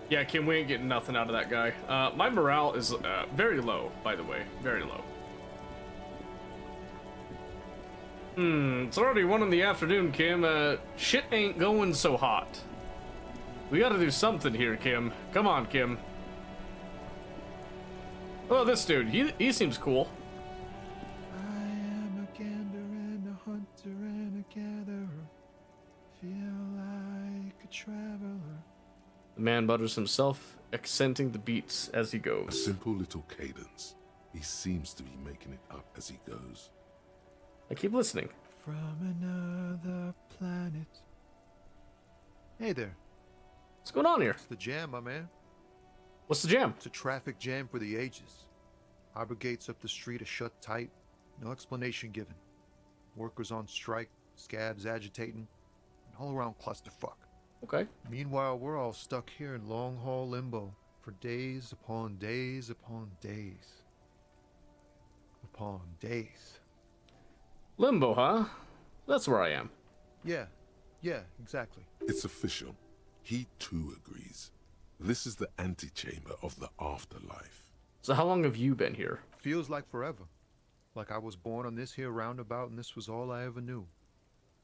Yeah, Kim, we ain't getting nothing out of that guy. My morale is very low, by the way. Very low. It's already 1 in the afternoon, Kim. Shit ain't going so hot. We gotta do something here, Kim. Come on, Kim. Oh, this dude. He seems cool. I am a gander and a hunter and a gatherer. Feel like a traveler. The man mutters himself, accenting the beats as he A goes. simple little cadence. He seems to be making it up as he goes. I keep listening. From another planet. Hey there. What's going on here? It's the jam, my man. What's the jam? It's a traffic jam for the ages. Harbor gates up the street are shut tight. No explanation given. Workers on strike, scabs agitating, an all-around clusterfuck. Okay. Meanwhile, we're all stuck here in long-haul limbo for days upon days upon days. Upon days. Limbo, huh? That's where I am. Yeah, exactly. It's official. He too agrees. This is the antechamber of the afterlife. So how long have you been here? Feels like forever. Like I was born on this here roundabout and this was all I ever knew.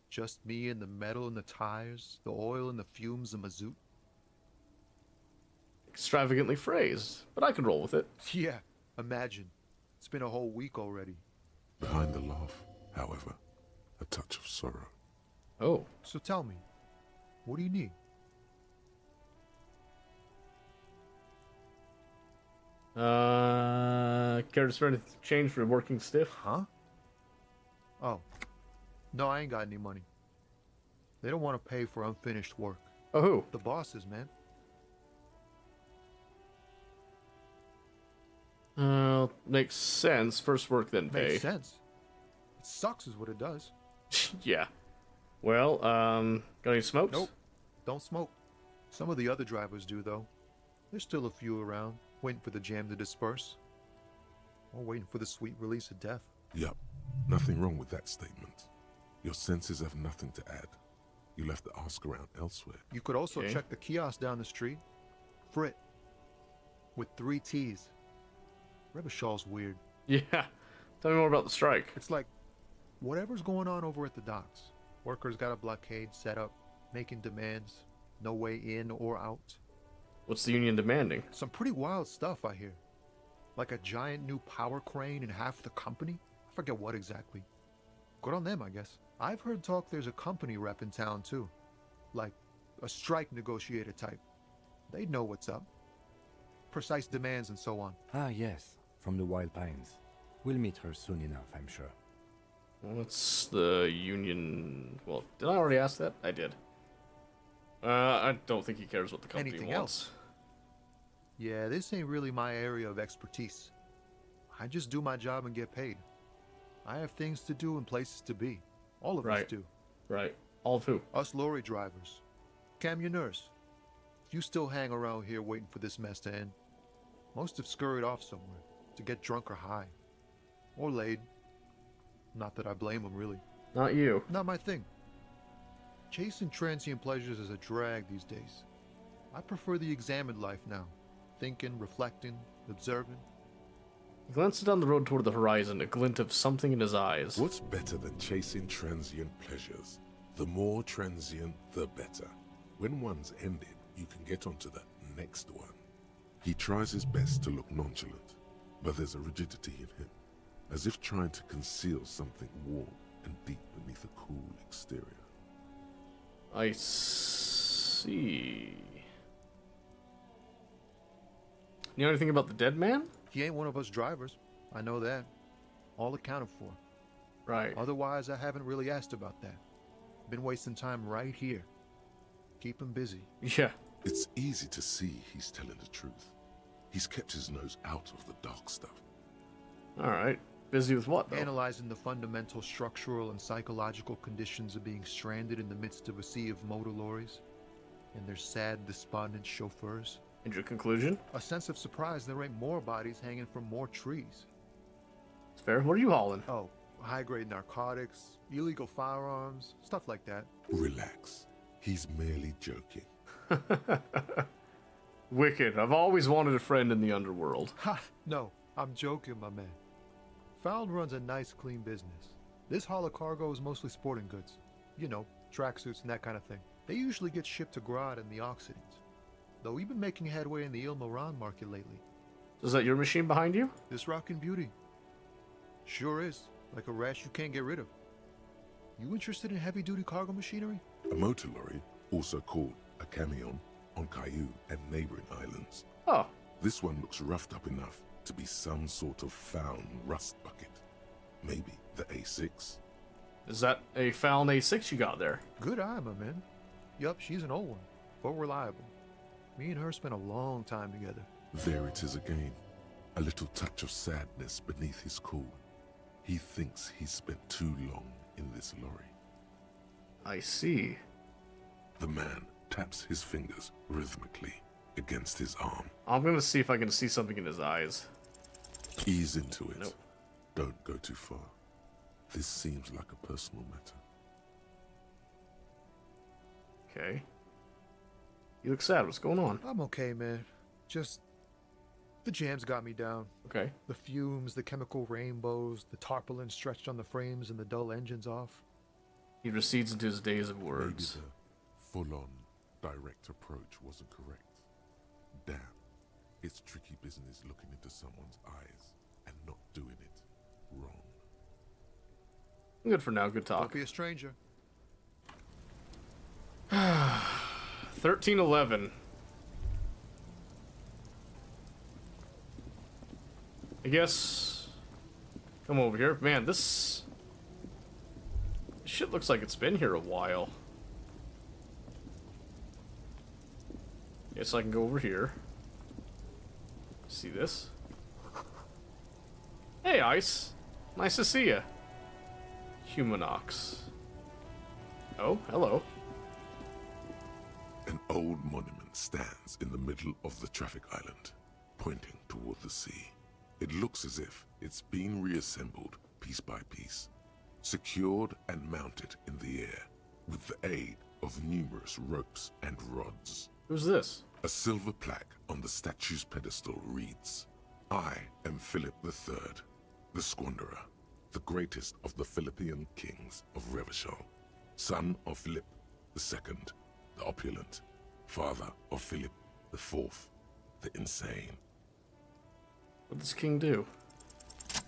Just me and the metal and the tires, the oil and the fumes of mazout. Extravagantly phrased, but I can roll with it. Yeah, imagine. It's been a whole week already. Behind the laugh, however, a touch of sorrow. Oh. So tell me, what do you need? Care to spend a change for working stiff? Huh? Oh. No, I ain't got any money. They don't want to pay for unfinished work. Oh, who? The bosses, man. Makes sense. First work, then pay. Makes sense. It sucks is what it does. Yeah. Well, got any smokes? Nope. Don't smoke. Some of the other drivers do, though. There's still a few around, waiting for the jam to disperse. Or waiting for the sweet release of death. Yup. Nothing wrong with that statement. Your senses have nothing to add. You'll have to ask around elsewhere. You could also check the kiosk down the street. Frit. With 3 T's. Rebishaw's weird. Yeah. Tell me more about the strike. It's like, whatever's going on over at the docks. Workers got a blockade set up, making demands. No way in or out. What's the union demanding? Some pretty wild stuff, I hear. Like a giant new power crane in half the company? I forget what exactly. Good on them, I guess. I've heard talk there's a company rep in town, too. Like, a strike negotiator type. They'd know what's up. Precise demands and so on. Ah, yes. From the Wild Pines. We'll meet her soon enough, I'm sure. What's the union... Well, did I already ask that? I did. I don't think he cares what the company Anything wants. else? Yeah, this ain't really my area of expertise. I just do my job and get paid. I have things to do and places to be. All of us do. Right. All of who? Us lorry drivers. Camionneurs. You still hang around here waiting for this mess to end. Most have scurried off somewhere to get drunk or high. Or laid. Not that I blame them, really. Not you. Not my thing. Chasing transient pleasures is a drag these days. I prefer the examined life now. Thinking, reflecting, observing. He glances down the road toward the horizon, a glint of something in his eyes. What's better than chasing transient pleasures? The more transient, the better. When one's ended, you can get onto the next one. He tries his best to look nonchalant, but there's a rigidity in him, as if trying to conceal something warm and deep beneath a cool exterior. I see. You know anything about the dead man? He ain't one of us drivers. I know that. All accounted for. Right. Otherwise, I haven't really asked about that. Been wasting time right here. Keep him busy. Yeah. It's easy to see he's telling the truth. He's kept his nose out of the dark stuff. Alright. Busy with what, though? Analyzing the fundamental structural and psychological conditions of being stranded in the midst of a sea of motor lorries and their sad, despondent chauffeurs. And your conclusion? A sense of surprise there ain't more bodies hanging from more trees. Fair. What are you hauling? Oh, high-grade narcotics, illegal firearms, stuff like that. Relax. He's merely joking. Wicked. I've always wanted a friend in the underworld. Ha! No, I'm joking, my man. Found runs a nice, clean business. This haul of cargo is mostly sporting goods. You know, tracksuits and that kind of thing. They usually get shipped to Grodd and the Oxidants. Though we've been making headway in the Il Moran market lately. Is that your machine behind you? This rockin' beauty. Sure is. Like a rash you can't get rid of. You interested in heavy-duty cargo machinery? A motor lorry, also called a camion, on Caillou and neighboring islands. Oh. This one looks roughed up enough to be some sort of found rust bucket. Maybe the A6. Is that a found A6 you got there? Good eye, my man. Yup, she's an old one, but reliable. Me and her spent a long time together. There it is again. A little touch of sadness beneath his cool. He thinks he's spent too long in this lorry. I see. The man taps his fingers rhythmically against his arm. I'm gonna see if I can see something in his eyes. Ease into it. Nope. Don't go too far. This seems like a personal matter. Okay. You look sad. What's going on? I'm okay, man. Just... the jams got me down. Okay. The fumes, the chemical rainbows, the tarpaulin stretched on the frames and the dull engines off. He recedes into his days of words. Maybe the full-on direct approach wasn't correct. Damn. It's tricky business looking into someone's eyes and not doing it wrong. Good for now. Good talk. Don't be a stranger. 1311. I guess. Come over here. Man, this shit looks like it's been here a while. Guess I can go over here. See this? Hey, Ice. Nice to see ya. Humanox. Oh, hello. An old monument stands in the middle of the traffic island, pointing toward the sea. It looks as if it's been reassembled piece by piece, secured and mounted in the air with the aid of numerous ropes and rods. Who's this? A silver plaque on the statue's pedestal reads, I am Philip III, the Squanderer, the greatest of the Philippian kings of Revachol, son of Philip II, the opulent, father of Philip IV, the insane. What does King do?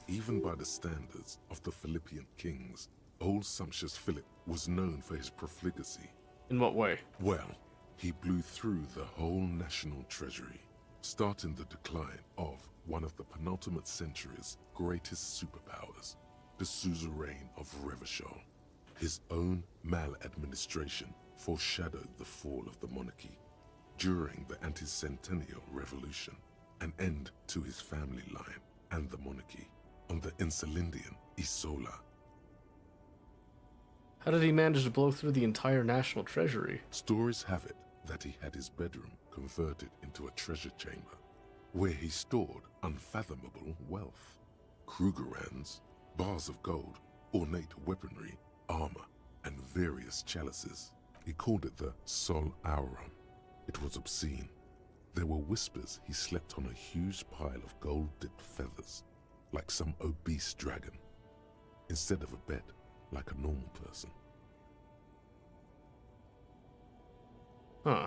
Even by the standards of the Philippian kings, old sumptuous Philip was known for his profligacy. In what way? Well, he blew through the whole national treasury, starting the decline of one of the penultimate century's greatest superpowers, the suzerain of Revachol. His own maladministration foreshadowed the fall of the monarchy during the anti-centennial revolution, an end to his family line and the monarchy on the Insulindian Isola. How did he manage to blow through the entire national treasury? Stories have it that he had his bedroom converted into a treasure chamber, where he stored unfathomable wealth. Krugerrands, bars of gold, ornate weaponry, armor, and various chalices. He called it the Sol Aurum. It was obscene. There were whispers he slept on a huge pile of gold-dipped feathers, like some obese dragon, instead of a bed, like a normal person. Huh.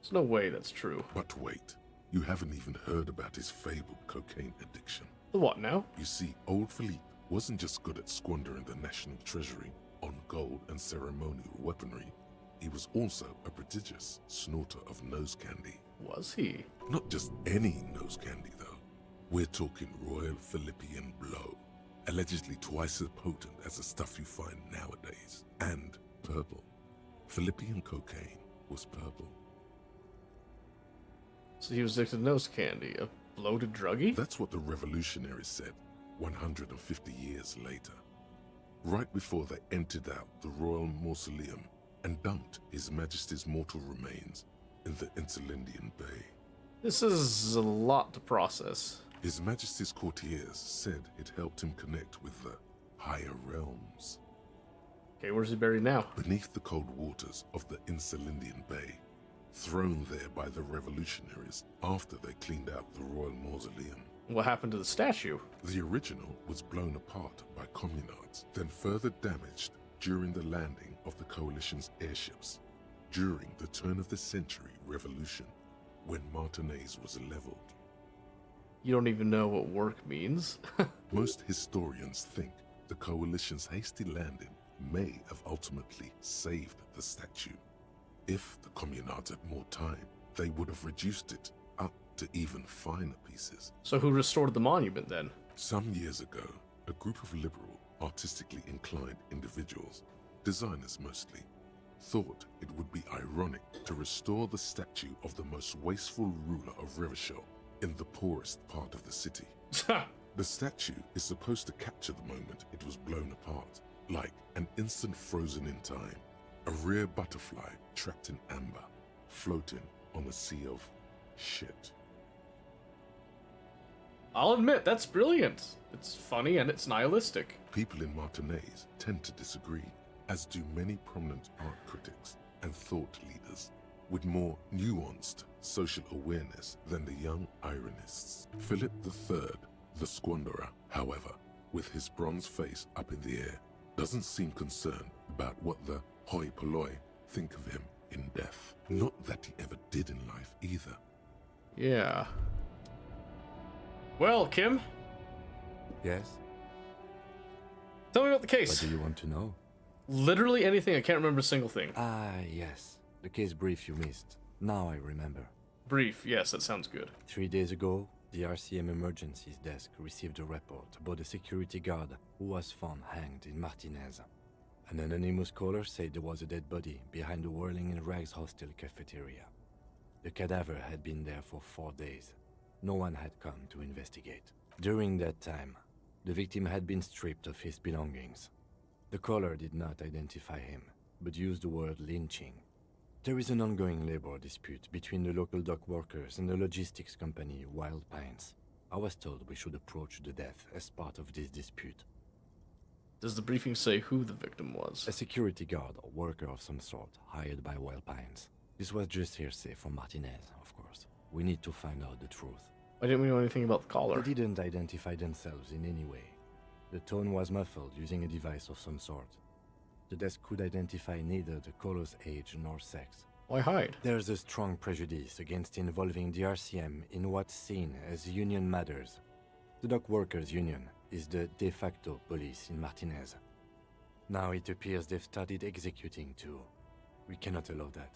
There's no way that's true. But wait, you haven't even heard about his fabled cocaine addiction. The what now? You see, old Philippe wasn't just good at squandering the national treasury on gold and ceremonial weaponry. He was also a prodigious snorter of nose candy. Was he? Not just any nose candy, though. We're talking Royal Philippian Blow, allegedly twice as potent as the stuff you find nowadays, and purple. Philippian cocaine was purple. So he was addicted to nose candy, a bloated druggie? That's what the revolutionaries said 150 years later, right before they emptied out the royal mausoleum and dumped His Majesty's mortal remains in the Insulindian Bay. This is a lot to process. His Majesty's courtiers said it helped him connect with the higher realms. Okay, where's he buried now? Beneath the cold waters of the Insulindian Bay, thrown there by the revolutionaries after they cleaned out the royal mausoleum. What happened to the statue? The original was blown apart by communards, then further damaged during the landing of the coalition's airships during the turn-of-the-century revolution, when Martinez was leveled. You don't even know what work means? Most historians think the coalition's hasty landing may have ultimately saved the statue. If the communards had more time, they would have reduced it up to even finer pieces. So who restored the monument then? Some years ago, a group of liberal, artistically inclined individuals, designers mostly, thought it would be ironic to restore the statue of the most wasteful ruler of Revachol in the poorest part of the city. The statue is supposed to capture the moment it was blown apart, like an instant frozen in time, a rare butterfly trapped in amber, floating on a sea of shit. I'll admit, that's brilliant. It's funny and it's nihilistic. People in Martinez tend to disagree, as do many prominent art critics and thought leaders with more nuanced social awareness than the young ironists. Philip III, the Squanderer, however, with his bronze face up in the air, doesn't seem concerned about what the hoi polloi think of him in death. Not that he ever did in life either. Yeah. Well, Kim? Yes? Tell me about the case. What do you want to know? Literally anything. I can't remember a single thing. Ah, yes. The case brief you missed. Now I remember. Brief, yes, that sounds good. 3 days ago, the RCM Emergencies Desk received a report about a security guard who was found hanged in Martinez. An anonymous caller said there was a dead body behind the Whirling in Rags hostel cafeteria. The cadaver had been there for 4 days. No one had come to investigate. During that time, the victim had been stripped of his belongings. The caller did not identify him, but used the word lynching. There is an ongoing labor dispute between the local dock workers and the logistics company Wild Pines. I was told we should approach the death as part of this dispute. Does the briefing say who the victim was? A security guard or worker of some sort, hired by Wild Pines. This was just hearsay from Martinez, of course. We need to find out the truth. Why didn't we know anything about the caller? They didn't identify themselves in any way. The tone was muffled using a device of some sort. The desk could identify neither the caller's age nor sex. Why hide? There's a strong prejudice against involving the RCM in what's seen as union matters. The Dock Workers Union is the de facto police in Martinez. Now it appears they've started executing too. We cannot allow that.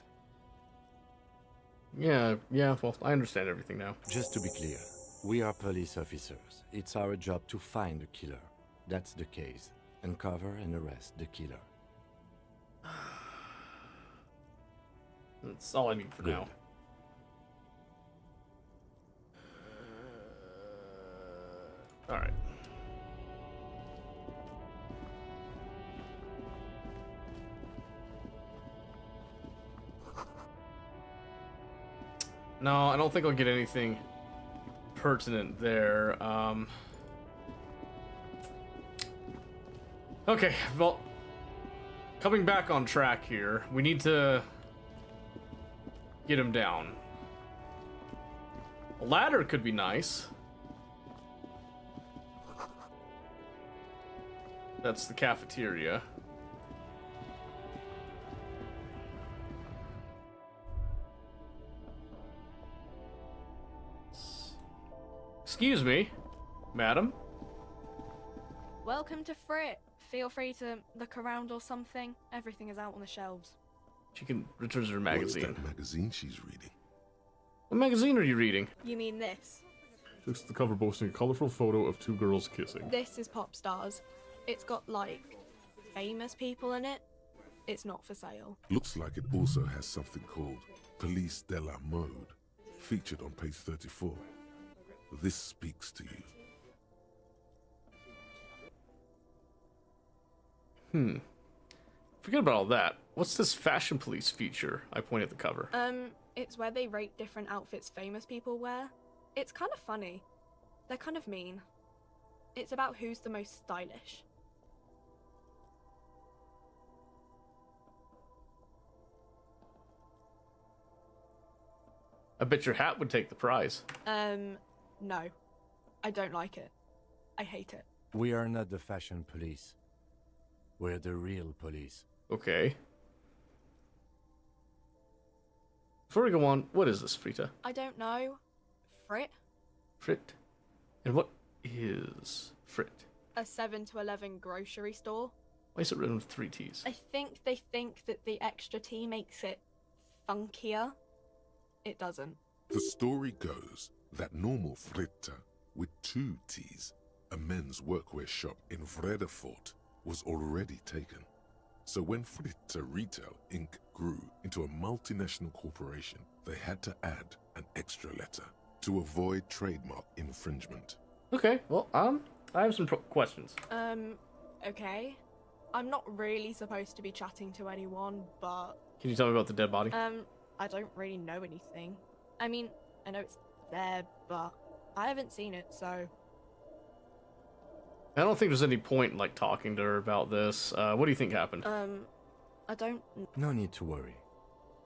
Yeah, well, I understand everything now. Just to be clear, we are police officers. It's our job to find the killer. That's the case. Uncover and arrest the killer. That's all I need for Good. now. Alright. No, I don't think I'll get anything pertinent there. Okay, well, coming back on track here, we need to get him down. A ladder could be nice. That's the cafeteria. Excuse me, madam. Welcome to Frit. Feel free to look around or something. Everything is out on the shelves. She can return her magazine. What is that magazine she's reading? What magazine are you reading? You mean this? Looks at the cover boasting a colourful photo of 2 girls kissing. This is Pop Stars. It's got, like, famous people in it. It's not for sale. Looks like it also has something called Police de la Mode, featured on page 34. This speaks to you. Forget about all that. What's this Fashion Police feature? I point at the cover. It's where they rate different outfits famous people wear. It's kind of funny. They're kind of mean. It's about who's the most stylish. I bet your hat would take the prize. No. I don't like it. I hate it. We are not the fashion police. We're the real police. Okay. Before we go on, what is this, Frita? I don't know. Frit? Frit? And what is Frit? A 7 to 11 grocery store. Why is it written with 3 T's? I think they think that the extra T makes it funkier. It doesn't. The story goes that normal Fritta, with 2 T's, a men's workwear shop in Vredefort, was already taken. So when Fritta Retail Inc. grew into a multinational corporation, they had to add an extra letter to avoid trademark infringement. Okay, well, I have some questions. Okay. I'm not really supposed to be chatting to anyone, but... Can you tell me about the dead body? I don't really know anything. I mean, I know it's there, but I haven't seen it, so... I don't think there's any point in, like, talking to her about this. What do you think happened? I don't... No need to worry.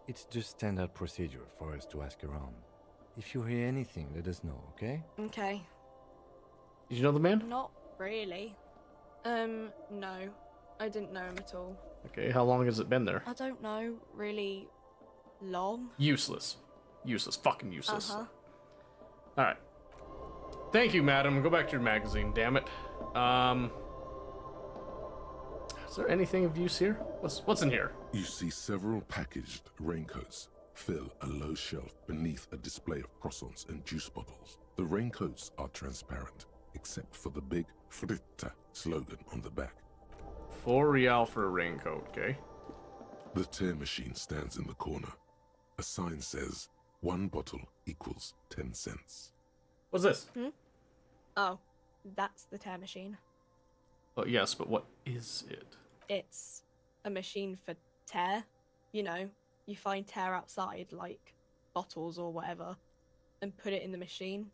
It's just standard procedure for us to ask around. If you hear anything, let us know, okay? Okay. Did you know the man? Not really. No. I didn't know him at all. Okay, how long has it been there? I don't know, really long. Useless. Useless. Fucking useless. Uh-huh. Alright. Thank you, madam. Go back to your magazine, damn it. Is there anything of use here? What's in here? You see several packaged raincoats fill a low shelf beneath a display of croissants and juice bottles. The raincoats are transparent, except for the big Fritta slogan on the back. 4 real for a raincoat, okay? The tear machine stands in the corner. A sign says, 1 bottle equals 10 cents. What's this? Oh, that's the tear machine. Oh, yes, but what is it? It's a machine for tear. You know, you find tear outside, like bottles or whatever, and put it in the machine,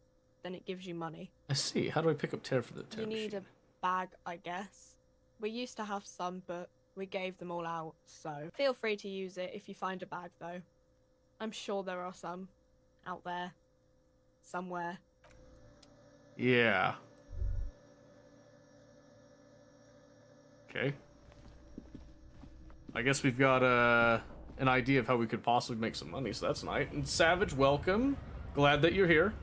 then it gives you money. I see. How do I pick up tear for the tear You need machine? a bag, I guess. We used to have some, but we gave them all out, so feel free to use it if you find a bag, though. I'm sure there are some out there, somewhere. Yeah. Okay. I guess we've got an idea of how we could possibly make some money, so that's nice. And Savage, welcome. Glad that you're here.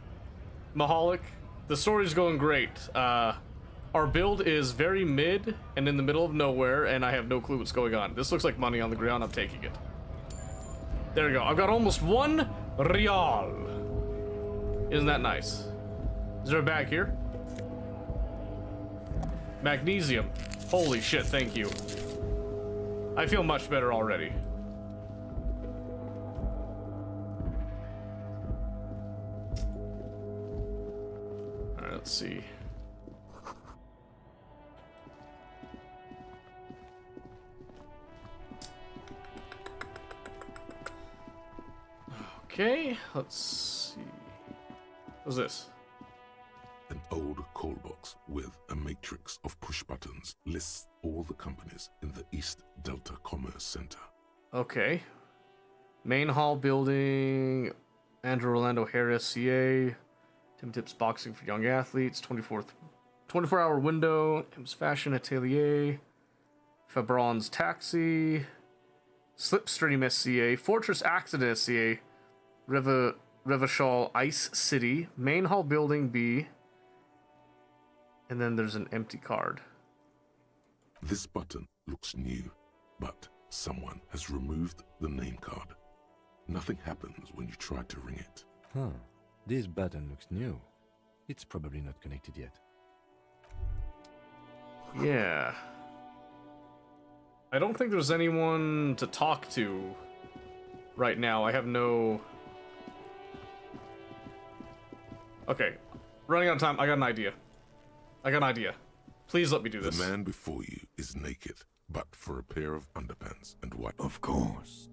Mahalik, the story's going great. Our build is very mid and in the middle of nowhere, and I have no clue what's going on. This looks like money on the ground. I'm taking it. There we go. I've got almost 1 real. Isn't that nice? Is there a bag here? Magnesium. Holy shit, thank you. I feel much better already. Alright, let's see. Okay, let's see. What's this? An old call box with a matrix of push buttons lists all the companies in the East Delta Commerce Center. Okay. Main hall building, Andrew Orlando Harris, CA, Tim Tips Boxing for Young Athletes, 24-hour window, M's Fashion Atelier, Fabron's Taxi, Slipstream SCA, Fortress Accident SCA, Revachol Ice City, Main hall building B, and then there's an empty card. This button looks new, but someone has removed the name card. Nothing happens when you try to ring it. Huh. This button looks new. It's probably not connected yet. Yeah. I don't think there's anyone to talk to right now. I have no... Okay. Running out of time. I got an idea. Please let me do this. The man before you is naked, but for a pair of underpants and white. Of course.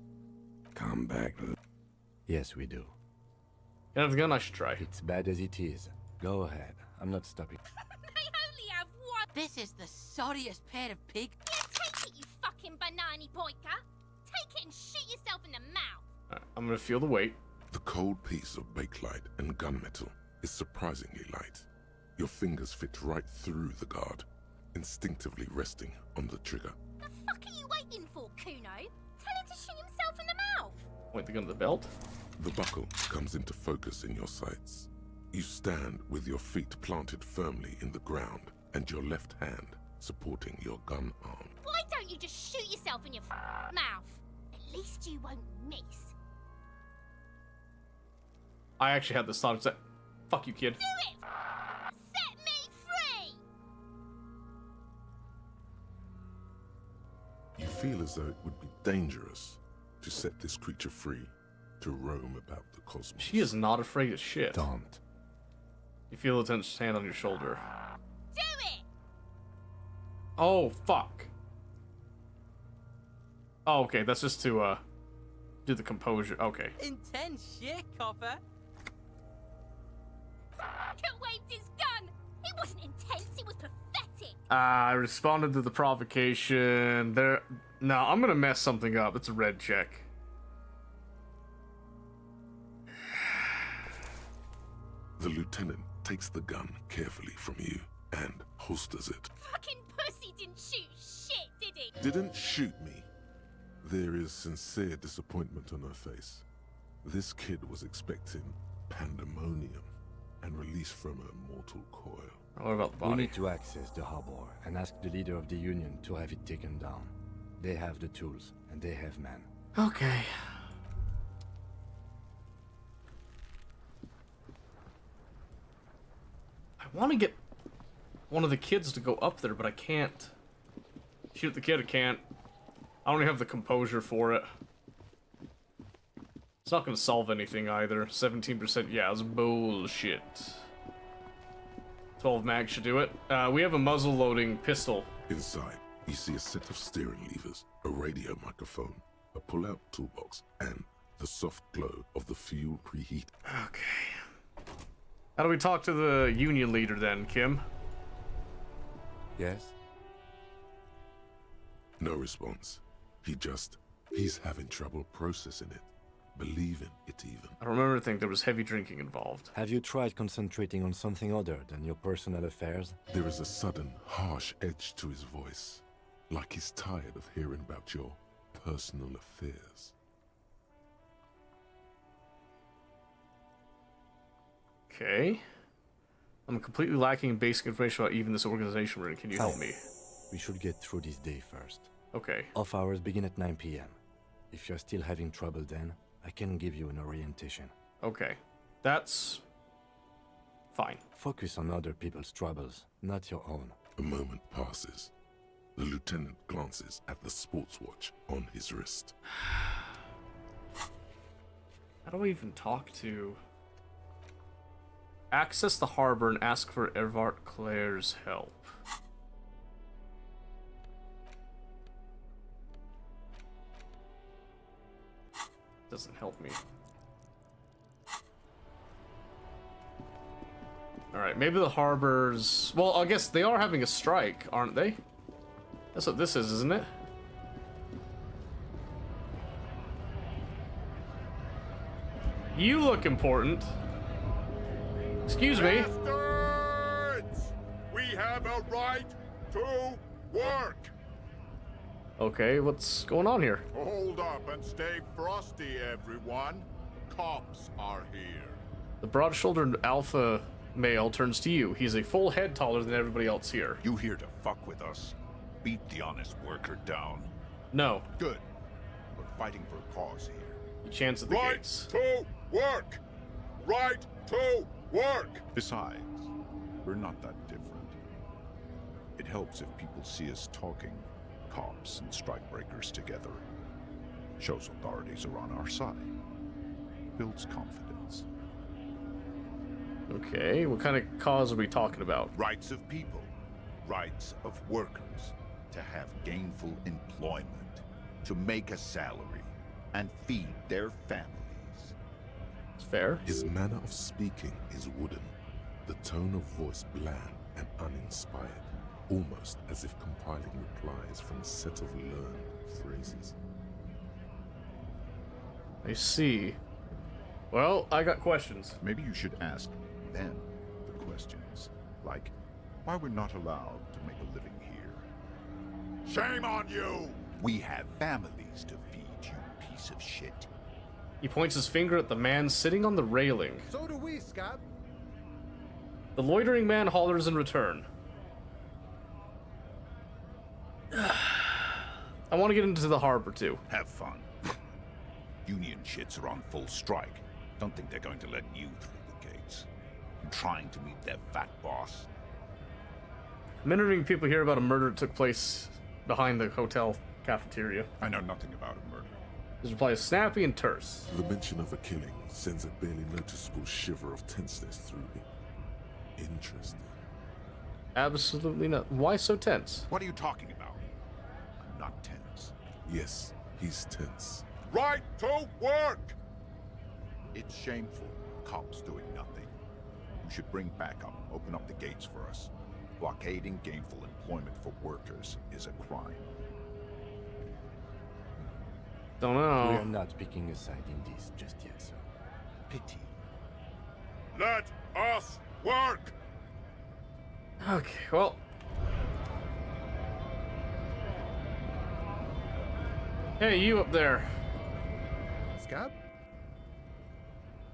Come back. Yes, we do. You have the gun? I should try. It's bad as it is. Go ahead. I'm not stopping. They only have one. This is the sorriest pair of pig. Yeah, take it, you fucking banana poika. Take it and shoot yourself in the mouth. Alright, I'm gonna feel the weight. The cold piece of bakelite and gunmetal is surprisingly light. Your fingers fit right through the guard, instinctively resting on the trigger. The fuck are you waiting for, Kuno? Tell him to shoot himself in the mouth. Point the gun to the belt. The buckle comes into focus in your sights. You stand with your feet planted firmly in the ground and your left hand supporting your gun arm. Why don't you just shoot yourself in your mouth? At least you won't miss. I actually had this thought. It's like, fuck you, kid. Do it! Set me free! You feel as though it would be dangerous to set this creature free to roam about the cosmos. She is not afraid of shit. Don't. You feel Lieutenant's hand on your shoulder. Do it! Oh, fuck. Oh, okay, that's just to, do the composure. Okay. Intense shit, copper. Could waved his gun. It wasn't intense, it was pathetic. I responded to the provocation. No, I'm gonna mess something up. It's a red check. The lieutenant takes the gun carefully from you and holsters it. Fucking pussy didn't shoot shit, did he? Didn't shoot me. There is sincere disappointment on her face. This kid was expecting pandemonium and release from her mortal coil. What about the body? We need to access the harbor and ask the leader of the Union to have it taken down. They have the tools, and they have men. Okay. I want to get one of the kids to go up there, but I can't. Shoot the kid, I can't. I don't even have the composure for it. It's not going to solve anything either. 17%, yeah, it's bullshit. 12 mag should do it. We have a muzzle-loading pistol. Inside, you see a set of steering levers, a radio microphone, a pull-out toolbox, and the soft glow of the fuel preheat. Okay. How do we talk to the Union leader then, Kim? Yes? No response. He's having trouble processing it, believing it even. I don't remember think there was heavy drinking involved. Have you tried concentrating on something other than your personal affairs? There is a sudden, harsh edge to his voice, like he's tired of hearing about your personal affairs. Okay. I'm completely lacking in basic information about even this organization. Can you help me? We should get through this day first. Okay. Off hours begin at 9 p.m. If you're still having trouble then, I can give you an orientation. Okay. That's fine. Focus on other people's troubles, not your own. A moment passes. The lieutenant glances at the sports watch on his wrist. How do I even talk to... Access the harbor and ask for Ervart Claire's help. Doesn't help me. Alright, maybe the harbor's... Well, I guess they are having a strike, aren't they? That's what this is, isn't it? You look important. Excuse me. Bastards! We have a right to work! Okay, what's going on here? Hold up and stay frosty, everyone. Cops are here. The broad-shouldered alpha male turns to you. He's a full head taller than everybody else here. You here to fuck with us? Beat the honest worker down. No. Good. We're fighting for a cause here. You chance at the gates. To work! Right to work! Besides, we're not that different. It helps if people see us talking, cops and strikebreakers together. Shows authorities are on our side. Builds confidence. Okay, what kind of cause are we talking about? Rights of people. Rights of workers. To have gainful employment. To make a salary. And feed their families. It's fair. His manner of speaking is wooden, the tone of voice bland and uninspired, almost as if compiling replies from a set of learned phrases. I see. Well, I got questions. Maybe you should ask them the questions. Like, why we're not allowed to make a living here. Shame on you! We have families to feed, you piece of shit. He points his finger at the man sitting on the railing. So do we, Scab. The loitering man hollers in return. I want to get into the harbor too. Have fun. Union shits are on full strike. Don't think they're going to let you through the gates. I'm trying to meet their fat boss. I'm interviewing people here about a murder that took place behind the hotel cafeteria. I know nothing about a murder. His reply is snappy and terse. The mention of a killing sends a barely noticeable shiver of tenseness through me. Interesting. Absolutely not. Why so tense? What are you talking about? I'm not tense. Yes, he's tense. Right to work! It's shameful. Cops doing nothing. You should bring backup. Open up the gates for us. Blockading gainful employment for workers is a crime. Don't know. We are not picking a side in this just yet, sir. Pity. Let us work! Okay, well. Hey, you up there. Scab?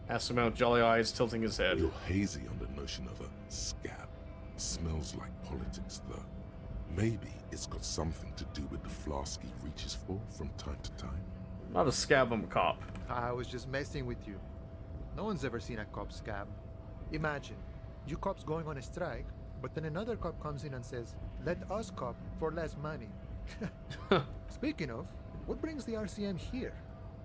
Asks him out, jolly eyes, tilting his head. You're hazy on the notion of a scab. Smells like politics, though. Maybe it's got something to do with the flask he reaches for from time to time. Not a scab, I'm a cop. I was just messing with you. No one's ever seen a cop scab. Imagine, you cops going on a strike, but then another cop comes in and says, let us cop for less money. Speaking of, what brings the RCM here?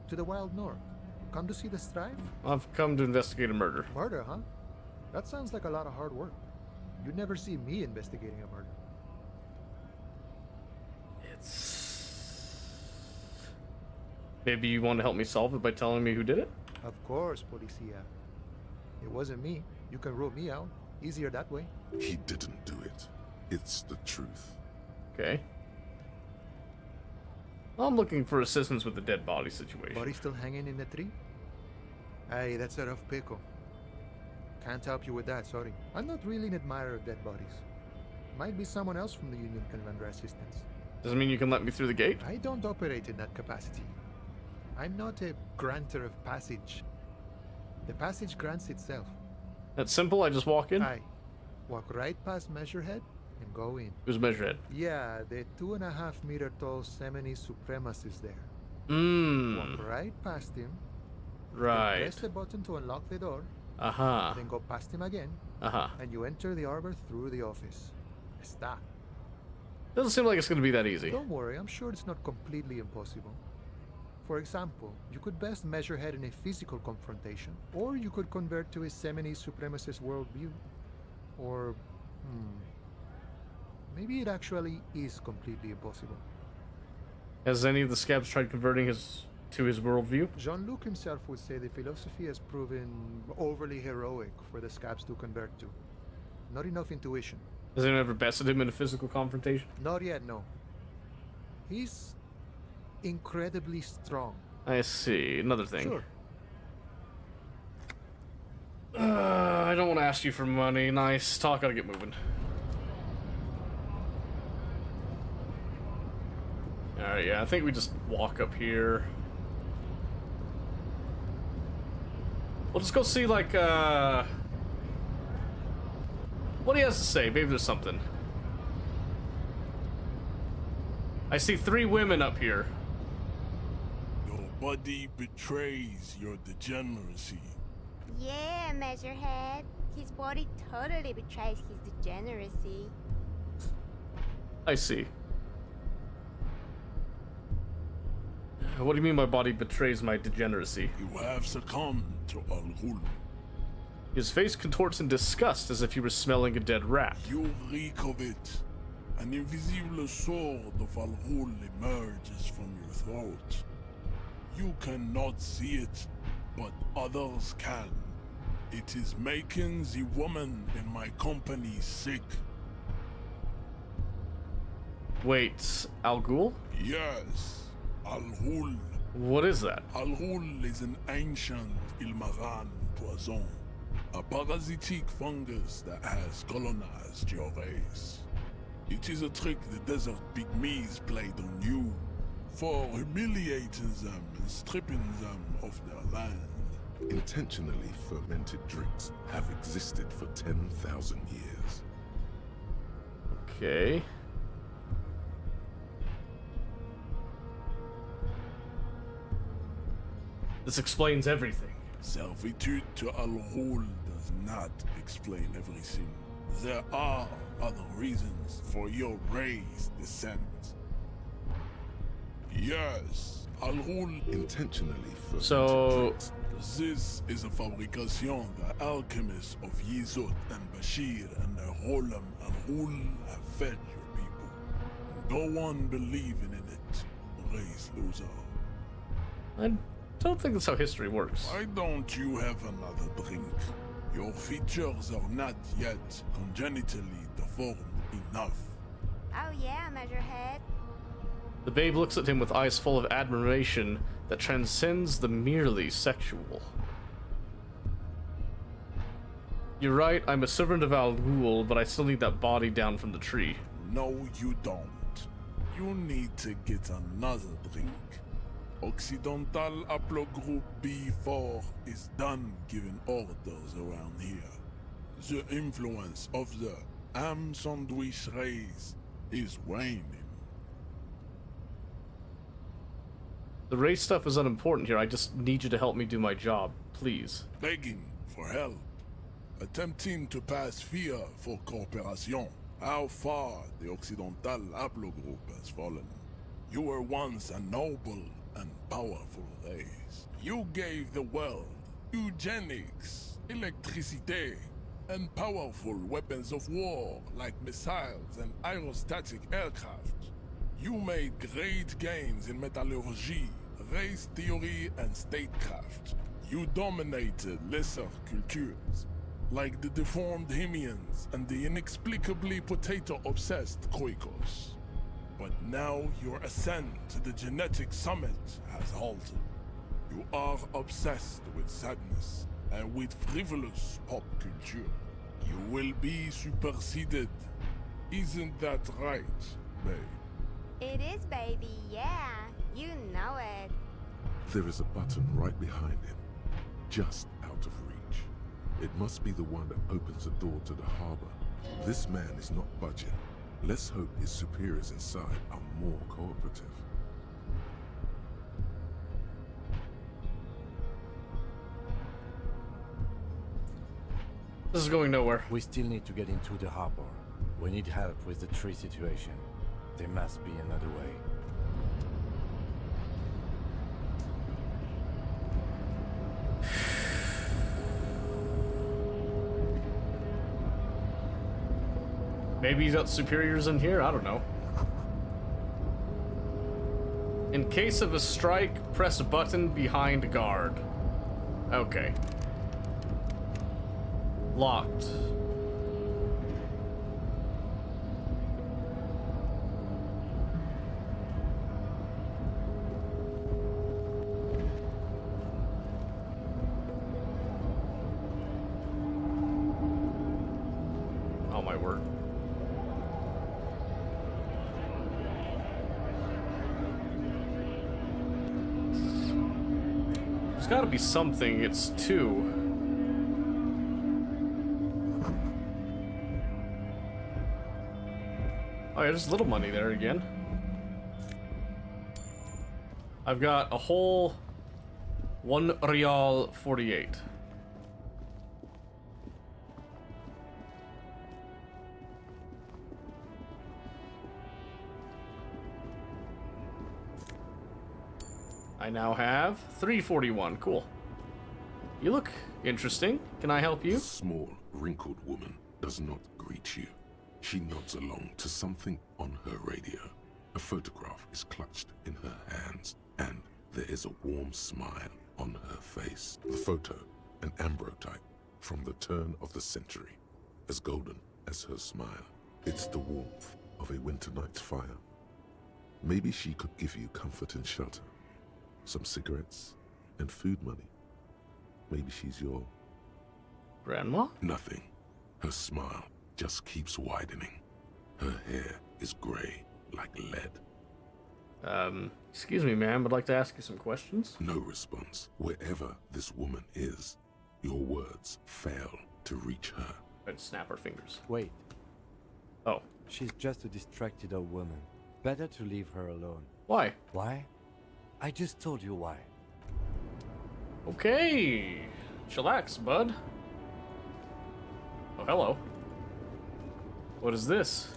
To the Wild North? Come to see the strife? I've come to investigate a murder. Murder, huh? That sounds like a lot of hard work. You'd never see me investigating a murder. Maybe you want to help me solve it by telling me who did it? Of course, Policia. It wasn't me. You can rule me out. Easier that way. He didn't do it. It's the truth. Okay. I'm looking for assistance with the dead body situation. Body still hanging in the tree? Hey, that's a rough pickle. Can't help you with that, sorry. I'm not really an admirer of dead bodies. Might be someone else from the Union can render assistance. Doesn't mean you can let me through the gate? I don't operate in that capacity. I'm not a granter of passage. The passage grants itself. That's simple, I just walk in? Aye. Walk right past Measurehead and go in. Who's Measurehead? Yeah, the 2.5 meter tall Semini supremacist there. Walk right past him. Right. Press the button to unlock the door. Uh-huh. Then go past him again. Uh-huh. And you enter the arbor through the office. Está. Doesn't seem like it's going to be that easy. Don't worry, I'm sure it's not completely impossible. For example, you could best Measurehead in a physical confrontation, or you could convert to a Semini supremacist worldview. Or, maybe it actually is completely impossible. Has any of the scabs tried converting to his worldview? Jean-Luc himself would say the philosophy has proven overly heroic for the scabs to convert to. Not enough intuition. Has anyone ever bested him in a physical confrontation? Not yet, no. He's incredibly strong. I see. Another thing. Sure. I don't want to ask you for money. Nice talk. Gotta get moving. Alright, yeah, I think we just walk up here. We'll just go see, like, what he has to say. Maybe there's something. I see 3 women up here. Your body betrays your degeneracy. Yeah, Measurehead. His body totally betrays his degeneracy. I see. What do you mean my body betrays my degeneracy? You have succumbed to Al Ghul. His face contorts in disgust as if he were smelling a dead rat. You reek of it. An invisible sword of Al Ghul emerges from your throat. You cannot see it, but others can. It is making the woman in my company sick. Wait, Al Ghul? Yes, Al Ghul. What is that? Al Ghul is an ancient Ilmaran poison, a parasitic fungus that has colonized your race. It is a trick the desert pygmies played on you for humiliating them and stripping them of their land. Intentionally fermented drinks have existed for 10,000 years. Okay. This explains everything. Servitude to Al Ghul does not explain everything. There are other reasons for your race descent. Yes, Al Ghul intentionally fermented drinks. This is a fabrication the alchemists of Yizot and Bashir and their Rolam Al Ghul have fed your people. Go on believing in it, race loser. I don't think that's how history works. Why don't you have another drink? Your features are not yet congenitally deformed enough. Oh yeah, Measurehead. The babe looks at him with eyes full of admiration that transcends the merely sexual. You're right, I'm a servant of Al Ghul, but I still need that body down from the tree. No, you don't. You need to get another drink. Occidental Haplogroup B4 is done giving orders around here. The influence of the ham sandwich race is waning. The race stuff is unimportant here, I just need you to help me do my job, please. Begging for help. Attempting to pass fear for cooperation. How far the Occidental Haplogroup has fallen. You were once a noble and powerful race. You gave the world eugenics, electricity, and powerful weapons of war like missiles and aerostatic aircraft. You made great gains in metallurgy, race theory, and statecraft. You dominated lesser cultures, like the deformed Himians and the inexplicably potato-obsessed Kroikos. But now your ascent to the genetic summit has halted. You are obsessed with sadness and with frivolous pop culture. You will be superseded. Isn't that right, babe? It is, baby, yeah. You know it. There is a button right behind him, just out of reach. It must be the one that opens the door to the harbor. This man is not budging. Let's hope his superiors inside are more cooperative. This is going nowhere. We still need to get into the harbor. We need help with the tree situation. There must be another way. Maybe he's got superiors in here? I don't know. In case of a strike, press a button behind guard. Okay. Locked. Oh my word. There's gotta be something. It's 2. Oh yeah, there's little money there again. I've got a whole 1 Real 48. I now have 341. Cool. You look interesting. Can I help you? The small, wrinkled woman does not greet you. She nods along to something on her radio. A photograph is clutched in her hands, and there is a warm smile on her face. The photo, an ambrotype, from the turn of the century, as golden as her smile. It's the warmth of a winter night's fire. Maybe she could give you comfort and shelter, some cigarettes and food money. Maybe she's your... grandma? Nothing. Her smile just keeps widening. Her hair is gray like lead. Excuse me, ma'am, I'd like to ask you some questions. No response. Wherever this woman is, your words fail to reach her. And snap her fingers. Wait. Oh. She's just a distracted old woman. Better to leave her alone. Why? Why? I just told you why. Okay. Chillax, bud. Oh, hello. What is this?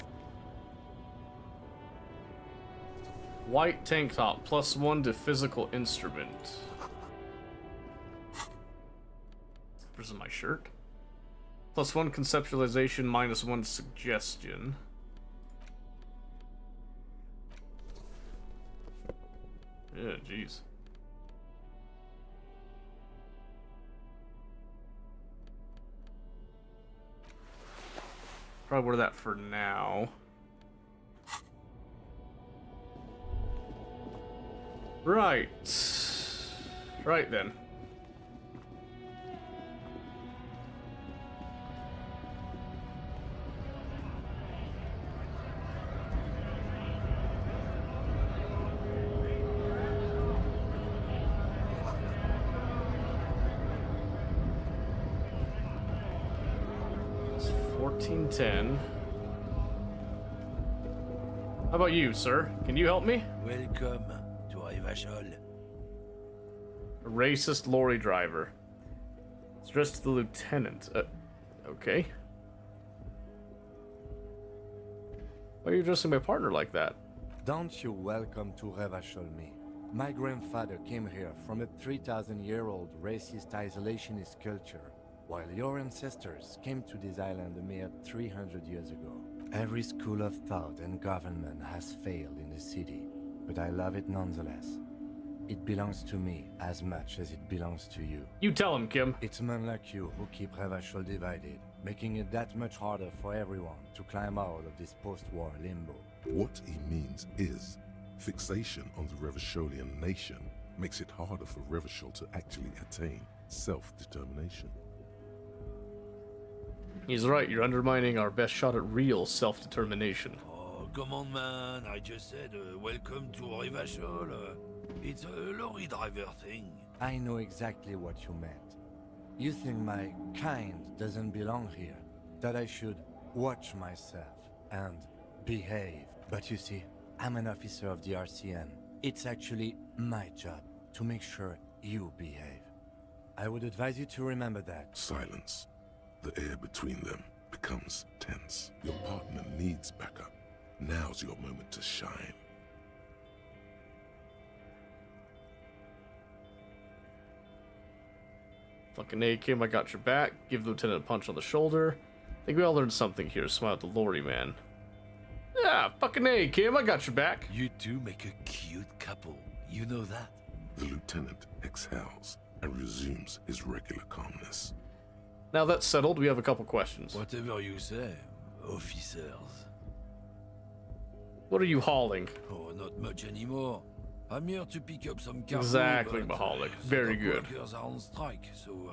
White tank top, +1 to physical instrument. Where's my shirt? +1 conceptualization, -1 suggestion. Yeah, jeez. Probably wear that for now. Right. Right then. It's 1410. How about you, sir? Can you help me? Welcome to Revachol. A racist lorry driver. It's addressed to the lieutenant. Okay. Why are you addressing my partner like that? Don't you welcome to Revachol me. My grandfather came here from a 3,000-year-old racist isolationist culture, while your ancestors came to this island a mere 300 years ago. Every school of thought and government has failed in the city, but I love it nonetheless. It belongs to me as much as it belongs to you. You tell him, Kim. It's men like you who keep Revachol divided, making it that much harder for everyone to climb out of this post-war limbo. What he means is, fixation on the Revacholian nation makes it harder for Revachol to actually attain self-determination. He's right, you're undermining our best shot at real self-determination. Oh, come on, man. I just said welcome to Revachol. It's a lorry driver thing. I know exactly what you meant. You think my kind doesn't belong here, that I should watch myself and behave. But you see, I'm an officer of the RCN. It's actually my job to make sure you behave. I would advise you to remember that. Silence. The air between them becomes tense. Your partner needs backup. Now's your moment to shine. Fucking A, Kim, I got your back. Give the lieutenant a punch on the shoulder. I think we all learned something here. Smile at the lorry man. Yeah, fucking A, Kim, I got your back. You two make a cute couple. You know that. The lieutenant exhales and resumes his regular calmness. Now that's settled, we have a couple questions. Whatever you say, officers. What are you hauling? Oh, not much anymore. I'm here to pick up some cargo. Exactly, but, Mahalik. the Very dock good. Workers are on strike, so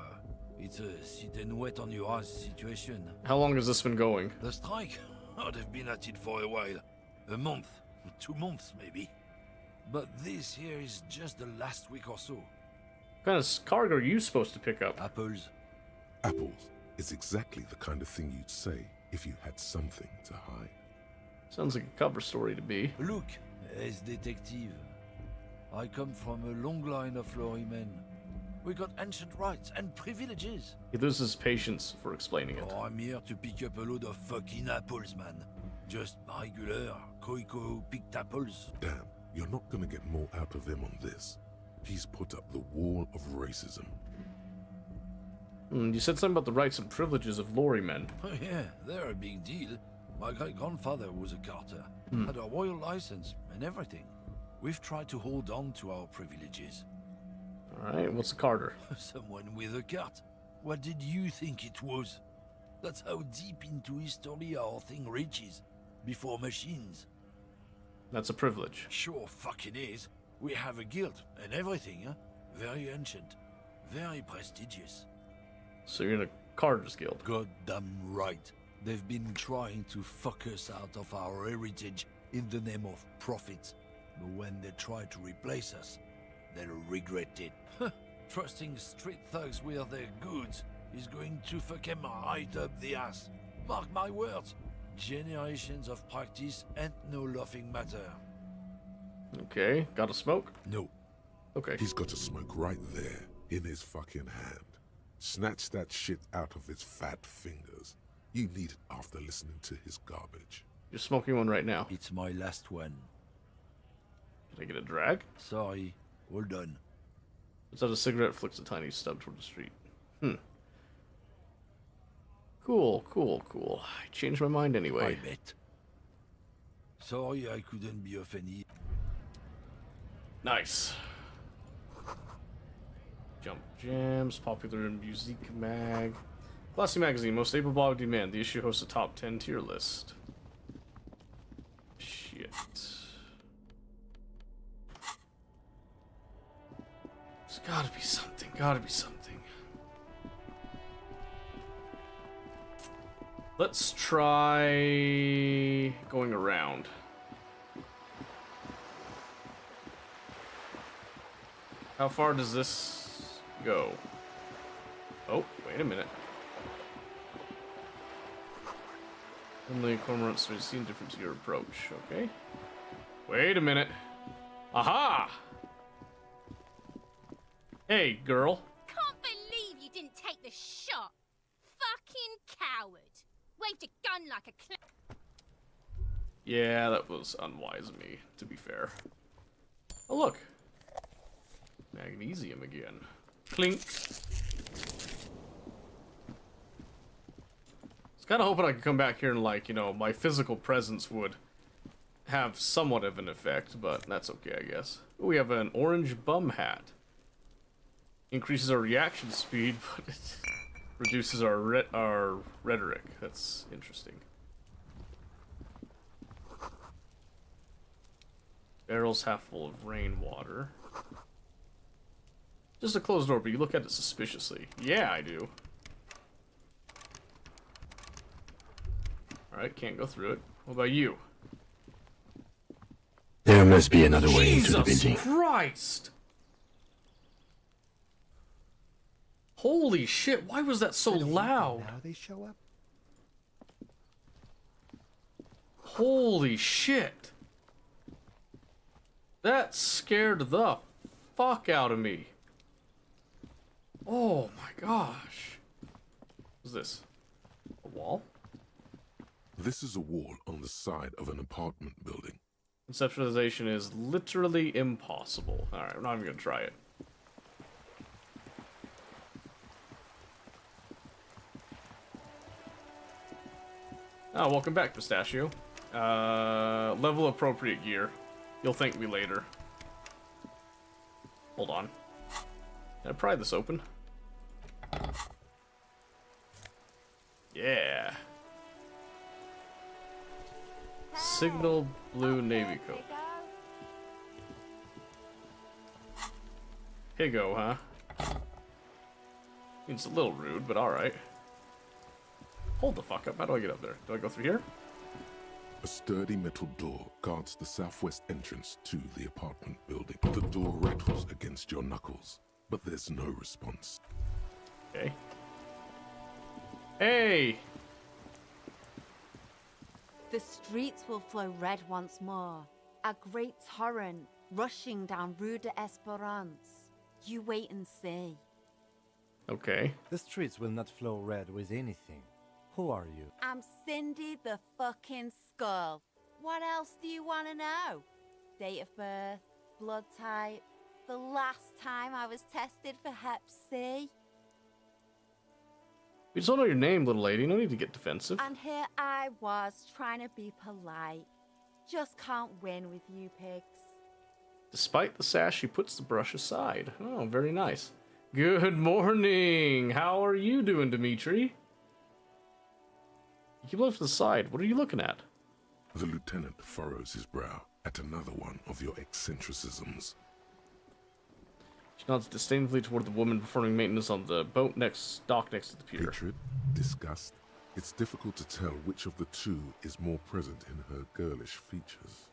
it's a sit and wait on your ass situation. How long has this been going? The strike? Oh, they've been at it for a while. A month, 2 months maybe. But this here is just the last week or so. What kind of cargo are you supposed to pick up? Apples. Apples is exactly the kind of thing you'd say if you had something to hide. Sounds like a cover story to be. Look, as detective. I come from a long line of lorrymen. We got ancient rights and privileges. He loses patience for explaining it. Oh, I'm here to pick up a load of fucking apples, man. Just regular, Koiko-picked apples. Damn, you're not gonna get more out of them on this. He's put up the wall of racism. You said something about the rights and privileges of lorrymen. Oh yeah, they're a big deal. My great-grandfather was a carter, had a royal license and everything. We've tried to hold on to our privileges. Alright, what's a carter? Someone with a cart. What did you think it was? That's how deep into history our thing reaches. Before machines. That's a privilege. Sure fucking is. We have a guild and everything, huh? Very ancient. Very prestigious. So you're in a Carter's Guild. Goddamn right. They've been trying to fuck us out of our heritage in the name of profit. But when they try to replace us, they'll regret it. Trusting street thugs with their goods is going to fuck them right up the ass. Mark my words. Generations of practice and no laughing matter. Okay, got a smoke? No. Okay. He's got a smoke right there, in his fucking hand. Snatch that shit out of his fat fingers. You need it after listening to his garbage. You're smoking one right now. It's my last one. Can I get a drag? Sorry, all done. Puts out a cigarette, flicks a tiny stub toward the street. Cool. I changed my mind anyway. I bet. Sorry I couldn't be of any... Nice. Jump Jams, popular in music mag. Classy magazine, most able-bodied man. The issue hosts a top 10 tier list. Shit. There's gotta be something. Let's try going around. How far does this go? Oh, wait a minute. Only cormorants are seen different to your approach, okay? Wait a minute. Aha! Hey, girl. Can't believe you didn't take the shot. Fucking coward. Waved a gun like a Yeah, that was unwise of me, to be fair. Oh, look. Magnesium again. Clink. I was kind of hoping I could come back here and, like, you know, my physical presence would have somewhat of an effect, but that's okay, I guess. Ooh, we have an orange bum hat. Increases our reaction speed, but it reduces our rhetoric. That's interesting. Barrels half full of rainwater. Just a closed door, but you look at it suspiciously. Yeah, I do. Alright, can't go through it. What about you? There must be another way into the building. Jesus Christ! Holy shit, why was that so loud? Now they show up. Holy shit. That scared the fuck out of me. Oh my gosh. What's this? A wall? This is a wall on the side of an apartment building. Conceptualization is literally impossible. Alright, I'm not even gonna try it. Oh, welcome back, Pistachio. Level appropriate gear. You'll thank me later. Hold on. Can I pry this open? Yeah. Signal blue navy coat. Higo, huh? It's a little rude, but alright. Hold the fuck up. How do I get up there? Do I go through here? A sturdy metal door guards the southwest entrance to the apartment building. The door rattles against your knuckles, but there's no response. Okay. Hey! The streets will flow red once more. A great torrent rushing down Rue de Esperance. You wait and see. Okay. The streets will not flow red with anything. Who are you? I'm Cindy the fucking Skull. What else do you want to know? Date of birth, blood type, the last time I was tested for Hep C. We just don't know your name, little lady. No need to get defensive. And here I was trying to be polite. Just can't win with you pigs. Despite the sash, she puts the brush aside. Oh, very nice. Good morning. How are you doing, Dimitri? You keep looking to the side. What are you looking at? The lieutenant furrows his brow at another one of your eccentricisms. She nods disdainfully toward the woman performing maintenance on the boat dock next to the pier. Hatred, disgust. It's difficult to tell which of the two is more present in her girlish features.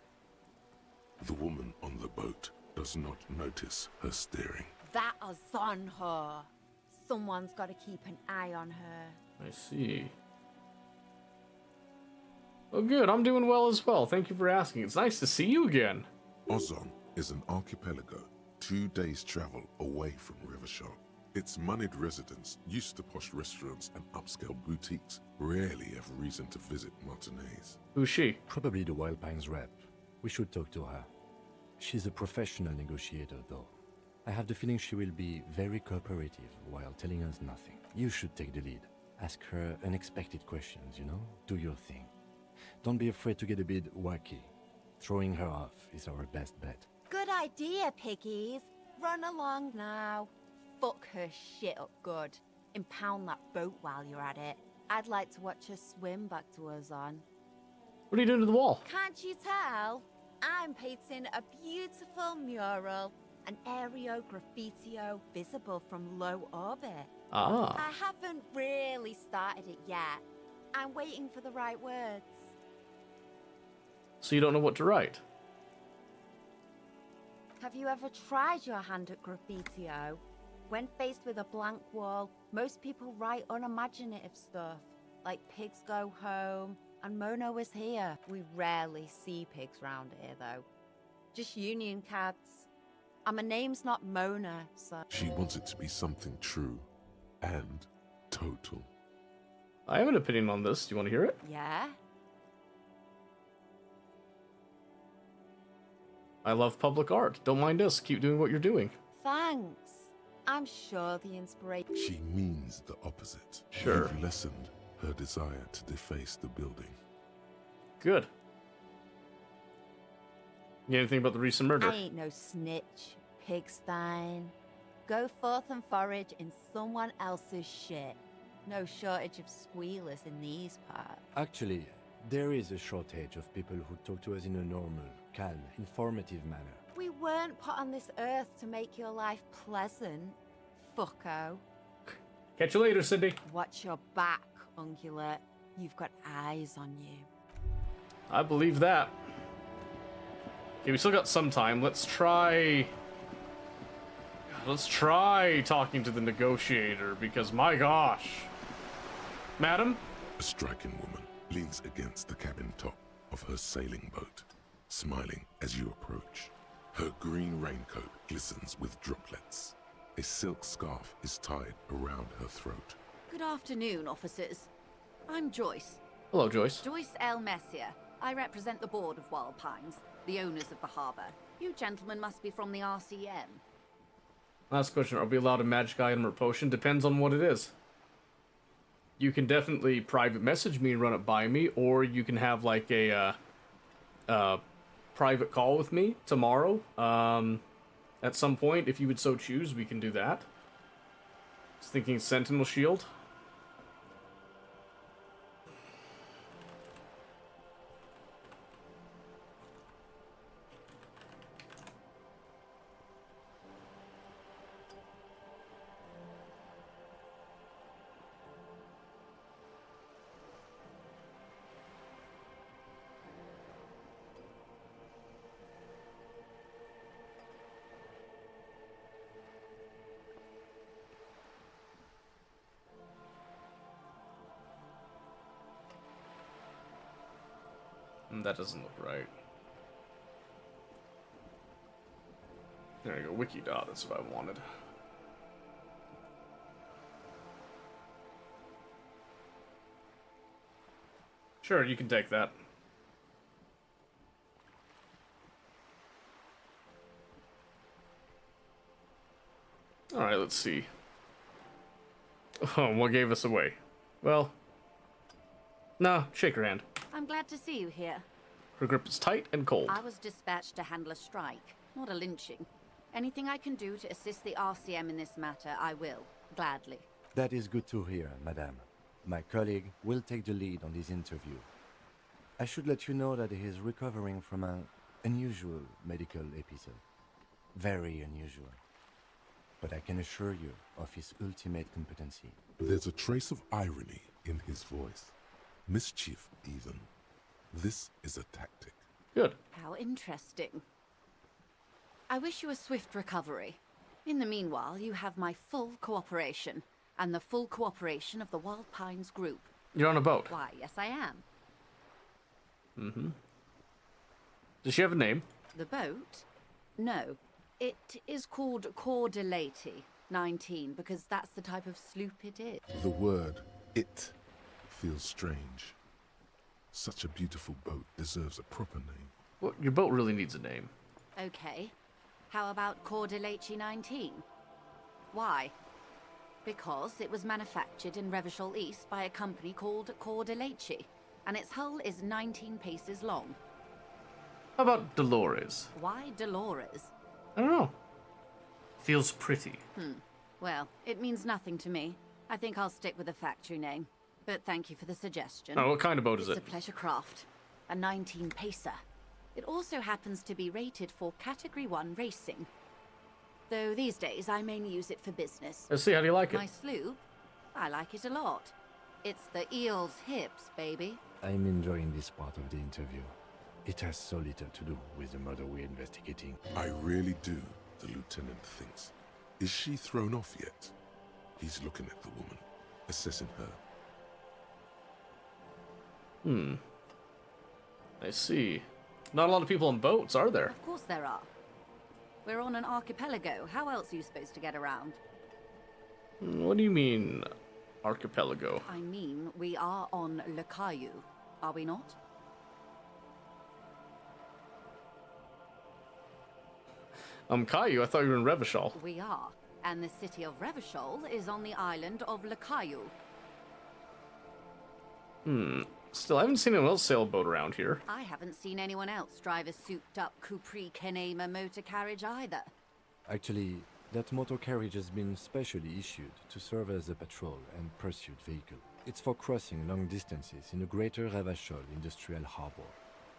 The woman on the boat does not notice her staring. That is on her. Someone's got to keep an eye on her. I see. Oh, good. I'm doing well as well. Thank you for asking. It's nice to see you again. Ozon is an archipelago 2 days' travel away from Rivershaw. Its moneyed residents, used to posh restaurants and upscale boutiques, rarely have reason to visit Martinez. Who's she? Probably the Wild Pines rep. We should talk to her. She's a professional negotiator, though. I have the feeling she will be very cooperative while telling us nothing. You should take the lead. Ask her unexpected questions, you know? Do your thing. Don't be afraid to get a bit wacky. Throwing her off is our best bet. Good idea, piggies. Run along now. Fuck her shit up good. Impound that boat while you're at it. I'd like to watch her swim back to Ozon. What are you doing to the wall? Can't you tell? I'm painting a beautiful mural, an aereo graffitio visible from low orbit. Ah. I haven't really started it yet. I'm waiting for the right words. So you don't know what to write? Have you ever tried your hand at graffitio? When faced with a blank wall, most people write unimaginative stuff, like pigs go home, and Mono is here. We rarely see pigs round here, though. Just union cats. And my name's not Mona, so... She wants it to be something true and total. I have an opinion on this. Do you want to hear it? Yeah? I love public art. Don't mind us. Keep doing what you're doing. Thanks. I'm sure the inspiration... She means the opposite. Sure. You've lessened her desire to deface the building. Good. You know anything about the recent murder? I ain't no snitch, Pigstein. Go forth and forage in someone else's shit. No shortage of squealers in these parts. Actually, there is a shortage of people who talk to us in a normal, calm, informative manner. We weren't put on this earth to make your life pleasant, fucko. Catch you later, Cindy. Watch your back, Ungulate. You've got eyes on you. I believe that. Okay, we still got some time. Let's try talking to the negotiator, because my gosh. Madam? A striking woman leans against the cabin top of her sailing boat, smiling as you approach. Her green raincoat glistens with droplets. A silk scarf is tied around her throat. Good afternoon, officers. I'm Joyce. Hello, Joyce. Joyce L. Messier. I represent the board of Wild Pines, the owners of the harbor. You gentlemen must be from the RCM. Last question. Are we allowed a magic item or potion? Depends on what it is. You can definitely private message me and run it by me, or you can have like a private call with me tomorrow. At some point, if you would so choose, we can do that. I was thinking Sentinel Shield. That doesn't look right. There you go, Wikidot, that's what I wanted. Sure, you can take that. Alright, let's see. Oh, what gave us away? Well, no, shake her hand. I'm glad to see you here. Her grip is tight and cold. I was dispatched to handle a strike, not a lynching. Anything I can do to assist the RCM in this matter, I will, gladly. That is good to hear, madame. My colleague will take the lead on this interview. I should let you know that he is recovering from an unusual medical episode. Very unusual. But I can assure you of his ultimate competency. There's a trace of irony in his voice. Mischief, even. This is a tactic. Good. How interesting. I wish you a swift recovery. In the meanwhile, you have my full cooperation, and the full cooperation of the Wild Pines group. You're on a boat. Why, yes I am. Mm-hmm. Does she have a name? The boat? No. It is called Cor de Lady 19, because that's the type of sloop it is. The word, it, feels strange. Such a beautiful boat deserves a proper name. Well, your boat really needs a name. Okay. How about Cor de Lady 19? Why? Because it was manufactured in Revachol East by a company called Cor de Lady, and its hull is 19 paces long. How about Dolores? Why Dolores? I don't know. Feels pretty. Well, it means nothing to me. I think I'll stick with the factory name. But thank you for the suggestion. Oh, what kind of boat is it? It's a pleasure craft. A 19-pacer. It also happens to be rated for Category 1 racing. Though these days I mainly use it for business. Let's see, how do you like it? My sloop? I like it a lot. It's the eel's hips, baby. I'm enjoying this part of the interview. It has so little to do with the murder we're investigating. I really do, the lieutenant thinks. Is she thrown off yet? He's looking at the woman, assessing her. I see. Not a lot of people on boats, are there? Of course there are. We're on an archipelago. How else are you supposed to get around? What do you mean, archipelago? I mean, we are on Le Caillou, are we not? Caillou? I thought you were in Revachol. We are. And the city of Revachol is on the island of Le Caillou. Still, I haven't seen anyone else sail a boat around here. I haven't seen anyone else drive a souped-up Capri Kenema motor carriage either. Actually, that motor carriage has been specially issued to serve as a patrol and pursuit vehicle. It's for crossing long distances in the greater Revachol industrial harbor.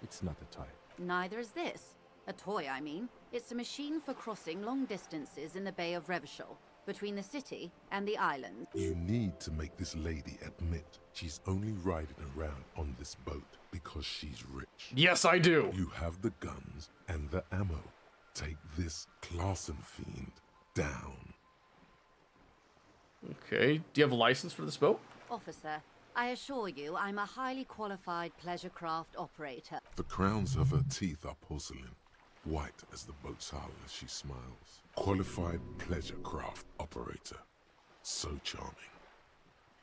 It's not a toy. Neither is this. A toy, I mean. It's a machine for crossing long distances in the Bay of Revachol, between the city and the island. You need to make this lady admit she's only riding around on this boat because she's rich. Yes, I do. You have the guns and the ammo. Take this Clausen fiend down. Okay. Do you have a license for this boat? Officer, I assure you I'm a highly qualified pleasure craft operator. The crowns of her teeth are porcelain, white as the boat's hull as she smiles. Qualified pleasure craft operator. So charming.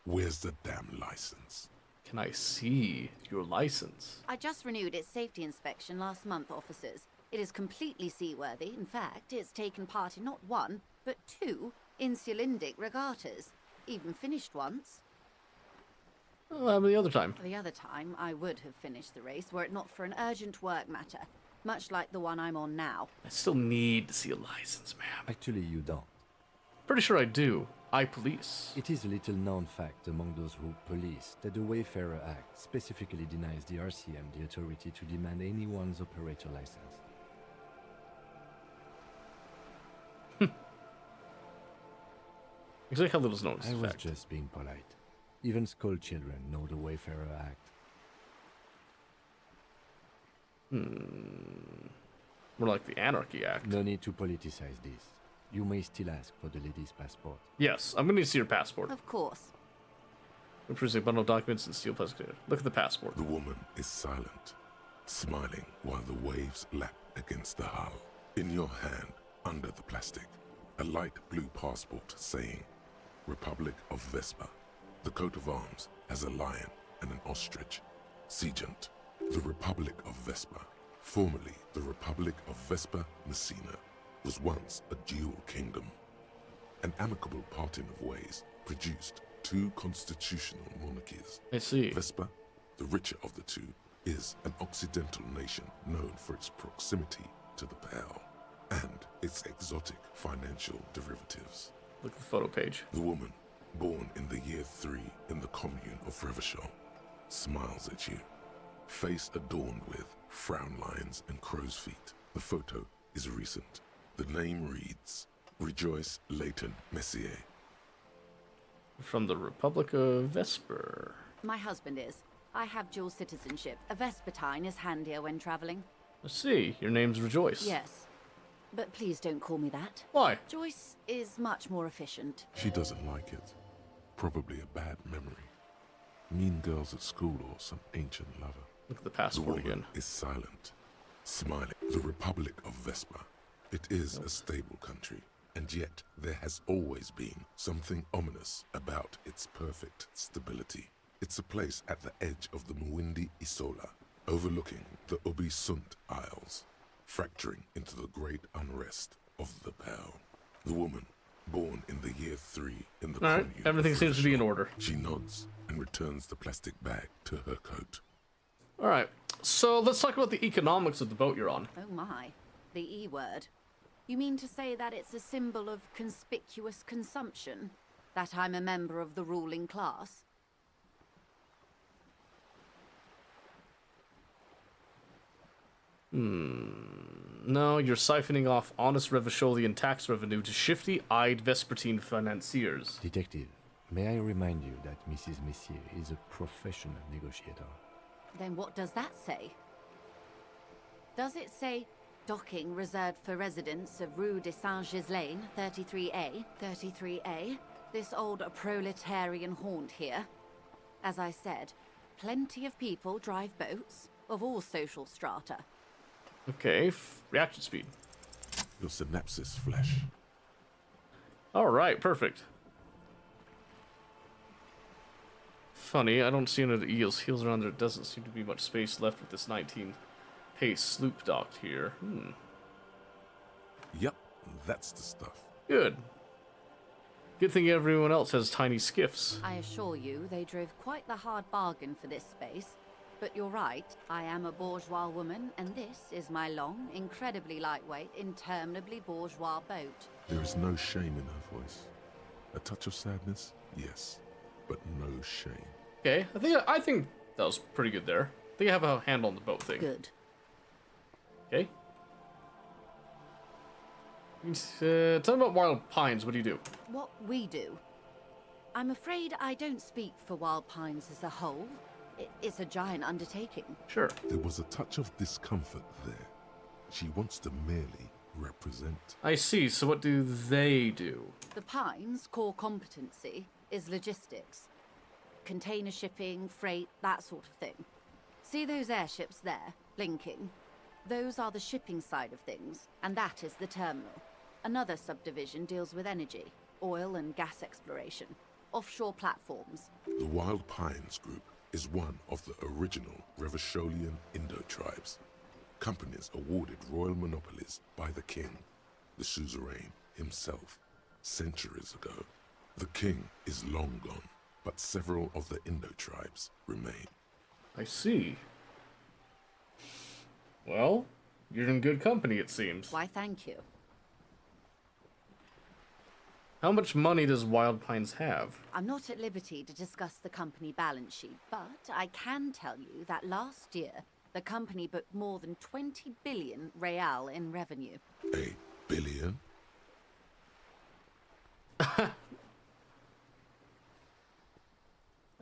Where's the damn license? Can I see your license? I just renewed its safety inspection last month, officers. It is completely seaworthy. In fact, it's taken part in not one, but 2 Insulindic regattas. Even finished once. Oh, how about the other time? The other time, I would have finished the race were it not for an urgent work matter, much like the one I'm on now. I still need to see a license, ma'am. Actually, you don't. Pretty sure I do. I police. It is a little known fact among those who police that the Wayfarer Act specifically denies the RCM the authority to demand anyone's operator license. Exactly how little is known I was just being polite. Even school children know the Wayfarer Act. More like the Anarchy Act. No need to politicize this. You may still ask for the lady's passport. Yes, I'm gonna need to see your passport. Of course. Producing bundle of documents and steel plastic. Look at the passport. The woman is silent, smiling while the waves lap against the hull. In your hand, under the plastic, a light blue passport saying, Republic of Vespa. The coat of arms has a lion and an ostrich. Seigent. The Republic of Vespa, formerly the Republic of Vespa Messina, was once a dual kingdom. An amicable parting of ways produced 2 constitutional monarchies. I see. Vespa, the richer of the 2, is an occidental nation known for its proximity to the Pale. and its exotic financial derivatives. Look at the photo page. The woman, born in the year 3 in the commune of Revachol, smiles at you, face adorned with frown lines and crow's feet. The photo is recent. The name reads Rejoice Leighton Messier. From the Republic of Vesper. My husband is. I have dual citizenship. A Vespertine is handier when traveling. Let's see, your name's Rejoice. Yes. But please don't call me that. Why? Joyce is much more efficient. She doesn't like it. Probably a bad memory. Mean girls at school or some ancient lover. Look at the passport the woman again. Is silent, smiling. The Republic of Vesper. It is a stable country, and yet there has always been something ominous about its perfect stability. It's a place at the edge of the Muindi Isola, overlooking the Ubi Sunt Isles, fracturing into the great unrest of the Pearl. The woman, born in the year 3 in the All right, commune everything of seems to be in Revachol. order. She nods and returns the plastic bag to her coat. All right, so let's talk about the economics of the boat you're on. Oh my. The E word. You mean to say that it's a symbol of conspicuous consumption? That I'm a member of the ruling class? No, you're siphoning off honest Revacholian tax revenue to shifty-eyed Vespertine financiers. Detective, may I remind you that Mrs. Messier is a professional negotiator? Then what does that say? Does it say docking reserved for residents of Rue de Saint-Ghislain, 33A, 33A? This old proletarian haunt here. As I said, plenty of people drive boats, of all social strata. Okay, reaction speed. Your synapses flesh. All right, perfect. Funny, I don't see any of the heels around there. Doesn't seem to be much space left with this 19 pace sloop docked here. Yep, that's the stuff. Good. Good thing everyone else has tiny skiffs. I assure you, they drove quite the hard bargain for this space. But you're right, I am a bourgeois woman, and this is my long, incredibly lightweight, interminably bourgeois boat. There is no shame in her voice. A touch of sadness, yes, but no shame. Okay, I think that was pretty good there. I think I have a handle on the boat thing. Good. Okay. Tell me about Wild Pines. What do you do? What we do? I'm afraid I don't speak for Wild Pines as a whole. It's a giant undertaking. Sure. There was a touch of discomfort there. She wants to merely represent. I see. So what do they do? The Pines' core competency is logistics. Container shipping, freight, that sort of thing. See those airships there, blinking? Those are the shipping side of things, and that is the terminal. Another subdivision deals with energy, oil and gas exploration, offshore platforms. The Wild Pines Group is one of the original Revacholian Indo-tribes. Companies awarded royal monopolies by the king, the suzerain himself, centuries ago. The king is long gone, but several of the Indo-tribes remain. I see. Well, you're in good company, it seems. Why, thank you. How much money does Wild Pines have? I'm not at liberty to discuss the company balance sheet, but I can tell you that last year, the company booked more than 20 billion real in revenue. A billion?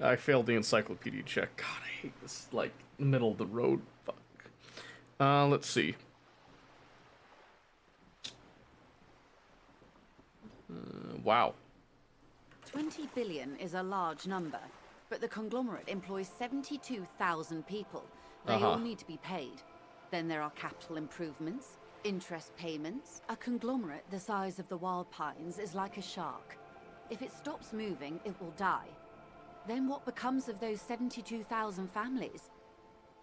I failed the encyclopedia check. God, I hate this, like, middle of the road. Fuck. Let's see. Wow. 20 billion is a large number, but the conglomerate employs 72,000 people. They all need to be paid. Then there are capital improvements, interest payments. A conglomerate the size of the Wild Pines is like a shark. If it stops moving, it will die. Then what becomes of those 72,000 families?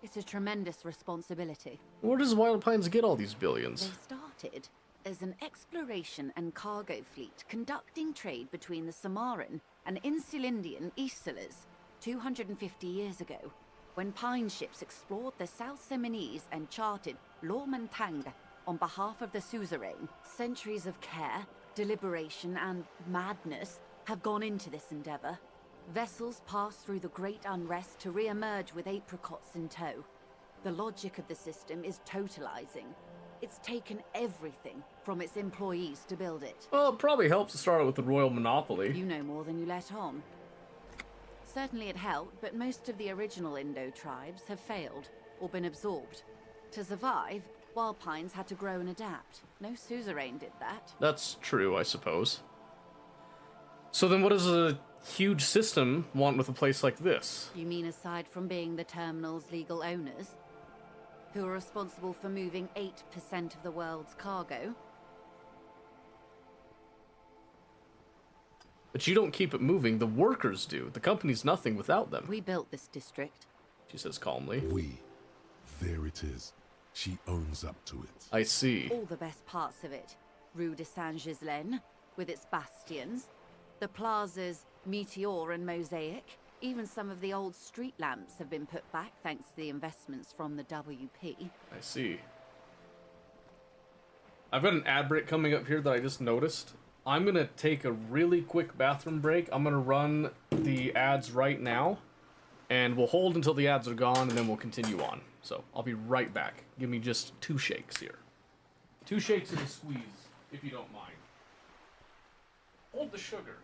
It's a tremendous responsibility. Where does Wild Pines get all these billions? They started as an exploration and cargo fleet conducting trade between the Samaran and Insulindian Isolas 250 years ago, when pine ships explored the South Seminese and charted Lomantanga on behalf of the suzerain. Centuries of care, deliberation, and madness have gone into this endeavor. Vessels pass through the great unrest to re-emerge with apricots in tow. The logic of the system is totalizing. It's taken everything from its employees to build it. Well, it probably helps to start out with the royal monopoly. You know more than you let on. Certainly it helped, but most of the original Indo tribes have failed, or been absorbed. To survive, Wild Pines had to grow and adapt. No suzerain did that. That's true, I suppose. So then what does a huge system want with a place like this? You mean aside from being the terminal's legal owners, who are responsible for moving 8% of the world's cargo? But you don't keep it moving, the workers do. The company's nothing without them. We built this district, she says calmly. We. There it is. She owns up to it. I see. all the best parts of it. Rue de Saint-Ghislain, with its bastions, the plazas Meteor and Mosaic, even some of the old street lamps have been put back thanks to the investments from the WP. I see. I've got an ad break coming up here that I just noticed. I'm gonna take a really quick bathroom break. I'm gonna run the ads right now, and we'll hold until the ads are gone, and then we'll continue on. So I'll be right back. Give me just 2 shakes here. 2 shakes and a squeeze, if you don't mind. Hold the sugar.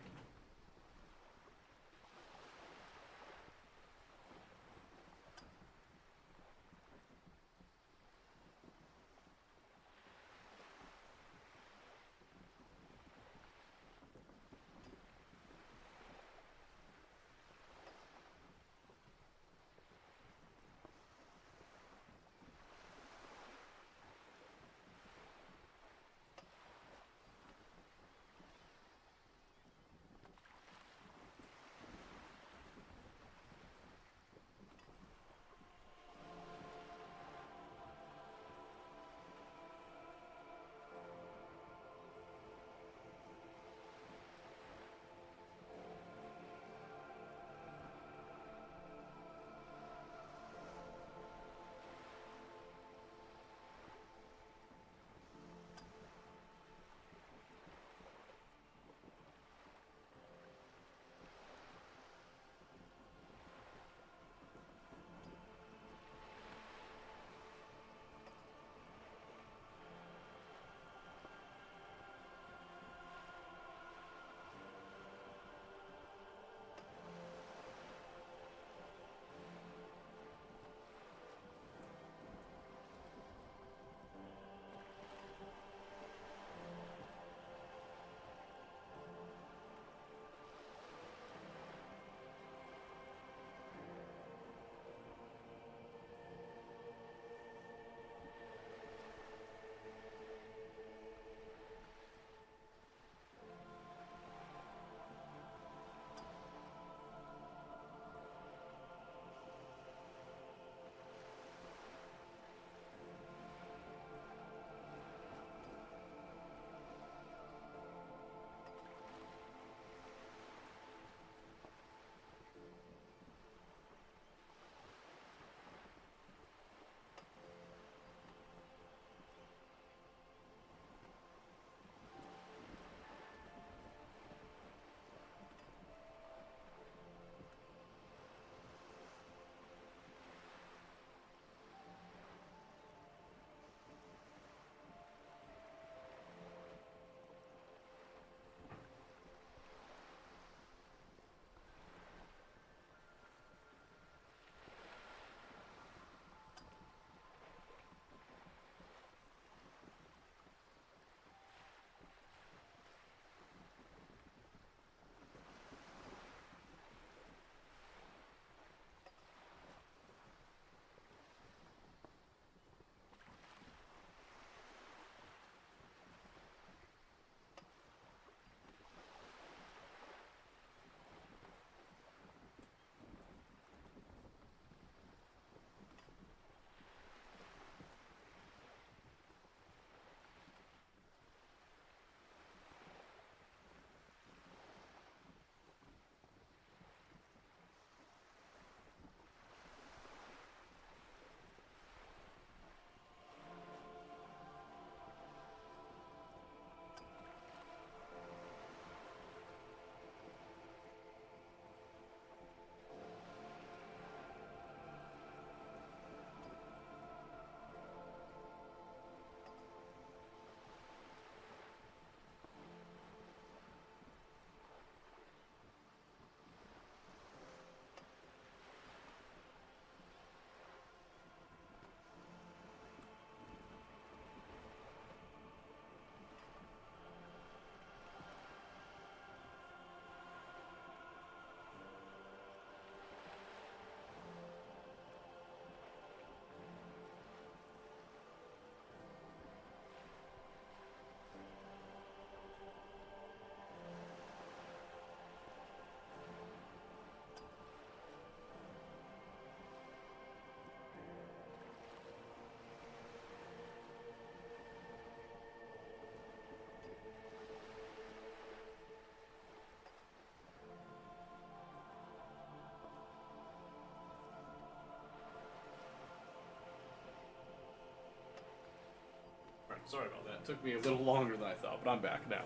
Sorry about that. It took me a little longer than I thought, but I'm back now.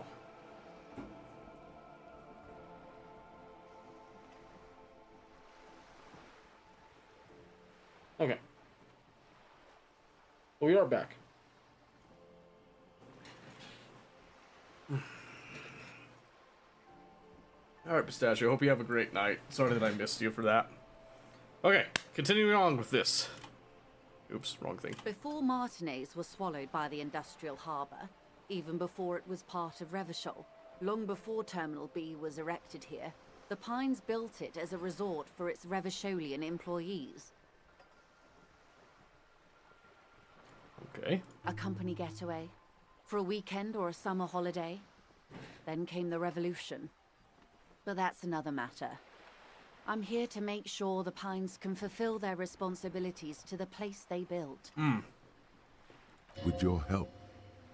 Okay. We are back. Alright, Pistachio, hope you have a great night. Sorry that I missed you for that. Okay, continuing on with this. Oops, wrong thing. Before Martinez was swallowed by the industrial harbour, even before it was part of Revachol, long before Terminal B was erected here, the Pines built it as a resort for its Revacholian employees. Okay. A company getaway, for a weekend or a summer holiday. Then came the revolution. But that's another matter. I'm here to make sure the Pines can fulfill their responsibilities to the place they built. With your help,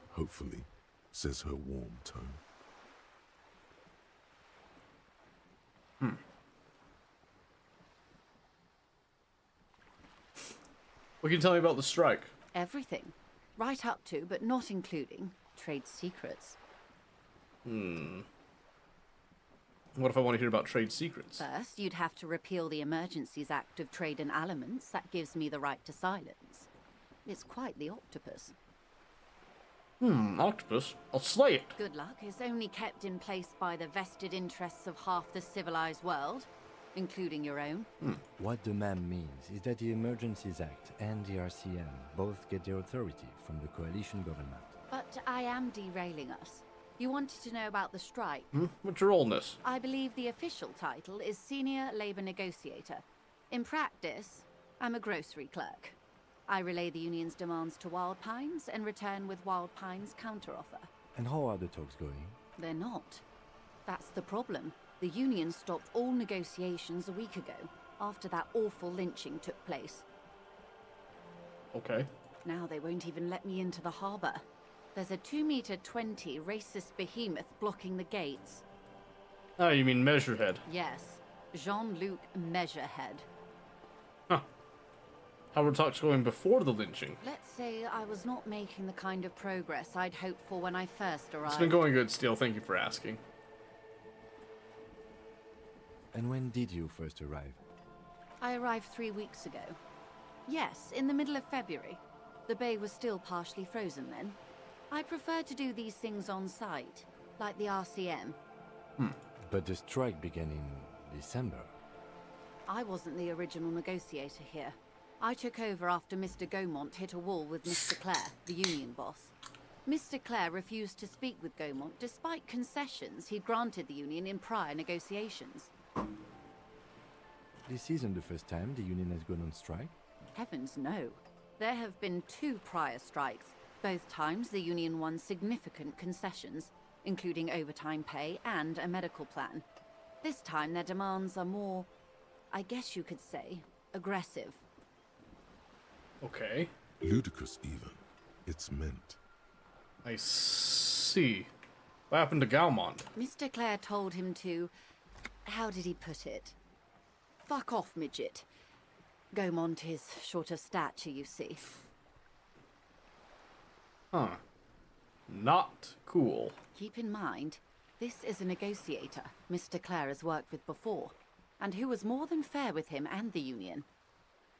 hopefully, says her warm tone. What can you tell me about the strike? Everything. Right up to, but not including, trade secrets. What if I want to hear about trade secrets? First, you'd have to repeal the Emergencies Act of Trade in Elements. That gives me the right to silence. It's quite the octopus. Octopus? I'll slay it. Good luck is only kept in place by the vested interests of half the civilized world, including your own. What the ma'am means is that the Emergencies Act and the RCM both get their authority from the coalition government. But I am derailing us. You wanted to know about the strike. What's your oldness? I believe the official title is Senior Labor Negotiator. In practice, I'm a grocery clerk. I relay the union's demands to Wild Pines and return with Wild Pines' counteroffer. And how are the talks going? They're not. That's the problem. The union stopped all negotiations a week ago, after that awful lynching took place. Okay. Now they won't even let me into the harbour. There's a 2-meter-20 racist behemoth blocking the gates. Oh, you mean Measurehead? Yes, Jean-Luc Measurehead. Huh. How were talks going before the lynching? Let's say I was not making the kind of progress I'd hoped for when I first arrived. It's been going good, Steel. Thank you for asking. And when did you first arrive? I arrived 3 weeks ago. Yes, in the middle of February. The bay was still partially frozen then. I prefer to do these things on site, like the RCM. But the strike began in December. I wasn't the original negotiator here. I took over after Mr. Gaumont hit a wall with Mr. Clare, the union boss. Mr. Clare refused to speak with Gaumont despite concessions he'd granted the union in prior negotiations. This isn't the first time the union has gone on strike? Heavens no. There have been 2 prior strikes. Both times the union won significant concessions, including overtime pay and a medical plan. This time their demands are more, I guess you could say, aggressive. Okay. Ludicrous, even. It's meant. I see. What happened to Gaumont? Mr. Clare told him to... how did he put it? Fuck off, midget. Gaumont is short of stature, you see. Huh. Not cool. Keep in mind, this is a negotiator Mr. Clare has worked with before, and who was more than fair with him and the union.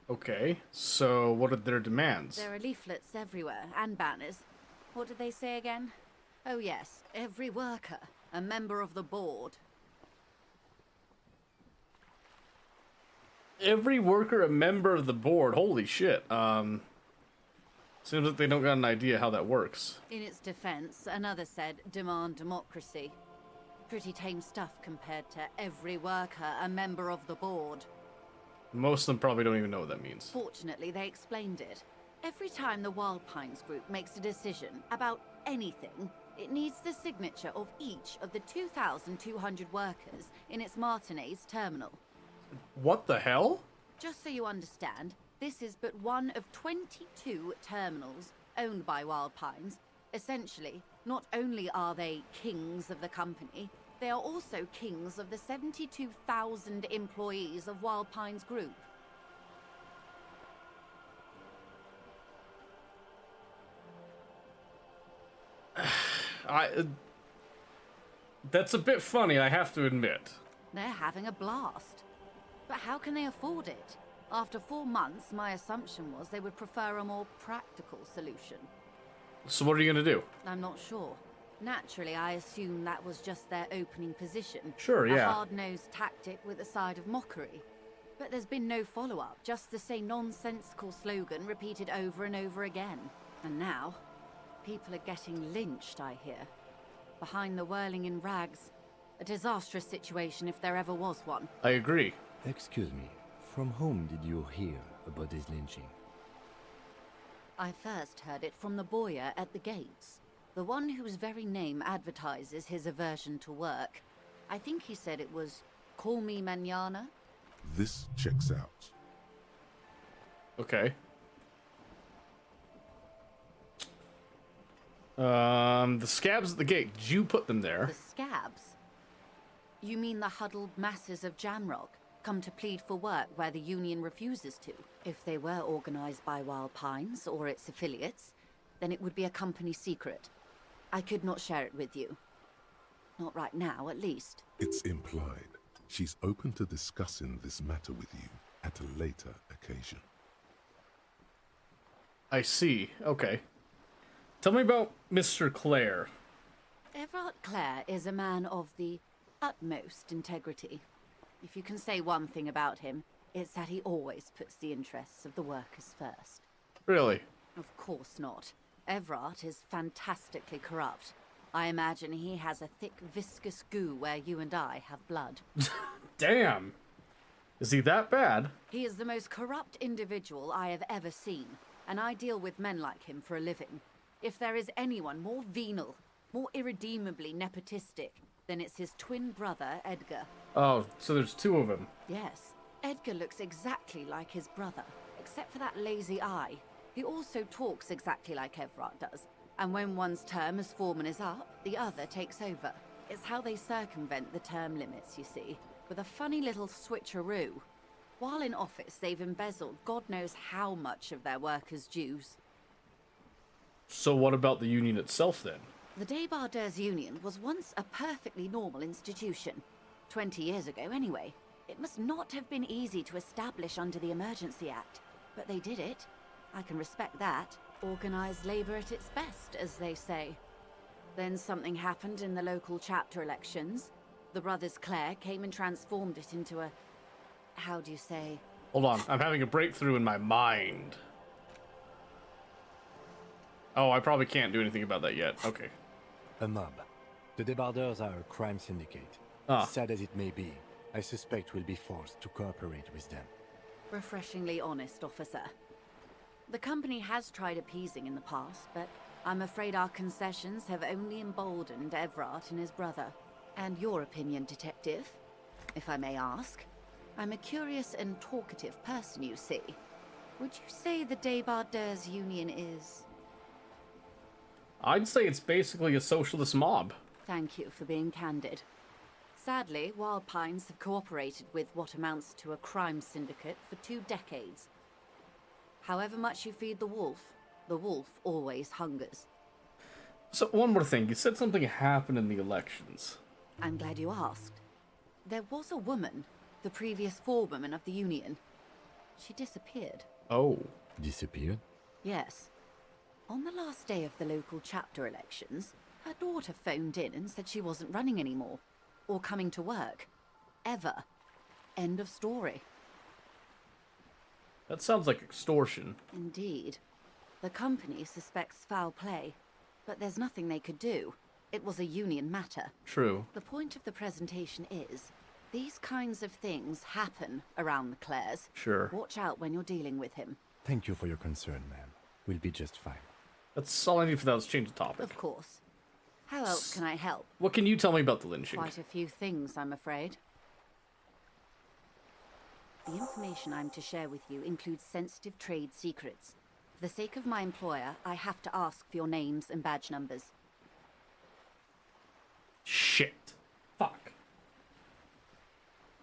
Okay, so what are their demands? There are leaflets everywhere, and banners. What did they say again? Oh yes, every worker, a member of the board. Every worker a member of the board. Holy shit. Seems like they don't got an idea how that works. In its defense, another said, demand democracy. Pretty tame stuff compared to every worker a member of the board. Most of them probably don't even know what that means. Fortunately, they explained it. Every time the Wild Pines group makes a decision about anything, it needs the signature of each of the 2,200 workers in its Martinez terminal. What the hell? Just so you understand, this is but one of 22 terminals owned by Wild Pines. Essentially, not only are they kings of the company, they are also kings of the 72,000 employees of Wild Pines Group. That's a bit funny, I have to admit. They're having a blast. But how can they afford it? After 4 months, my assumption was they would prefer a more practical solution. So what are you gonna do? I'm not sure. Naturally, I assume that was just their opening position. Sure, yeah. A hard-nosed tactic with a side of mockery. But there's been no follow-up, just the same nonsensical slogan repeated over and over again. And now, people are getting lynched, I hear. Behind the whirling in rags. A disastrous situation if there ever was one. I agree. Excuse me, from whom did you hear about this lynching? I first heard it from the bowyer at the gates. The one whose very name advertises his aversion to work. I think he said it was, "Call me mañana." This checks out. Okay. The scabs at the gate. Did you put them there? The scabs? You mean the huddled masses of Jamrock, come to plead for work where the Union refuses to? If they were organized by Wild Pines or its affiliates, then it would be a company secret. I could not share it with you. Not right now, at least. It's implied. She's open to discussing this matter with you at a later occasion. I see. Okay. Tell me about Mr. Clare. Everard Clare is a man of the utmost integrity. If you can say one thing about him, it's that he always puts the interests of the workers first. Really? Of course not. Everard is fantastically corrupt. I imagine he has a thick, viscous goo where you and I have blood. Damn! Is he that bad? He is the most corrupt individual I have ever seen, and I deal with men like him for a living. If there is anyone more venal, more irredeemably nepotistic, then it's his twin brother, Edgar. Oh, so there's two of them. Yes. Edgar looks exactly like his brother, except for that lazy eye. He also talks exactly like Everard does, and when one's term as foreman is up, the other takes over. It's how they circumvent the term limits, you see, with a funny little switcheroo. While in office, they've embezzled God knows how much of their workers' dues. So what about the Union itself, then? The Debardeurs Union was once a perfectly normal institution. 20 years ago, anyway. It must not have been easy to establish under the Emergency Act, but they did it. I can respect that. Organized labor at its best, as they say. Then something happened in the local chapter elections. The brothers Clare came and transformed it into a... how do you say? Hold on, I'm having a breakthrough in my mind. Oh, I probably can't do anything about that yet. Okay. A mob. The Debardeurs are a crime syndicate. Sad as it may be, I suspect we'll be forced to cooperate with them. Refreshingly honest, officer. The company has tried appeasing in the past, but I'm afraid our concessions have only emboldened Everard and his brother. And your opinion, detective, if I may ask? I'm a curious and talkative person, you see. Would you say the Debardeurs Union is... I'd say it's basically a socialist mob. Thank you for being candid. Sadly, Wild Pines have cooperated with what amounts to a crime syndicate for 2 decades. However much you feed the wolf always hungers. So, one more thing. You said something happened in the elections. I'm glad you asked. There was a woman, the previous forewoman of the Union. She disappeared. Oh. Disappeared? Yes. On the last day of the local chapter elections, her daughter phoned in and said she wasn't running anymore. Or coming to work. Ever. End of story. That sounds like extortion. Indeed. The company suspects foul play, but there's nothing they could do. It was a union matter. True. The point of the presentation is, these kinds of things happen around the Clares. Sure. Watch out when you're dealing with him. Thank you for your concern, ma'am. We'll be just fine. That's all I need for that. Let's change the topic. Of course. How else can I help? What can you tell me about the lynching? Quite a few things, I'm afraid. The information I'm to share with you includes sensitive trade secrets. For the sake of my employer, I have to ask for your names and badge numbers. Shit. Fuck.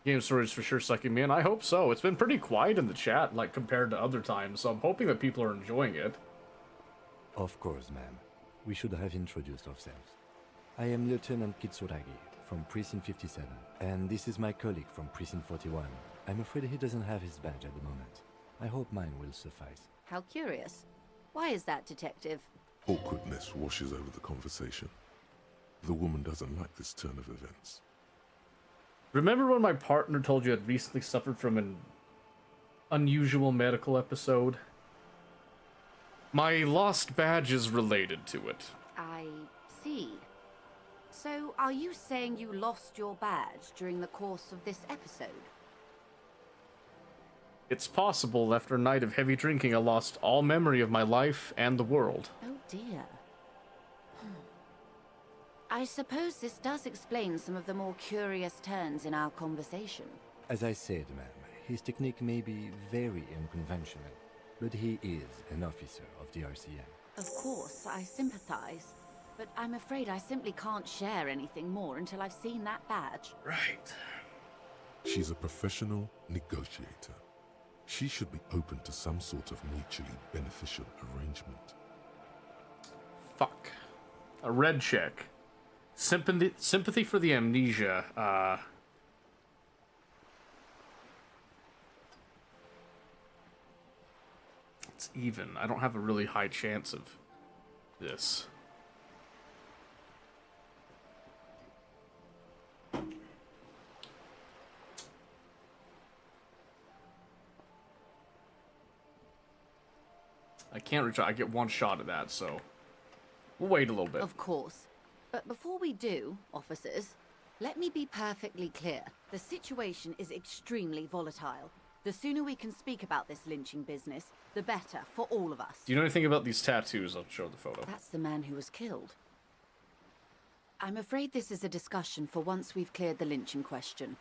Game storage for sure sucking me in. I hope so. It's been pretty quiet in the chat, like, compared to other times, so I'm hoping that people are enjoying it. Of course, ma'am. We should have introduced ourselves. I am Lieutenant Kitsuragi from Precinct 57, and this is my colleague from Precinct 41. I'm afraid he doesn't have his badge at the moment. I hope mine will suffice. How curious. Why is that, Detective? Awkwardness washes over the conversation. The woman doesn't like this turn of events. Remember when my partner told you I'd recently suffered from an unusual medical episode? My lost badge is related to it. I see. So, are you saying you lost your badge during the course of this episode? It's possible after a night of heavy drinking I lost all memory of my life and the world. Oh dear. I suppose this does explain some of the more curious turns in our conversation. As I said, ma'am, his technique may be very unconventional, but he is an officer of the RCM. Of course, I sympathize, but I'm afraid I simply can't share anything more until I've seen that badge. Right. She's a professional negotiator. She should be open to some sort of mutually beneficial arrangement. Fuck. A red check. Sympathy for the amnesia. It's even. I don't have a really high chance of this. I can't retry. I get one shot at that, so we'll wait a little bit. Of course. But before we do, officers, let me be perfectly clear. The situation is extremely volatile. The sooner we can speak about this lynching business, the better for all of us. Do you know anything about these tattoos? I'll show the photo. That's the man who was killed. I'm afraid this is a discussion for once we've cleared the lynching question.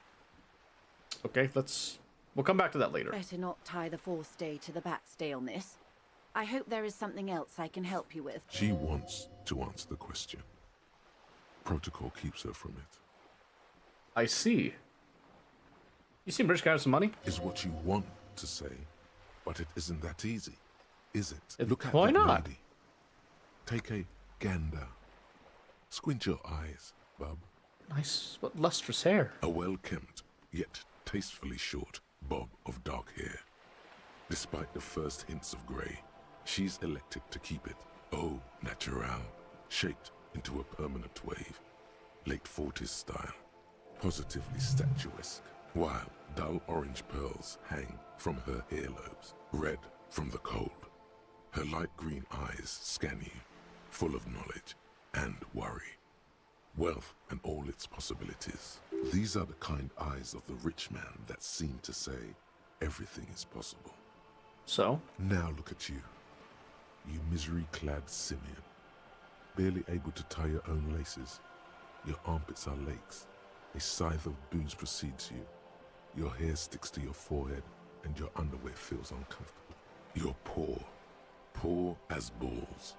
Okay, we'll come back to that later. Better not tie the fourth day to the backstay on this. I hope there is something else I can help you with. She wants to answer the question. Protocol keeps her from it. I see. You seem rich guy with some money? Is what you want to say, but it isn't that easy, is it? Look at why that not? lady. Take a gander. Squint your eyes, bub. Nice, but lustrous hair. A well-kempt, yet tastefully short bob of dark hair. Despite the first hints of grey, she's elected to keep it au naturel, shaped into a permanent wave, late 40s style, positively statuesque, while dull orange pearls hang from her earlobes, red from the cold. Her light green eyes scan you, full of knowledge and worry. Wealth and all its possibilities. These are the kind eyes of the rich man that seem to say everything is possible. So? Now look at you. You misery-clad simian. Barely able to tie your own laces. Your armpits are lakes. A scythe of booze precedes you. Your hair sticks to your forehead and your underwear feels uncomfortable. You're poor. Poor as balls.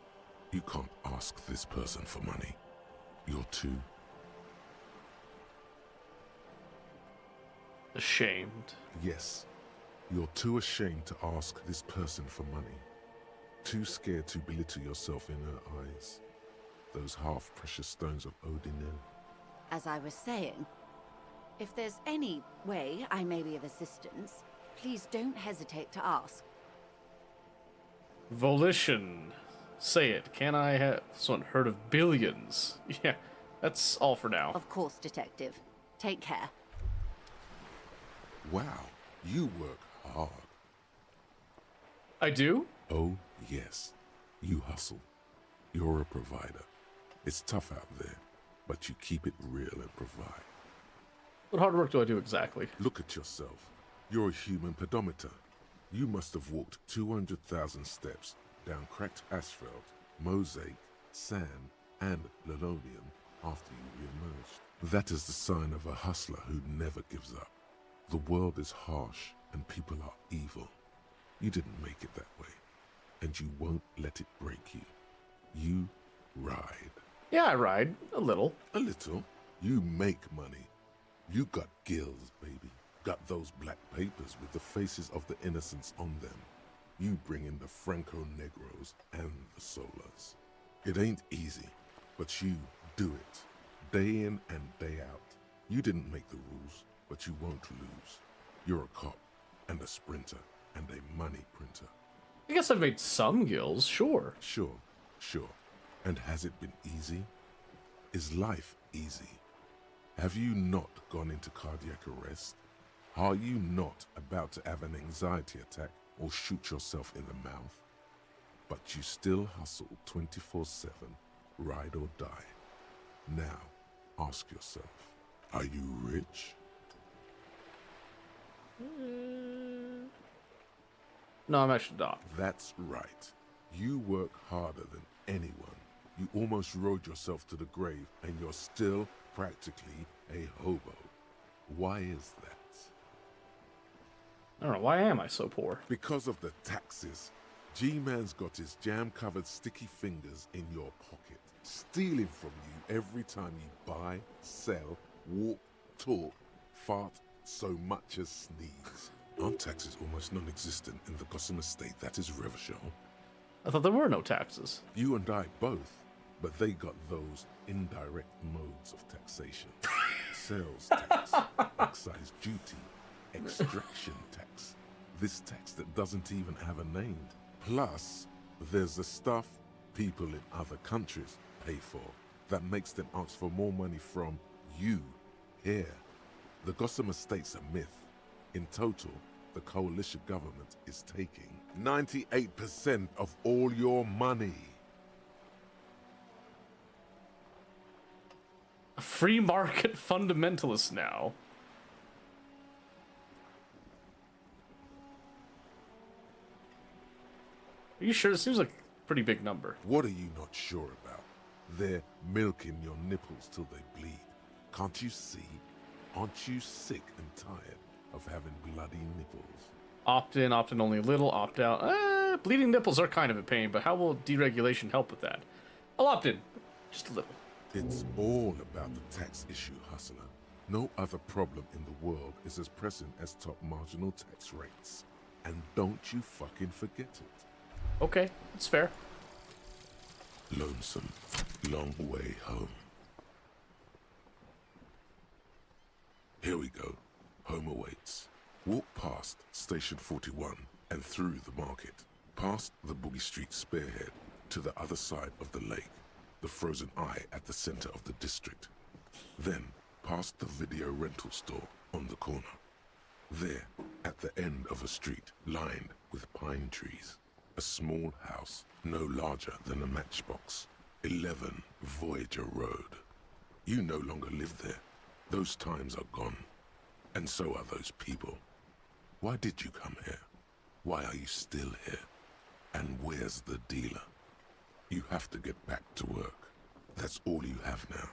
You can't ask this person for money. You're too... ashamed. Yes. You're too ashamed to ask this person for money. Too scared to belittle yourself in her eyes. Those half-precious stones of Odinel. As I was saying, if there's any way I may be of assistance, please don't hesitate to ask. Volition. Say it. Can I have someone heard of billions? Yeah, that's all for now. Of course, Detective. Take care. Wow, you work hard. I do? Oh, yes. You hustle. You're a provider. It's tough out there, but you keep it real and provide. What hard work do I do exactly? Look at yourself. You're a human pedometer. You must have walked 200,000 steps down cracked asphalt, mosaic, sand, and linoleum after you re-emerged. That is the sign of a hustler who never gives up. The world is harsh and people are evil. You didn't make it that way, and you won't let it break you. You ride. Yeah, I ride. A little. A little? You make money. You got gills, baby. Got those black papers with the faces of the innocents on them. You bring in the Franco Negros and the Solas. It ain't easy, But you do it, day in and day out. You didn't make the rules, but you won't lose. You're a cop, and a sprinter, and a money printer. I guess I've made some gills, sure. Sure. And has it been easy? Is life easy? Have you not gone into cardiac arrest? Are you not about to have an anxiety attack or shoot yourself in the mouth? But you still hustle 24/7, ride or die. Now, ask yourself, are you rich? No, I'm actually not. That's right. You work harder than anyone. You almost rode yourself to the grave, and you're still practically a hobo. Why is that? I don't know, why am I so poor? Because of the taxes. G-Man's got his jam-covered sticky fingers in your pocket, stealing from you every time you buy, sell, walk, talk, fart, so much as sneeze. Aren't taxes almost non-existent in the Gossamer state that is Revachol? I thought there were no taxes. You and I both, but they got those indirect modes of taxation. Sales tax, excise duty, extraction tax. This tax that doesn't even have a name. Plus, there's the stuff people in other countries pay for that makes them ask for more money from you here. The Gossamer state's a myth. In total, the coalition government is taking 98% of all your money. A free market fundamentalist now. Are you sure? It seems like a pretty big number. What are you not sure about? They're milking your nipples till they bleed. Can't you see? Aren't you sick and tired of having bloody nipples? Opt in only a little, opt out. Bleeding nipples are kind of a pain, but how will deregulation help with that? I'll opt in, just a little. It's all about the tax issue, hustler. No other problem in the world is as pressing as top marginal tax rates. And don't you fucking forget it. Okay, that's fair. Lonesome, long way home. Here we go. Home awaits. Walk past Station 41 and through the market, past the Boogie Street spearhead to the other side of the lake, the frozen eye at the center of the district. Then past the video rental store on the corner. There, at the end of a street lined with pine trees, a small house no larger than a matchbox, 11 Voyager Road. You no longer live there. Those times are gone. And so are those people. Why did you come here? Why are you still here? And where's the dealer? You have to get back to work. That's all you have now.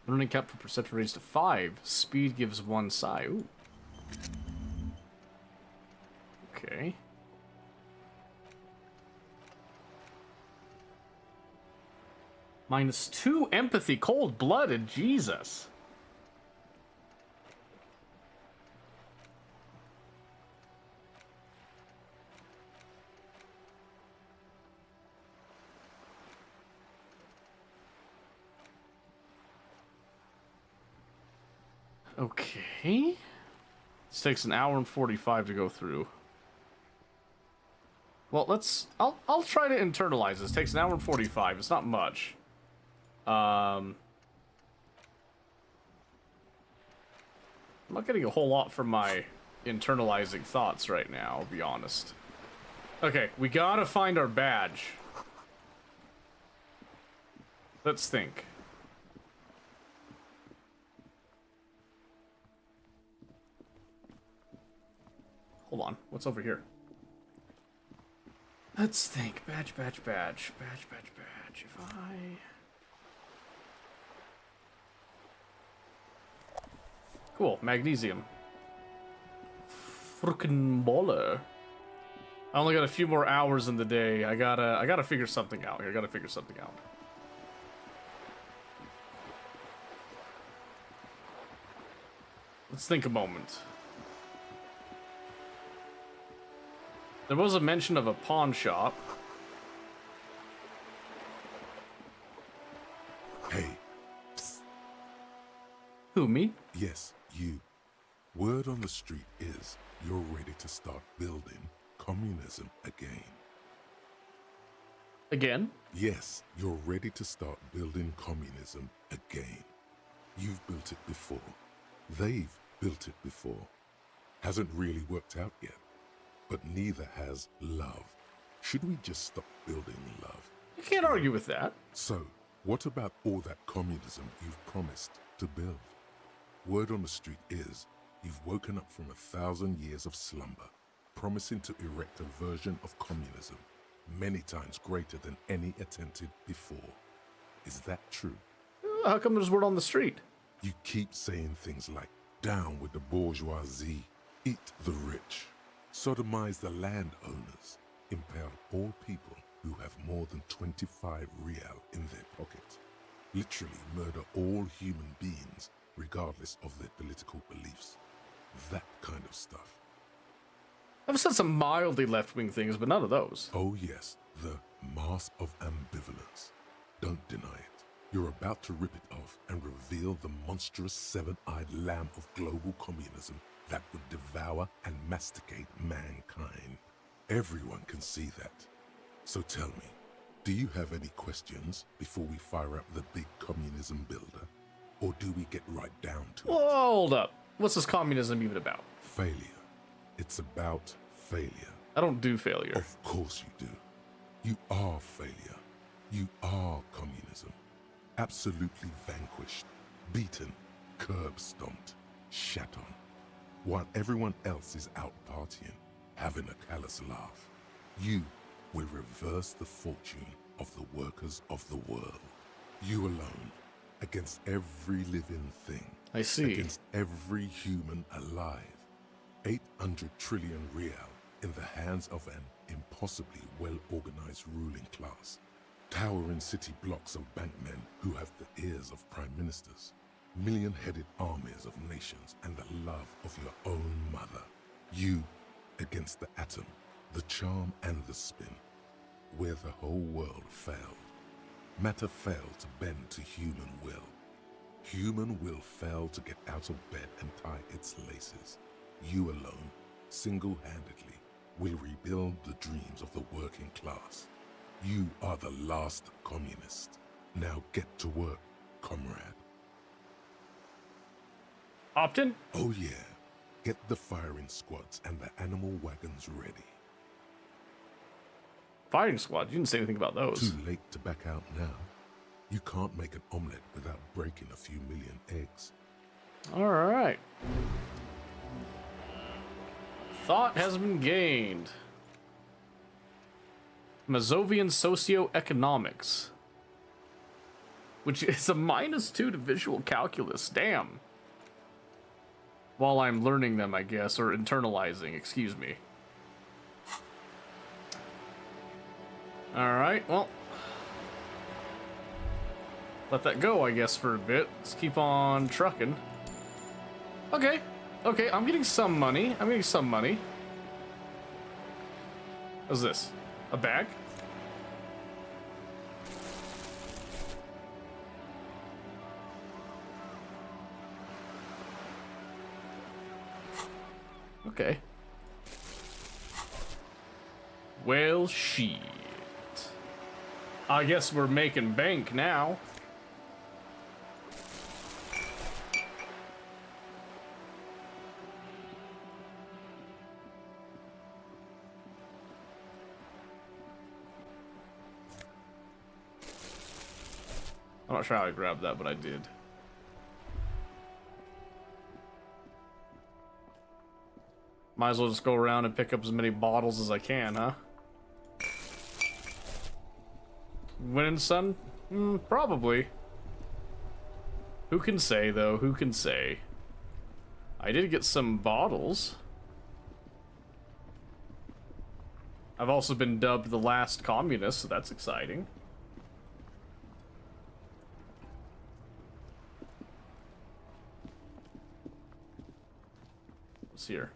Learning cap for perception raised to 5. Speed gives 1 psi. Ooh. Okay. -2 empathy, cold-blooded, Jesus. Okay. This takes an hour and 45 to go through. Well, I'll try to internalize this. It takes an hour and 45. It's not much. I'm not getting a whole lot from my internalizing thoughts right now, I'll be honest. Okay, we gotta find our badge. Let's think. Hold on, what's over here? Let's think. Badge. If I... Cool, magnesium. Frickin' baller. I only got a few more hours in the day. I gotta figure something out here. Let's think a moment. There was a mention of a pawn shop. Who, me? Yes, you. Word on the street is you're ready to start building communism again. Again? Yes, you're ready to start building communism again. You've built it before. They've built it before. Hasn't really worked out yet. But neither has love. Should we just stop building love? You can't argue with that. So, what about all that communism you've promised to build? Word on the street is you've woken up from 1,000 years of slumber, promising to erect a version of communism many times greater than any attempted before. Is that true? How come there's word on the street? You keep saying things like, down with the bourgeoisie, eat the rich, sodomize the landowners, impale all people who have more than 25 real in their pocket, literally murder all human beings regardless of their political beliefs. That kind of stuff. I've said some mildly left-wing things, but none of those. Oh yes, the mask of ambivalence. Don't deny it. You're about to rip it off and reveal the monstrous seven-eyed lamb of global communism that would devour and masticate mankind. Everyone can see that. So tell me, do you have any questions before we fire up the big communism builder? Or do we get right down to it? Hold up. What's this communism even about? Failure. It's about failure. I don't do failure. Of course you do. You are failure. You are communism. Absolutely vanquished, beaten, curb-stomped, shat on, while everyone else is out partying, having a callous laugh. You will reverse the fortune of the workers of the world. You alone, against every living thing. I see. Against every human alive. 800 trillion real in the hands of an impossibly well-organized ruling class. Towering city blocks of bankmen who have the ears of prime ministers. Million-headed armies of nations and the love of your own mother. You against the atom, the charm and the spin. Where the whole world failed. Matter failed to bend to human will. Human will failed to get out of bed and tie its laces. You alone, single-handedly, will rebuild the dreams of the working class. You are the last communist. Now get to work, comrade. Optin? Oh yeah. Get the firing squads and the animal wagons ready. Firing squad? You didn't say anything about those. Too late to back out now. You can't make an omelette without breaking a few million eggs. Alright. Thought has been gained. Mazovian Socioeconomics. Which is a -2 to visual calculus. Damn. While I'm learning them, I guess, or internalizing, excuse me. Alright, well. Let that go, I guess, for a bit. Let's keep on trucking. Okay. Okay, I'm getting some money. What's this? A bag? Okay. Well, shit. I guess we're making bank now. I'm not sure how I grabbed that, but I did. Might as well just go around and pick up as many bottles as I can, huh? Winning, son? Probably. Who can say, though? Who can say? I did get some bottles. I've also been dubbed the last communist, so that's exciting. What's here?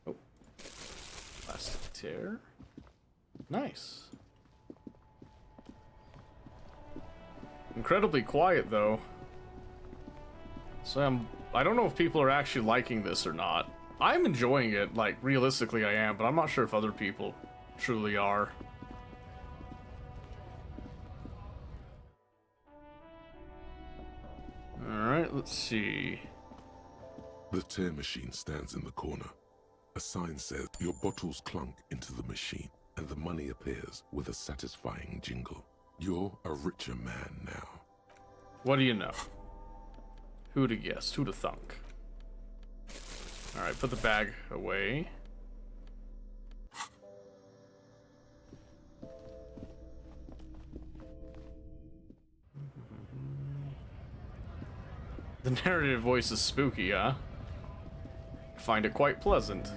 Oh. Plastic tear. Nice. Incredibly quiet, though. So I don't know if people are actually liking this or not. I'm enjoying it, like, realistically I am, but I'm not sure if other people truly are. Alright, let's see. The tear machine stands in the corner. A sign says your bottles clunk into the machine, and the money appears with a satisfying jingle. You're a richer man now. What do you know? Who'd have guessed? Who'd have thunk? Alright, put the bag away. The narrative voice is spooky, huh? I find it quite pleasant.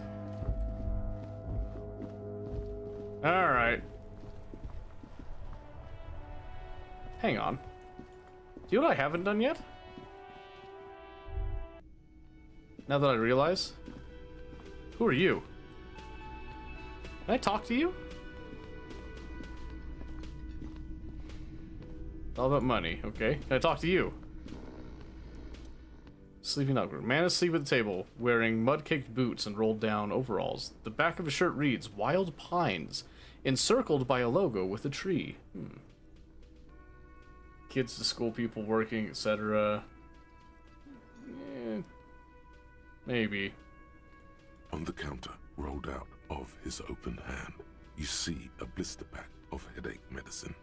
Alright. Hang on. Do you know what I haven't done yet? Now that I realize. Who are you? Can I talk to you? It's all about money, okay. Can I talk to you? Sleeping out group. Man asleep at the table, wearing mud-caked boots and rolled down overalls. The back of his shirt reads, Wild Pines, encircled by a logo with a tree. Kids to school people working, etc. Maybe. On the counter, rolled out of his open hand, you see a blister pack of headache medicine.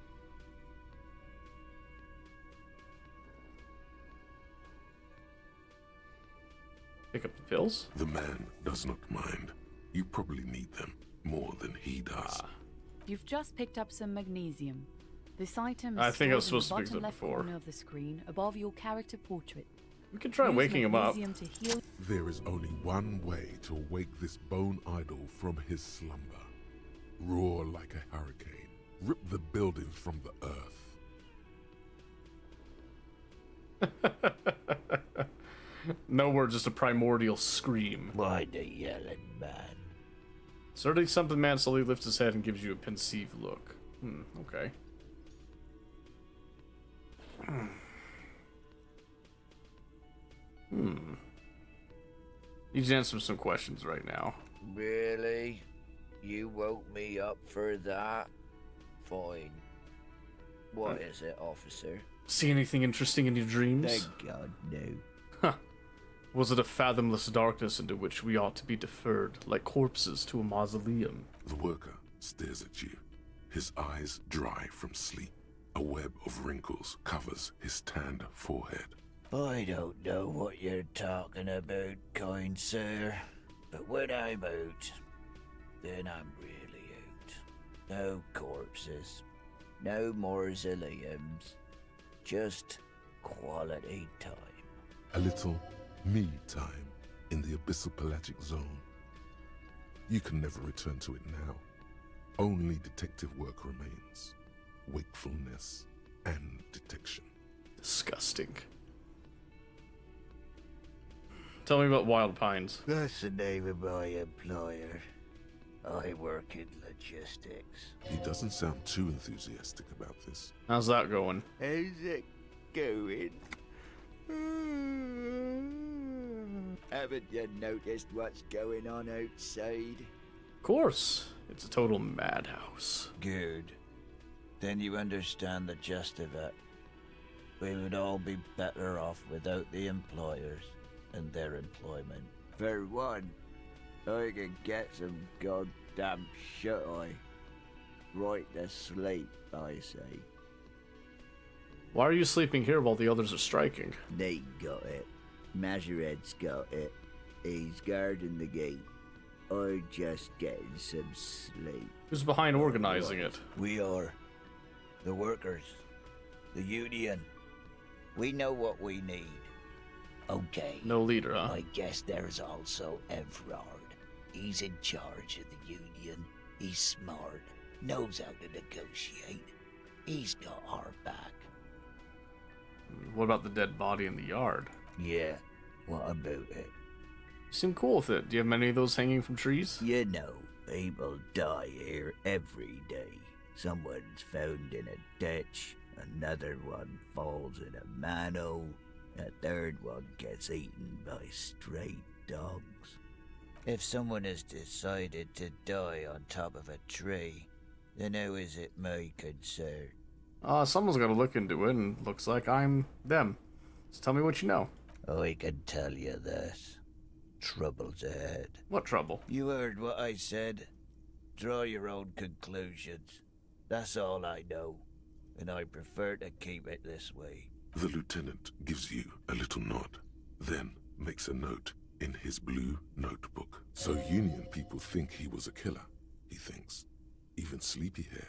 Pick up the pills? The man does not mind. You probably need them more than he does. You've just picked up some magnesium. This item is I think I was stored supposed in to the pick bottom that left before. corner of the screen above your character portrait. We could try Use waking him up. magnesium to heal. There is only one way to wake this bone idol from his slumber. Roar like a hurricane. Rip the buildings from the earth. No word, just a primordial scream. Why the yelling man? 30-something man slowly lifts his head and gives you a pensive look. Okay. Need to answer some questions right now. Really? You woke me up for that? Fine. What is it, officer? See anything interesting in your dreams? Thank God, no. Was it a fathomless darkness into which we ought to be deferred, like corpses to a mausoleum? The worker stares at you, his eyes dry from sleep. A web of wrinkles covers his tanned forehead. I don't know what you're talking about, kind sir. But when I'm out, then I'm really out. No corpses, no mausoleums, just quality time. A little me time in the abyssal pelagic zone. You can never return to it now. Only detective work remains. Wakefulness and detection. Disgusting. Tell me about Wild Pines. That's the name of my employer. I work in logistics. He doesn't sound too enthusiastic about this. How's that going? How's it going? Haven't you noticed what's going on outside? Of course. It's a total madhouse. Good. Then you understand the gist of it. We would all be better off without the employers and their employment. For one, I can get some goddamn shut-eye. Right to sleep, I say. Why are you sleeping here while the others are striking? They got it. Majoret's got it. He's guarding the gate. I'm just getting some sleep. Who's behind organizing it? We are. The workers. The union. We know what we need. Okay. No leader, huh? I guess there's also Evrard. He's in charge of the union. He's smart. Knows how to negotiate. He's got our back. What about the dead body in the yard? Yeah. What about it? You seem cool with it. Do you have many of those hanging from trees? You know, people die here every day. Someone's found in a ditch, another one falls in a manhole, A third one gets eaten by stray dogs. If someone has decided to die on top of a tree, then how is it my concern? Someone's got to look into it, and looks like I'm them. So tell me what you know. I can tell you this. Trouble's ahead. What trouble? You heard what I said. Draw your own conclusions. That's all I know, and I prefer to keep it this way. The lieutenant gives you a little nod, then makes a note in his blue notebook. So Union people think he was a killer, he thinks. Even Sleepyhair.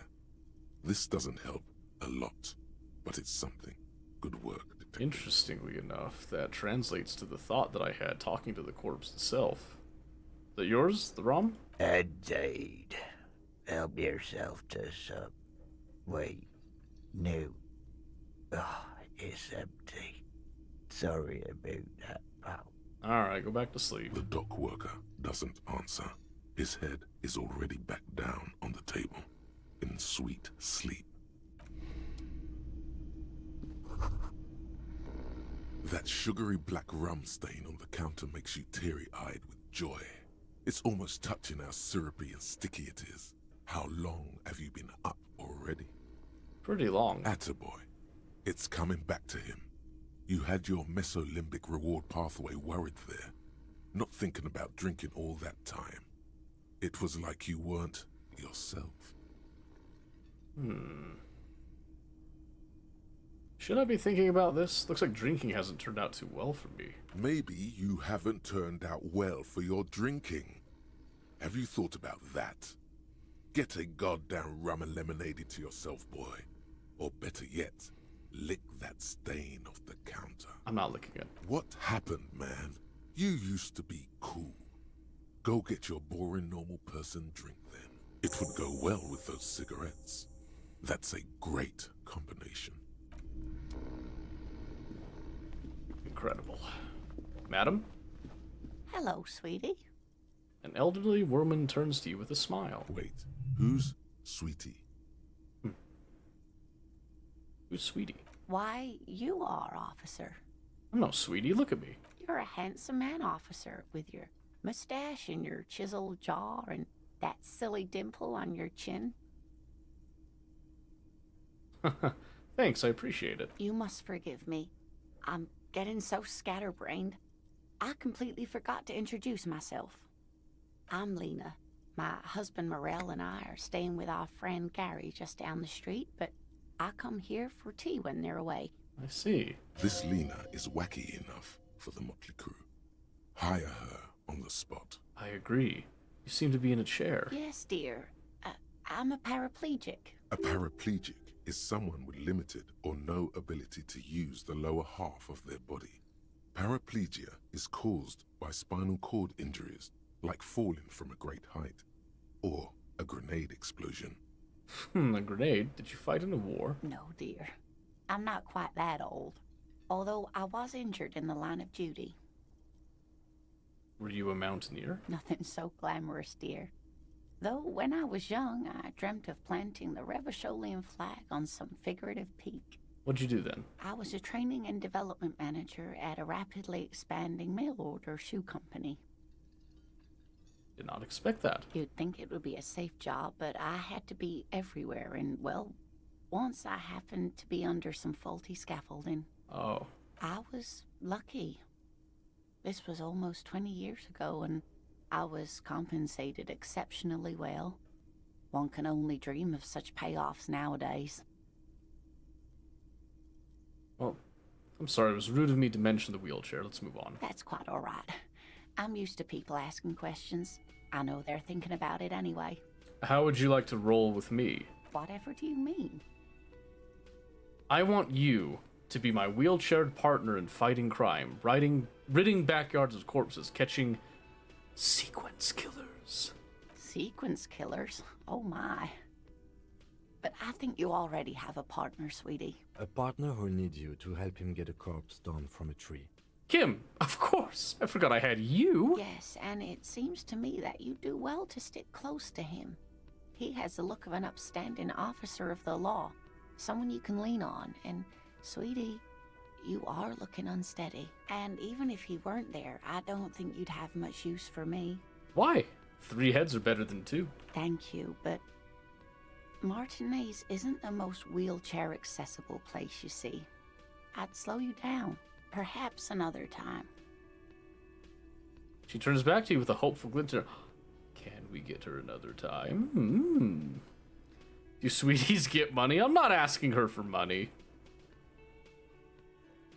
This doesn't help a lot, but it's something. Good work, detective. Interestingly enough, that translates to the thought that I had talking to the corpse itself. Is that yours, the ROM? Indeed. Help yourself to some. Wait. No. Oh, it's empty. Sorry about that, pal. Alright, go back to sleep. The dock worker doesn't answer. His head is already back down on the table, in sweet sleep. That sugary black rum stain on the counter makes you teary-eyed with joy. It's almost touching how syrupy and sticky it is. How long have you been up already? Pretty long. Attaboy. It's coming back to him. You had your mesolimbic reward pathway worried there, not thinking about drinking all that time. It was like you weren't yourself. Should I be thinking about this? Looks like drinking hasn't turned out too well for me. Maybe you haven't turned out well for your drinking. Have you thought about that? Get a goddamn rum and lemonade into yourself, boy. Or better yet, lick that stain off the counter. I'm not licking it. What happened, man? You used to be cool. Go get your boring normal person drink then. It would go well with those cigarettes. That's a great combination. Incredible. Madam? Hello, sweetie. An elderly woman turns to you with a smile. Wait, who's Sweetie? Who's Sweetie? Why, you are, officer. I'm no Sweetie, look at me. You're a handsome man, officer, with your mustache and your chiseled jaw and that silly dimple on your chin. Thanks, I appreciate it. You must forgive me. I'm getting so scatterbrained. I completely forgot to introduce myself. I'm Lena. My husband Morel and I are staying with our friend Gary just down the street, but I come here for tea when they're away. I see. This Lena is wacky enough for the motley crew. Hire her on the spot. I agree. You seem to be in a chair. Yes, dear. I'm a paraplegic. A paraplegic is someone with limited or no ability to use the lower half of their body. Paraplegia is caused by spinal cord injuries, like falling from a great height, or a grenade explosion. A grenade? Did you fight in a war? No, dear. I'm not quite that old, although I was injured in the line of duty. Were you a mountaineer? Nothing so glamorous, dear. Though when I was young, I dreamt of planting the Revacholian flag on some figurative peak. What'd you do then? I was a training and development manager at a rapidly expanding mail-order shoe company. Did not expect that. You'd think it would be a safe job, but I had to be everywhere, and, well, once I happened to be under some faulty scaffolding. Oh. I was lucky. This was almost 20 years ago, and I was compensated exceptionally well. One can only dream of such payoffs nowadays. Well, I'm sorry, it was rude of me to mention the wheelchair. Let's move on. That's quite all right. I'm used to people asking questions. I know they're thinking about it anyway. How would you like to roll with me? Whatever do you mean? I want you to be my wheelchaired partner in fighting crime, ridding backyards of corpses, catching sequence killers. Sequence killers? Oh my. But I think you already have a partner, sweetie. A partner who needs you to help him get a corpse down from a tree. Kim, of course. I forgot I had you. Yes, and it seems to me that you do well to stick close to him. He has the look of an upstanding officer of the law, someone you can lean on, and, sweetie, you are looking unsteady. And even if he weren't there, I don't think you'd have much use for me. Why? 3 heads are better than 2. Thank you, but Martinez isn't the most wheelchair-accessible place, you see. I'd slow you down. Perhaps another time. She turns back to you with a hopeful glint in her. Can we get her another time? Do sweeties get money? I'm not asking her for money.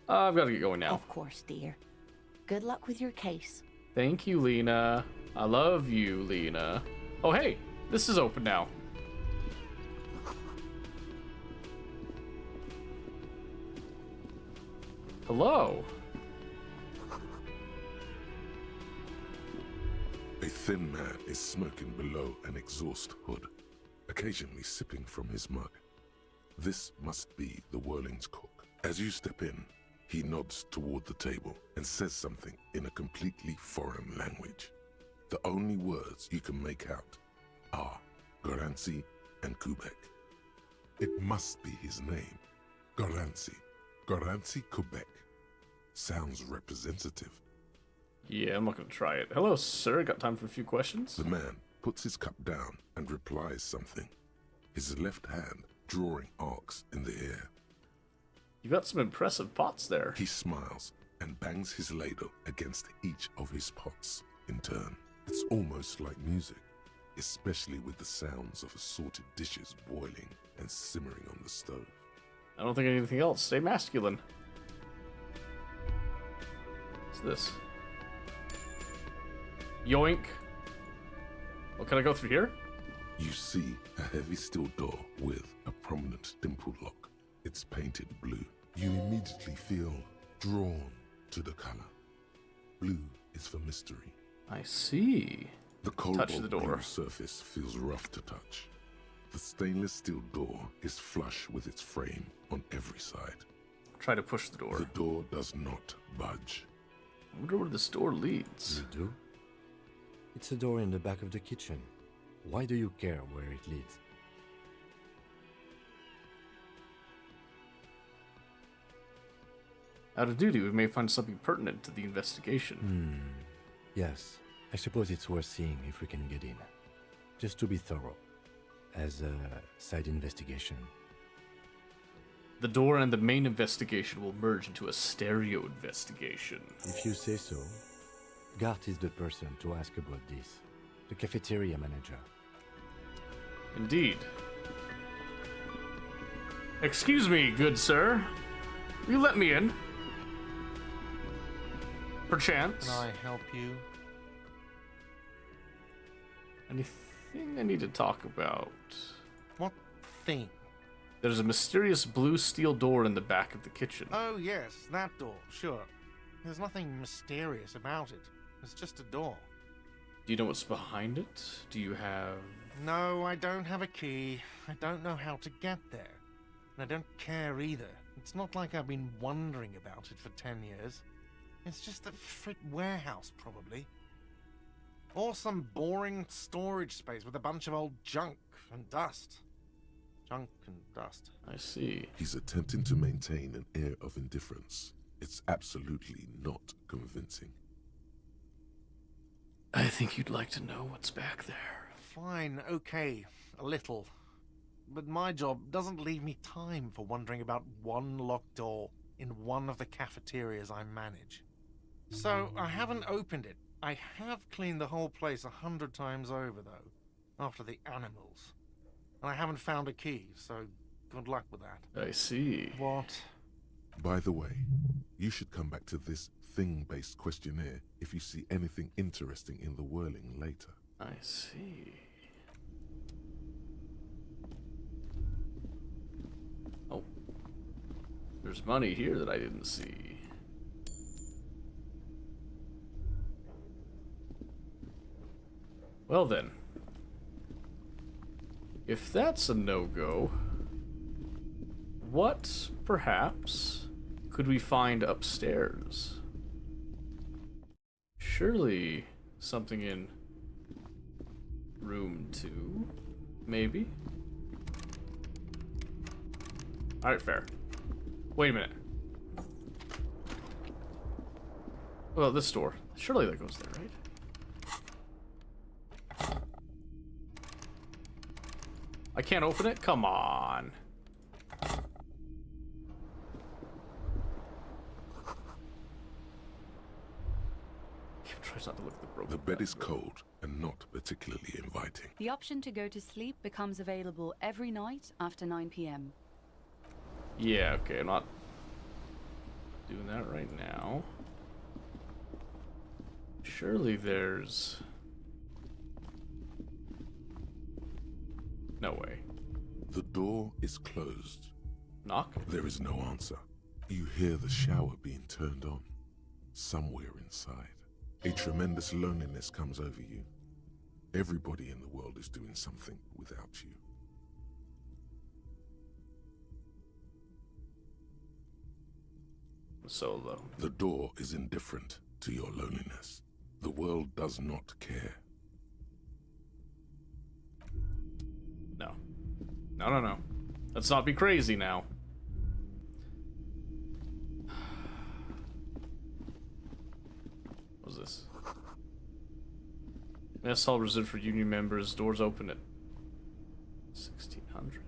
I've got to get going now. Of course, dear. Good luck with your case. Thank you, Lena. I love you, Lena. Oh, hey, this is open now. Hello. A thin man is smoking below an exhaust hood, occasionally sipping from his mug. This must be the Whirling's cook. As you step in, he nods toward the table and says something in a completely foreign language. The only words you can make out are Garancy and Kubek. It must be his name, Garancy. Garancy Kubek. Sounds representative. Yeah, I'm not gonna try it. Hello, sir. Got time for a few questions? The man puts his cup down and replies something, his left hand drawing arcs in the air. You got some impressive pots there. He smiles and bangs his ladle against each of his pots in turn. It's almost like music, especially with the sounds of assorted dishes boiling and simmering on the stove. I don't think anything else. Stay masculine. What's this? Yoink. Well, can I go through here? You see a heavy steel door with a prominent dimple lock. It's painted blue. You immediately feel drawn to the color. Blue is for mystery. I see. The Touch cobalt the door. blue surface feels rough to touch. The stainless steel door is flush with its frame on every side. Try to push the door. The door does not budge. I wonder where this door leads. You do? It's a door in the back of the kitchen. Why do you care where it leads? Out of duty, we may find something pertinent to the investigation. Yes, I suppose it's worth seeing if we can get in. Just to be thorough. As a side investigation. The door and the main investigation will merge into a stereo investigation. If you say so. Gart is the person to ask about this. The cafeteria manager. Indeed. Excuse me, good sir. Will you let me in? Perchance. Can I help you? Anything I need to talk about? What thing? There's a mysterious blue steel door in the back of the kitchen. Oh, yes, that door, sure. There's nothing mysterious about it. It's just a door. Do you know what's behind it? Do you have... No, I don't have a key. I don't know how to get there. And I don't care either. It's not like I've been wondering about it for 10 years. It's just a frit warehouse, probably. Or some boring storage space with a bunch of old junk and dust. Junk and dust. I see. He's attempting to maintain an air of indifference. It's absolutely not convincing. I think you'd like to know what's back there. Fine, okay, a little. But my job doesn't leave me time for wondering about one locked door in one of the cafeterias I manage. So I haven't opened it. I have cleaned the whole place 100 times over, though, after the animals. And I haven't found a key, so good luck with that. I see. What? By the way, you should come back to this thing-based questionnaire if you see anything interesting in the Whirling later. I see. Oh. There's money here that I didn't see. Well then. If that's a no-go, what, perhaps, could we find upstairs? Surely something in room 2, maybe? Alright, fair. Wait a minute. Well, this door. Surely that goes there, right? I can't open it? Come on. Tries not to look at the broken. The bed is cold and not particularly inviting. The option to go to sleep becomes available every night after 9 p.m. Yeah, okay, I'm not doing that right now. Surely there's... No way. The door is closed. Knock? There is no answer. You hear the shower being turned on. Somewhere inside. A tremendous loneliness comes over you. Everybody in the world is doing something without you. So low. The door is indifferent to your loneliness. The world does not care. No. No, no, no. Let's not be crazy now. What's this? Mess hall reserved for union members. Doors open at 1600.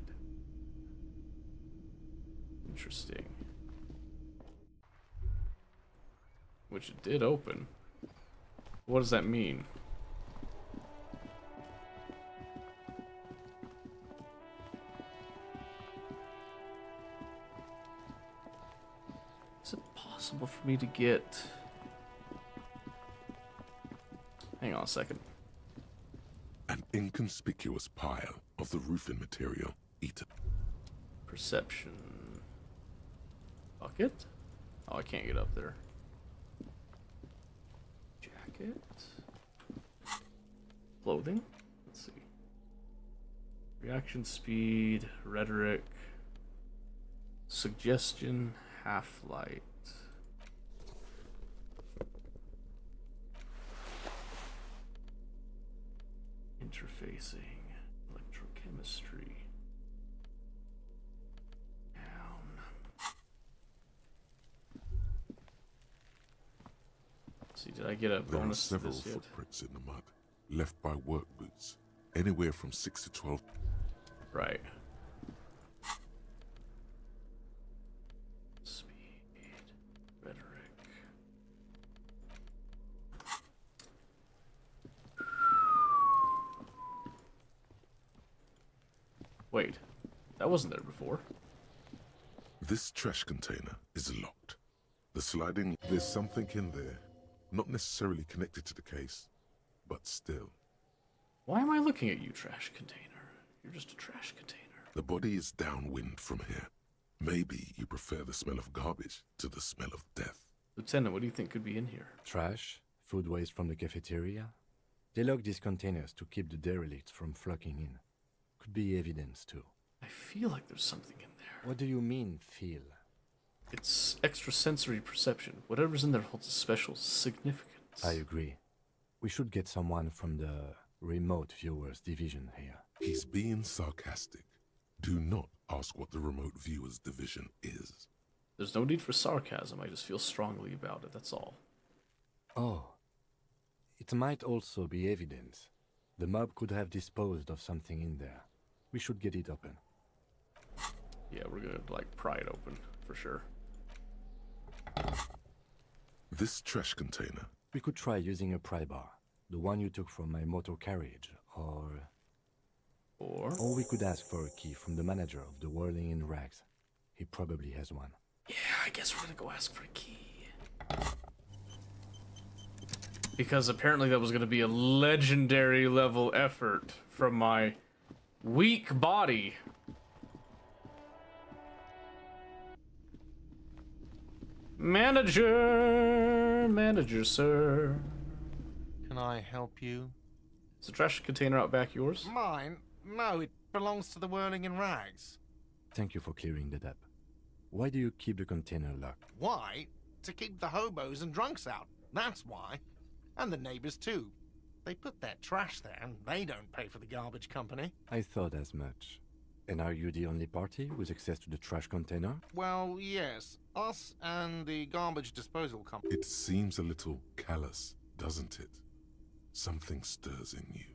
Interesting. Which it did open. What does that mean? Is it possible for me to get... Hang on a second. An inconspicuous pile of the roofing material eaten. Perception. Bucket? Oh, I can't get up there. Jacket. Clothing. Let's see. Reaction speed, rhetoric, suggestion, half-light. Interfacing, electrochemistry. Down. Let's see, did I get a There are bonus to several this yet? footprints in the mud, left by work boots, anywhere from 6 to 12. Right. Speed, rhetoric. Wait, that wasn't there before. This trash container is locked. The sliding, there's something in there, not necessarily connected to the case, but still. Why am I looking at you, trash container? You're just a trash container. The body is downwind from here. Maybe you prefer the smell of garbage to the smell of death. Lieutenant, what do you think could be in here? Trash? Food waste from the cafeteria? They lock these containers to keep the derelicts from flocking in. Could be evidence, too. I feel like there's something in there. What do you mean, feel? It's extrasensory perception. Whatever's in there holds a special significance. I agree. We should get someone from the remote viewers division here. He's being sarcastic. Do not ask what the remote viewers division is. There's no need for sarcasm. I just feel strongly about it, that's all. Oh. It might also be evidence. The mob could have disposed of something in there. We should get it open. Yeah, we're gonna, like, pry it open, for sure. This trash container. We could try using a pry bar. The one you took from my motor carriage, or we could ask for a key from the manager of the Whirling in Rags. He probably has one. Yeah, I guess we're gonna go ask for a key. Because apparently that was gonna be a legendary level effort from my weak body. Manager, sir. Can I help you? Is the trash container out back yours? Mine? No, it belongs to the Whirling in Rags. Thank you for clearing that up. Why do you keep the container locked? Why? To keep the hobos and drunks out. That's why. And the neighbors too. They put their trash there and they don't pay for the garbage company. I thought as much. And are you the only party with access to the trash container? Well, yes. Us and the garbage disposal company. It seems a little callous, doesn't it? Something stirs in you.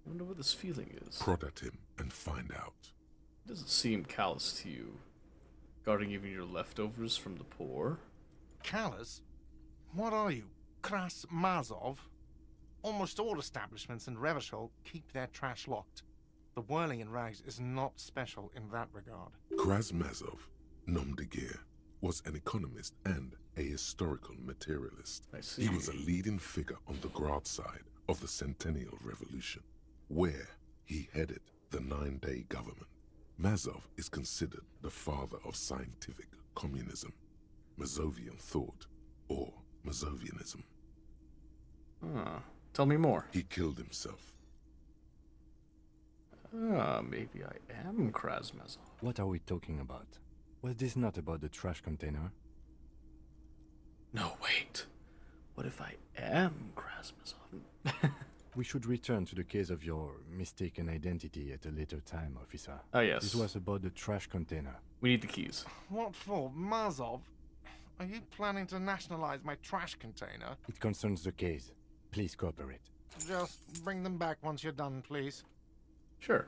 I wonder what this feeling is. Prod at him and find out. It doesn't seem callous to you. Guarding even your leftovers from the poor? Callous? What are you, Kras Mazov? Almost all establishments in Revachol keep their trash locked. The whirling in rags is not special in that regard. Krasmazov, nom de guerre, was an economist and a historical materialist. I see. He was a leading figure on the Grad side of the Centennial Revolution, where he headed the 9-day government. Mazov is considered the father of scientific communism, Mazovian thought, or Mazovianism. Tell me more. He killed himself. Maybe I am Krasmazov. What are we talking about? Was this not about the trash container? No, wait. What if I am Krasmazov? We should return to the case of your mistaken identity at a later time, officer. Ah, yes. This was about the trash container. We need the keys. What for? Mazov? Are you planning to nationalize my trash container? It concerns the case. Please cooperate. Just bring them back once you're done, please. Sure.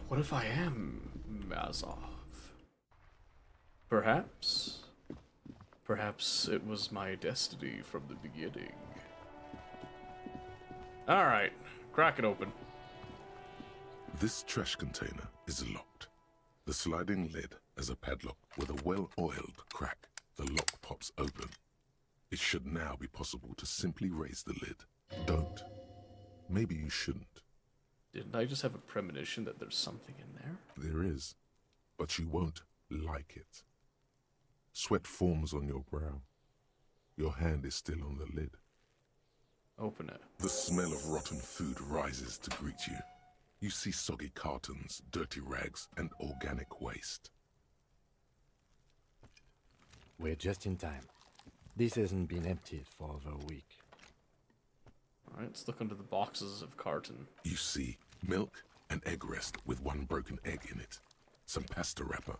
What if I am Mazov? Perhaps it was my destiny from the beginning. Alright, crack it open. This trash container is locked. The sliding lid has a padlock with a well-oiled crack. The lock pops open. It should now be possible to simply raise the lid. Don't. Maybe you shouldn't. Didn't I just have a premonition that there's something in there? There is, but you won't like it. Sweat forms on your brow. Your hand is still on the lid. Open it. The smell of rotten food rises to greet you. You see soggy cartons, dirty rags, and organic waste. We're just in time. This hasn't been emptied for over a week. Alright, let's look under the boxes of carton. You see milk and egg rest with one broken egg in it. Some pasta wrapper.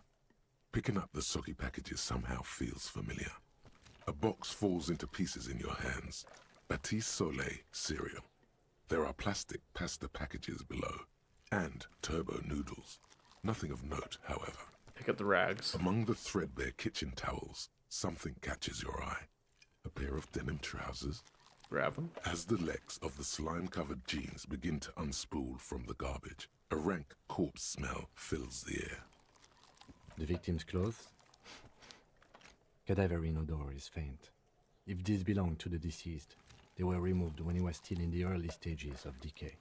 Picking up the soggy packages somehow feels familiar. A box falls into pieces in your hands. Batiste Soleil cereal. There are plastic pasta packages below. And turbo noodles. Nothing of note, however. Pick up the rags. Among the threadbare kitchen towels, something catches your eye. A pair of denim trousers. Grab them. As the legs of the slime-covered jeans begin to unspool from the garbage, a rank corpse smell fills the air. The victim's clothes? Cadaverine odor is faint. If these belong to the deceased, they were removed when he was still in the early stages of decay.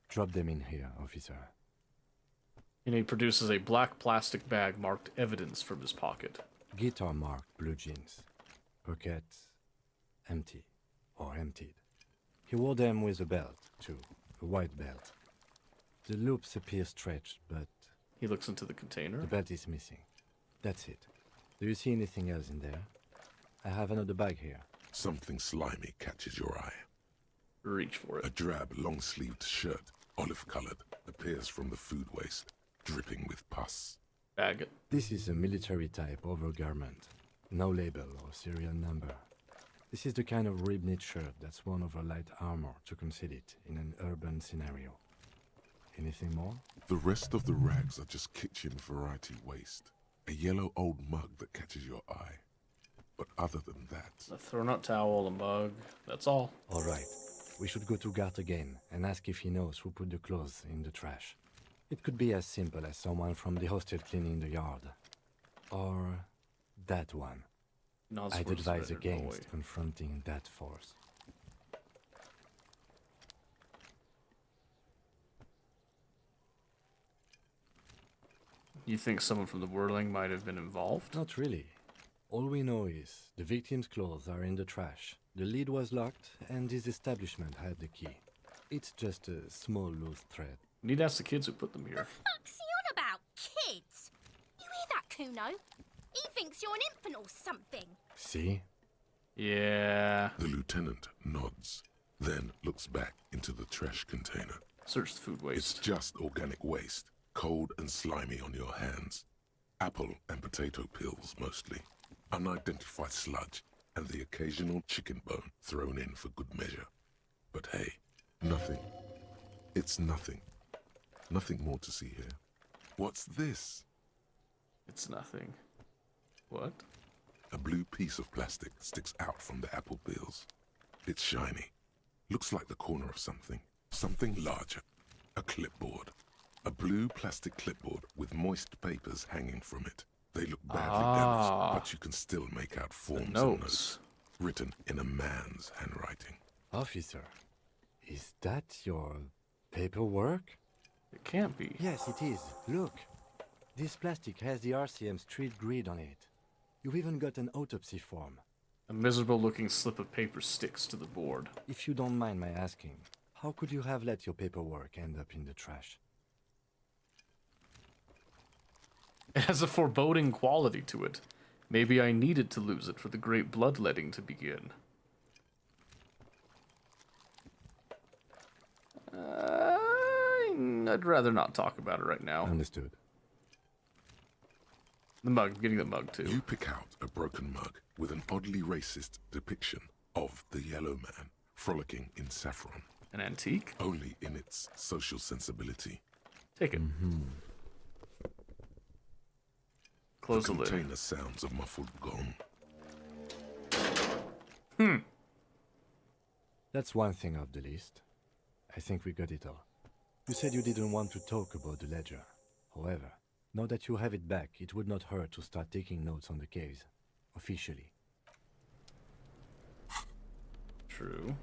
Drop them in here, officer. And he produces a black plastic bag marked evidence from his pocket. Guitar marked blue jeans. Pockets empty or emptied. He wore them with a belt, too. A white belt. The loops appear stretched, but... He looks into the container. The belt is missing. That's it. Do you see anything else in there? I have another bag here. Something slimy catches your eye. Reach for it. A drab, long-sleeved shirt, olive-colored, appears from the food waste, dripping with pus. Bag it. This is a military-type overgarment. No label or serial number. This is the kind of rib-knit shirt that's worn over light armor to conceal it in an urban scenario. Anything more? The rest of the rags are just kitchen variety waste. A yellow old mug that catches your eye. But other than that... A thrown-out towel, a mug, that's all. All right. We should go to Gart again and ask if he knows who put the clothes in the trash. It could be as simple as someone from the hostel cleaning the yard. Or that one. I'd advise against confronting that force. You think someone from the Whirling might have been involved? Not really. All we know is the victim's clothes are in the trash. The lid was locked, and his establishment had the key. It's just a small loose thread. Need to ask the kids who put them here. What's he on about, kids? You hear that, Kuno? He thinks you're an infant or something. See? Yeah. The lieutenant nods. then looks back into the trash container. Search the food waste. It's just organic waste, cold and slimy on your hands. Apple and potato peels mostly. Unidentified sludge, and the occasional chicken bone thrown in for good measure. But hey, nothing. It's nothing. Nothing more to see here. What's this? It's nothing. What? A blue piece of plastic sticks out from the apple peels. It's shiny. Looks like the corner of something. Something larger. A clipboard. A blue plastic clipboard with moist papers hanging from it. They look badly damaged, but you can still make out forms and notes written in a man's handwriting. Officer, is that your paperwork? It can't be. Yes, it is. Look. This plastic has the RCM street grid on it. You've even got an autopsy form. A miserable-looking slip of paper sticks to the board. If you don't mind my asking, how could you have let your paperwork end up in the trash? It has a foreboding quality to it. Maybe I needed to lose it for the great bloodletting to begin. I'd rather not talk about it right now. Understood. The mug, getting the mug too. You pick out a broken mug with an oddly racist depiction of the yellow man frolicking in saffron. An antique? Only in its social sensibility. Take it. Close the lid. Container sounds a muffled gong. That's one thing off the list. I think we got it all. You said you didn't want to talk about the ledger. However, now that you have it back, it would not hurt to start taking notes on the case. Officially. True.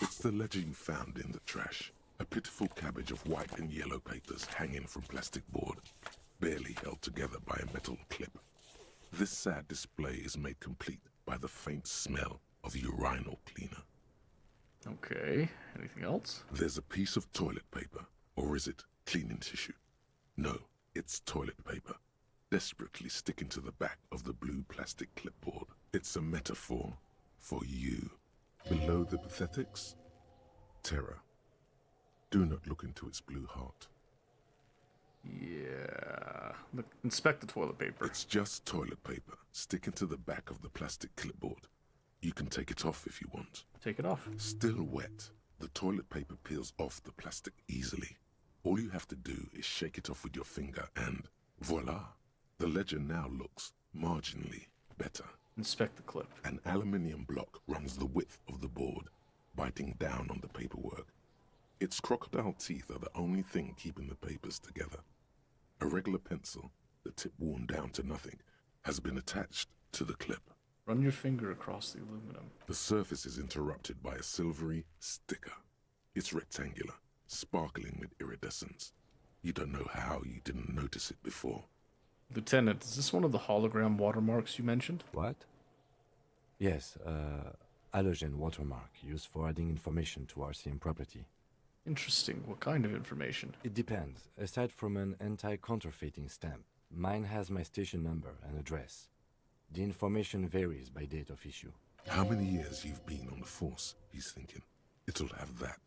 It's the ledger you found in the trash. A pitiful cabbage of white and yellow papers hanging from plastic board, barely held together by a metal clip. This sad display is made complete by the faint smell of urinal cleaner. Okay, anything else? There's a piece of toilet paper, or is it cleaning tissue? No, it's toilet paper, desperately sticking to the back of the blue plastic clipboard. It's a metaphor for you. Below the pathetics, terror. Do not look into its blue heart. Yeah. Look, inspect the toilet paper. It's just toilet paper sticking to the back of the plastic clipboard. You can take it off if you want. Take it off. Still wet, the toilet paper peels off the plastic easily. All you have to do is shake it off with your finger and voila! The ledger now looks marginally better. Inspect the clip. An aluminium block runs the width of the board, biting down on the paperwork. Its crocodile teeth are the only thing keeping the papers together. A regular pencil, the tip worn down to nothing, has been attached to the clip. Run your finger across the aluminum. The surface is interrupted by a silvery sticker. It's rectangular, sparkling with iridescence. You don't know how you didn't notice it before. Lieutenant, is this one of the hologram watermarks you mentioned? What? Yes, halogen watermark used for adding information to RCM property. Interesting. What kind of information? It depends. Aside from an anti-counterfeiting stamp, mine has my station number and address. The information varies by date of issue. How many years you've been on the force, he's thinking. It'll have that.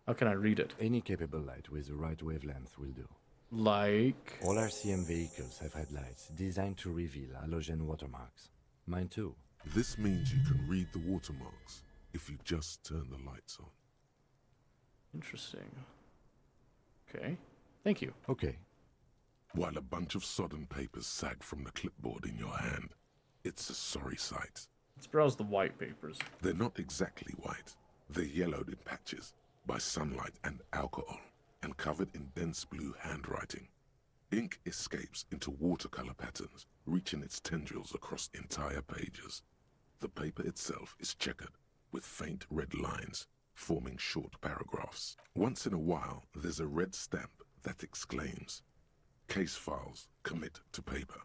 How can I read it? Any capable light with the right wavelength will do. Like? All RCM vehicles have had lights designed to reveal halogen watermarks. Mine too. This means you can read the watermarks if you just turn the lights on. Interesting. Okay. Thank you. Okay. While a bunch of sodden papers sag from the clipboard in your hand, it's a sorry sight. Let's browse the white papers. They're not exactly white. They're yellowed in patches by sunlight and alcohol, and covered in dense blue handwriting. Ink escapes into watercolor patterns, reaching its tendrils across entire pages. The paper itself is checkered, with faint red lines, forming short paragraphs. Once in a while, there's a red stamp that exclaims, "Case files commit to paper."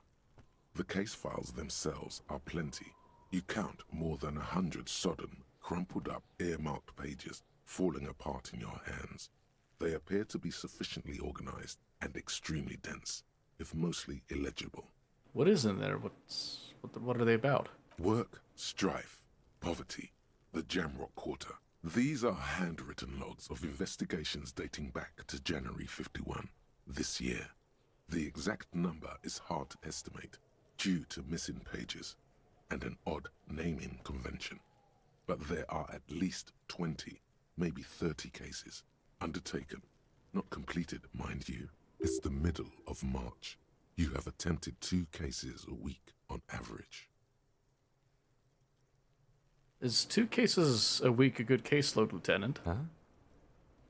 The case files themselves are plenty. You count more than 100 sodden, crumpled up, earmarked pages falling apart in your hands. They appear to be sufficiently organized and extremely dense. if mostly illegible. What is in there? What are they about? Work, strife, poverty, the Jamrock Quarter. These are handwritten logs of investigations dating back to January 51, this year. The exact number is hard to estimate, due to missing pages and an odd naming convention. But there are at least 20, maybe 30 cases, undertaken, not completed, mind you. It's the middle of March. You have attempted 2 cases a week on average. Is 2 cases a week a good caseload, Lieutenant? Huh?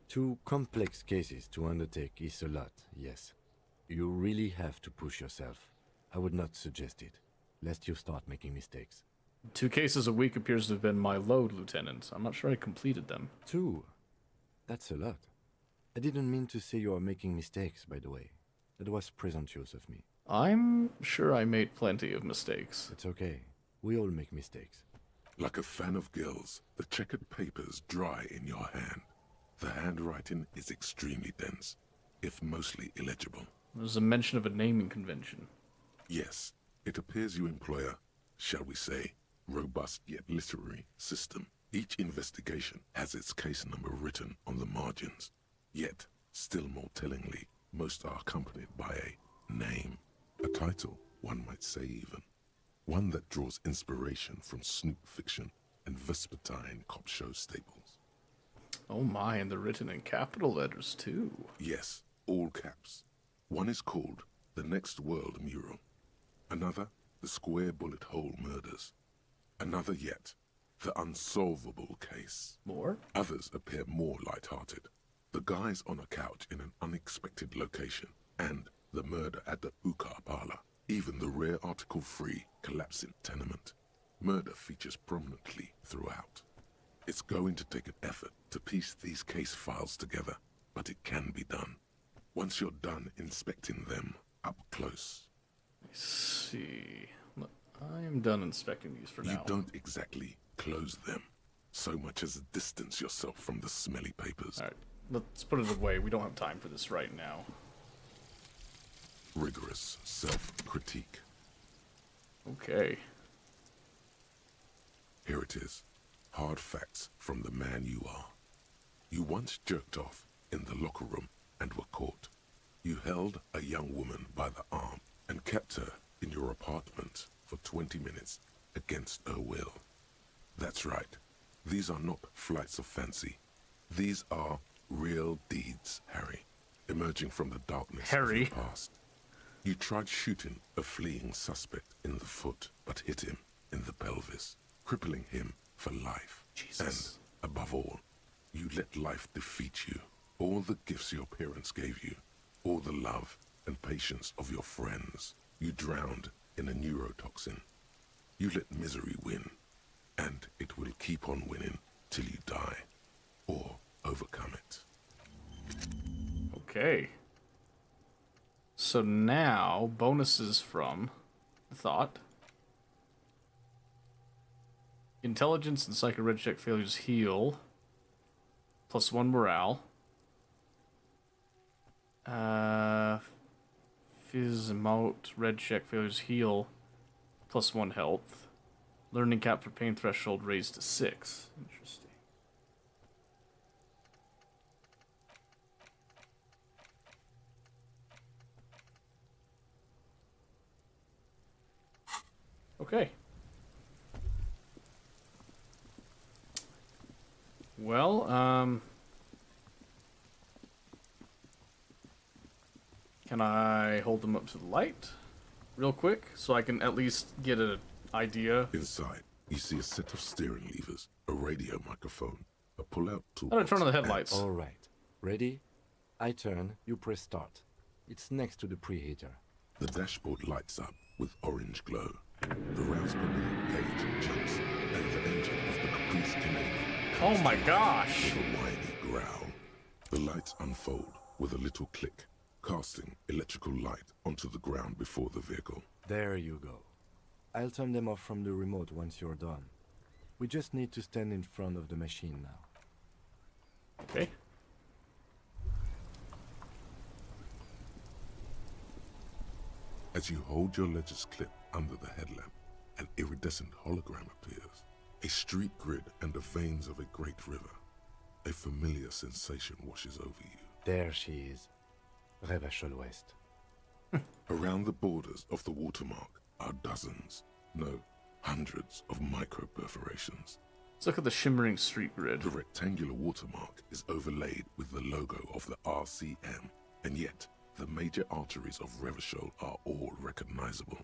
2 complex cases to undertake is a lot, yes. You really have to push yourself. I would not suggest it, lest you start making mistakes. 2 cases a week appears to have been my load, Lieutenant. I'm not sure I completed them. 2? That's a lot. I didn't mean to say you are making mistakes, by the way. That was presumptuous of me. I'm sure I made plenty of mistakes. It's okay. We all make mistakes. Like a fan of gills, the checkered papers dry in your hand. The handwriting is extremely dense, if mostly illegible. There's a mention of a naming convention. Yes, it appears you employ a, shall we say, robust yet literary system. Each investigation has its case number written on the margins. Yet, still more tellingly, most are accompanied by a name. A title, one might say even. One that draws inspiration from Snoop fiction and Vespertine cop show staples. Oh my, and they're written in capital letters too. Yes, all caps. One is called The Next World Mural. Another, The Square Bullet Hole Murders. Another yet, The Unsolvable Case. More? Others appear more light-hearted. The guys on a couch in an unexpected location, and the murder at the Ukar Parlor. Even the rare article-free collapsing tenement. Murder features prominently throughout. It's going to take an effort to piece these case files together, but it can be done. Once you're done inspecting them up close. I see. I am done inspecting these for now. You don't exactly close them, so much as distance yourself from the smelly papers. Alright, let's put it away. We don't have time for this right now. Rigorous self-critique. Okay. Here it is. Hard facts from the man you are. You once jerked off in the locker room and were caught. You held a young woman by the arm and kept her in your apartment for 20 minutes against her will. That's right. These are not flights of fancy. These are real deeds, Harry, emerging from the darkness of your past. You tried shooting a fleeing suspect in the foot, but hit him in the pelvis, crippling him for life. Jesus. And, above all, you let life defeat you. All the gifts your parents gave you, all the love and patience of your friends, you drowned in a neurotoxin. You let misery win, and it will keep on winning till you die, or overcome it. Okay. So now, bonuses from Thought. Intelligence and Psycho Red Check failures heal. +1 morale. Fizz emote, Red Check failures heal. +1 health. Learning cap for pain threshold raised to 6. Interesting. Okay. Well, can I hold them up to the light real quick so I can at least get an idea? Inside, you see a set of steering levers, a radio microphone, a pull-out tool. How do I turn on the headlights? All right. Ready? I turn, you press start. It's next to the preheater. The dashboard lights up with orange glow. The rounds per minute gauge jumps, and the engine of the Caprice Canadian. Oh my gosh! With a whiny growl. The lights unfold with a little click, casting electrical light onto the ground before the vehicle. There you go. I'll turn them off from the remote once you're done. We just need to stand in front of the machine now. Okay. As you hold your ledger's clip under the headlamp, an iridescent hologram appears. A street grid and the veins of a great river. A familiar sensation washes over you. There she is. Revachol West. Around the borders of the watermark are dozens, no, hundreds of micro-perforations. Let's look at the shimmering street grid. The rectangular watermark is overlaid with the logo of the RCM, and yet the major arteries of Revachol are all recognizable.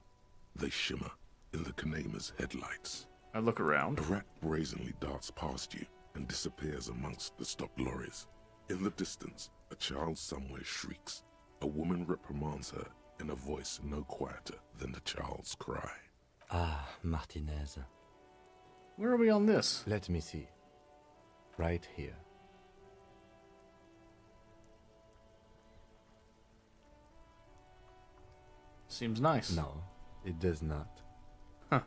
They shimmer in the Kanema's headlights. I look around. A rat brazenly darts past you and disappears amongst the stopped lorries. In the distance, a child somewhere shrieks. A woman reprimands her in a voice no quieter than the child's cry. Ah, Martinez. Where are we on this? Let me see. Right here. Seems nice. No, it does not. Huh.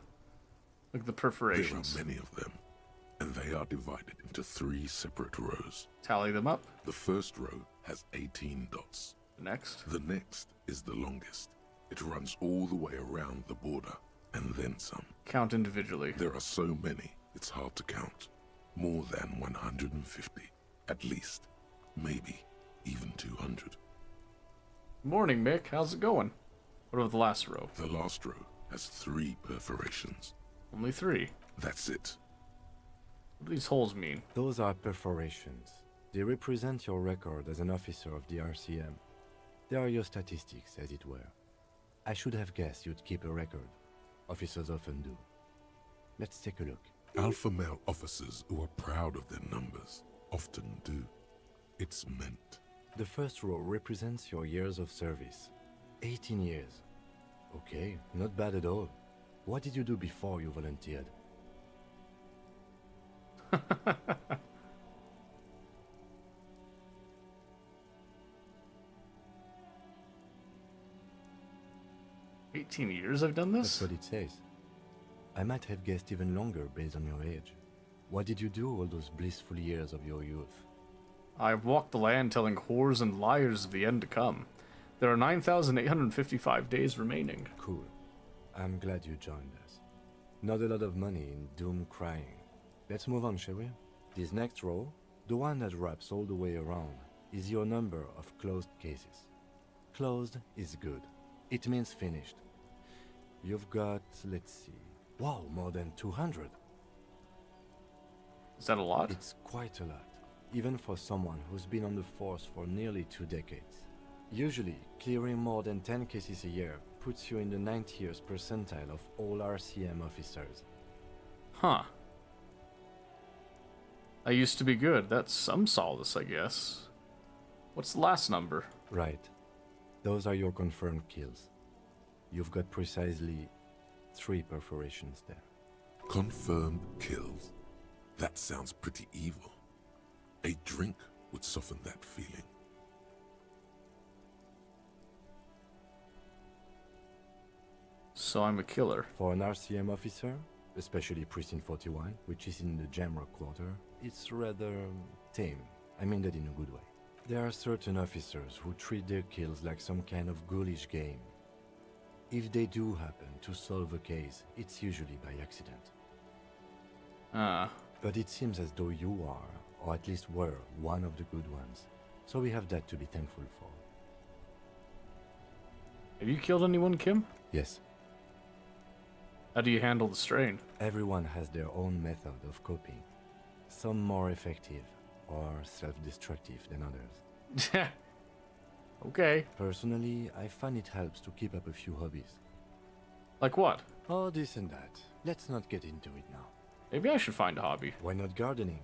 Look at the perforations. There are many of them, and they are divided into 3 separate rows. Tally them up. The first row has 18 dots. The next? The next is the longest. It runs all the way around the border, and then some. Count individually. There are so many, it's hard to count. More than 150. At least. Maybe even 200. Morning, Mick. How's it going? What about the last row? The last row has 3 perforations. Only 3? That's it. What do these holes mean? Those are perforations. They represent your record as an officer of the RCM. They are your statistics, as it were. I should have guessed you'd keep a record. Officers often do. Let's take a look. Alpha male officers who are proud of their numbers often do. It's meant. The first row represents your years of service. 18 years. Okay, not bad at all. What did you do before you volunteered? "18 years I've done this?" That's what it says. I might have guessed even longer based on your age. What did you do all those blissful years of your youth? I've walked the land telling whores and liars of the end to come. There are 9,855 days remaining. Cool. I'm glad you joined us. Not a lot of money in doom crying. Let's move on, shall we? This next row, the one that wraps all the way around, is your number of closed cases. Closed is good. It means finished. You've got, let's see, wow, more than 200. Is that a lot? It's quite a lot, even for someone who's been on the force for nearly 2 decades. Usually, clearing more than 10 cases a year puts you in the 90th percentile of all RCM officers. Huh. I used to be good. That's some solace, I guess. What's the last number? Right. Those are your confirmed kills. You've got precisely 3 perforations there. Confirmed kills. That sounds pretty evil. A drink would soften that feeling. So I'm a killer. For an RCM officer, especially Precinct 41, which is in the Jamrock Quarter, it's rather tame. I mean that in a good way. There are certain officers who treat their kills like some kind of ghoulish game. If they do happen to solve a case, it's usually by accident. Ah. But it seems as though you are, or at least were, one of the good ones. So we have that to be thankful for. Have you killed anyone, Kim? Yes. How do you handle the strain? Everyone has their own method of coping. Some more effective or self-destructive than others. Okay. Personally, I find it helps to keep up a few hobbies. Like what? Oh, this and that. Let's not get into it now. Maybe I should find a hobby. Why not gardening?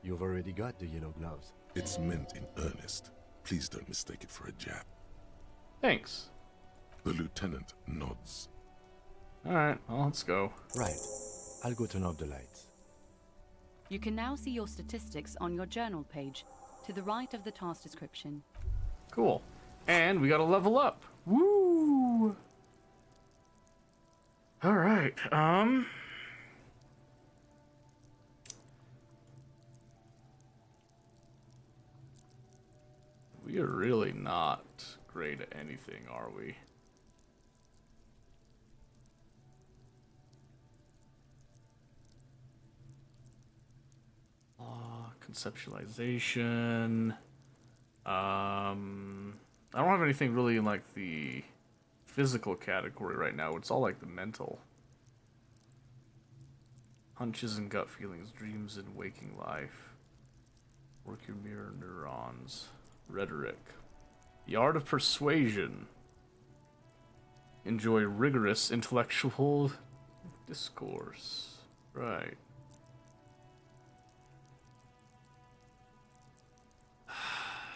You've already got the yellow gloves. It's meant in earnest. Please don't mistake it for a jab. Thanks. The lieutenant nods. Alright, well, let's go. Right. I'll go turn off the lights. You can now see your statistics on your journal page, to the right of the task description. Cool. And we gotta level up. Woo! Alright, we are really not great at anything, are we? conceptualization. I don't have anything really in like the physical category right now. It's all like the mental. Hunches and gut feelings, dreams and waking life. Work your mirror neurons. Rhetoric. The art of persuasion. Enjoy rigorous intellectual discourse. Right.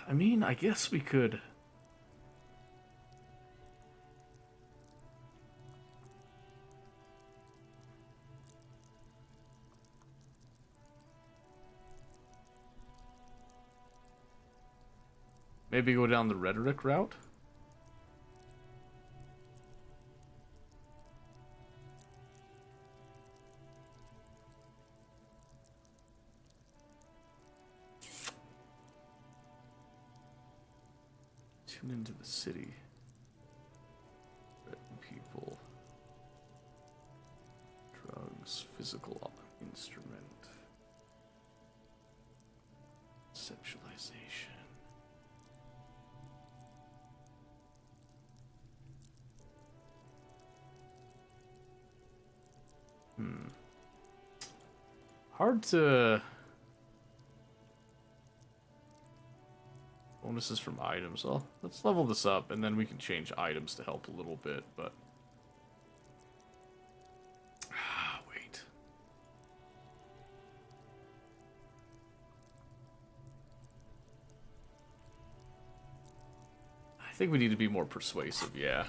I mean, I guess we could... maybe go down the rhetoric route? Tune into the city. Threaten people. Drugs. Physical instrument. Conceptualization. Hard to... bonuses from items. Well, let's level this up, and then we can change items to help a little bit, but... wait. I think we need to be more persuasive, yeah.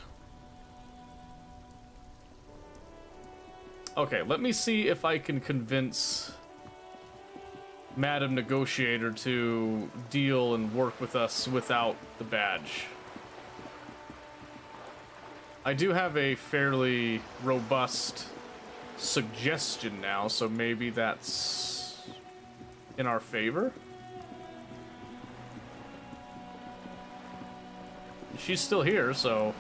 Okay, let me see if I can convince Madam Negotiator to deal and work with us without the badge. I do have a fairly robust suggestion now, so maybe that's in our favor. She's still here, so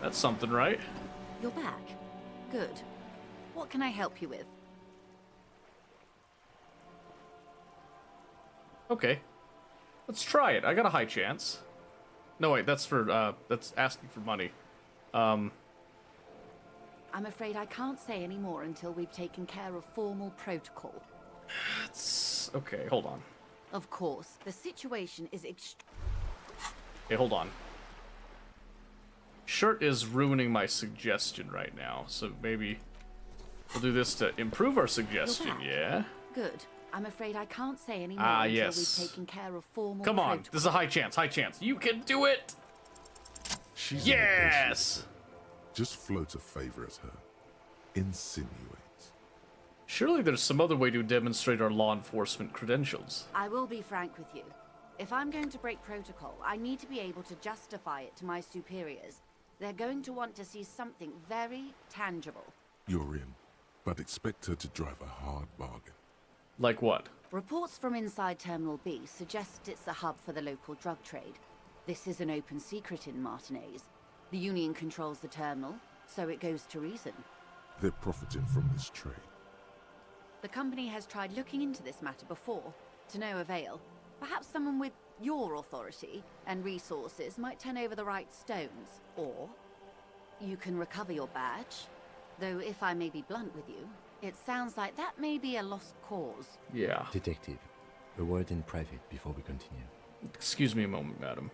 that's something, right? You're back. Good. What can I help you with? Okay. Let's try it. I got a high chance. No, wait, that's for, that's asking for money. I'm afraid I can't say any more until we've taken care of formal protocol. It's... okay, hold on. Of course, the situation is Hey, hold on. Shirt is ruining my suggestion right now, so maybe we'll do this to improve our suggestion, yeah? Good. I'm afraid I can't say any more until we've taken care of formal Come on, protocol. this is a high chance, high chance. You can do it! She's yes! Just float a favor at her. Insinuate. Surely there's some other way to demonstrate our law enforcement credentials. I will be frank with you. If I'm going to break protocol, I need to be able to justify it to my superiors. They're going to want to see something very tangible. You're in, but expect her to drive a hard bargain. Like what? Reports from inside Terminal B suggest it's a hub for the local drug trade. This is an open secret in Martinez. The Union controls the terminal, so it goes to reason. They're profiting from this trade. The company has tried looking into this matter before, to no avail. Perhaps someone with your authority and resources might turn over the right stones. Or you can recover your badge. Though if I may be blunt with you, it sounds like that may be a lost cause. Yeah. Detective, a word in private before we continue. Excuse me a moment, madam.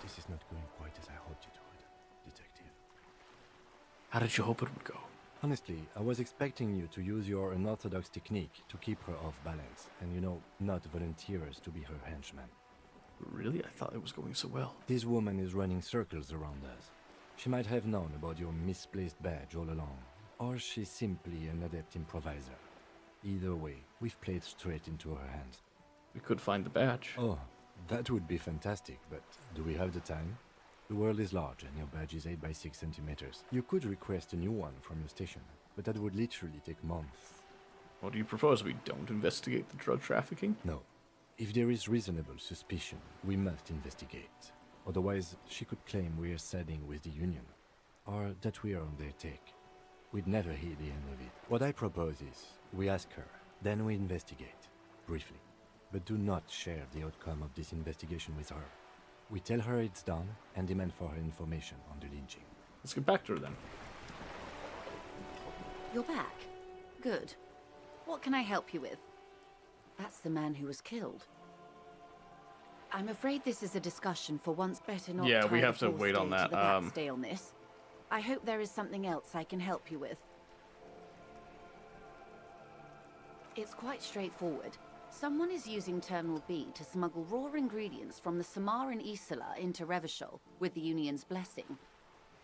This is not going quite as I hoped it would, Detective. How did you hope it would go? Honestly, I was expecting you to use your unorthodox technique to keep her off balance, and you know, not volunteer us to be her henchman. Really? I thought it was going so well. This woman is running circles around us. She might have known about your misplaced badge all along, or she's simply an adept improviser. Either way, we've played straight into her hands. We could find the badge. Oh, that would be fantastic, but do we have the time? The world is large and your badge is 8 by 6 centimeters. You could request a new one from your station, but that would literally take months. What do you propose? We don't investigate the drug trafficking? No. If there is reasonable suspicion, we must investigate. Otherwise, she could claim we are siding with the Union, or that we are on their take. we'd never hear the end of it. What I propose is, we ask her, then we investigate, briefly. But do not share the outcome of this investigation with her. We tell her it's done, and demand for her information on the lynching. Let's get back to her then. You're back. Good. What can I help you with? That's the man who was killed. I'm afraid this is a discussion for once better not. Yeah, we tie have the to full wait on stay to that. the backstay on this. I hope there is something else I can help you with. It's quite straightforward. Someone is using Terminal B to smuggle raw ingredients from the Samaran Isla into Revachol with the Union's blessing.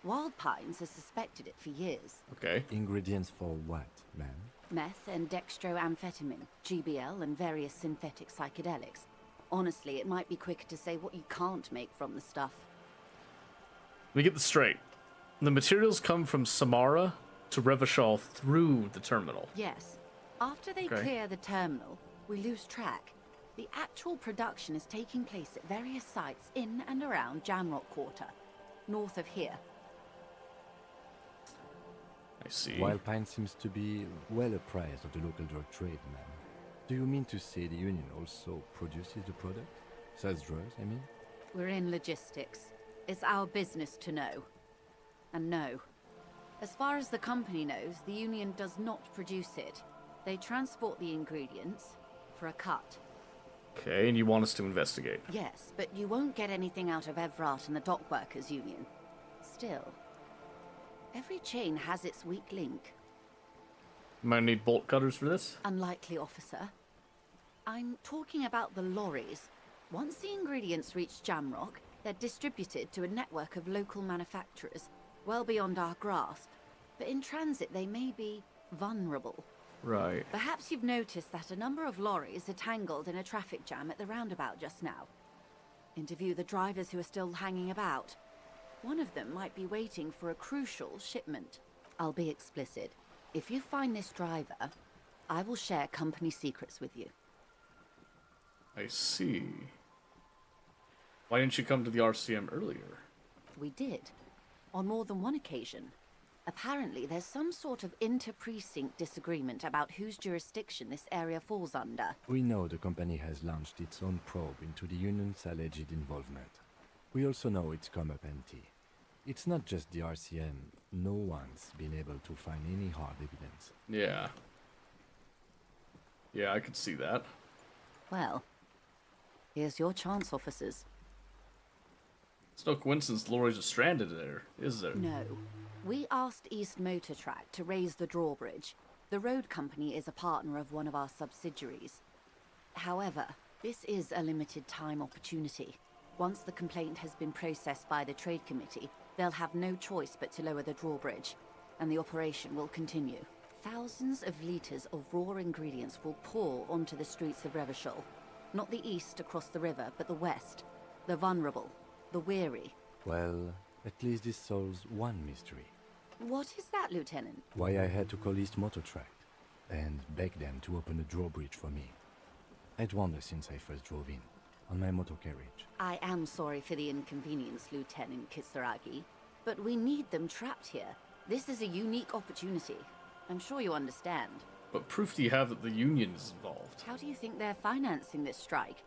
Wild Pines has suspected it for years. Okay. Ingredients for what, ma'am? Meth and dextroamphetamine, GBL, and various synthetic psychedelics. Honestly, it might be quicker to say what you can't make from the stuff. Let me get this straight. The materials come from Samara to Revachol through the terminal. Yes. After they clear the terminal, we lose track. The actual production is taking place at various sites in and around Jamrock Quarter, north of here. I see. Wild Pine seems to be well apprised of the local drug trade, ma'am. Do you mean to say the Union also produces the product? Sells drugs, I mean? We're in logistics. It's our business to know. And no. As far as the company knows, the Union does not produce it. They transport the ingredients for a cut. Okay, and you want us to investigate? Yes, but you won't get anything out of Evrat and the Dockworkers Union. Still, every chain has its weak link. Might need bolt cutters for this? Unlikely, officer. I'm talking about the lorries. Once the ingredients reach Jamrock, they're distributed to a network of local manufacturers, well beyond our grasp. But in transit, they may be vulnerable. Right. Perhaps you've noticed that a number of lorries are tangled in a traffic jam at the roundabout just now. Interview the drivers who are still hanging about. One of them might be waiting for a crucial shipment. I'll be explicit. If you find this driver, I will share company secrets with you. I see. Why didn't you come to the RCM earlier? We did. On more than one occasion. Apparently, there's some sort of inter-precinct disagreement about whose jurisdiction this area falls under. We know the company has launched its own probe into the Union's alleged involvement. We also know it's come up empty. It's not just the RCM. No one's been able to find any hard evidence. Yeah. Yeah, I could see that. Well, here's your chance, officers. It's no coincidence the lorries are stranded there, is there? No. We asked East Motor Track to raise the drawbridge. The road company is a partner of one of our subsidiaries. However, this is a limited time opportunity. Once the complaint has been processed by the Trade Committee, they'll have no choice but to lower the drawbridge, and the operation will continue. Thousands of litres of raw ingredients will pour onto the streets of Revachol. Not the east across the river, but the west. The vulnerable, the weary. Well, at least this solves one mystery. What is that, Lieutenant? Why I had to call East Motor Track and beg them to open the drawbridge for me. I'd wondered since I first drove in, on my motor carriage. I am sorry for the inconvenience, Lieutenant Kisaragi, but we need them trapped here. This is a unique opportunity. I'm sure you understand. What proof do you have that the Union is involved? How do you think they're financing this strike?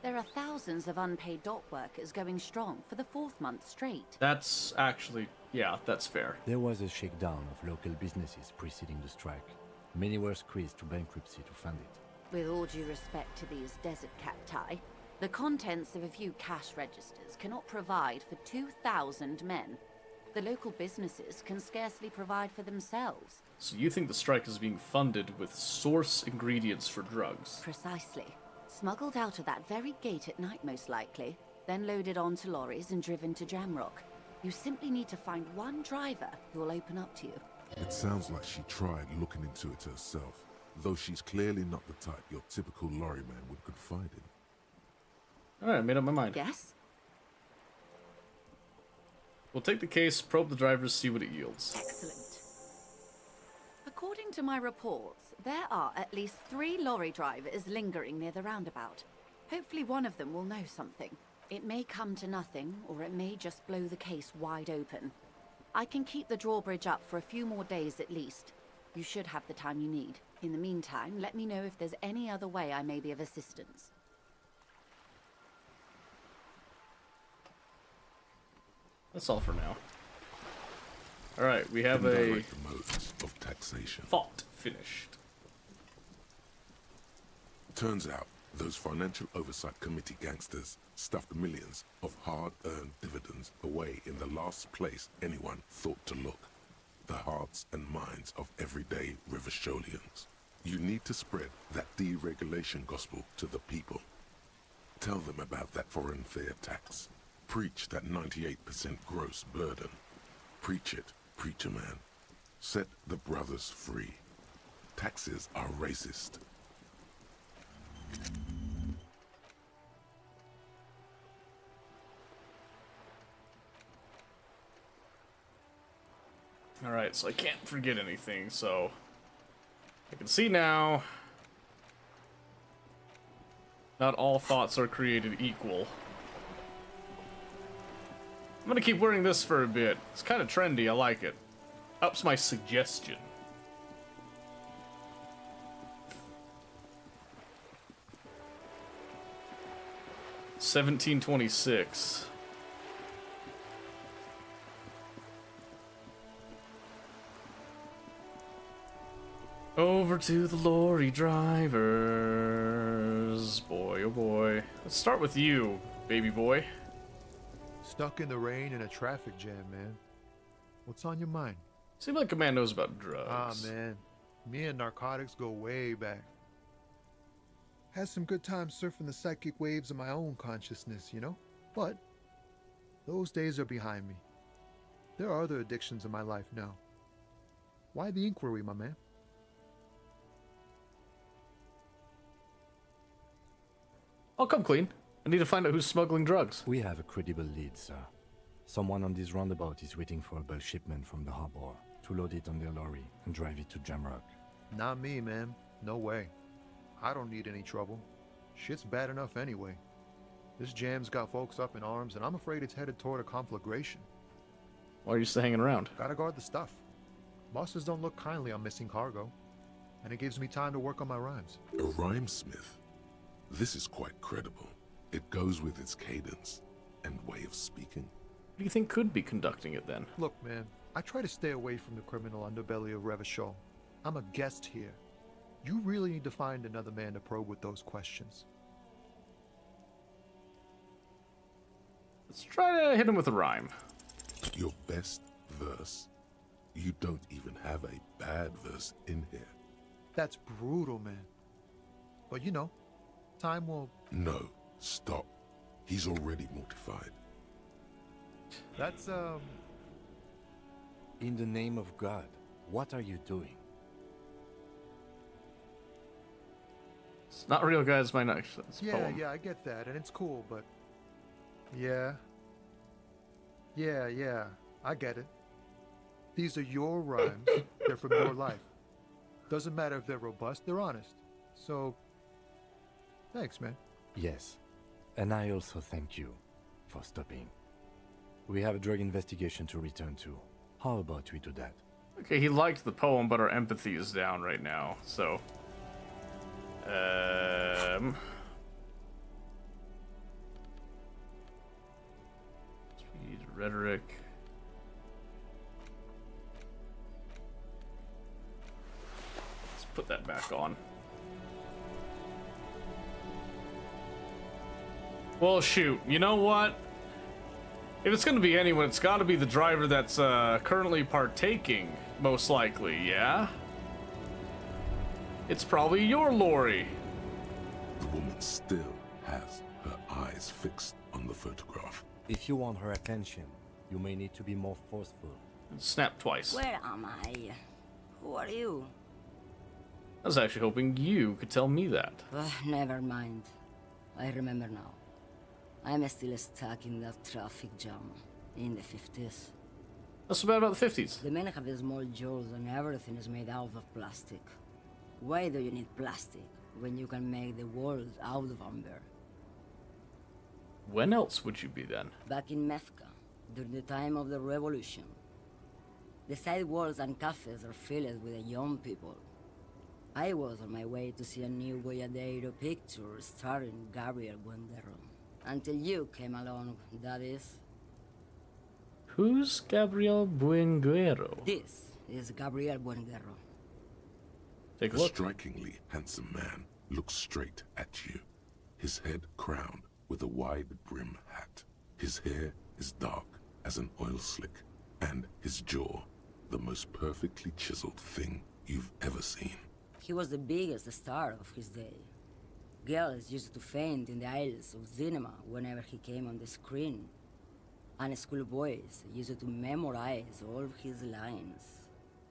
There are thousands of unpaid dock workers going strong for the 4th month straight. That's actually, yeah, that's fair. There was a shakedown of local businesses preceding the strike. Many were squeezed to bankruptcy to fund it. With all due respect to these desert cacti, the contents of a few cash registers cannot provide for 2,000 men. The local businesses can scarcely provide for themselves. So you think the strike is being funded with source ingredients for drugs? Precisely. Smuggled out of that very gate at night, most likely, then loaded onto lorries and driven to Jamrock. You simply need to find one driver who will open up to you. It sounds like she tried looking into it herself, though she's clearly not the type your typical lorryman would confide in. Alright, I made up my mind. Yes? We'll take the case, probe the drivers, see what it yields. Excellent. According to my reports, there are at least 3 lorry drivers lingering near the roundabout. Hopefully one of them will know something. It may come to nothing, or it may just blow the case wide open. I can keep the drawbridge up for a few more days at least. You should have the time you need. In the meantime, let me know if there's any other way I may be of assistance. That's all for now. Alright, we have a Indirect modes of taxation. thought finished. Turns out those Financial Oversight Committee gangsters stuffed millions of hard-earned dividends away in the last place anyone thought to look. The hearts and minds of everyday Rivasholians. You need to spread that deregulation gospel to the people. Tell them about that foreign fair tax. Preach that 98% gross burden. Preach it, preacher man. Set the brothers free. Taxes are racist. Alright, so I can't forget anything, so I can see now not all thoughts are created equal. I'm gonna keep wearing this for a bit. It's kind of trendy, I like it. Ups my suggestion. $17.26. Over to the lorry drivers. Boy, oh boy. Let's start with you, baby boy. Stuck in the rain in a traffic jam, man. What's on your mind? Seems like a man knows about drugs. Ah, man. Me and narcotics go way back. Had some good times surfing the psychic waves of my own consciousness, you know? But those days are behind me. There are other addictions in my life now. Why the inquiry, my man? I'll come clean. I need to find out who's smuggling drugs. We have a credible lead, sir. Someone on this roundabout is waiting for a bulk shipment from the harbor to load it on their lorry and drive it to Jamrock. Not me, man. No way. I don't need any trouble. Shit's bad enough anyway. This jam's got folks up in arms, and I'm afraid it's headed toward a conflagration. Why are you still hanging around? Gotta guard the stuff. Bosses don't look kindly on missing cargo, and it gives me time to work on my rhymes. A rhymesmith? This is quite credible. It goes with its cadence and way of speaking. What do you think could be conducting it then? Look, man, I try to stay away from the criminal underbelly of Revachol. I'm a guest here. You really need to find another man to probe with those questions. Let's try to hit him with a rhyme. Your best verse? You don't even have a bad verse in here. That's brutal, man. But you know, time will... No, stop. He's already mortified. That's, In the name of God, what are you doing? It's not real, guys. My next poem. Yeah, I get that, and it's cool, but... Yeah, I get it. These are your rhymes. They're from your life. Doesn't matter if they're robust, they're honest. So, thanks, man. Yes, and I also thank you for stopping. We have a drug investigation to return to. How about we do that? Okay, he liked the poem, but our empathy is down right now, so... Speed, rhetoric... Let's put that back on. Well, shoot, you know what? If it's gonna be anyone, it's gotta be the driver that's currently partaking, most likely, yeah? It's probably your lorry. The woman still has her eyes fixed on the photograph. If you want her attention, you may need to be more forceful. Snap twice. Where am I? Who are you? I was actually hoping you could tell me that. Never mind. I remember now. I'm still stuck in that traffic jam in the 50s. What's so bad about the 50s? The men have small jaws and everything is made out of plastic. Why do you need plastic when you can make the world out of amber? When else would you be then? Back in Mefka, during the time of the revolution, The sidewalks and cafes are filled with young people. I was on my way to see a new Boyadero picture starring Gabriel Buendero. Until you came along, that is. Who's Gabriel Buenguero? This is Gabriel Buendero. Take a A look. strikingly handsome man looks straight at you, his head crowned with a wide brim hat. His hair is dark as an oil slick, and his jaw the most perfectly chiseled thing you've ever seen. He was the biggest star of his day. Girls used to faint in the aisles of cinema whenever he came on the screen. And schoolboys used to memorize all his lines.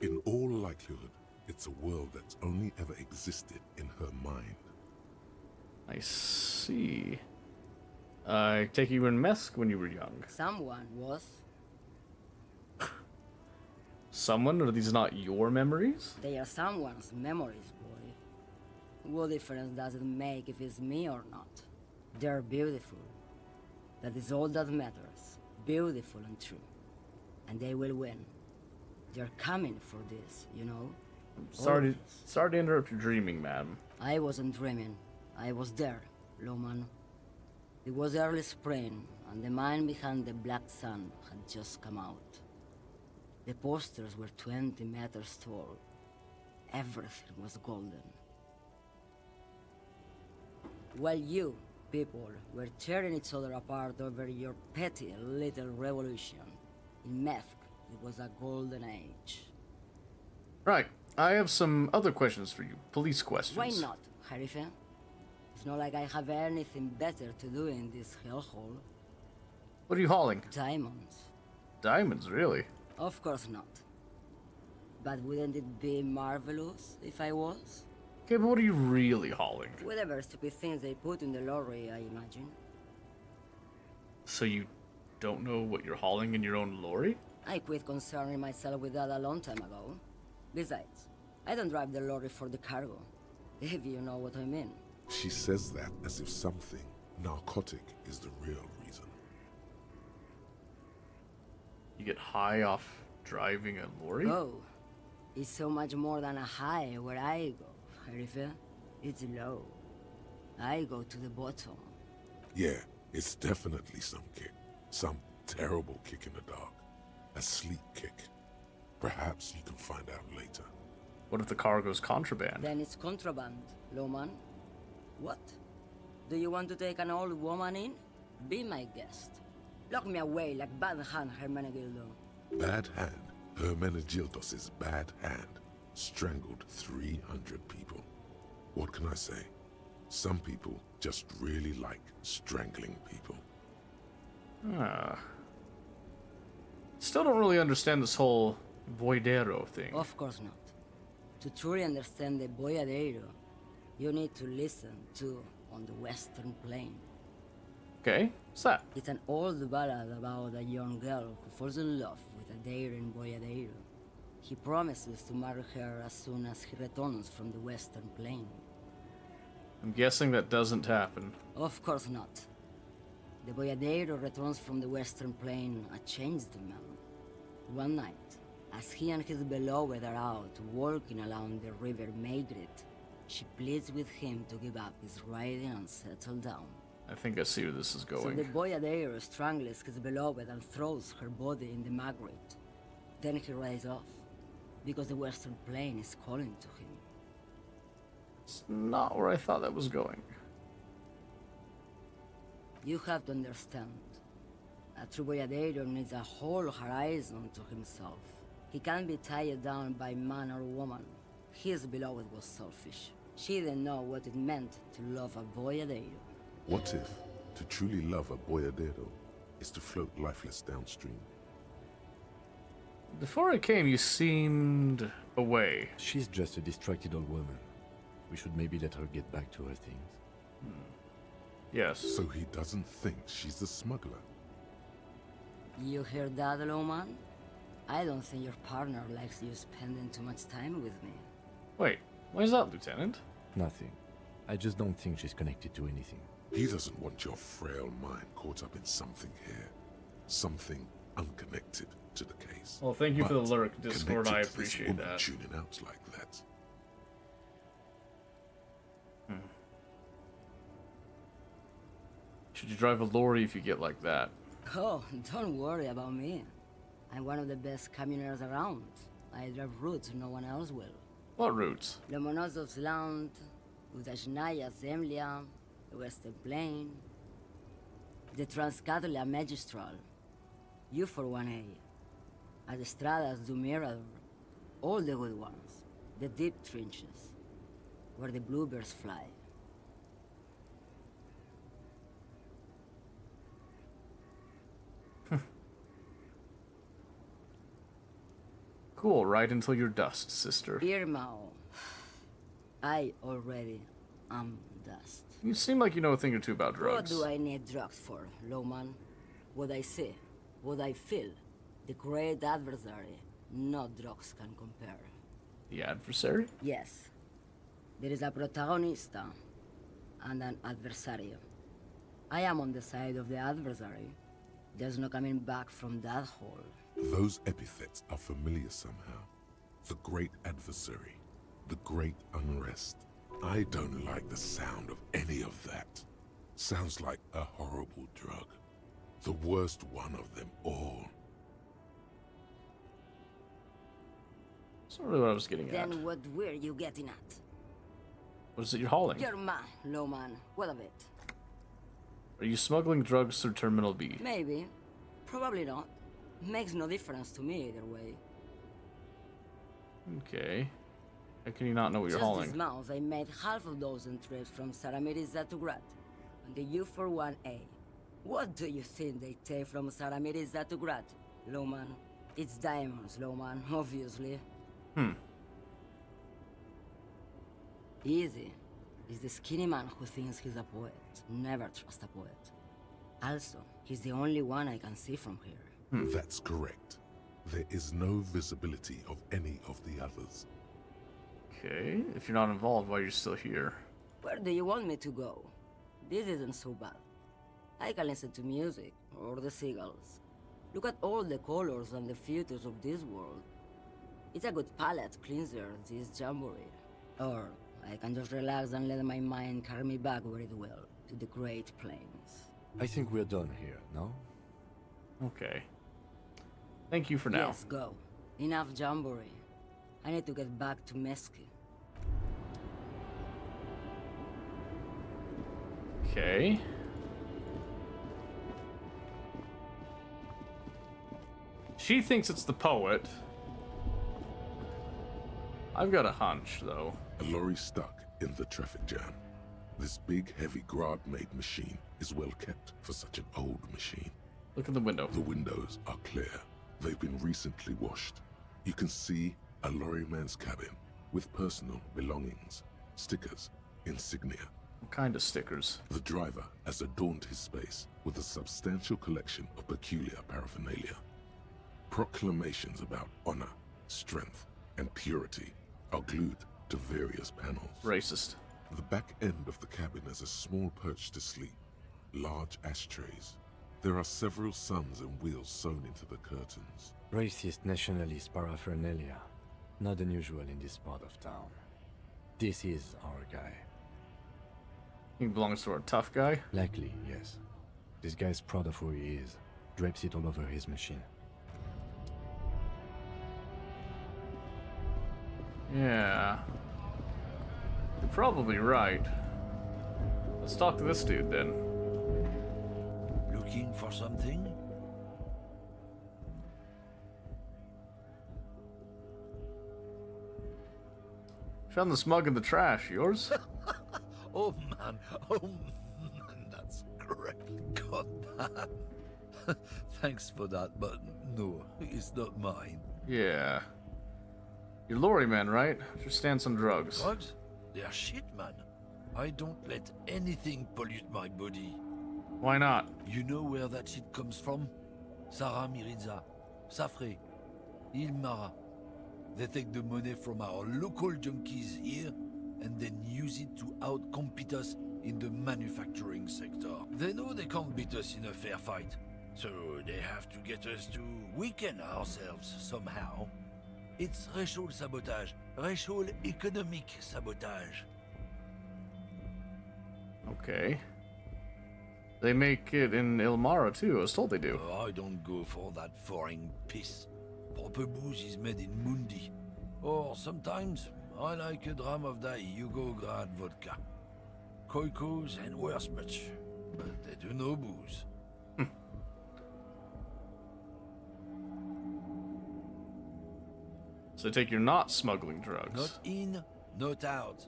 In all likelihood, it's a world that's only ever existed in her mind. I see. I take you in Mesk when you were young. Someone was. Someone? Are these not your memories? They are someone's memories, boy. What difference does it make if it's me or not? They're beautiful. That is all that matters. Beautiful and true. And they will win. They're coming for this, you know? Sorry to interrupt your dreaming, ma'am. I wasn't dreaming. I was there, Loman. It was early spring, and the mine behind the Black Sun had just come out. The posters were 20 meters tall. Everything was golden. While you, people, were tearing each other apart over your petty little revolution, in Methk, it was a golden age. Right. I have some other questions for you. Police questions. Why not, Harife? It's not like I have anything better to do in this hellhole. What are you hauling? Diamonds. Diamonds, really? Of course not. But wouldn't it be marvelous if I was? Okay, but what are you really hauling? Whatever stupid things they put in the lorry, I imagine. So you don't know what you're hauling in your own lorry? I quit concerning myself with that a long time ago. Besides, I don't drive the lorry for the cargo, if you know what I mean. She says that as if something narcotic is the real reason. You get high off driving a lorry? Oh, it's so much more than a high where I go, Harife. It's low. I go to the bottom. Yeah, it's definitely some kick. Some terrible kick in the dark. A sleep kick. Perhaps you can find out later. What if the cargo's contraband? Then it's contraband, Loman. What? Do you want to take an old woman in? Be my guest. Lock me away like Bad Hand Hermenegildo. Bad Hand? Hermenegildos' bad hand strangled 300 people. What can I say? Some people just really like strangling people. Ah. Still don't really understand this whole Boyadero thing. Of course not. To truly understand the Boyadero, you need to listen to On the Western Plain. Okay, what's that? It's an old ballad about a young girl who falls in love with a daring Boyadero. He promises to marry her as soon as he returns from the Western Plain. I'm guessing that doesn't happen. Of course not. The Boyadero returns from the Western Plain a changed man. One night, as he and his beloved are out walking along the river Maygrit, she pleads with him to give up his riding and settle down. I think I see where this is So going. the Boyadero strangles his beloved and throws her body in the Magritte. Then he rides off, because the Western Plain is calling to him. It's not where I thought that was going. You have to understand. A true Boyadero needs a whole horizon to himself. He can't be tied down by man or woman. His beloved was selfish. She didn't know what it meant to love a Boyadero. What if to truly love a boyadero is to float lifeless downstream? Before I came, you seemed away. She's just a distracted old woman. We should maybe let her get back to her things. Yes. So he doesn't think she's a smuggler. You hear that, Loman? I don't think your partner likes you spending too much time with me. Wait, why is that, Lieutenant? Nothing. I just don't think she's connected to anything. He doesn't want your frail mind caught up in something here. Something unconnected. to the case. Well, thank you for the But lurk, Discord. connected I to this appreciate woman that. tuning out like that. Should you drive a lorry if you get like that? Oh, don't worry about me. I'm one of the best communers around. I drive routes no one else will. What routes? Lomonosov's Land, Udajnaya Zemlya, the Western Plain, the Transcatolia Magistral, U41A, Adestradas du Mirador, all the good ones, the deep trenches, where the bluebirds fly. Cool, right until you're dust, sister. Irmao, I already am dust. You seem like you know a thing or two about drugs. What do I need drugs for, Lowman? What I see, what I feel, the great adversary, no drugs can compare. The adversary? Yes. There is a protagonista and an adversario. I am on the side of the adversary. There's no coming back from that hole. Those epithets are familiar somehow. The great adversary, the great unrest. I don't like the sound of any of that. Sounds like a horrible drug. The worst one of them all. That's not really what I was getting at. Then what were you getting at? What is it you're hauling? Your man, Lowman. What of it? Are you smuggling drugs through Terminal B? Maybe. Probably not. Makes no difference to me either way. Okay. How can you not know what you're Just hauling? this month, I made half a dozen trips from Saramiriza to Grad on the U41A. What do you think they take from Saramiriza to Grad, Lowman? It's diamonds, Lowman, obviously. Easy. Is the skinny man who thinks he's a poet. Never trust a poet. Also, he's the only one I can see from here. That's correct. There is no visibility of any of the others. Okay, if you're not involved, why are you still here? Where do you want me to go? This isn't so bad. I can listen to music, or the seagulls. Look at all the colors and the features of this world. It's a good palate cleanser, this jamboree. Or I can just relax and let my mind carry me back where it will, to the Great Plains. I think we're done here, no? Okay. Thank you for now. Yes, go. Enough jamboree. I need to get back to Mesky. Okay. She thinks it's the poet. I've got a hunch, though. A lorry stuck in the traffic jam. This big, heavy Grad-made machine is well kept for such an old machine. Look at the window. The windows are clear. They've been recently washed. You can see a lorryman's cabin with personal belongings, stickers, insignia. What kind of stickers? The driver has adorned his space with a substantial collection of peculiar paraphernalia. Proclamations about honor, strength, and purity are glued to various panels. Racist. The back end of the cabin has a small perch to sleep, large ashtrays. There are several suns and wheels sewn into the curtains. Racist nationalist paraphernalia. Not unusual in this part of town. This is our guy. He belongs to our tough guy? Likely, yes. This guy's proud of who he is. Drapes it all over his machine. Yeah. You're probably right. Let's talk to this dude then. Looking for something? Found the smug in the trash. Yours? Oh man, that's great. God damn. Thanks for that, but no, it's not mine. Yeah. You're lorry man, right? Just stand some drugs. Drugs? They're shit, man. I don't let anything pollute my body. Why not? You know where that shit comes from? Saramiriza, Safre, Ilmara. They take the money from our local junkies here and then use it to outcompete us in the manufacturing sector. They know they can't beat us in a fair fight, So they have to get us to weaken ourselves somehow. It's racial sabotage. Racial economic sabotage. Okay. They make it in Ilmara too, I was told they do. I don't go for that foreign piss. Proper booze is made in Mundi. Or sometimes I like a dram of that Yugograd vodka. Koikos and worse much. But they do no booze. So I take you're not smuggling drugs. Not in, not out.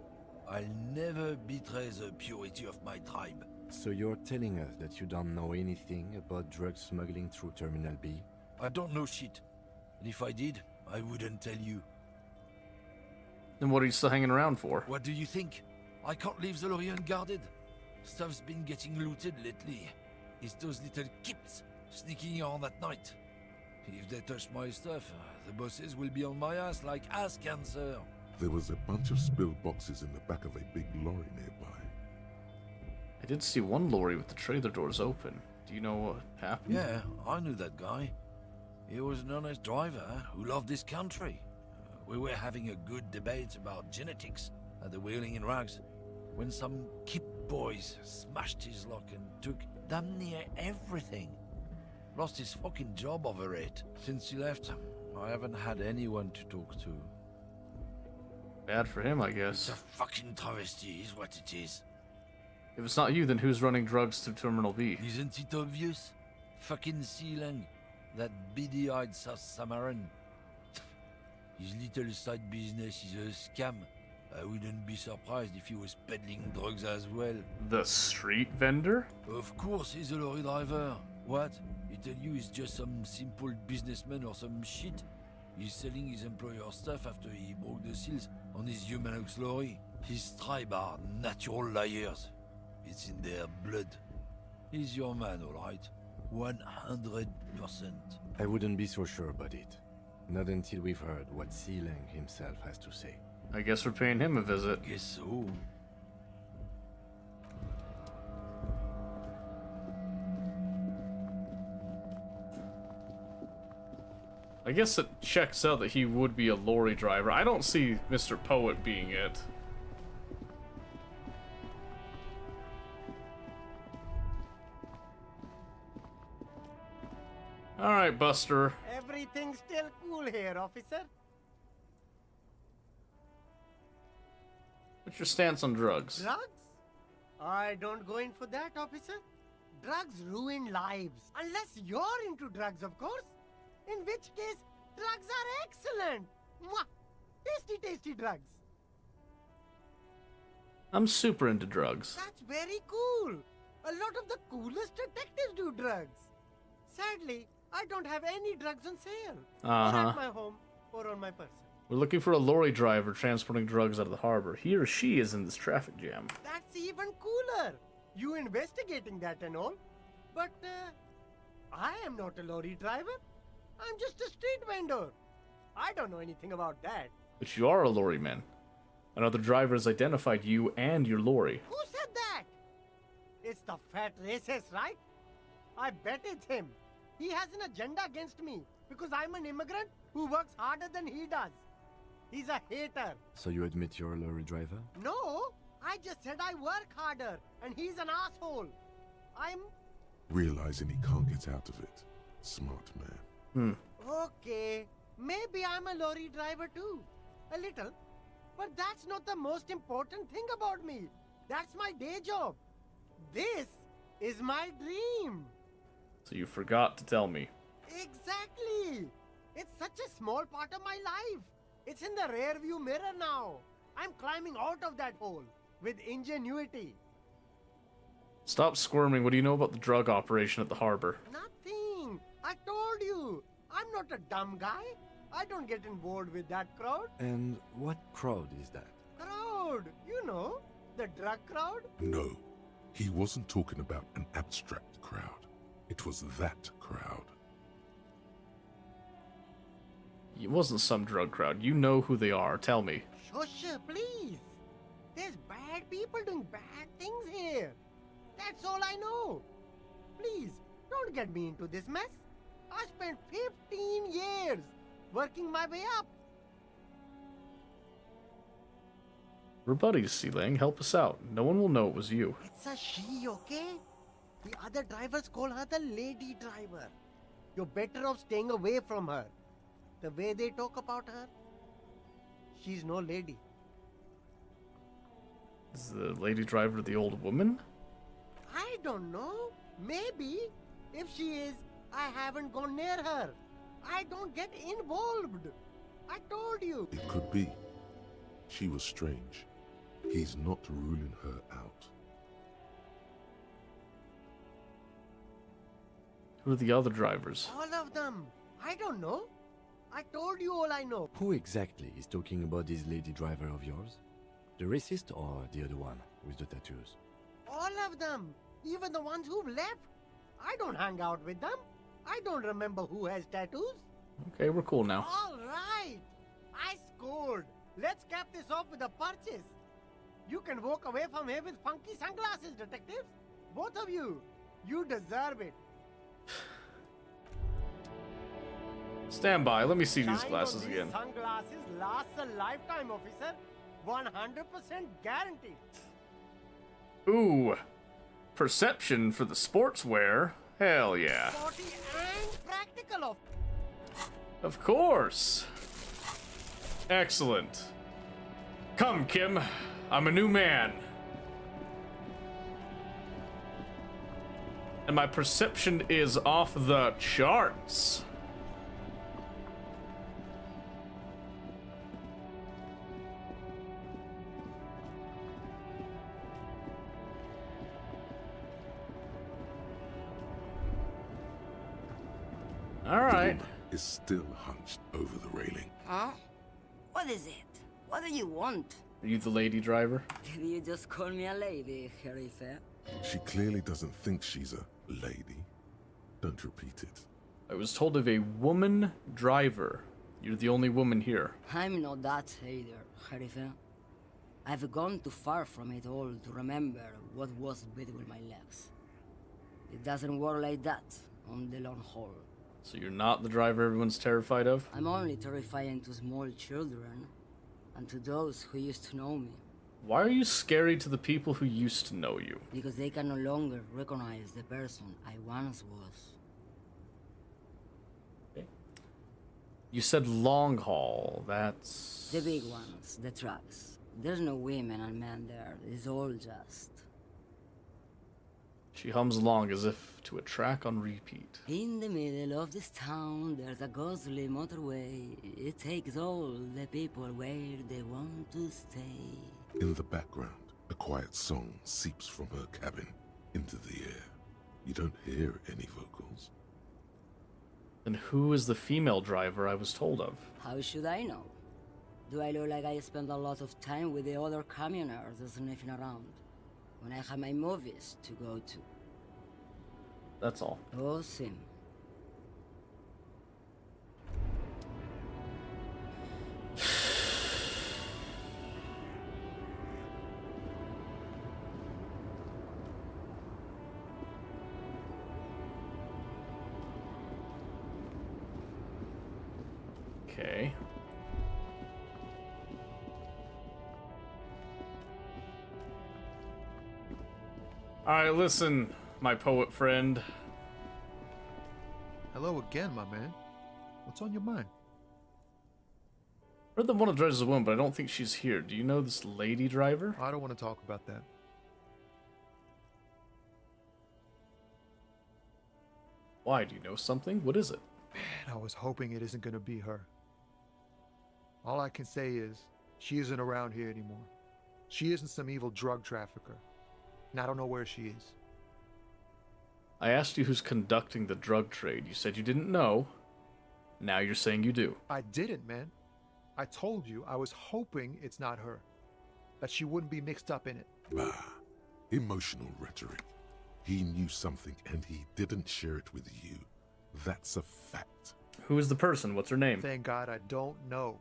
I'll never betray the purity of my tribe. So you're telling us that you don't know anything about drug smuggling through Terminal B? I don't know shit. And if I did, I wouldn't tell you. Then what are you still hanging around for? What do you think? I can't leave the lorry unguarded. Stuff's been getting looted lately. It's those little kids sneaking on at night. If they touch my stuff, the bosses will be on my ass like ass cancer. There was a bunch of spilled boxes in the back of a big lorry nearby. I did see one lorry with the trailer doors open. Do you know what happened? Yeah, I knew that guy. He was an honest driver who loved this country. We were having a good debate about genetics at the Wheeling in Rags when some Kip boys smashed his lock and took damn near everything. Lost his fucking job over it. Since he left, I haven't had anyone to talk to. Bad for him, I guess. It's a fucking travesty is what it is. If it's not you, then who's running drugs through Terminal B? Isn't it obvious? Fucking Sealang, that beady-eyed South Samaran. His little side business is a scam. I wouldn't be surprised if he was peddling drugs as well. The street vendor? Of course he's a lorry driver. What? He tell you he's just some simple businessman or some shit? He's selling his employer stuff after he broke the seals on his Humanox lorry. His tribe are natural liars. It's in their blood. He's your man, alright? 100%. I wouldn't be so sure about it. Not until we've heard what Sealang himself has to say. I guess we're paying him a visit. Guess so. I guess it checks out that he would be a lorry driver. I don't see Mr. Poet being it. Alright, Buster. Everything's still cool here, officer. What's your stance on drugs? Drugs? I don't go in for that, officer. Drugs ruin lives. Unless you're into drugs, of course. In which case, drugs are excellent. Mwah! Tasty, tasty drugs. I'm super into drugs. That's very cool. A lot of the coolest detectives do drugs. Sadly, I don't have any drugs on sale. Or at my home, or on my person. We're looking for a lorry driver transporting drugs out of the harbor. He or she is in this traffic jam. That's even cooler. You investigating that and all. But, I am not a lorry driver. I'm just a street vendor. I don't know anything about that. But you are a lorry man. Another driver has identified you and your lorry. Who said that? It's the fat racist, right? I bet it's him. He has an agenda against me because I'm an immigrant who works harder than he does. He's a hater. So you admit you're a lorry driver? No, I just said I work harder and he's an asshole. I'm... Realizing he can't get out of it. Smart man. Okay, maybe I'm a lorry driver too. A little. But that's not the most important thing about me. That's my day job. This is my dream. So you forgot to tell me. Exactly. It's such a small part of my life. It's in the rear view mirror now. I'm climbing out of that hole with ingenuity. Stop squirming. What do you know about the drug operation at the harbor? Nothing. I told you. I'm not a dumb guy. I don't get involved with that crowd. And what crowd is that? Crowd. You know, the drug crowd. No, he wasn't talking about an abstract crowd. It was that crowd. It wasn't some drug crowd. You know who they are. Tell me. Shush, please. There's bad people doing bad things here. That's all I know. Please, Don't get me into this mess. I spent 15 years working my way up. We're buddies, Sealang. Help us out. No one will know it was you. It's a she, okay? The other drivers call her the lady driver. You're better off staying away from her. The way they talk about her, she's no lady. Is the lady driver the old woman? I don't know. Maybe. If she is, I haven't gone near her. I don't get involved. I told you. It could be. She was strange. He's not ruling her out. Who are the other drivers? All of them. I don't know. I told you all I know. Who exactly is talking about this lady driver of yours? The racist or the other one with the tattoos? All of them. Even the ones who've left. I don't hang out with them. I don't remember who has tattoos. Okay, we're cool now. All right. I scored. Let's cap this off with a purchase. You can walk away from here with funky sunglasses, detectives. Both of you. You deserve it. Stand by. Let me see these Shine glasses on again. These sunglasses lasts a lifetime, officer. 100% guaranteed. Ooh. Perception for the sportswear? Hell yeah. Sporty and practical, Of course. Excellent. Come, Kim. I'm a new man. And my perception is off the charts. All right. Is still hunched over the railing. Huh? What is it? What do you want? Are you the lady driver? Did you just call me a lady, Herife? She clearly doesn't think she's a lady. Don't repeat it. I was told of a woman driver. You're the only woman here. I'm not that either, Herife. I've gone too far from it all to remember what was between my legs. It doesn't work like that on the long haul. So you're not the driver everyone's terrified of? I'm only terrifying to small children and to those who used to know me. Why are you scary to the people who used to know you? Because they can no longer recognize the person I once was. You said long haul. That's... The big ones, the trucks. There's no women and men there. It's all just... She hums along as if to a track on repeat. In the middle of this town, there's a ghostly motorway. It takes all the people where they want to stay. In the background, a quiet song seeps from her cabin into the air. You don't hear any vocals. Then who is the female driver I was told of? How should I know? Do I look like I spend a lot of time with the other communers sniffing around when I have my movies to go to? That's all. Oh, Sim. Okay. Alright, listen, my poet friend. Hello again, my man. What's on your mind? I heard that one of the drivers is a woman, but I don't think she's here. Do you know this lady driver? I don't want to talk about that. Why? Do you know something? What is it? Man, I was hoping it isn't going to be her. All I can say is, she isn't around here anymore. She isn't some evil drug trafficker. And I don't know where she is. I asked you who's conducting the drug trade. You said you didn't know. Now you're saying you do. I didn't, man. I told you I was hoping it's not her. That she wouldn't be mixed up in it. Bah. Emotional rhetoric. He knew something and he didn't share it with you. That's a fact. Who is the person? What's her name? Thank God I don't know.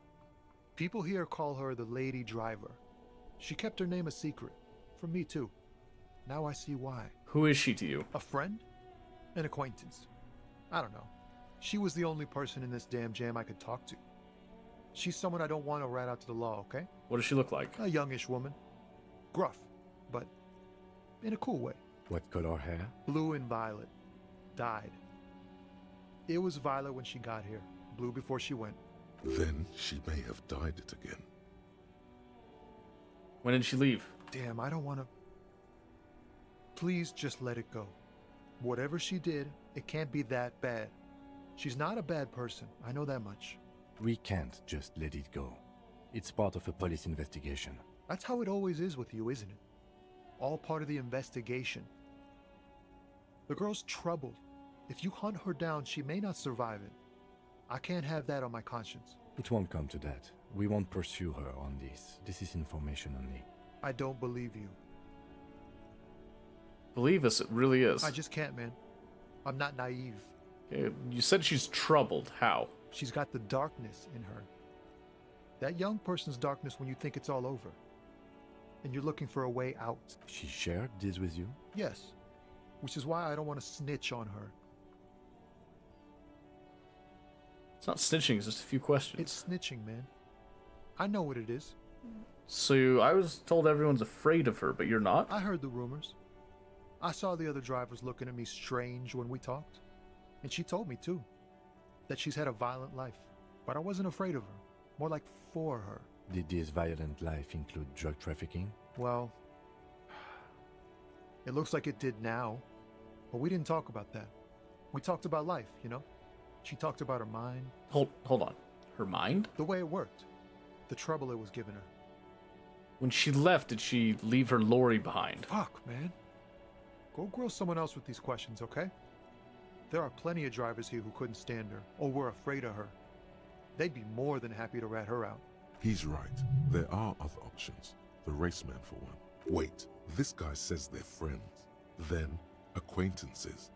People here call her the lady driver. She kept her name a secret. From me too. Now I see why. Who is she to you? A friend? An acquaintance. I don't know. She was the only person in this damn jam I could talk to. She's someone I don't want to rat out to the law, okay? What does she look like? A youngish woman. Gruff, but in a cool way. What color hair? Blue and violet. Dyed. It was violet when she got here. Blue before she went. Then she may have dyed it again. When did she leave? Damn, I don't want to... Please just let it go. Whatever she did, it can't be that bad. She's not a bad person, I know that much. We can't just let it go. It's part of a police investigation. That's how it always is with you, isn't it? All part of the investigation. The girl's troubled. If you hunt her down, she may not survive it. I can't have that on my conscience. It won't come to that. We won't pursue her on this. This is information only. I don't believe you. Believe us, it really is. I just can't, man. I'm not naive. Okay, you said she's troubled. How? She's got the darkness in her. That young person's darkness when you think it's all over. And you're looking for a way out. She shared this with you? Yes. Which is why I don't want to snitch on her. It's not snitching, it's just a few questions. It's snitching, man. I know what it is. So I was told everyone's afraid of her, but you're not? I heard the rumors. I saw the other drivers looking at me strange when we talked. And she told me, too, that she's had a violent life. But I wasn't afraid of her. More like for her. Did this violent life include drug trafficking? Well, it looks like it did now. But we didn't talk about that. We talked about life, you know? She talked about her mind. Hold on. Her mind? The way it worked. The trouble it was giving her. When she left, did she leave her lorry behind? Fuck, man. Go grill someone else with these questions, okay? There are plenty of drivers here who couldn't stand her, or were afraid of her. They'd be more than happy to rat her out. He's right. There are other options. The raceman, for one. Wait, this guy says they're friends. Then, acquaintances.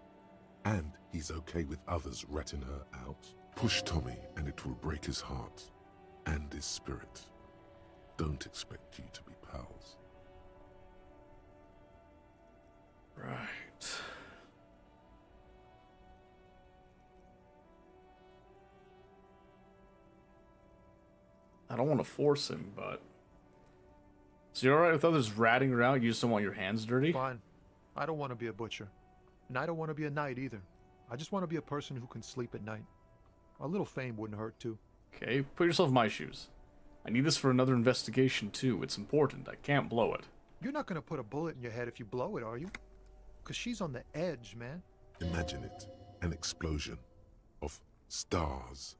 And he's okay with others ratting her out. Push Tommy and it will break his heart. And his spirit. Don't expect you to be pals. Right. I don't want to force him, but... So you're alright with others ratting around? You just don't want your hands dirty? Fine. I don't want to be a butcher. And I don't want to be a knight either. I just want to be a person who can sleep at night. A little fame wouldn't hurt, too. Okay, put yourself in my shoes. I need this for another investigation, too. It's important. I can't blow it. You're not going to put a bullet in your head if you blow it, are you? Because she's on the edge, man. Imagine it. An explosion. Of stars.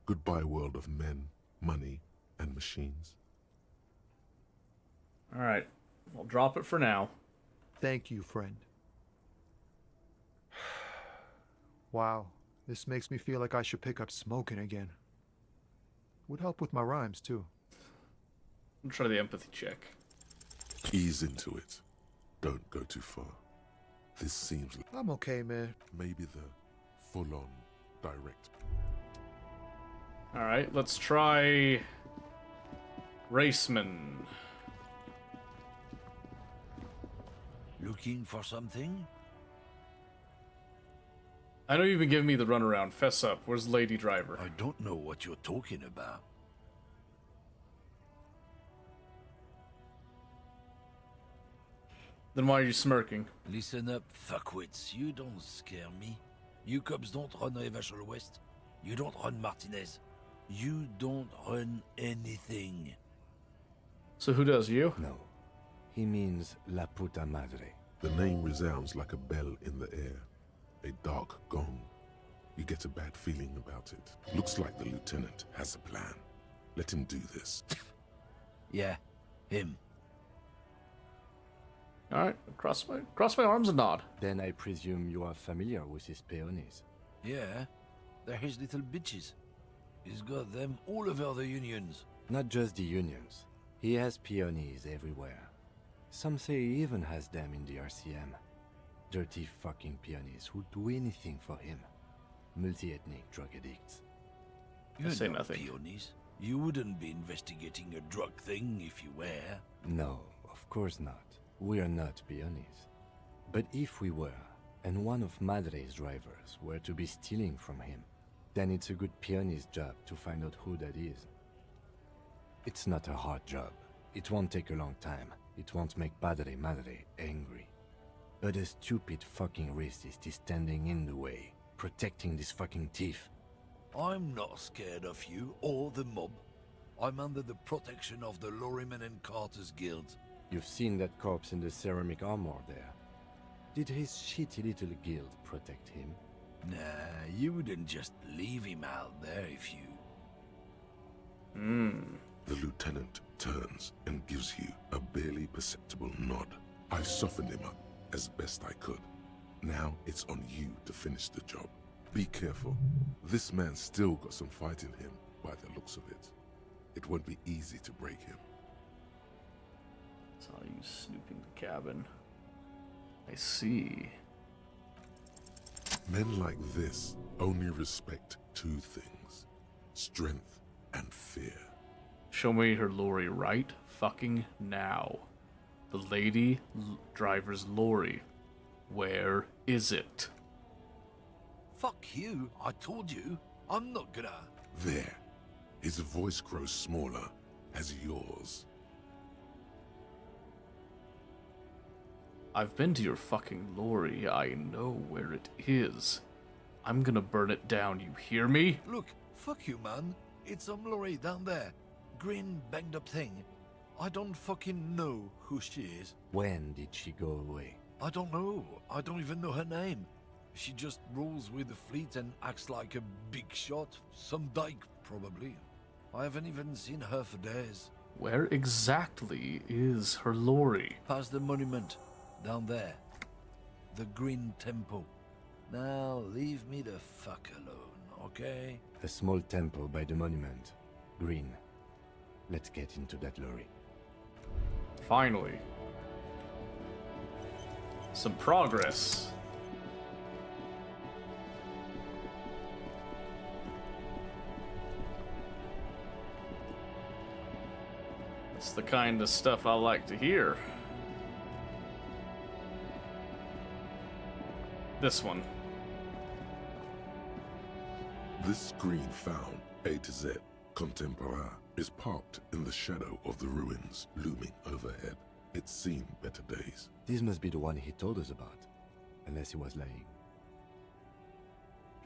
Goodbye world of men, money, and machines. Alright. I'll drop it for now. Thank you, friend. Wow. This makes me feel like I should pick up smoking again. Would help with my rhymes, too. I'll try the empathy check. Ease into it. Don't go too far. This seems like... I'm okay, man. Maybe the full-on direct... Alright, let's try... Raceman. Looking for something? I know you've been giving me the runaround. Fess up. Where's Lady Driver? I don't know what you're talking about. Then why are you smirking? Listen up, fuckwits. You don't scare me. You cops don't run Revachol West. You don't run Martinez. You don't run anything. So who does, you? No. He means La Puta Madre. The name resounds like a bell in the air. A dark gong. You get a bad feeling about it. Looks like the lieutenant has a plan. Let him do this. Yeah, him. Alright, cross my arms and nod. Then I presume you are familiar with his peonies. Yeah, they're his little bitches. He's got them all over the unions. Not just the unions. He has peonies everywhere. Some say he even has them in the RCM. Dirty fucking peonies who'd do anything for him. Multi-ethnic drug addicts. You say know nothing. Peonies. You wouldn't be investigating a drug thing if you were. No, of course not. We are not peonies. But if we were, and one of Madre's drivers were to be stealing from him, then it's a good pianist's job to find out who that is. It's not a hard job. It won't take a long time. It won't make Padre Madre angry. But a stupid fucking racist is standing in the way, protecting this fucking thief. I'm not scared of you or the mob. I'm under the protection of the Lorrymen and Carters Guild. You've seen that corpse in the ceramic armor there. Did his shitty little guild protect him? Nah, you wouldn't just leave him out there if you... The lieutenant turns and gives you a barely perceptible nod. I softened him up as best I could. Now it's on you to finish the job. Be careful. This man's still got some fight in him, by the looks of it. It won't be easy to break him. Saw you snooping the cabin. I see. Men like this only respect two things: strength and fear. Show me her lorry right fucking now. The lady driver's lorry. Where is it? Fuck you, I told you. I'm not gonna... There. His voice grows smaller as yours. I've been to your fucking lorry. I know where it is. I'm gonna burn it down, you hear me? Look, fuck you, man. It's some lorry down there. Green, banged up thing. I don't fucking know who she is. When did she go away? I don't know. I don't even know her name. She just rolls with the fleet and acts like a big shot. Some dyke, probably. I haven't even seen her for days. Where exactly is her lorry? Past the monument. Down there. The Green Temple. Now, leave me the fuck alone, okay? A small temple by the monument. Green. Let's get into that lorry. Finally. Some progress. That's the kind of stuff I like to hear. This one. This green found, A to Z, Contemporaire, is parked in the shadow of the ruins looming overhead. It's seen better days. This must be the one he told us about. Unless he was lying.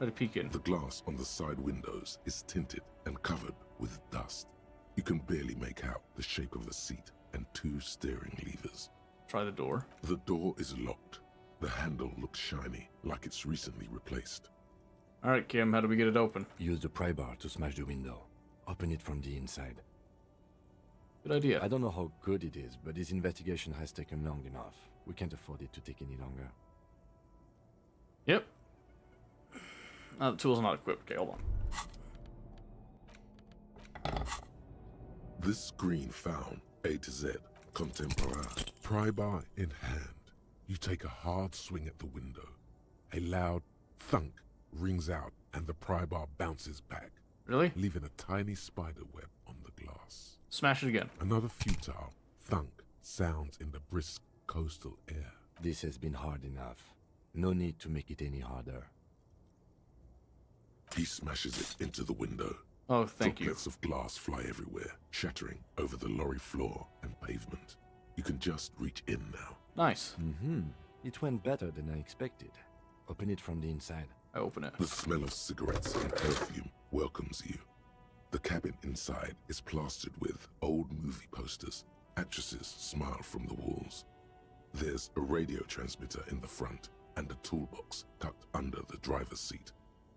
Let a peek in. The glass on the side windows is tinted and covered with dust. You can barely make out the shape of a seat and two steering levers. Try the door. The door is locked. The handle looks shiny, like it's recently replaced. Alright, Kim, how do we get it open? Use the pry bar to smash the window. Open it from the inside. Good idea. I don't know how good it is, but this investigation has taken long enough. We can't afford it to take any longer. Yep. The tool's not equipped. Okay, hold on. This green found, A to Z, Contemporaire, pry bar in hand. You take a hard swing at the window. A loud thunk rings out and the pry bar bounces back. Really? Leaving a tiny spider web on the glass. Smash it again. Another futile thunk sounds in the brisk coastal air. This has been hard enough. No need to make it any harder. He smashes it into the window. Oh, thank you. Droplets of glass fly everywhere, shattering over the lorry floor and pavement. You can just reach in now. Nice. It went better than I expected. Open it from the inside. I open it. The smell of cigarettes and perfume welcomes you. The cabin inside is plastered with old movie posters. Actresses smile from the walls. There's a radio transmitter in the front and a toolbox tucked under the driver's seat.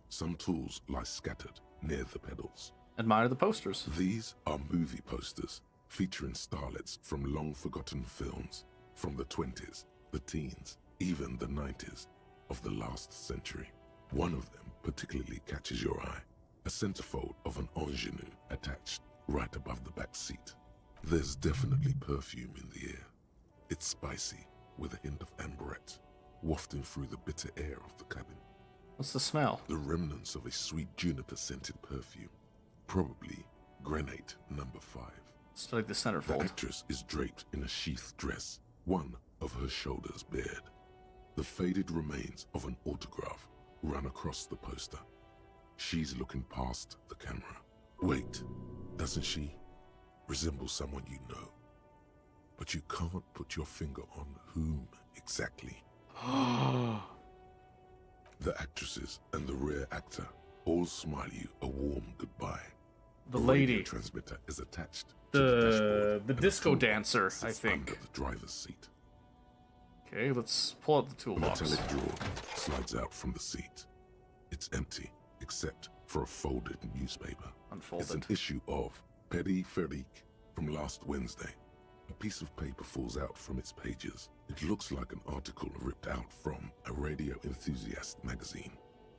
Some tools lie scattered near the pedals. Admire the posters. These are movie posters featuring starlets from long-forgotten films from the 20s, the teens, even the 90s of the last century. One of them particularly catches your eye, a centerfold of an ingenue attached right above the back seat. There's definitely perfume in the air. It's spicy, with a hint of amberette, wafting through the bitter air of the cabin. What's the smell? The remnants of a sweet juniper-scented perfume, probably granate number 5. It's like the centerfold. The actress is draped in a sheath dress, one of her shoulders bared. The faded remains of an autograph run across the poster. She's looking past the camera. Wait, doesn't she resemble someone you know? But you can't put your finger on whom exactly. The actresses and the rear actor all smile you a warm goodbye. The radio lady. transmitter is attached to the dashboard. The and disco toolbox dancer, I sits think. under the driver's seat. Okay, let's pull out the A toolbox. metallic drawer slides out from the seat. It's empty, except for a folded newspaper. Unfolded. It's an issue of Périphérique from last Wednesday. A piece of paper falls out from its pages. It looks like an article ripped out from a radio enthusiast magazine.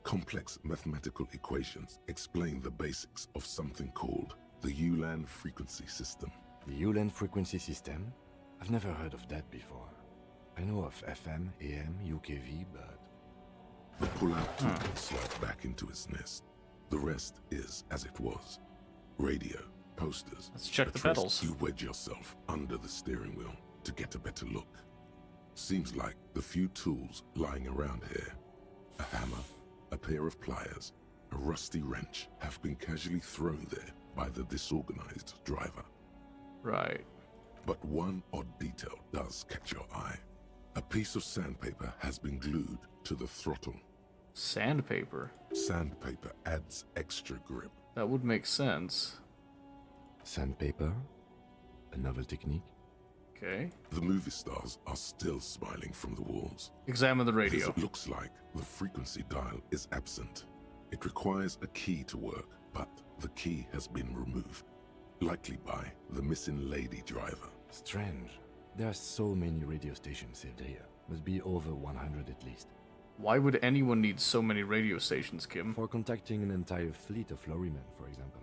Complex mathematical equations explain the basics of something called the Ulan frequency system. The Ulan frequency system? I've never heard of that before. I know of FM, AM, UKV, but... The pull-out tool slides back into its nest. The rest is as it was. Radio, posters. Let's check a the twist. pedals. You wedge yourself under the steering wheel to get a better look. Seems like the few tools lying around here, a hammer, a pair of pliers, a rusty wrench, have been casually thrown there by the disorganized driver. Right. But one odd detail does catch your eye. A piece of sandpaper has been glued to the throttle. Sandpaper? Sandpaper adds extra grip. That would make sense. Sandpaper? A novel technique? Okay. The movie stars are still smiling from the walls. Examine the radio. It looks like the frequency dial is absent. It requires a key to work, but the key has been removed. Likely by the missing lady driver. Strange. There are so many radio stations saved here. Must be over 100 at least. Why would anyone need so many radio stations, Kim? For contacting an entire fleet of lorrymen, for example.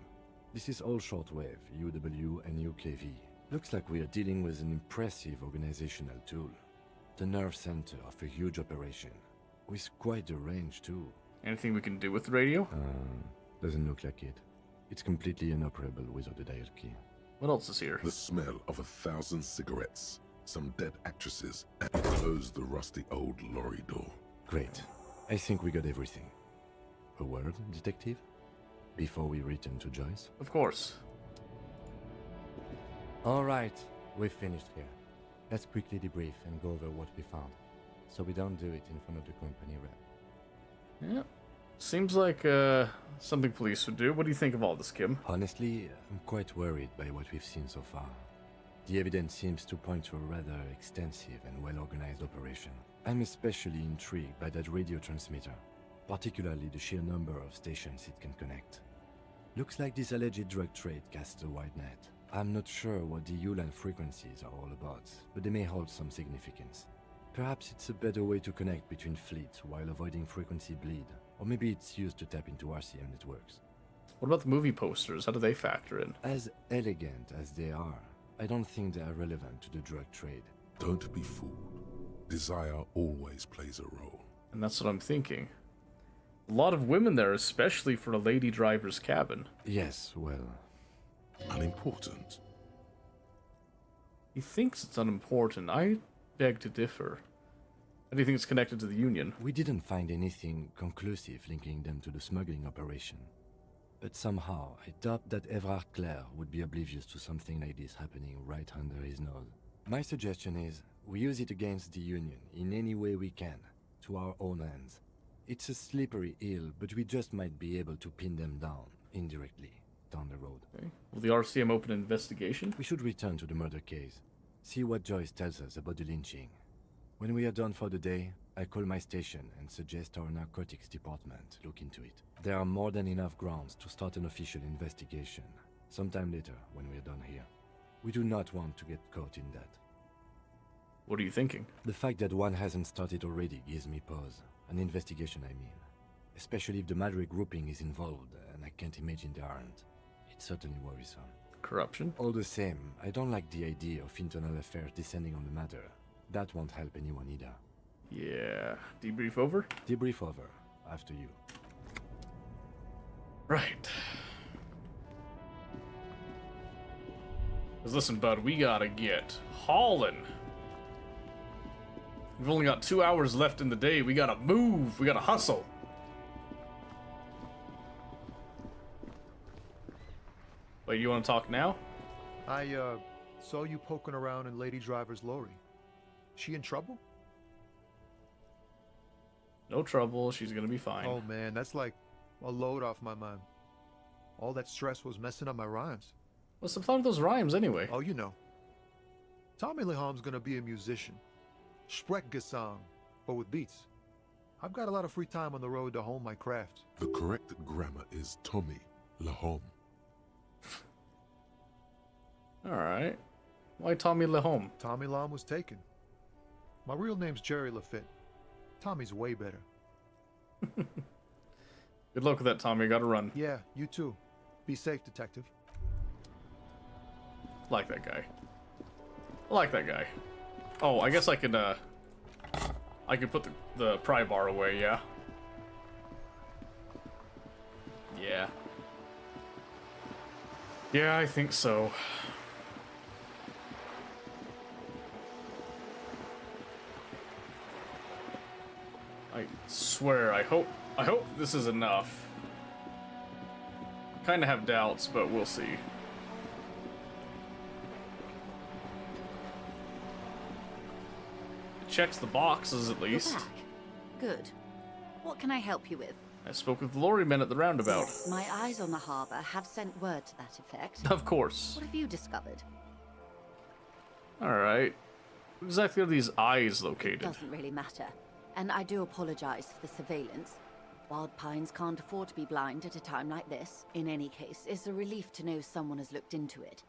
This is all shortwave, UW and UKV. Looks like we are dealing with an impressive organizational tool. The nerve center of a huge operation. With quite a range, too. Anything we can do with the radio? Doesn't look like it. It's completely inoperable without a dial key. What else is here? The smell of 1,000 cigarettes, some dead actresses, and close the rusty old lorry door. Great. I think we got everything. A word, detective? Before we return to Joyce? Of course. Alright, we're finished here. Let's quickly debrief and go over what we found, so we don't do it in front of the company rep. Yeah. Seems like something police would do. What do you think of all this, Kim? Honestly, I'm quite worried by what we've seen so far. The evidence seems to point to a rather extensive and well-organized operation. I'm especially intrigued by that radio transmitter, particularly the sheer number of stations it can connect. Looks like this alleged drug trade casts a wide net. I'm not sure what the Ulan frequencies are all about, but they may hold some significance. Perhaps it's a better way to connect between fleets while avoiding frequency bleed, or maybe it's used to tap into RCM networks. What about the movie posters? How do they factor in? As elegant as they are, I don't think they are relevant to the drug trade. Don't be fooled. Desire always plays a role. And that's what I'm thinking. A lot of women there, especially for a lady driver's cabin. Yes, well... Unimportant. He thinks it's unimportant. I beg to differ. How do you think it's connected to the Union? We didn't find anything conclusive linking them to the smuggling operation. But somehow, I doubt that Everard Clare would be oblivious to something like this happening right under his nose. My suggestion is, we use it against the Union in any way we can, to our own ends. It's a slippery hill, but we just might be able to pin them down, indirectly, down the road. Okay. Will the RCM open an investigation? We should return to the murder case. See what Joyce tells us about the lynching. When we are done for the day, I call my station and suggest our narcotics department look into it. There are more than enough grounds to start an official investigation, sometime later when we are done here. We do not want to get caught in that. What are you thinking? The fact that one hasn't started already gives me pause. An investigation, I mean. Especially if the Madrid grouping is involved, and I can't imagine they aren't. It's certainly worrisome. Corruption? All the same, I don't like the idea of internal affairs descending on the matter. That won't help anyone either. Yeah. Debrief over? Debrief over. After you. Right. Because listen, bud, we gotta get haulin'. We've only got 2 hours left in the day. We gotta move. We gotta hustle. Wait, you want to talk now? I saw you poking around in Lady Driver's lorry. She in trouble? No trouble. She's gonna be fine. Oh man, that's like a load off my mind. All that stress was messing up my rhymes. What's the plan with those rhymes anyway? Oh, you know. Tommy Leham's gonna be a musician. Sprechgesang, but with beats. I've got a lot of free time on the road to hone my craft. The correct grammar is Tommy Lahome. Alright. Why Tommy Lahome? Tommy Lahm was taken. My real name's Jerry Lafitte. Tommy's way better. Good luck with that, Tommy. Gotta run. Yeah, you too. Be safe, detective. Like that guy. I like that guy. Oh, I guess I could put the pry bar away, yeah? Yeah. Yeah, I think so. I swear, I hope this is enough. Kinda have doubts, but we'll see. Checks the boxes at least. You're back. Good. What can I help you with? I spoke with the lorrymen at the roundabout. My eyes on the harbour have sent word to that effect. Of course. What have you discovered? Alright. Where exactly are these eyes located? Doesn't really matter. And I do apologize for the surveillance. Wild Pines can't afford to be blind at a time like this. In any case, it's a relief to know someone has looked into it.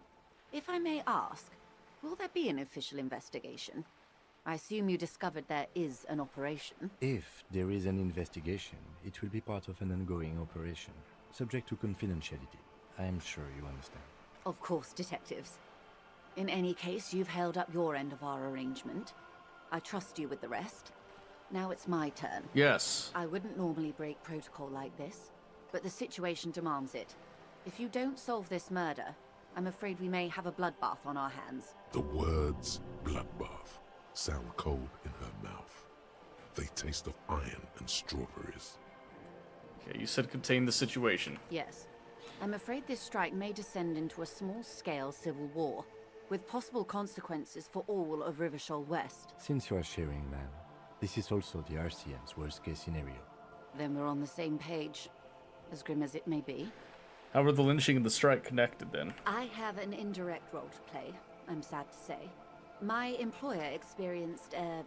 If I may ask, will there be an official investigation? I assume you discovered there is an operation. If there is an investigation, it will be part of an ongoing operation, subject to confidentiality. I am sure you understand. Of course, detectives. In any case, you've held up your end of our arrangement. I trust you with the rest. Now it's my turn. Yes. I wouldn't normally break protocol like this, but the situation demands it. If you don't solve this murder, I'm afraid we may have a bloodbath on our hands. The words bloodbath sound cold in her mouth. They taste of iron and strawberries. Okay, you said contain the situation. Yes. I'm afraid this strike may descend into a small-scale civil war, with possible consequences for all of Rivershoal West. Since you are sharing, ma'am, this is also the RCM's worst-case scenario. Then we're on the same page, as grim as it may be. How are the lynching and the strike connected, then? I have an indirect role to play, I'm sad to say. My employer experienced a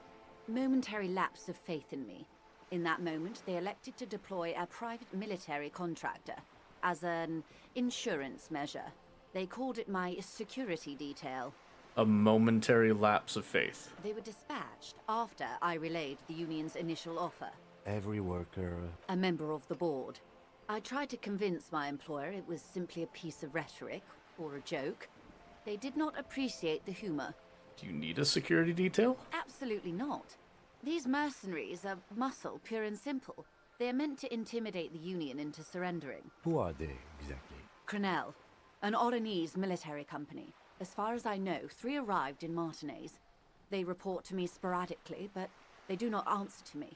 momentary lapse of faith in me. In that moment, they elected to deploy a private military contractor as an insurance measure. They called it my security detail. A momentary lapse of faith. They were dispatched after I relayed the union's initial offer. Every worker... A member of the board. I tried to convince my employer it was simply a piece of rhetoric, or a joke. They did not appreciate the humor. Do you need a security detail? Absolutely not. These mercenaries are muscle, pure and simple. They are meant to intimidate the Union into surrendering. Who are they, exactly? Crenel, an Oranese military company. As far as I know, 3 arrived in Martinez. They report to me sporadically, but they do not answer to me.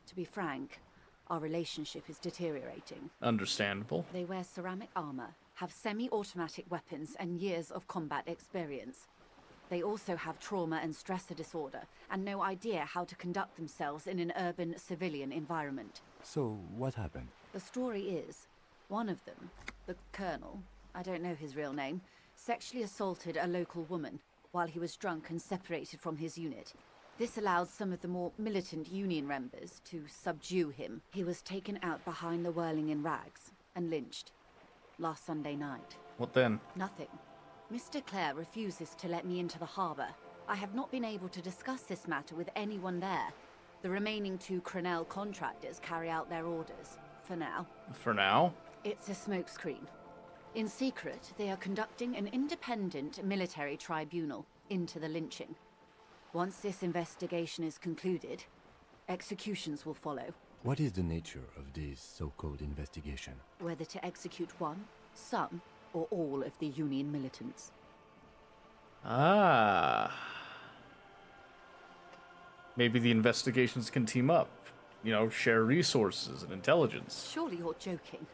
To be frank, our relationship is deteriorating. Understandable. They wear ceramic armor, have semi-automatic weapons, and years of combat experience. They also have trauma and stressor disorder, and no idea how to conduct themselves in an urban civilian environment. So, what happened? The story is, one of them, the Colonel, I don't know his real name, sexually assaulted a local woman while he was drunk and separated from his unit. This allowed some of the more militant Union members to subdue him. He was taken out behind the whirling in rags and lynched last Sunday night. What then? Nothing. Mr. Clare refuses to let me into the harbour. I have not been able to discuss this matter with anyone there. The remaining 2 Crenel contractors carry out their orders, for now. For now? It's a smokescreen. In secret, they are conducting an independent military tribunal into the lynching. Once this investigation is concluded, executions will follow. What is the nature of this so-called investigation? Whether to execute one, some, or all of the Union militants. Ah. Maybe the investigations can team up. You know, share resources and intelligence. Surely you're joking.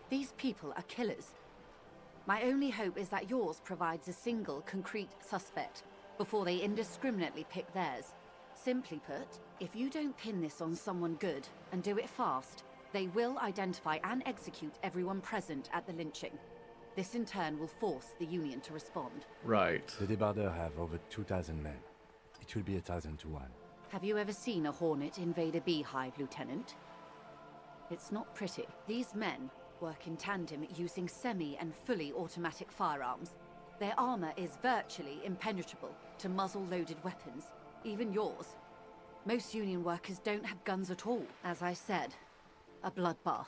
These people are killers. My only hope is that yours provides a single, concrete suspect before they indiscriminately pick theirs. Simply put, if you don't pin this on someone good and do it fast, they will identify and execute everyone present at the lynching. This in turn will force the Union to respond. Right. The Debardeurs have over 2,000 men. It will be 1,000 to 1. Have you ever seen a Hornet invade a beehive, Lieutenant? It's not pretty. These men work in tandem using semi- and fully automatic firearms. Their armor is virtually impenetrable to muzzle-loaded weapons, even yours. Most Union workers don't have guns at all. As I said, a bloodbath.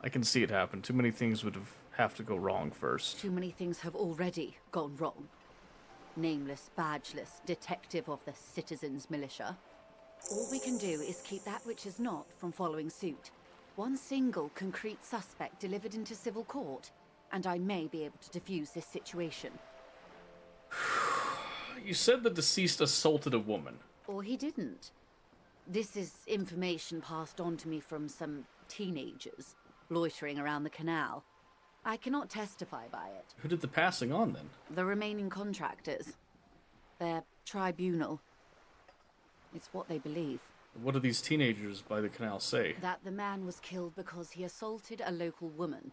I can see it happen. Too many things would have to go wrong first. Too many things have already gone wrong. Nameless, badgeless, detective of the citizens' militia. All we can do is keep that which is not from following suit. One single concrete suspect delivered into civil court, and I may be able to defuse this situation. You said the deceased assaulted a woman. Or he didn't. This is information passed on to me from some teenagers loitering around the canal. I cannot testify by it. Who did the passing on, then? The remaining contractors. Their tribunal. It's what they believe. What do these teenagers by the canal say? That the man was killed because he assaulted a local woman.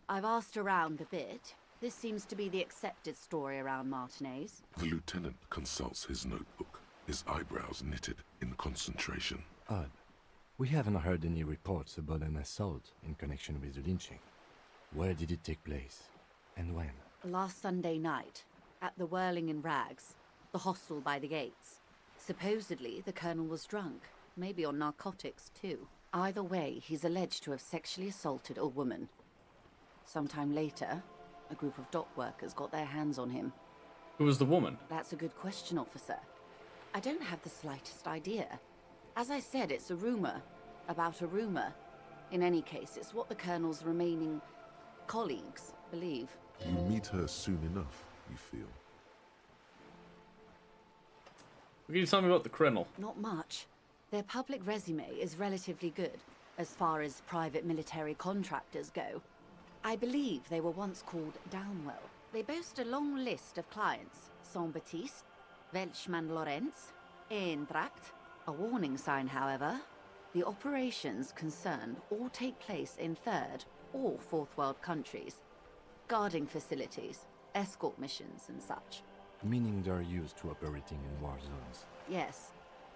I've asked around a bit. This seems to be the accepted story around Martinez. The lieutenant consults his notebook, his eyebrows knitted in concentration. Odd. We haven't heard any reports about an assault in connection with the lynching. Where did it take place? And when? Last Sunday night, at the Whirling in Rags, the hostel by the gates. Supposedly, the colonel was drunk, maybe on narcotics too. Either way, he's alleged to have sexually assaulted a woman. Sometime later, a group of dock workers got their hands on him. Who was the woman? That's a good question, officer. I don't have the slightest idea. As I said, it's a rumor about a rumor. In any case, it's what the colonel's remaining colleagues believe. You meet her soon enough, you feel? What can you tell me about the colonel? Not much. Their public resume is relatively good, as far as private military contractors go. I believe they were once called Downwell. They boast a long list of clients. Saint-Baptiste, Welchman Lorenz, Eintracht. A warning sign, however. The operations concerned all take place in third or fourth world countries. Guarding facilities, escort missions and such. Meaning they're used to operating in war zones. Yes.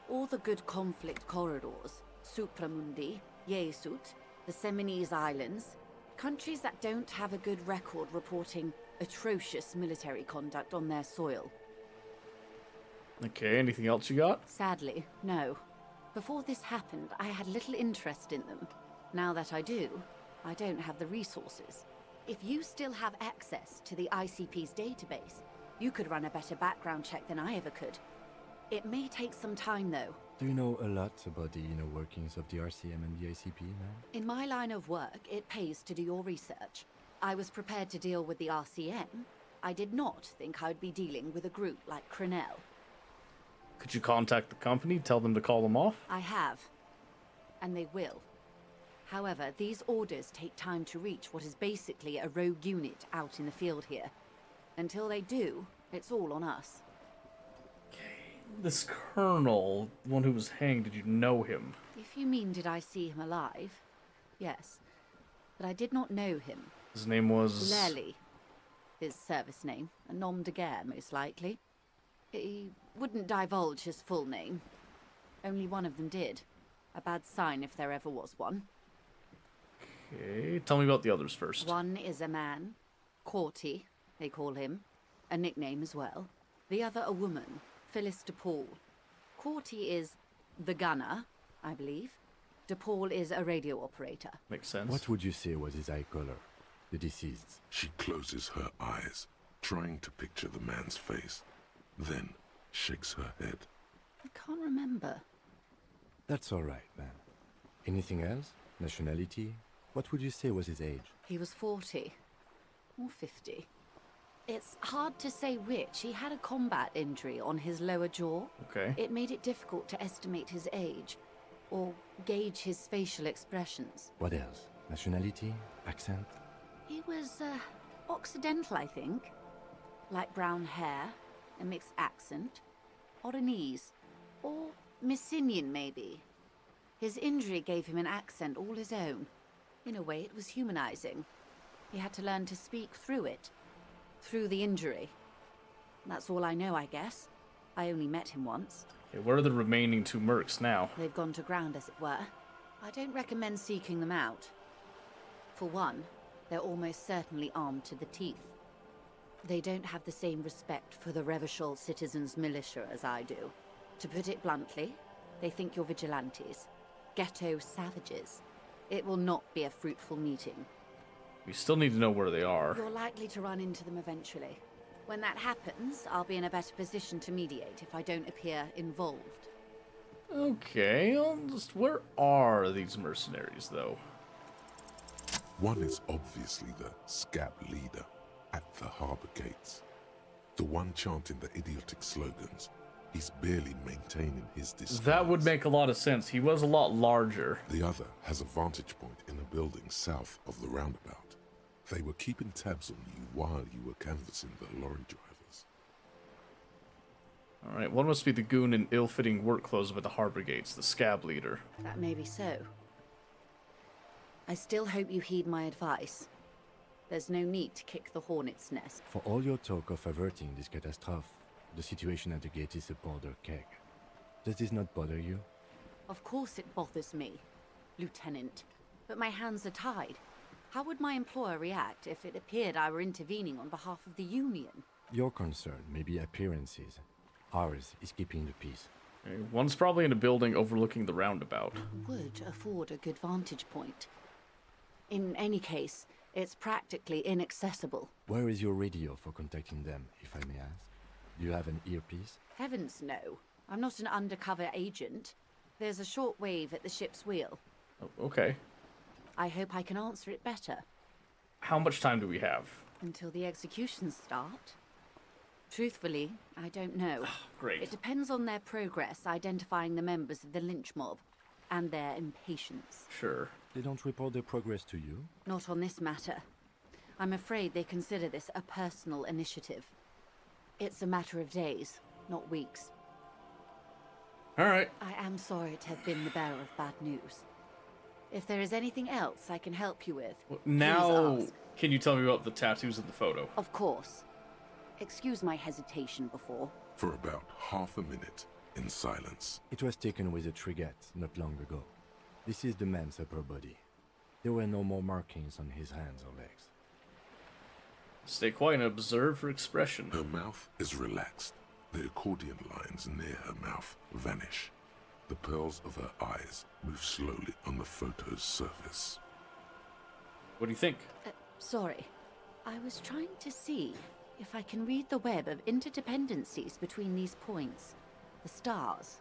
All the good conflict corridors. Supramundi, Yesut, the Seminese Islands. Countries that don't have a good record reporting atrocious military conduct on their soil. Okay, anything else you got? Sadly, no. Before this happened, I had little interest in them. Now that I do, I don't have the resources. If you still have access to the ICP's database, you could run a better background check than I ever could. It may take some time, though. Do you know a lot about the inner workings of the RCM and the ICP, ma'am? In my line of work, it pays to do your research. I was prepared to deal with the RCM. I did not think I'd be dealing with a group like Crenel. Could you contact the company, tell them to call them off? I have. And they will. However, these orders take time to reach what is basically a rogue unit out in the field here. Until they do, it's all on us. This colonel, the one who was hanged, did you know him? If you mean did I see him alive? Yes. But I did not know him. His name was... Lely. His service name. A nom de guerre, most likely. He wouldn't divulge his full name. Only one of them did. A bad sign if there ever was one. Okay, tell me about the others first. One is a man. Corty, they call him. A nickname as well. The other a woman. Phyllis DePaul. Corty is the gunner, I believe. DePaul is a radio operator. Makes sense. What would you say was his eye color? The deceased. She closes her eyes, trying to picture the man's face, then shakes her head. I can't remember. That's all right, ma'am. Anything else? Nationality? What would you say was his age? He was 40. Or 50. It's hard to say which. He had a combat injury on his lower jaw. Okay. It made it difficult to estimate his age, or gauge his facial expressions. What else? Nationality? Accent? He was, Occidental, I think. Light brown hair, a mixed accent, Oranese, or Messinian, maybe. His injury gave him an accent all his own. In a way, it was humanizing. He had to learn to speak through it, through the injury. That's all I know, I guess. I only met him once. Okay, where are the remaining 2 mercs now? They've gone to ground, as it were. I don't recommend seeking them out. For one, they're almost certainly armed to the teeth. They don't have the same respect for the Revachol citizens' militia as I do. To put it bluntly, they think you're vigilantes. Ghetto savages. It will not be a fruitful meeting. We still need to know where they are. You're likely to run into them eventually. When that happens, I'll be in a better position to mediate if I don't appear involved. Okay, where are these mercenaries, though? One is obviously the scab leader at the harbor gates. The one chanting the idiotic slogans. He's barely maintaining his disguise. That would make a lot of sense. He was a lot larger. The other has a vantage point in a building south of the roundabout. They were keeping tabs on you while you were canvassing the lorry drivers. Alright, one must be the goon in ill-fitting work clothes by the harbor gates, the scab leader. That may be so. I still hope you heed my advice. There's no need to kick the hornet's nest. For all your talk of averting this catastrophe, the situation at the gate is a powder keg. Does this not bother you? Of course it bothers me, Lieutenant. But my hands are tied. How would my employer react if it appeared I were intervening on behalf of the Union? Your concern may be appearances. Ours is keeping the peace. Okay, one's probably in a building overlooking the roundabout. Would afford a good vantage point. In any case, it's practically inaccessible. Where is your radio for contacting them, if I may ask? Do you have an earpiece? Heavens no. I'm not an undercover agent. There's a short wave at the ship's wheel. Oh, okay. I hope I can answer it better. How much time do we have? Until the executions start. Truthfully, I don't know. Great. It depends on their progress identifying the members of the lynch mob, and their impatience. Sure. They don't report their progress to you? Not on this matter. I'm afraid they consider this a personal initiative. It's a matter of days, not weeks. Alright. I am sorry to have been the bearer of bad news. If there is anything else I can help you with, Now, please ask. can you tell me about the tattoos in the photo? Of course. Excuse my hesitation before. For about half a minute, in silence. It was taken with a Trigat not long ago. This is the man's upper body. There were no more markings on his hands or legs. Stay quiet and observe her expression. Her mouth is relaxed. The accordion lines near her mouth vanish. The pearls of her eyes move slowly on the photo's surface. What do you think? Sorry. I was trying to see if I can read the web of interdependencies between these points. The stars.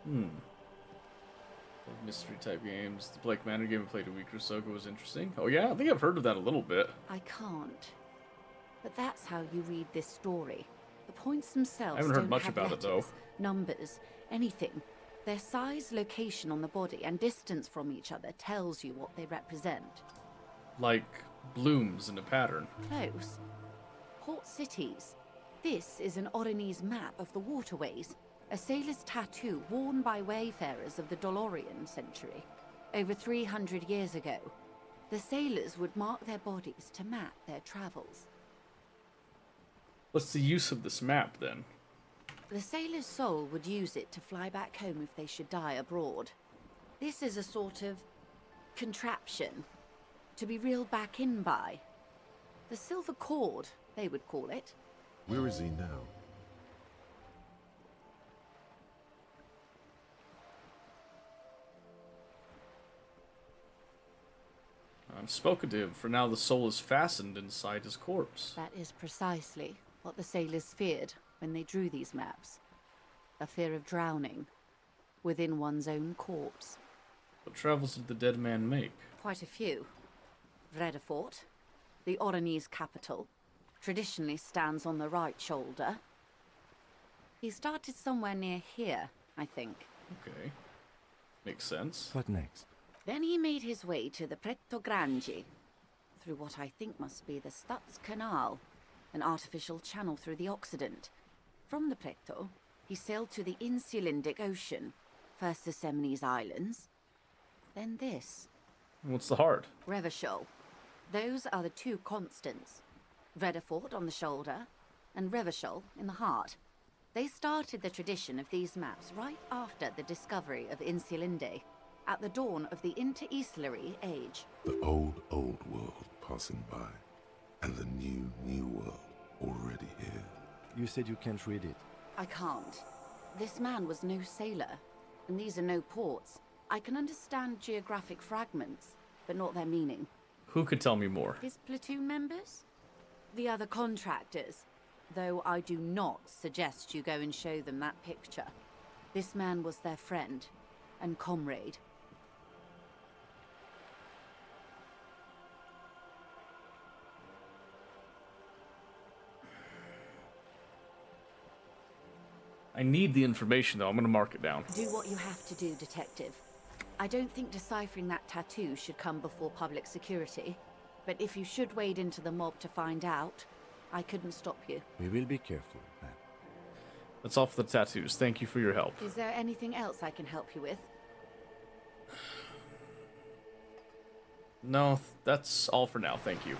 Love mystery type games. The Blake Manor game I played a week or so ago was interesting. Oh yeah, I think I've heard of that a little bit. I can't. But that's how you read this story. The points themselves I haven't heard don't much have about it, though. letters, numbers, anything. Their size, location on the body, and distance from each other tells you what they represent. Like blooms in a pattern. Close. Port cities. This is an Oranese map of the waterways. A sailor's tattoo worn by wayfarers of the Dolorian century. Over 300 years ago, the sailors would mark their bodies to map their travels. What's the use of this map, then? The sailor's soul would use it to fly back home if they should die abroad. This is a sort of contraption to be reeled back in by. The silver cord, they would call it. Where is he now? I've spoken to him. For now, the soul is fastened inside his corpse. That is precisely what the sailors feared when they drew these maps. A fear of drowning within one's own corpse. What travels did the dead man make? Quite a few. Vredefort, the Oranese capital, traditionally stands on the right shoulder. He started somewhere near here, I think. Okay. Makes sense. What next? Then he made his way to the Pretto Grande, through what I think must be the Stutz Canal, an artificial channel through the Occident. From the Pretto, he sailed to the Insulindic Ocean, first the Semines Islands, then this. What's the heart? Revachol. Those are the two constants. Vredefort on the shoulder, and Revachol in the heart. They started the tradition of these maps right after the discovery of Insulinde, at the dawn of the Inter-Easlary Age. The old world passing by, and the new world already here. You said you can't read it. I can't. This man was no sailor, and these are no ports. I can understand geographic fragments, but not their meaning. Who could tell me more? His platoon members? The other contractors. Though I do not suggest you go and show them that picture. This man was their friend and comrade. I need the information, though. I'm going to mark it down. Do what you have to do, Detective. I don't think deciphering that tattoo should come before public security. But if you should wade into the mob to find out, I couldn't stop you. We will be careful, ma'am. That's all for the tattoos. Thank you for your help. Is there anything else I can help you with? No, that's all for now. Thank you.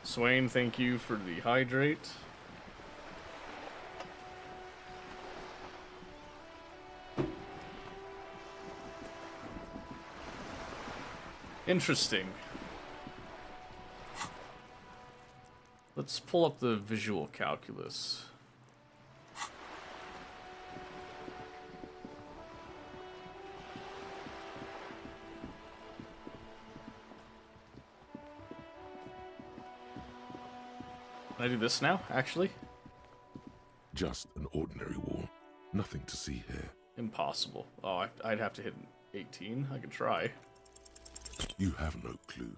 Swain, thank you for the hydrate. Interesting. Let's pull up the visual calculus. Can I do this now, actually? Just an ordinary wall. Nothing to see here. Impossible. Oh, I'd have to hit an 18. I could try. You have no clue.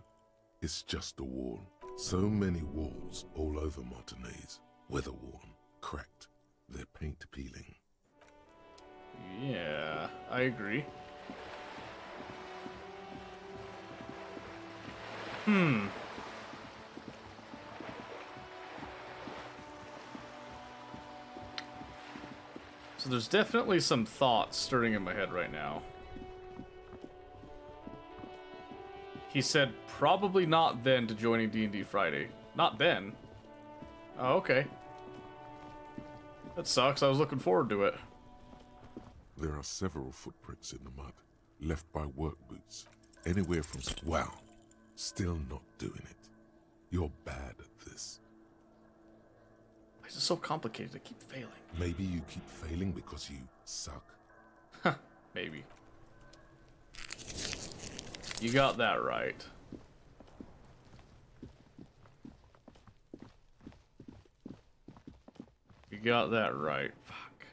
It's just a wall. So many walls all over Martinez. Weather-worn, cracked. Their paint peeling. Yeah, I agree. So there's definitely some thoughts stirring in my head right now. He said probably not then to joining D&D Friday. Not then? Oh, okay. That sucks. I was looking forward to it. There are several footprints in the mud, left by work boots. Anywhere from... Wow. Still not doing it. You're bad at this. Why is it so complicated? I keep failing. Maybe you keep failing because you suck. Huh, maybe. You got that right. You got that right. Fuck.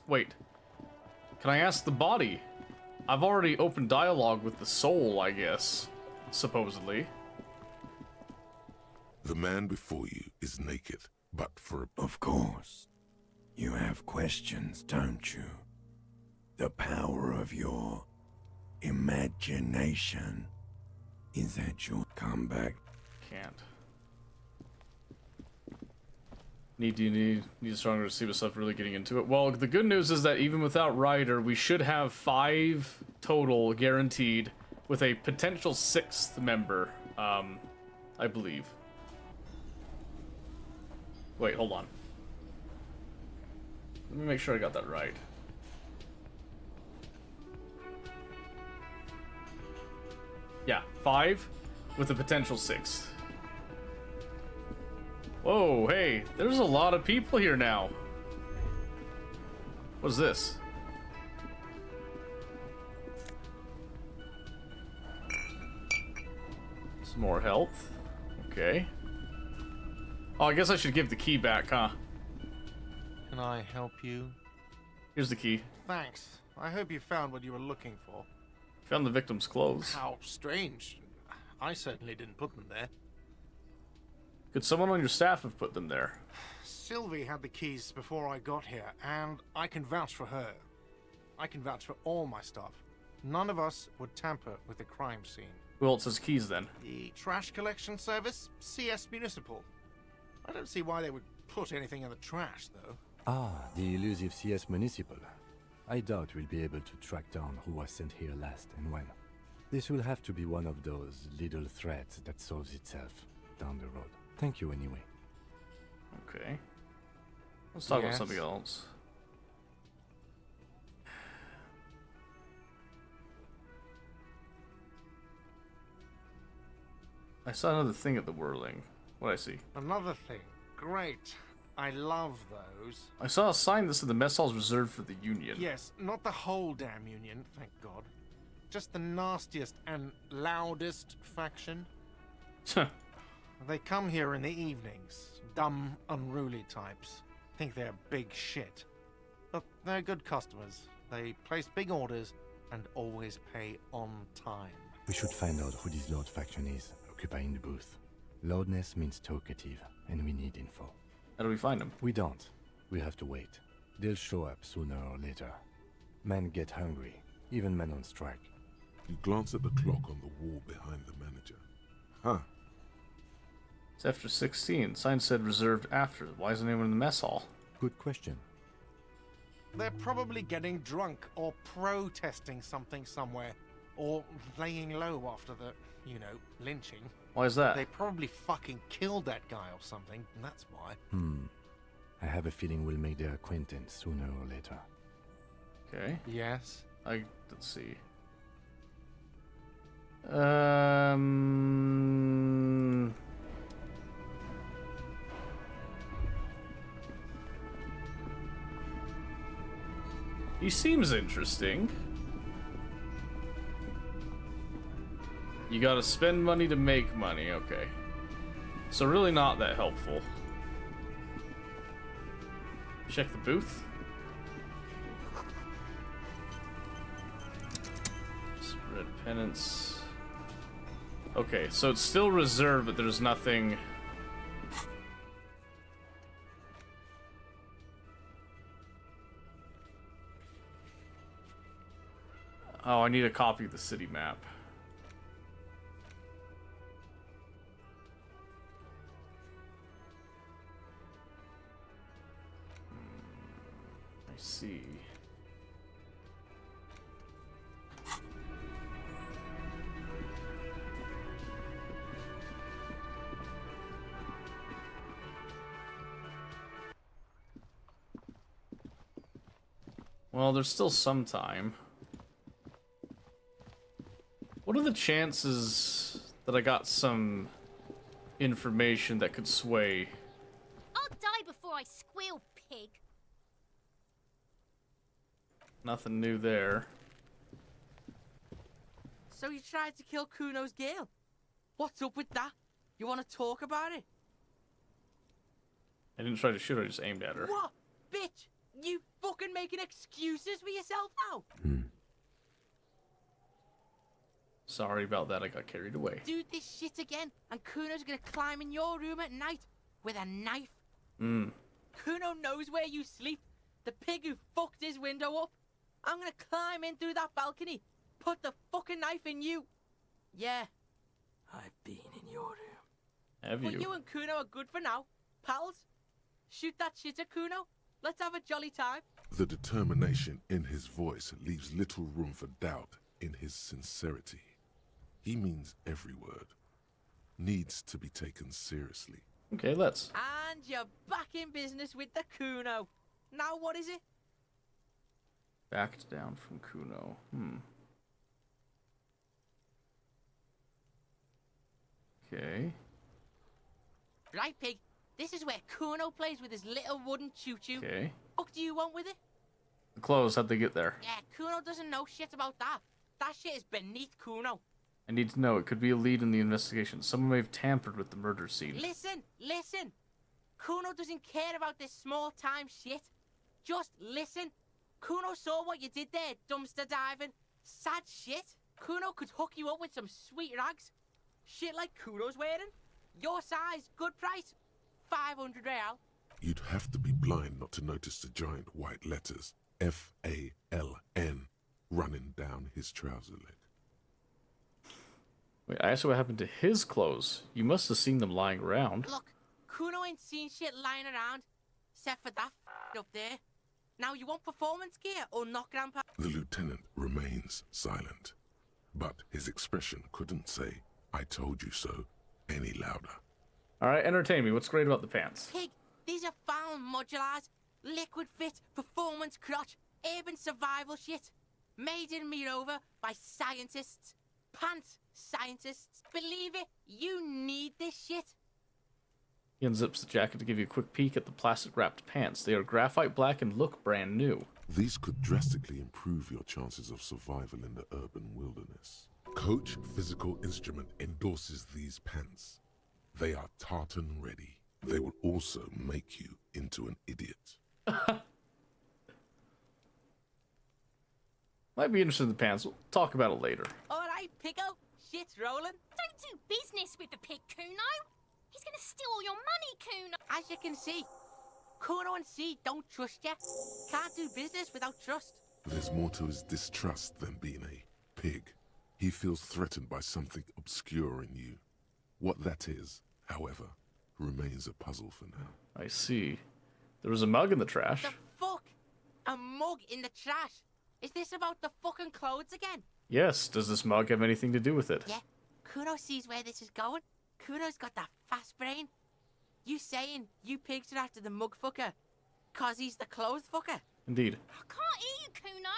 Wait. Can I ask the body? I've already opened dialogue with the soul, I guess. Supposedly. The man before you is naked, but for a... Of course. You have questions, don't you? The power of your imagination is at your comeback. Can't. Need stronger to see myself really getting into it. Well, the good news is that even without Ryder, we should have 5 total guaranteed, with a potential 6th member, I believe. Wait, hold on. Let me make sure I got that right. Yeah, 5 with a potential 6th. Whoa, hey, there's a lot of people here now. What is this? Some more health. Okay. Oh, I guess I should give the key back, huh? Can I help you? Here's the key. Thanks. I hope you found what you were looking for. Found the victim's clothes. How strange. I certainly didn't put them there. Could someone on your staff have put them there? Sylvie had the keys before I got here, and I can vouch for her. I can vouch for all my staff. None of us would tamper with the crime scene. Who else has keys then? The trash collection service, CS Municipal. I don't see why they would put anything in the trash, though. Ah, the elusive CS Municipal. I doubt we'll be able to track down who was sent here last and when. This will have to be one of those little threats that solves itself down the road. Thank you anyway. Okay. Let's talk about Yes. something else. I saw another thing at the Whirling. What I see? Another thing. Great. I love those. I saw a sign that said the mess hall's reserved for the Union. Yes, not the whole damn Union, thank God. Just the nastiest and loudest faction. They come here in the evenings. Dumb, unruly types. Think they're big shit. But they're good customers. They place big orders and always pay on time. We should find out who this Lord faction is, occupying the booth. Loudness means talkative, and we need info. How do we find them? We don't. We have to wait. They'll show up sooner or later. Men get hungry, even men on strike. You glance at the clock on the wall behind the manager. Huh. It's after 16. Sign said reserved after. Why isn't anyone in the mess hall? Good question. They're probably getting drunk or protesting something somewhere. Or laying low after the, lynching. Why is that? They probably fucking killed that guy or something, and that's why. I have a feeling we'll make their acquaintance sooner or later. Okay. Yes. Let's see. He seems interesting. You gotta spend money to make money, okay. So really not that helpful. Check the booth. Spread penance. Okay, so it's still reserved, but there's nothing. Oh, I need a copy of the city map. I see. Well, there's still some time. What are the chances that I got some information that could sway? I'll die before I squeal, pig. Nothing new there. So you tried to kill Kuno's girl? What's up with that? You want to talk about it? I didn't try to shoot her, I just aimed at her. What? Bitch! You fucking making excuses for yourself now? Sorry about that, I got carried away. Do this shit again, and Kuno's gonna climb in your room at night with a knife. Kuno knows where you sleep. The pig who fucked his window up. I'm gonna climb in through that balcony, put the fucking knife in you. Yeah. I've been in your room. Have But you? you and Kuno are good for now. Pals, shoot that shit at Kuno. Let's have a jolly time. The determination in his voice leaves little room for doubt in his sincerity. He means every word. Needs to be taken seriously. Okay, let's. And you're back in business with the Kuno. Now what is it? Backed down from Kuno. Okay. Right, pig. This is where Kuno plays with his little wooden choo-choo. Okay. What do you want with it? The clothes, how'd they get there? Yeah, Kuno doesn't know shit about that. That shit is beneath Kuno. I need to know. It could be a lead in the investigation. Someone may have tampered with the murder scene. Listen. Kuno doesn't care about this small-time shit. Just listen. Kuno saw what you did there, dumpster diving. Sad shit. Kuno could hook you up with some sweet rags. Shit like Kuno's wearing. Your size, good price. 500 real. You'd have to be blind not to notice the giant white letters FALN running down his trouser leg. Wait, I asked what happened to his clothes. You must have seen them lying around. Look, Kuno ain't seen shit lying around, except for that up there. Now you want performance gear or not, Grandpa? The lieutenant remains silent, but his expression couldn't say, "I told you so," any louder. Alright, entertain me. What's great about the pants? Pig, these are found modulars, liquid fit, performance crotch, urban survival shit. Made in Mirova by scientists. Pants scientists. Believe it, you need this shit. He unzips the jacket to give you a quick peek at the plastic-wrapped pants. They are graphite black and look brand new. These could drastically improve your chances of survival in the urban wilderness. Coach Physical Instrument endorses these pants. They are tartan ready. They will also make you into an idiot. Might be interested in the pants. We'll talk about it later. Alright, Pico, shit's rolling. Don't do business with the pig, Kuno. He's gonna steal all your money, Kuno. As you can see, Kuno and C don't trust you. Can't do business without trust. There's more to his distrust than being a pig. He feels threatened by something obscure in you. What that is, however, remains a puzzle for now. I see. There was a mug in the trash. The fuck? A mug in the trash? Is this about the fucking clothes again? Yes, does this mug have anything to do with it? Yeah, Kuno sees where this is going. Kuno's got that fast brain. You saying you pigs are after the mug fucker, cause he's the clothes fucker? Indeed. I can't hear you, Kuno.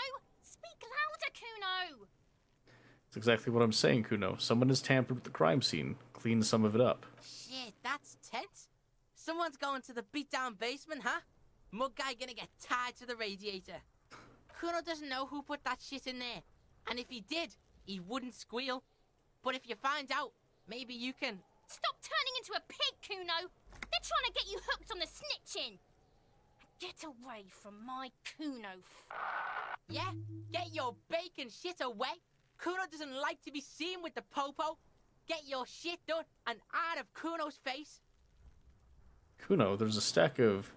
Speak louder, Kuno. That's exactly what I'm saying, Kuno. Someone has tampered with the crime scene, cleaned some of it up. Shit, that's tense. Someone's going to the beat-down basement, huh? Mug guy gonna get tied to the radiator. Kuno doesn't know who put that shit in there. And if he did, he wouldn't squeal. But if you find out, maybe you can... Stop turning into a pig, Kuno. They're trying to get you hooked on the snitching. Get away from my Kuno. Yeah, get your bacon shit away. Kuno doesn't like to be seen with the popo. Get your shit done and out of Kuno's face. Kuno, there's a stack of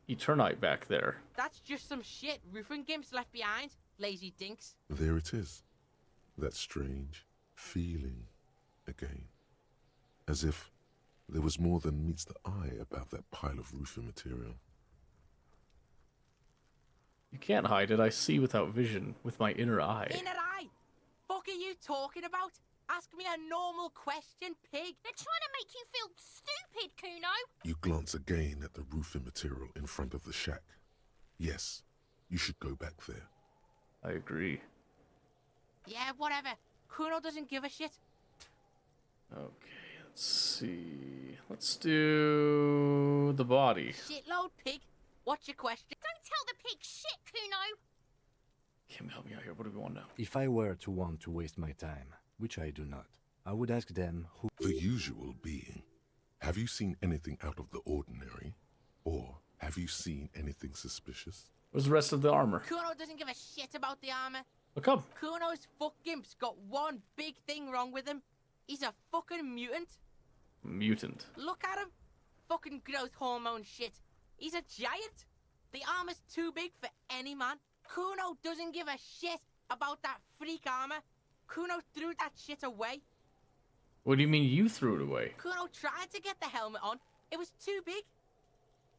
Eternite back there. That's just some shit roofing gimps left behind, lazy dinks. There it is. That strange feeling again. As if there was more than meets the eye about that pile of roofing material. You can't hide it. I see without vision, with my inner eye. Inner eye? Fuck are you talking about? Ask me a normal question, pig. They're trying to make you feel stupid, Kuno. You glance again at the roofing material in front of the shack. Yes, you should go back there. I agree. Yeah, whatever. Kuno doesn't give a shit. Okay, let's see. Let's do the body. Shitload, pig. What's your question? Don't tell the pig shit, Kuno. Kim, help me out here. What do we want now? If I were to want to waste my time, which I do not, I would ask them who... The usual being. Have you seen anything out of the ordinary? Or have you seen anything suspicious? Where's the rest of the armor? Kuno doesn't give a shit about the armor. Look up. Kuno's fuck gimp's got one big thing wrong with him. He's a fucking mutant. Mutant. Look at him. Fucking growth hormone shit. He's a giant. The armor's too big for any man. Kuno doesn't give a shit about that freak armor. Kuno threw that shit away. What do you mean you threw it away? Kuno tried to get the helmet on. It was too big.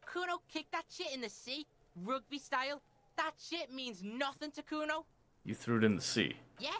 Kuno kicked that shit in the sea, rugby style. That shit means nothing to Kuno. You threw it in the sea. Yeah,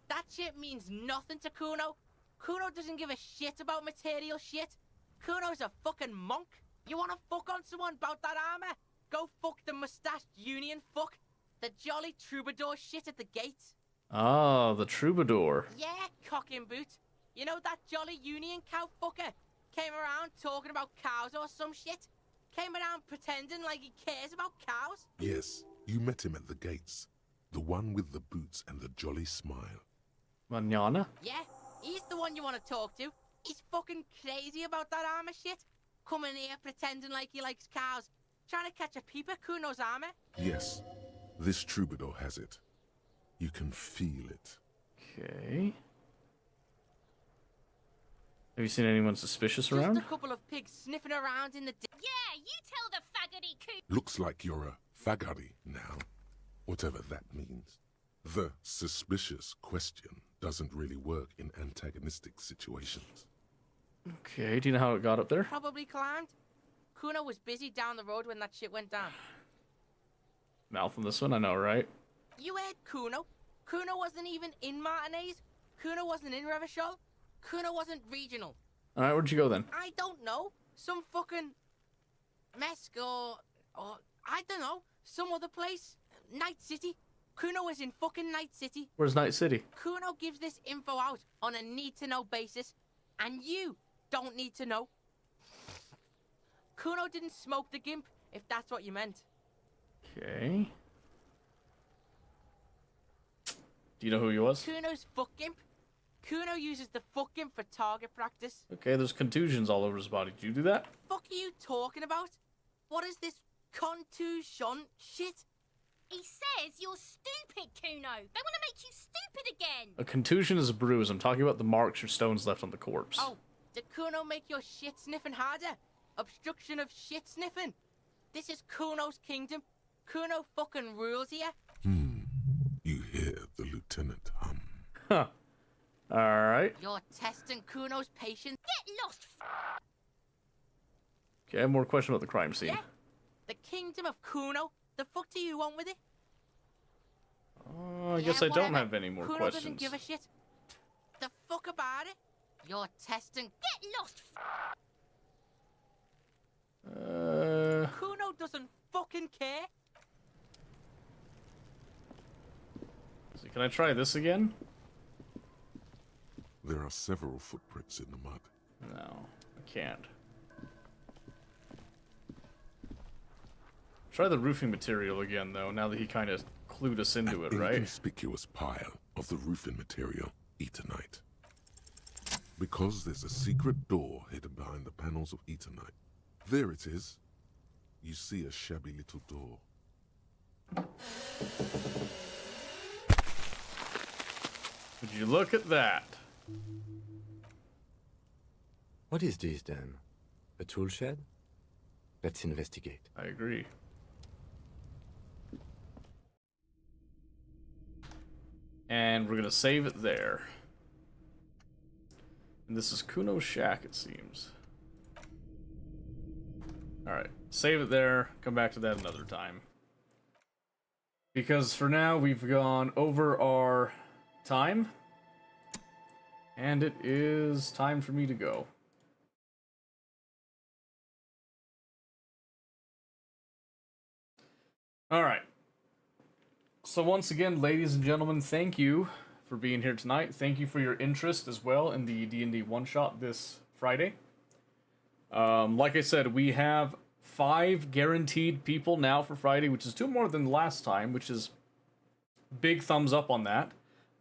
that shit means nothing to Kuno. Kuno doesn't give a shit about material shit. Kuno's a fucking monk. You wanna fuck on someone about that armor? Go fuck the mustached union fuck. The jolly troubadour shit at the gates. Ah, the troubadour. Yeah, cock and boot. You know that jolly union cow fucker? Came around talking about cows or some shit? Came around pretending like he cares about cows? Yes, you met him at the gates. The one with the boots and the jolly smile. Manana? Yeah, he's the one you want to talk to. He's fucking crazy about that armor shit. Coming here pretending like he likes cows. Trying to catch a peep at Kuno's armor. Yes, this troubadour has it. You can feel it. Okay. Have you seen anyone suspicious Just around? a couple of pigs sniffing around in the... Yeah, you tell the faggoty Kuno. Looks like you're a faggoty now, whatever that means. The suspicious question doesn't really work in antagonistic situations. Okay, do you know how it got up there? Probably climbed. Kuno was busy down the road when that shit went down. Mouth on this one, I know, right? You heard Kuno. Kuno wasn't even in Martinez. Kuno wasn't in Revachol. Kuno wasn't regional. Alright, where'd you go then? I don't know. Some fucking Mesk or I don't know. Some other place. Night City. Kuno was in fucking Night City. Where's Night City? Kuno gives this info out on a need-to-know basis, and you don't need to know. Kuno didn't smoke the gimp, if that's what you meant. Okay. Do you know who he was? Kuno's fuck gimp. Kuno uses the fuck gimp for target practice. Okay, there's contusions all over his body. Did you do that? Fuck are you talking about? What is this contusion shit? He says you're stupid, Kuno. They want to make you stupid again. A contusion is a bruise. I'm talking about the marks or stones left on the corpse. Oh, did Kuno make your shit sniffing harder? Obstruction of shit sniffing. This is Kuno's kingdom. Kuno fucking rules here. You hear the lieutenant hum. Huh. Alright. You're testing Kuno's patience. Get lost. Okay, I have more questions about the crime scene. Yeah? The kingdom of Kuno? The fuck do you want with it? I guess I don't whatever. have any more Kuno questions. doesn't give a shit. The fuck about it? You're testing. Get lost. Kuno doesn't fucking care. So can I try this again? There are several footprints in the mud. No, I can't. Try the roofing material again, though, now that he kind of clued us into it, right? Inconspicuous pile of the roofing material, Eternite. Because there's a secret door hidden behind the panels of Eternite. There it is. You see a shabby little door. Would you look at that? What is this then? A tool shed? Let's investigate. I agree. And we're gonna save it there. And this is Kuno's shack, it seems. Alright, save it there, come back to that another time. Because for now, we've gone over our time. And it is time for me to go. Alright. So once again, ladies and gentlemen, thank you for being here tonight. Thank you for your interest as well in the D&D one-shot this Friday. Like I said, we have 5 guaranteed people now for Friday, which is 2 more than last time, which is big thumbs up on that.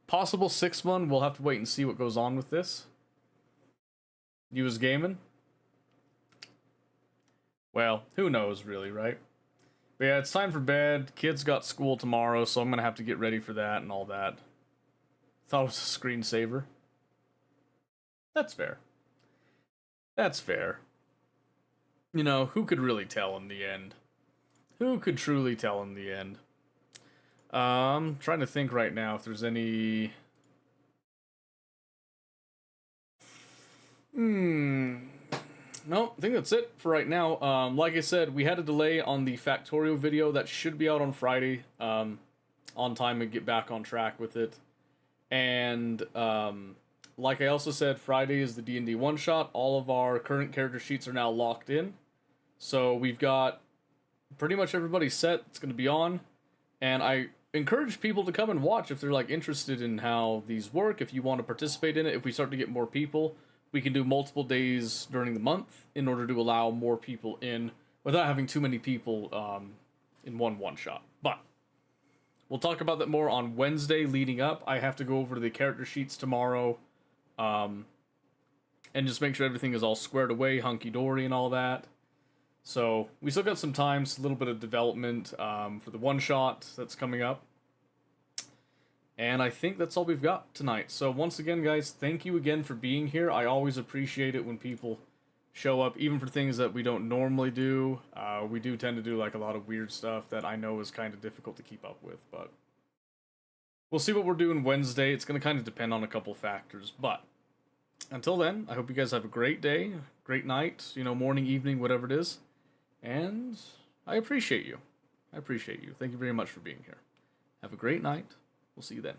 Possible 6th one, we'll have to wait and see what goes on with this. You was gaming? Well, who knows really, right? But yeah, it's time for bed. Kids got school tomorrow, so I'm gonna have to get ready for that and all that. Thought it was a screensaver. That's fair. That's fair. You know, who could really tell in the end? Who could truly tell in the end? Trying to think right now if there's any... No, I think that's it for right now. Like I said, we had a delay on the Factorio video that should be out on Friday, on time and get back on track with it. And, like I also said, Friday is the D&D one-shot. All of our current character sheets are now locked in. So we've got pretty much everybody set. It's going to be on. And I encourage people to come and watch if they're, like, interested in how these work, if you want to participate in it. If we start to get more people, we can do multiple days during the month in order to allow more people in without having too many people in one-shot. But we'll talk about that more on Wednesday leading up. I have to go over the character sheets tomorrow and just make sure everything is all squared away, hunky-dory and all that. So we still got some time, a little bit of development for the one-shot that's coming up. And I think that's all we've got tonight. So once again, guys, thank you again for being here. I always appreciate it when people show up, even for things that we don't normally do. We do tend to do like a lot of weird stuff that I know is kind of difficult to keep up with, but we'll see what we're doing Wednesday. It's going to kind of depend on a couple factors, but until then, I hope you guys have a great day, great night, morning, evening, whatever it is, and I appreciate you. I appreciate you. Thank you very much for being here. Have a great night. We'll see you then.